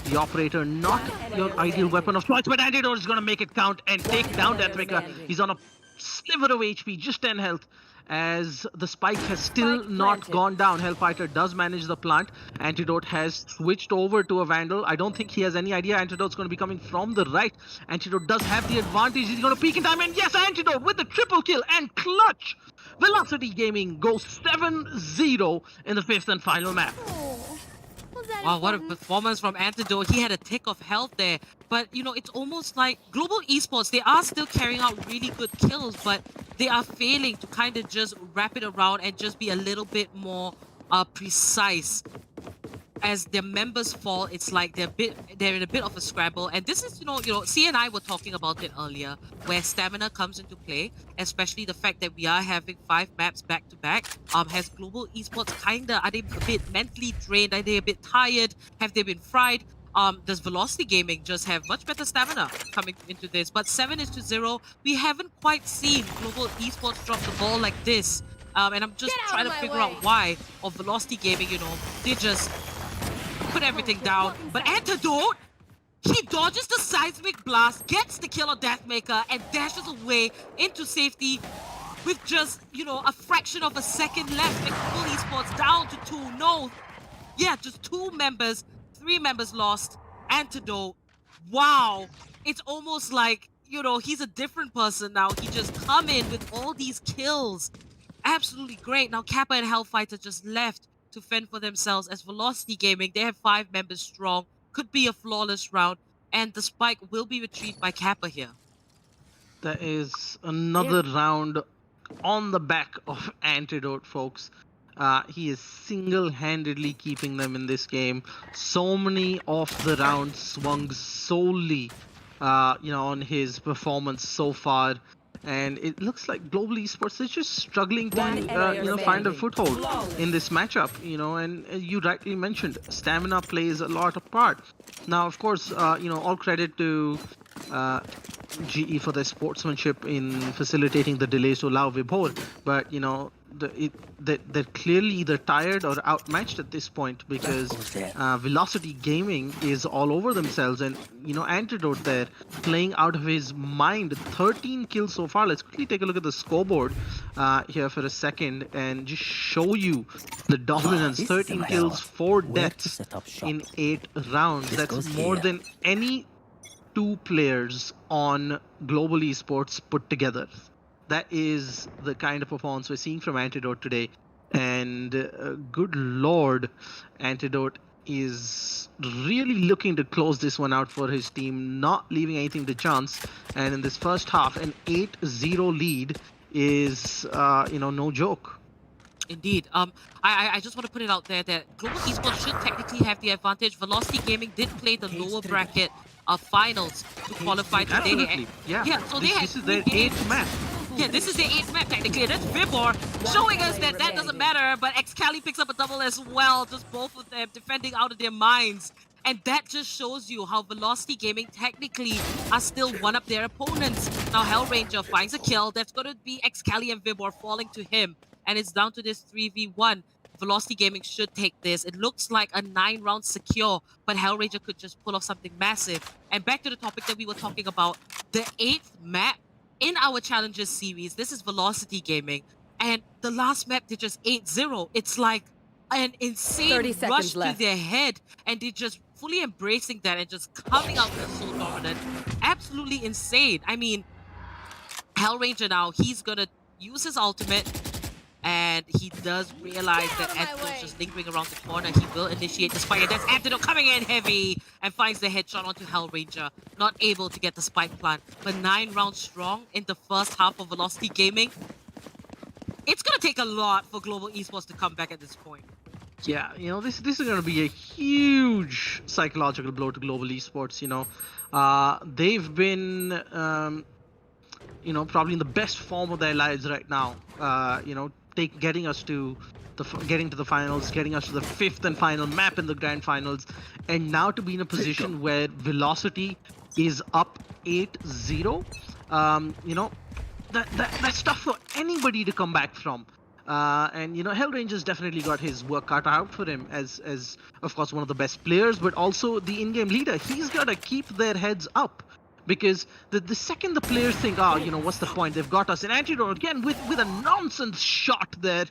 The Operator, not your ideal weapon of choice, but Antidote is going to make it count and take down Deathmaker. He's on a sliver of HP, just 10 health. As the spike has still not gone down. Hellfighter does manage the plant. Antidote has switched over to a Vandal. I don't think he has any idea Antidote's going to be coming from the right. Antidote does have the advantage. He's going to peek in time, and yes, Antidote with the triple kill and clutch. Velocity Gaming goes 7-0 in the 5th and final map. Wow, what a performance from Antidote. He had a tick of health there. But, it's almost like Global Esports, they are still carrying out really good kills, but they are failing to kind of just wrap it around and just be a little bit more precise. As their members fall, it's like they're in a bit of a scramble. And this is, C and I were talking about it earlier, where stamina comes into play, especially the fact that we are having 5 maps back to back. Has Global Esports are they a bit mentally drained? Are they a bit tired? Have they been fried? Does Velocity Gaming just have much better stamina coming into this? But 7-0, we haven't quite seen Global Esports drop the ball like this. And I'm just trying to figure out why. Or Velocity Gaming, they just put everything down. But Antidote, he dodges the seismic blast, gets the kill on Deathmaker, and dashes away into safety with just, a fraction of a second left. And Global Esports down to 2. No, yeah, just 2 members. 3 members lost. Antidote, wow. It's almost like, he's a different person now. He just come in with all these kills. Absolutely great. Now Kappa and Hellfighter just left to fend for themselves. As Velocity Gaming, they have 5 members strong. Could be a flawless round. And the spike will be retrieved by Kappa here. There is another round on the back of Antidote, folks. He is single-handedly keeping them in this game. So many of the rounds swung solely, on his performance so far. And it looks like Global Esports is just struggling to, find a foothold in this matchup, and you rightly mentioned, stamina plays a lot of part. Now, of course, all credit to GE for their sportsmanship in facilitating the delays to allow Vibhor, but, they're clearly either tired or outmatched at this point because Velocity Gaming is all over themselves, and Antidote there playing out of his mind. 13 kills so far. Let's quickly take a look at the scoreboard here for a second and just show you the dominance. 13 kills, 4 deaths in 8 rounds. That's more than any 2 players on Global Esports put together. That is the kind of performance we're seeing from Antidote today. And good lord, Antidote is really looking to close this one out for his team, not leaving anything to chance. And in this first half, an 8-0 lead is, no joke. Indeed. I just want to put it out there that Global Esports should technically have the advantage. Velocity Gaming did play the lower bracket of finals to qualify today. Absolutely. Yeah. So this is their 8th match. Yeah, this is the 8th map technically. That's Vibhor showing us that doesn't matter, but Excali picks up a double as well. Just both of them defending out of their minds. And that just shows you how Velocity Gaming technically are still one up their opponents. Now Hellranger finds a kill. That's going to be Excali and Vibhor falling to him. And it's down to this 3v1. Velocity Gaming should take this. It looks like a 9-round secure, but Hellranger could just pull off something massive. And back to the topic that we were talking about, the 8th map in our Challenges series. This is Velocity Gaming. And the last map, they just 8-0. It's like an insane rush to their head. And they just fully embracing that and just coming out there so dominant. Absolutely insane. I mean, Hellranger now, he's gonna use his ultimate, and he does realize that Antidote's just lingering around the corner. He will initiate the spike, and there's Antidote coming in heavy and finds the headshot onto Hellranger. Not able to get the spike plant, but 9 rounds strong in the first half of Velocity Gaming. It's gonna take a lot for Global Esports to come back at this point. Yeah, you know, this is going to be a huge psychological blow to Global Esports. You know, they've been, you know, probably in the best form of their lives right now. You know, getting to the finals, getting us to the 5th and final map in the grand finals, and now to be in a position where Velocity is up 8-0. You know, that's tough for anybody to come back from. And you know, Hellranger's definitely got his work cut out for him as of course one of the best players, but also the in-game leader. He's got to keep their heads up, because the second the players think, oh, you know, what's the point? They've got us. An Antidote again with a nonsense shot there,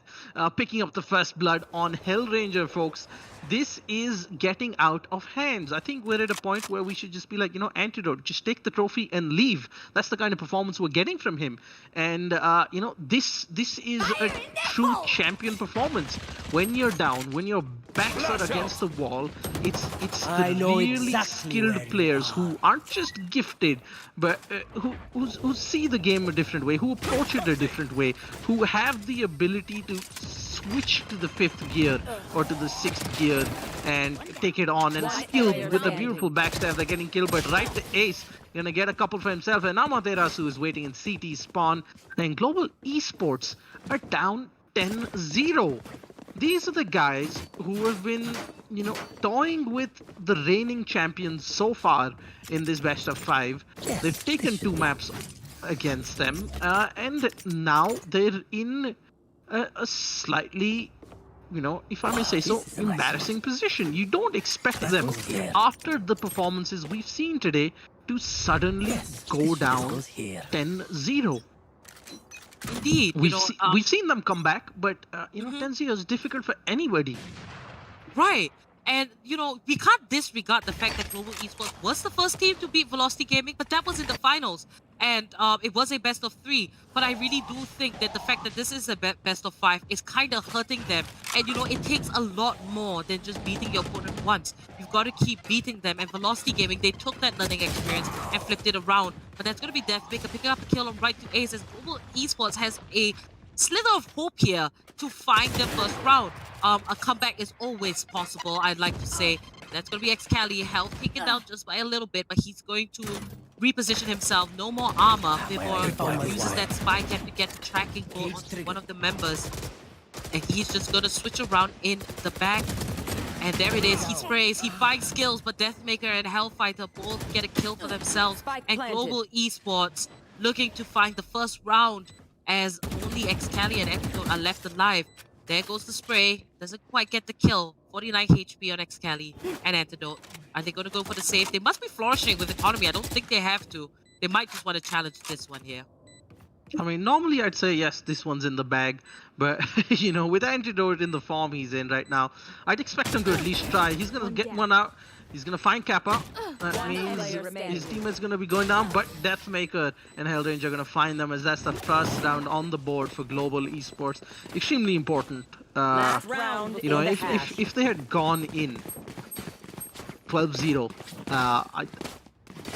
picking up the first blood on Hellranger, folks. This is getting out of hands. I think we're at a point where we should just be like, you know, Antidote, just take the trophy and leave. That's the kind of performance we're getting from him. And, you know, this is a true champion performance. When you're down, when your backs are against the wall, it's the really skilled players who aren't just gifted, but who see the game a different way, who approach it a different way, who have the ability to switch to the 5th gear or to the 6th gear and take it on, and skilled with a beautiful backstab. They're getting killed, but right to Ace, gonna get a couple for himself, and Amaterasu is waiting in CT spawn, and Global Esports are down 10-0. These are the guys who have been, you know, toying with the reigning champions so far in this best of 5. They've taken 2 maps against them, and now they're in a slightly, you know, if I may say so, embarrassing position. You don't expect them, after the performances we've seen today, to suddenly go down 10-0. Indeed. We've seen them come back, but, you know, 10-0 is difficult for anybody. Right. And, you know, we can't disregard the fact that Global Esports was the first team to beat Velocity Gaming, but that was in the finals. And it was a best of 3. But I really do think that the fact that this is a best of 5 is kind of hurting them. And, you know, it takes a lot more than just beating your opponent once. You've got to keep beating them. And Velocity Gaming, they took that learning experience and flipped it around. But that's going to be Deathmaker picking up a kill on right to Ace, as Global Esports has a slither of hope here to find their first round. A comeback is always possible, I'd like to say. That's going to be Excali. Health taken down just by a little bit, but he's going to reposition himself. No more armor before he uses that spike to get the tracking bolt onto one of the members. And he's just going to switch around in the back. And there it is. He sprays, he finds skills, but Deathmaker and Hellfighter both get a kill for themselves. And Global Esports looking to find the first round, as only Excali and Antidote are left alive. There goes the spray. Doesn't quite get the kill. 49 HP on Excali and Antidote. Are they going to go for the save? They must be flourishing with economy. I don't think they have to. They might just want to challenge this one here. I mean, normally I'd say, yes, this one's in the bag. But, you know, with Antidote in the form he's in right now, I'd expect him to at least try. He's going to get one out. He's going to find Kappa. That means his teammate's going to be going down, but Deathmaker and Hellranger are going to find them, as that's the first round on the board for Global Esports. Extremely important. You know, if they had gone in 12-0,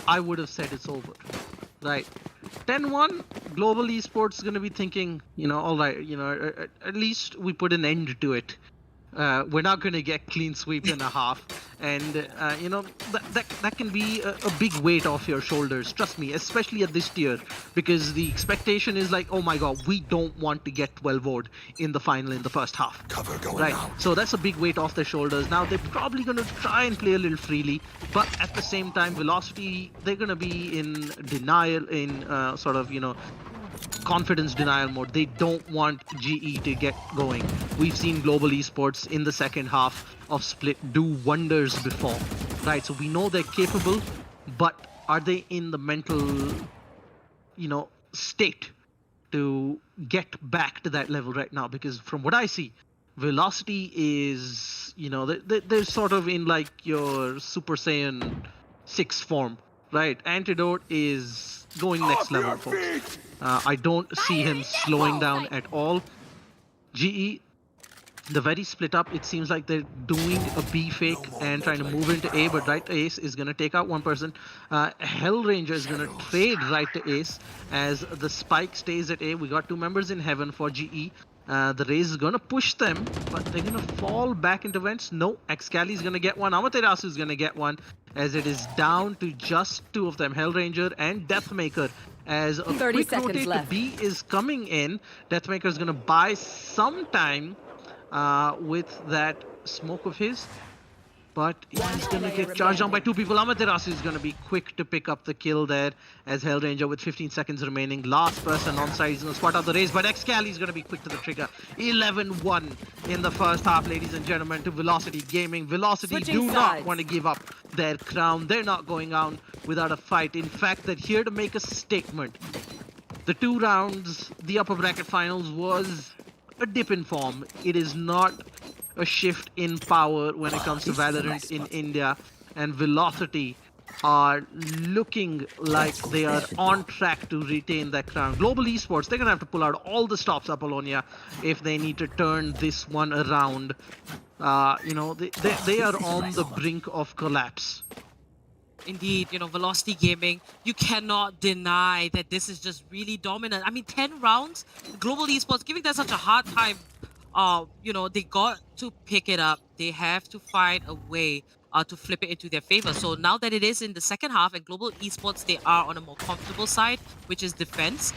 I would have said it's over. Right. 10-1, Global Esports is going to be thinking, you know, all right, you know, at least we put an end to it. We're not going to get clean sweep in a half, and you know, that can be a big weight off your shoulders, trust me, especially at this tier, because the expectation is like, oh my god, we don't want to get 12-0'd in the final in the first half. Cover going right out. So that's a big weight off their shoulders. Now they're probably going to try and play a little freely, but at the same time, Velocity, they're going to be in denial, in sort of, you know, confidence denial mode. They don't want GE to get going. We've seen Global Esports in the second half of Split do wonders before, right? So we know they're capable, but are they in the mental, you know, state to get back to that level right now? Because from what I see, Velocity is, they're sort of in like your Super Saiyan 6 form, right? Antidote is going next level, folks. I don't see him slowing down at all. GE, the very split up, it seems like they're doing a B fake and trying to move into A, but right to Ace is going to take out one person. Hellranger is going to trade right to Ace as the spike stays at A. We got two members in heaven for GE. The Raze is going to push them, but they're going to fall back into vents. No, Excali is going to get one. Amaterasu is going to get one, as it is down to just two of them, Hellranger and Deathmaker. As a 30 quick seconds rotate left. to B is coming in, Deathmaker is going to buy some time with that smoke of his. But he's going to get charged down by two people. Amaterasu is going to be quick to pick up the kill there as Hellranger with 15 seconds remaining. Last person on side is going to spot out the Raze, but Excali is going to be quick to the trigger. 11-1 in the first half, ladies and gentlemen, to Velocity Gaming. Velocity do not want to give up their crown. They're not going out without a fight. In fact, they're here to make a statement. The 2 rounds, the upper bracket finals, was a dip in form. It is not a shift in power when it comes to Valorant in India, and Velocity are looking like they are on track to retain that crown. Global Esports, they're gonna have to pull out all the stops, Apollonia, if they need to turn this one around. They are on the brink of collapse. Indeed, Velocity Gaming, you cannot deny that this is just really dominant. I mean, 10 rounds, Global Esports giving them such a hard time. They got to pick it up. They have to find a way to flip it into their favor. So now that it is in the second half and Global Esports, they are on a more comfortable side, which is defense.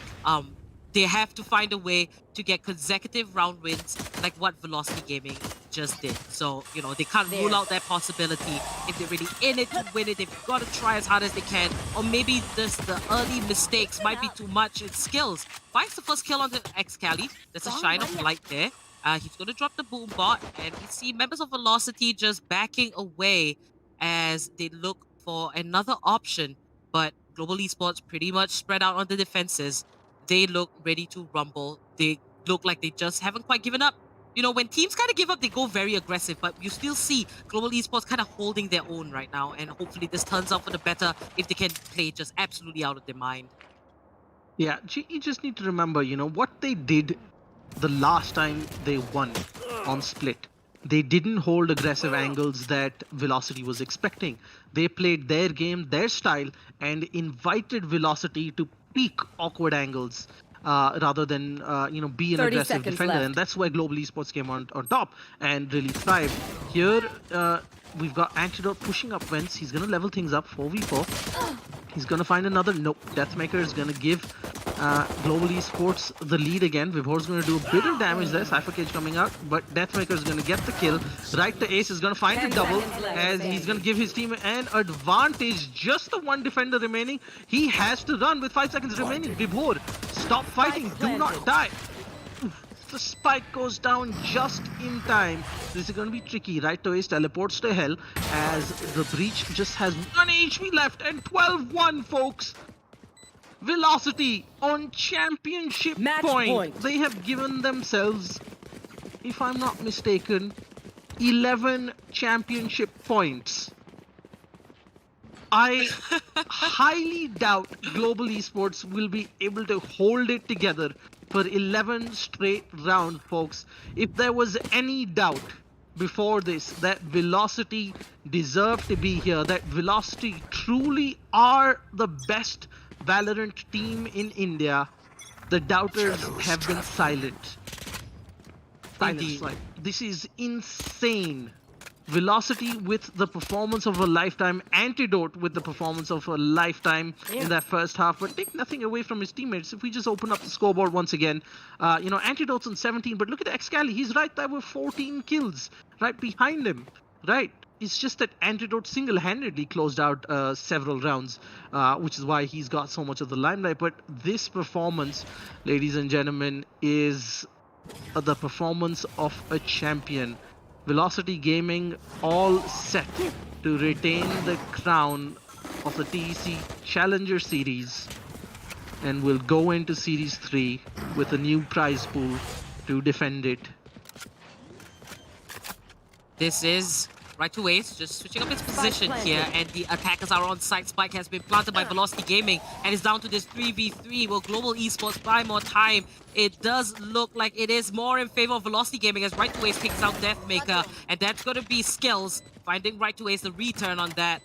They have to find a way to get consecutive round wins like what Velocity Gaming just did. So, they can't rule out that possibility. If they're really in it to win it, they've got to try as hard as they can. Or maybe just the early mistakes might be too much in skills. Finds the first kill on the Excali. There's a shine of light there. He's going to drop the boom bot, and we see members of Velocity just backing away as they look for another option. But Global Esports pretty much spread out on the defenses. They look ready to rumble. They look like they just haven't quite given up. When teams kind of give up, they go very aggressive, but you still see Global Esports kind of holding their own right now, and hopefully this turns out for the better if they can play just absolutely out of their mind. Yeah, you just need to remember, what they did the last time they won on Split. They didn't hold aggressive angles that Velocity was expecting. They played their game, their style, and invited Velocity to peak awkward angles rather than be an aggressive defender. Left. And that's why Global Esports came on top and really thrived. Here, we've got Antidote pushing up vents. He's going to level things up 4v4. He's going to find another. Nope. Deathmaker is going to give Global Esports the lead again. Vibhor's going to do a bit of damage there. Cypher Cage coming out, but Deathmaker is going to get the kill. Right to Ace is going to find a double as he's going to give his team an advantage. Just the one defender remaining. He has to run with 5 seconds remaining. Vibhor, stop fighting. Do not die. The spike goes down just in time. This is going to be tricky. Right to Ace teleports to hell as the breach just has 1 HP left and 12-1, folks. Velocity on championship point. They have given themselves, if I'm not mistaken, 11 championship points. I highly doubt Global Esports will be able to hold it together for 11 straight rounds, folks. If there was any doubt before this that Velocity deserve to be here, that Velocity truly are the best Valorant team in India, the doubters have been silent. This is insane. Velocity with the performance of a lifetime, Antidote with the performance of a lifetime in that first half, but take nothing away from his teammates. If we just open up the scoreboard once again, Antidote's on 17, but look at Excali, he's right there with 14 kills, right behind him, right? It's just that Antidote single-handedly closed out several rounds, which is why he's got so much of the limelight. But this performance, ladies and gentlemen, is the performance of a champion. Velocity Gaming all set to retain the crown of the TEC Challenger Series and will go into Series 3 with a new prize pool to defend it. This is right to waste, just switching up its position here, and the attackers are on site. Spike has been planted by Velocity Gaming, and it's down to this 3v3. Will Global Esports buy more time? It does look like it is more in favor of Velocity Gaming as right to waste takes out Deathmaker, and that's going to be Skills finding right to waste the return on that.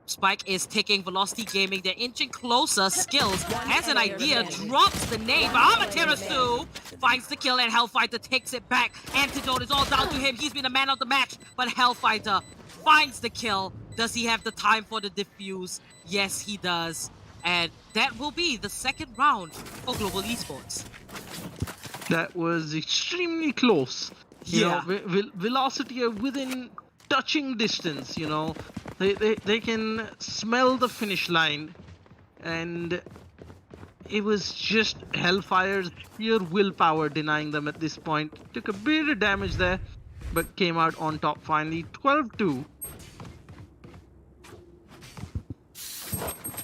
Spike is taking Velocity Gaming. They're inching closer. Skills has an idea, drops the nade, but Amaterasu finds the kill, and Hellfighter takes it back. Antidote is all down to him. He's been the man of the match, but Hellfighter finds the kill. Does he have the time for the defuse? Yes, he does. And that will be the second round for Global Esports. That was extremely close. You know, Velocity are within touching distance, you know. They can smell the finish line, and it was just Hellfire's sheer willpower denying them at this point. Took a bit of damage there, but came out on top finally. 12-2.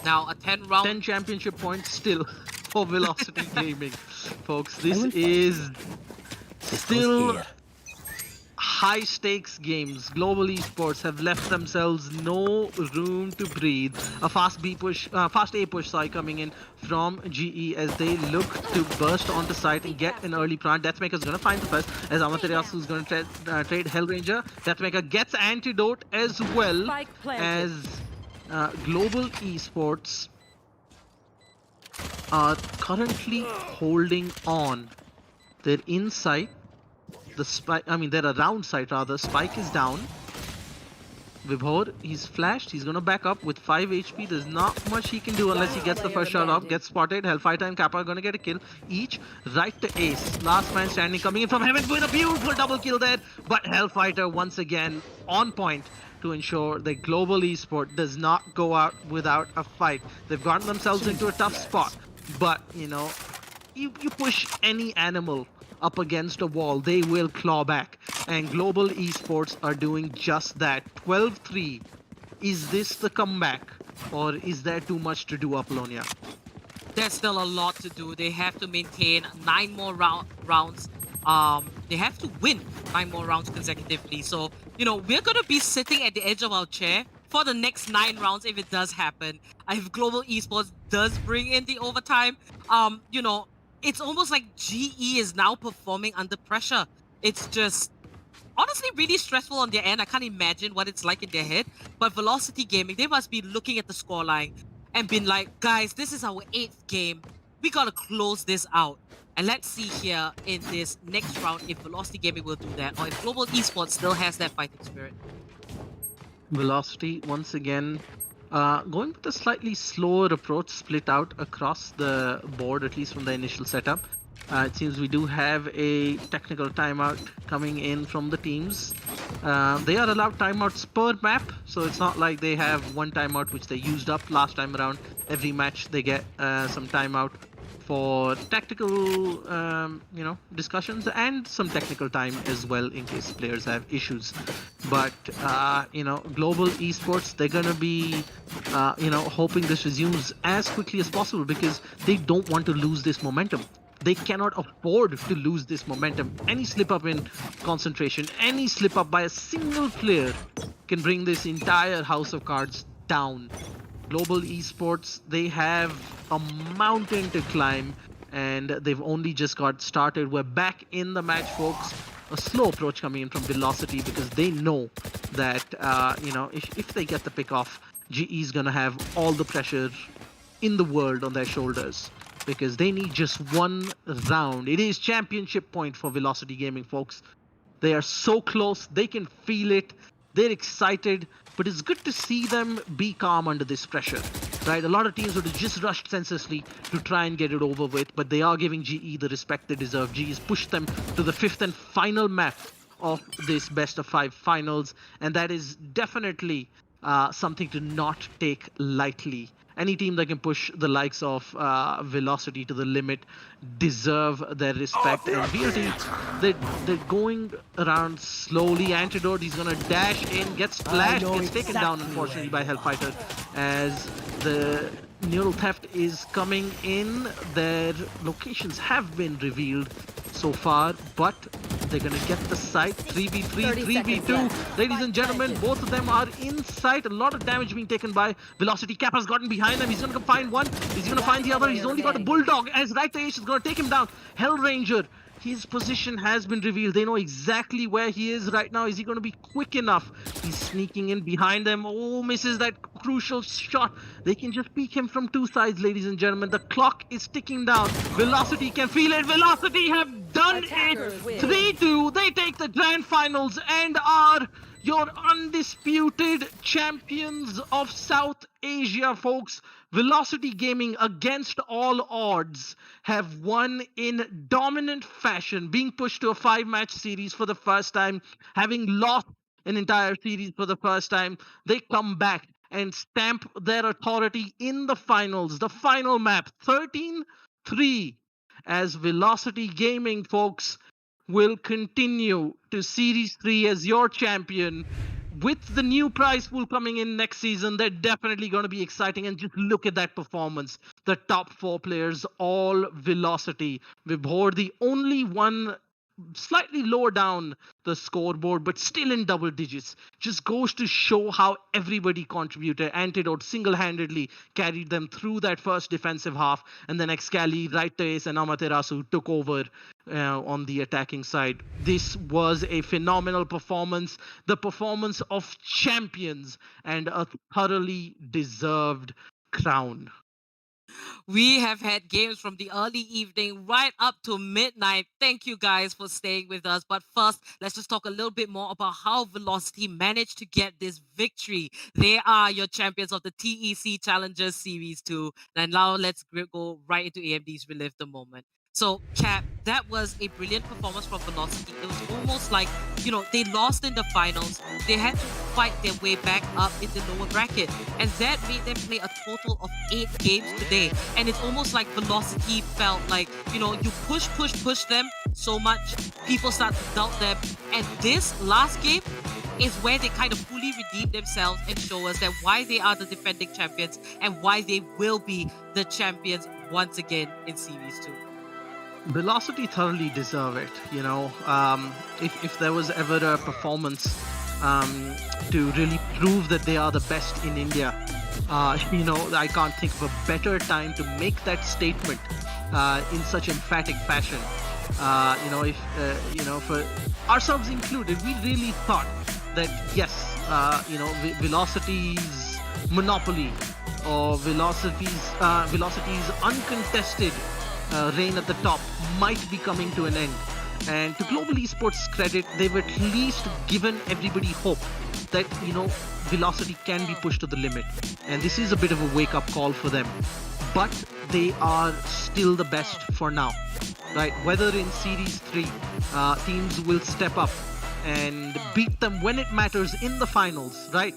Now a 10-round... 10 championship points still for Velocity Gaming, folks. This is still high-stakes games. Global Esports have left themselves no room to breathe. A fast A push, coming in from GE as they look to burst onto site and get an early plant. Deathmaker's gonna find the first as Amaterasu is gonna trade Hellranger. Deathmaker gets Antidote as well as Global Esports are currently holding on. They're inside. The Spike, they're around site rather. Spike is down. Vibhor, he's flashed. He's gonna back up with 5 HP. There's not much he can do unless he gets the first shot off. Gets spotted. Hellfighter and Kappa are gonna get a kill each. Right to Ace. Last man standing coming in from heaven with a beautiful double kill there. But Hellfighter once again on point to ensure that Global Esport does not go out without a fight. They've gotten themselves into a tough spot. But, you know, you push any animal up against a wall, they will claw back. And Global Esports are doing just that. 12-3. Is this the comeback? Or is there too much to do, Apollonia? There's still a lot to do. They have to maintain 9 more rounds. They have to win 9 more rounds consecutively. So, you know, we're going to be sitting at the edge of our chair for the next 9 rounds if it does happen. If Global Esports does bring in the overtime, you know, it's almost like GE is now performing under pressure. It's just honestly really stressful on their end. I can't imagine what it's like in their head. But Velocity Gaming, they must be looking at the scoreline and been like, guys, this is our 8th game. We gotta close this out. And let's see here in this next round if Velocity Gaming will do that, or if Global Esports still has that fighting spirit. Velocity once again going with a slightly slower approach, split out across the board, at least from the initial setup. It seems we do have a technical timeout coming in from the teams. They are allowed timeouts per map, so it's not like they have one timeout which they used up last time around. Every match they get some timeout for tactical discussions and some technical time as well in case players have issues. But Global Esports, they're gonna be hoping this resumes as quickly as possible because they don't want to lose this momentum. They cannot afford to lose this momentum. Any slip up in concentration, any slip up by a single player can bring this entire house of cards down. Global Esports, they have a mountain to climb and they've only just got started. We're back in the match, folks. A slow approach coming in from Velocity because they know that, if they get the pick off, GE is going to have all the pressure in the world on their shoulders because they need just one round. It is championship point for Velocity Gaming, folks. They are so close. They can feel it. They're excited, but it's good to see them be calm under this pressure, right? A lot of teams would have just rushed senselessly to try and get it over with, but they are giving GE the respect they deserve. GE has pushed them to the 5th and final map of this best of 5 finals, and that is definitely something to not take lightly. Any team that can push the likes of Velocity to the limit deserve their respect. And VLT, they're going around slowly. Antidote, he's gonna dash in, gets flashed, gets taken down unfortunately by Hellfighter as the neural theft is coming in. Their locations have been revealed so far, but They're going to get the site. 3v3, 30 seconds 3v2. left. Ladies and gentlemen, both of them are in sight. A lot of damage being taken by Velocity. Kappa's gotten behind them. He's going to find one. He's going to find the other. He's only got a Bulldog as Right Ace is going to take him down. Hellranger. His position has been revealed. They know exactly where he is right now. Is he going to be quick enough? He's sneaking in behind them. Oh, misses that crucial shot. They can just peek him from two sides, ladies and gentlemen. The clock is ticking down. Velocity can feel it. Velocity have done Attackers it. win. 3-2. They take the grand finals and are your undisputed champions of South Asia, folks. Velocity Gaming, against all odds, have won in dominant fashion, being pushed to a 5-match series for the first time, having lost an entire series for the first time. They come back and stamp their authority in the finals. The final map, 13-3, as Velocity Gaming, folks, will continue to Series 3 as your champion. With the new prize pool coming in next season, they're definitely going to be exciting. And just look at that performance. The top 4 players, all Velocity. Vibhor, the only one slightly lower down the scoreboard, but still in double digits. Just goes to show how everybody contributed. Antidote single-handedly carried them through that first defensive half, and then Excali, Right Ace, and Amaterasu took over on the attacking side. This was a phenomenal performance, the performance of champions, and a thoroughly deserved crown. We have had games from the early evening right up to midnight. Thank you guys for staying with us. But first, let's just talk a little bit more about how Velocity managed to get this victory. They are your champions of the TEC Challengers Series 2. And now let's go right into AMD's Relive the Moment. So, Cap, that was a brilliant performance from Velocity. It was almost like, they lost in the finals. They had to fight their way back up in the lower bracket. And that made them play a total of 8 games today. And it's almost like Velocity felt like, you push them so much, people start to doubt them. And this last game is where they kind of fully redeem themselves and show us that why they are the defending champions and why they will be the champions once again in Series 2. Velocity thoroughly deserve it. If there was ever a performance to really prove that they are the best in India, I can't think of a better time to make that statement in such emphatic fashion. For ourselves included, we really thought that yes, Velocity's monopoly or Velocity's uncontested reign at the top might be coming to an end. And to Global Esports' credit, they've at least given everybody hope that, Velocity can be pushed to the limit. And this is a bit of a wake-up call for them. But they are still the best for now, right? Whether in Series 3, teams will step up and beat them when it matters in the finals, right?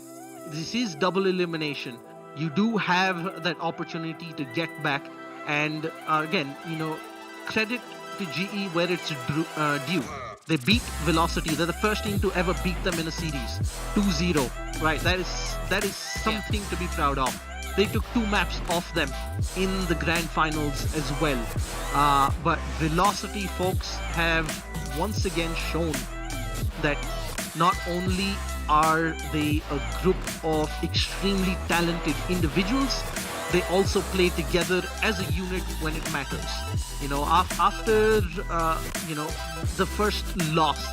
This is double elimination. You do have that opportunity to get back. And again, credit to GE where it's due. They beat Velocity. They're the first team to ever beat them in a series. 2-0, right? That is something to be proud of. They took 2 maps off them in the grand finals as well. But Velocity, folks, have once again shown that not only are they a group of extremely talented individuals, they also play together as a unit when it matters. After the first loss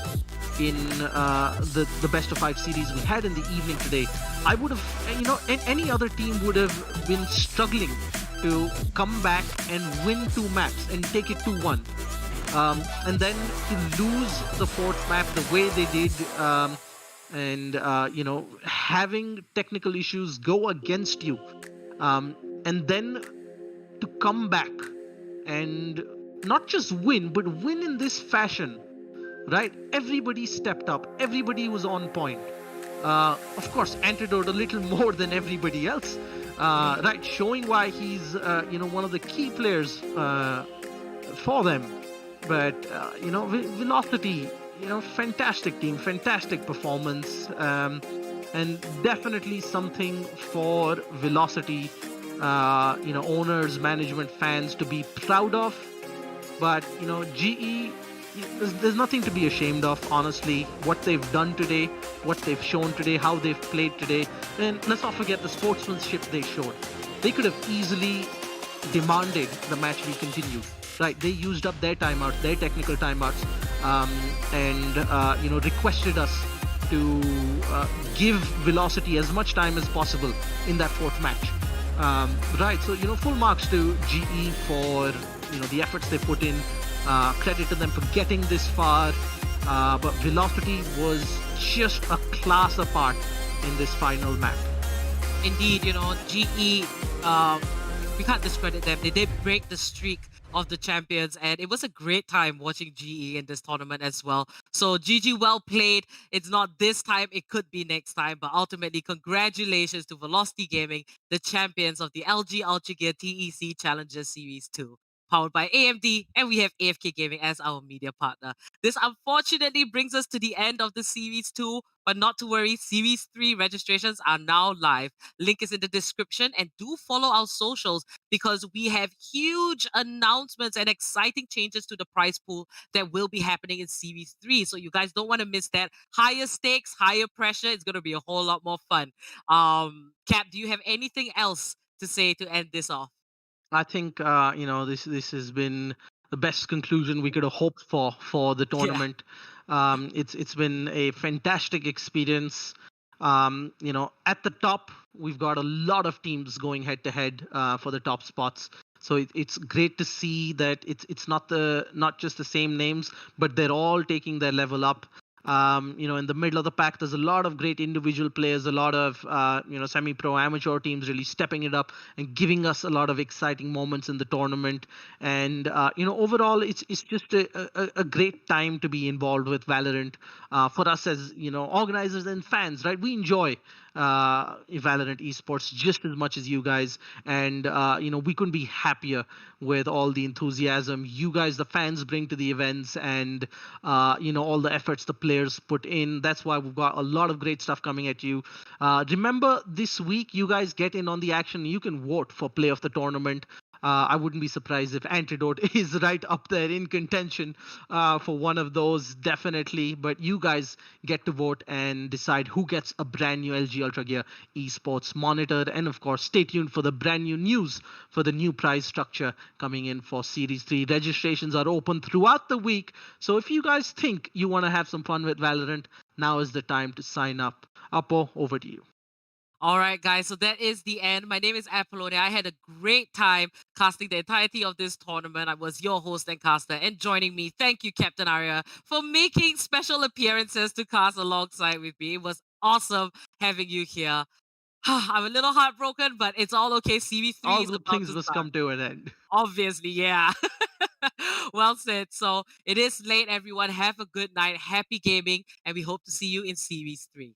in the best of 5 series we had in the evening today, I would have, any other team would have been struggling to come back and win 2 maps and take it 2-1. And then to lose the 4th map the way they did, having technical issues go against you. And then to come back and not just win, but win in this fashion, right? Everybody stepped up. Everybody was on point. Of course, Antidote a little more than everybody else, right? Showing why he's, one of the key players for them. But, Velocity, fantastic team, fantastic performance, and definitely something for Velocity, owners, management, fans to be proud of. But, GE there's nothing to be ashamed of, honestly. What they've done today, what they've shown today, how they've played today, and let's not forget the sportsmanship they showed. They could have easily demanded the match be continued. Right, they used up their timeouts, their technical timeouts, and requested us to give Velocity as much time as possible in that fourth match. Right, so full marks to GE for the efforts they put in. Credit to them for getting this far. But Velocity was just a class apart in this final map. Indeed, GE, we can't discredit them. They did break the streak of the champions, and it was a great time watching GE in this tournament as well. So GG, well played. It's not this time, it could be next time, but ultimately congratulations to Velocity Gaming, the champions of the LG Ultragear TEC Challenger Series 2. Powered by AMD, and we have AFK Gaming as our media partner. This unfortunately brings us to the end of the Series 2, but not to worry, Series 3 registrations are now live. Link is in the description, and do follow our socials because we have huge announcements and exciting changes to the prize pool that will be happening in Series 3. So you guys don't want to miss that. Higher stakes, higher pressure. It's going to be a whole lot more fun. Cap, do you have anything else to say to end this off? I think this has been the best conclusion we could have hoped for the tournament. Yeah. It's been a fantastic experience. At the top, we've got a lot of teams going head to head for the top spots. So it's great to see that it's not just the same names, but they're all taking their level up. In the middle of the pack, there's a lot of great individual players, a lot of semi-pro amateur teams really stepping it up and giving us a lot of exciting moments in the tournament. And overall, it's just a great time to be involved with Valorant for us as organizers and fans. Right, we enjoy Valorant esports just as much as you guys, and we couldn't be happier with all the enthusiasm you guys, the fans, bring to the events, and all the efforts the players put in. That's why we've got a lot of great stuff coming at you. Remember, this week you guys get in on the action. You can vote for play of the tournament. I wouldn't be surprised if Antidote is right up there in contention for one of those, definitely. But you guys get to vote and decide who gets a brand new LG Ultragear Esports monitor. And of course, stay tuned for the brand new news for the new prize structure coming in for Series 3. Registrations are open throughout the week. So if you guys think you want to have some fun with Valorant, now is the time to sign up. Apo, over to you. All right, guys, so that is the end. My name is Apollonia. I had a great time casting the entirety of this tournament. I was your host and caster, and joining me, thank you, Captain Arya, for making special appearances to cast alongside with me. It was awesome having you here. I'm a little heartbroken, but it's all okay. Series 3 all is good about things to must start. come to an end. Obviously, yeah. Well said. So it is late, everyone. Have a good night. Happy gaming, and we hope to see you in Series 3.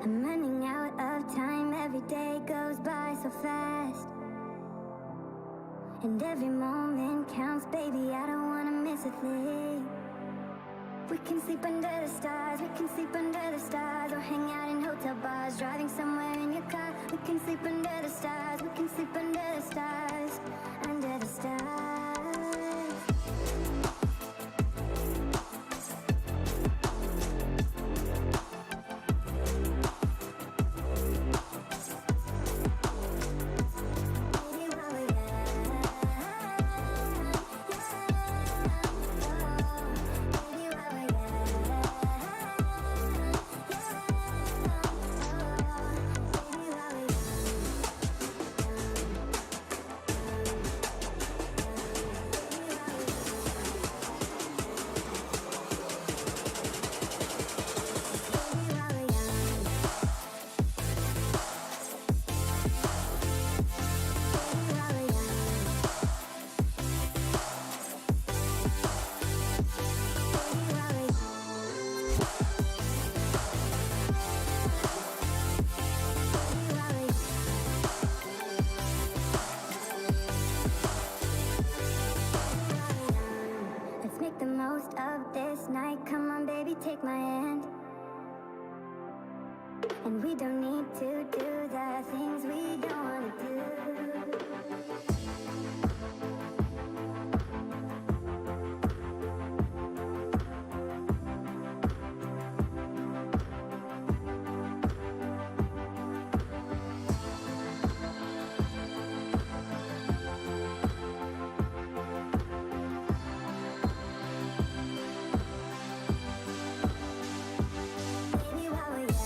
I'm running out of time, every day goes by so fast. And every moment counts, baby, I don't wanna miss a thing. We can sleep under the stars, we can sleep under the stars, or hang out in hotel bars, driving somewhere in your car. We can sleep under the stars, we can sleep under the stars, under the stars. Let's make the most of this night. Come on, baby, take my hand. And we don't need to do the things we don't want to do. Baby, while we're young, baby, while we're young, baby, while we're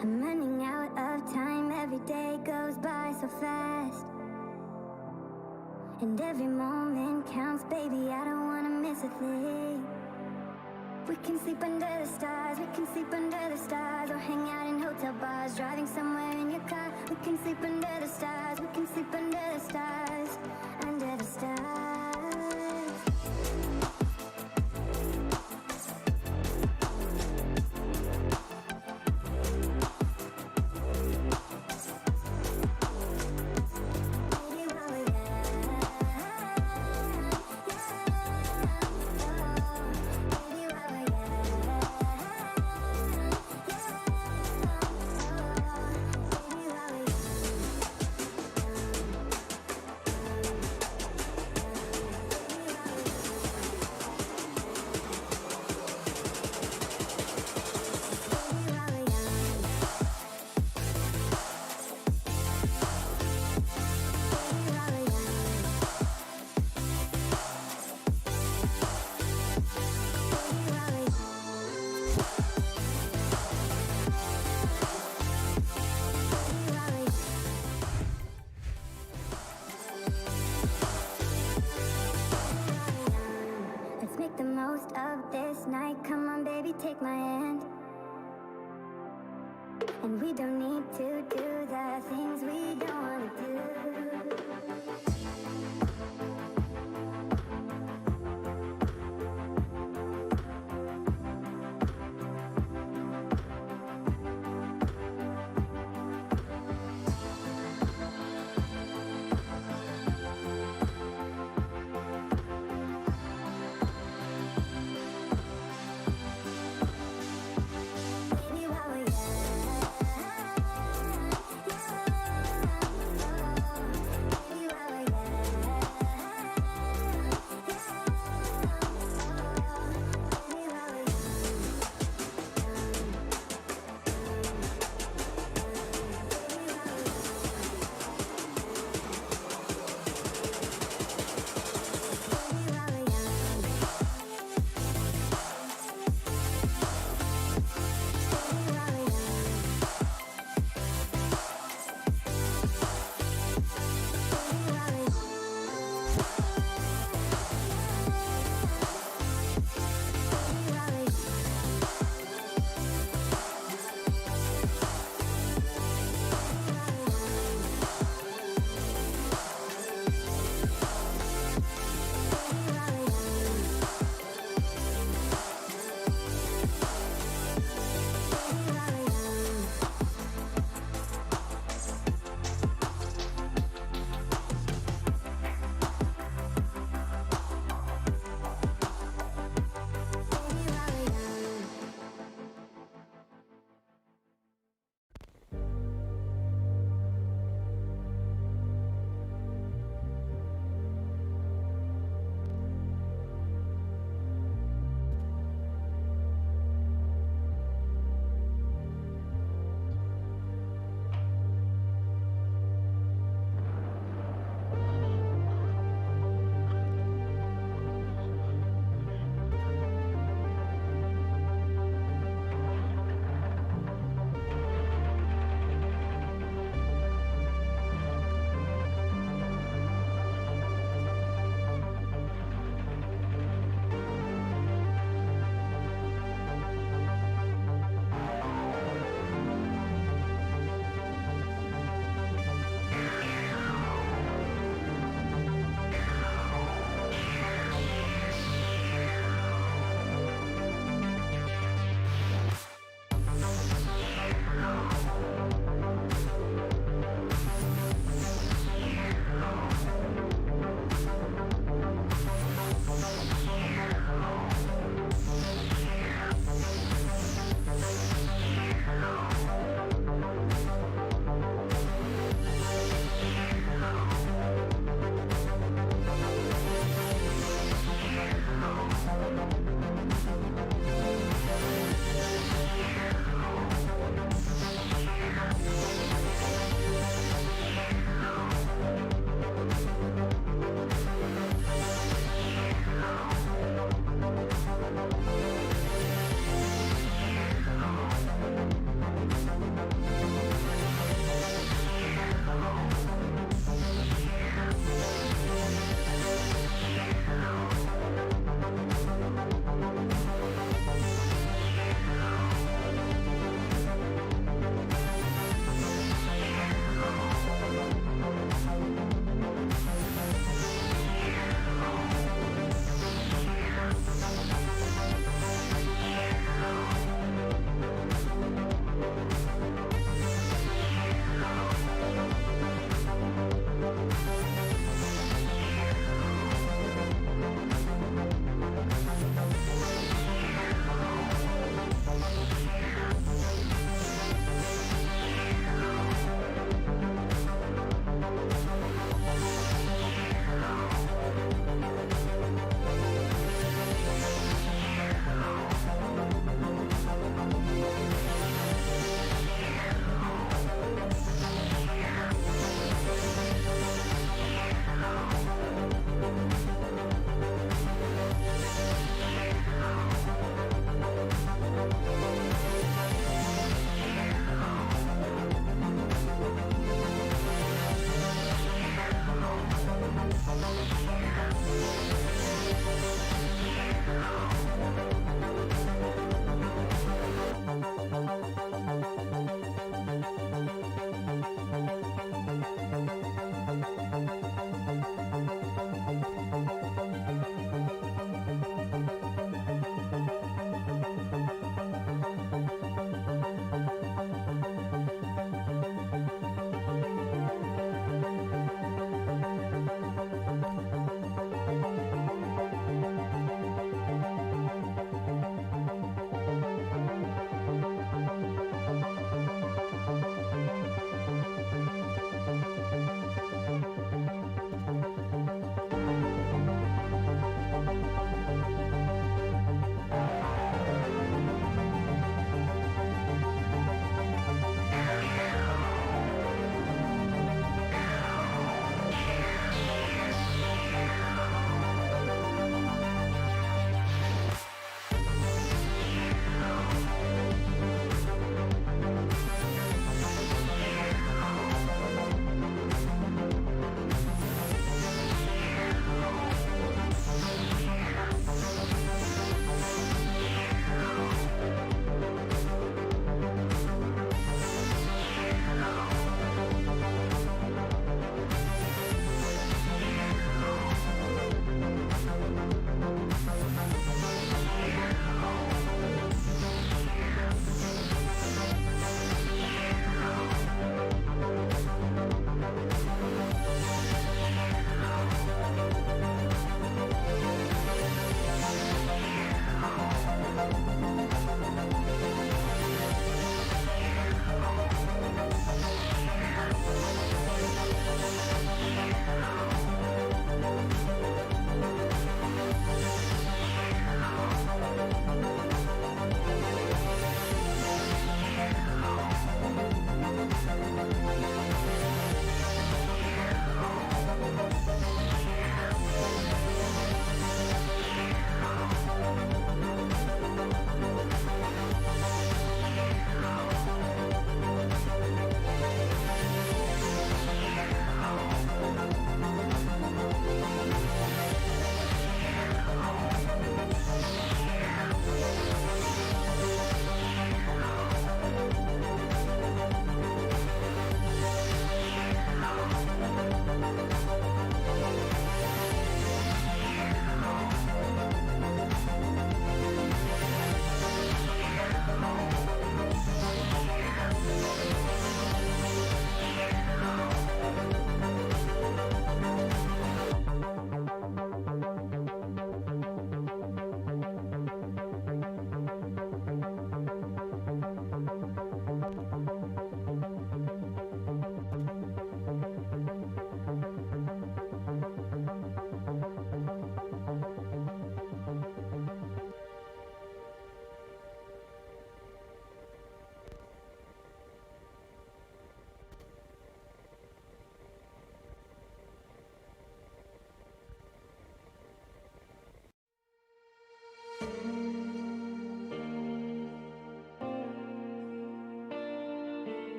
I'm running out of time, every day goes by so fast. And every moment counts, baby, I don't wanna miss a thing. We can sleep under the stars, we can sleep under the stars, or hang out in hotel bars, driving somewhere in your car. We can sleep under the stars, we can sleep under the stars, under the stars. Let's make the most of this night. Come on, baby, take my hand. And we don't need to do the things we don't want to do.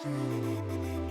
Thank you.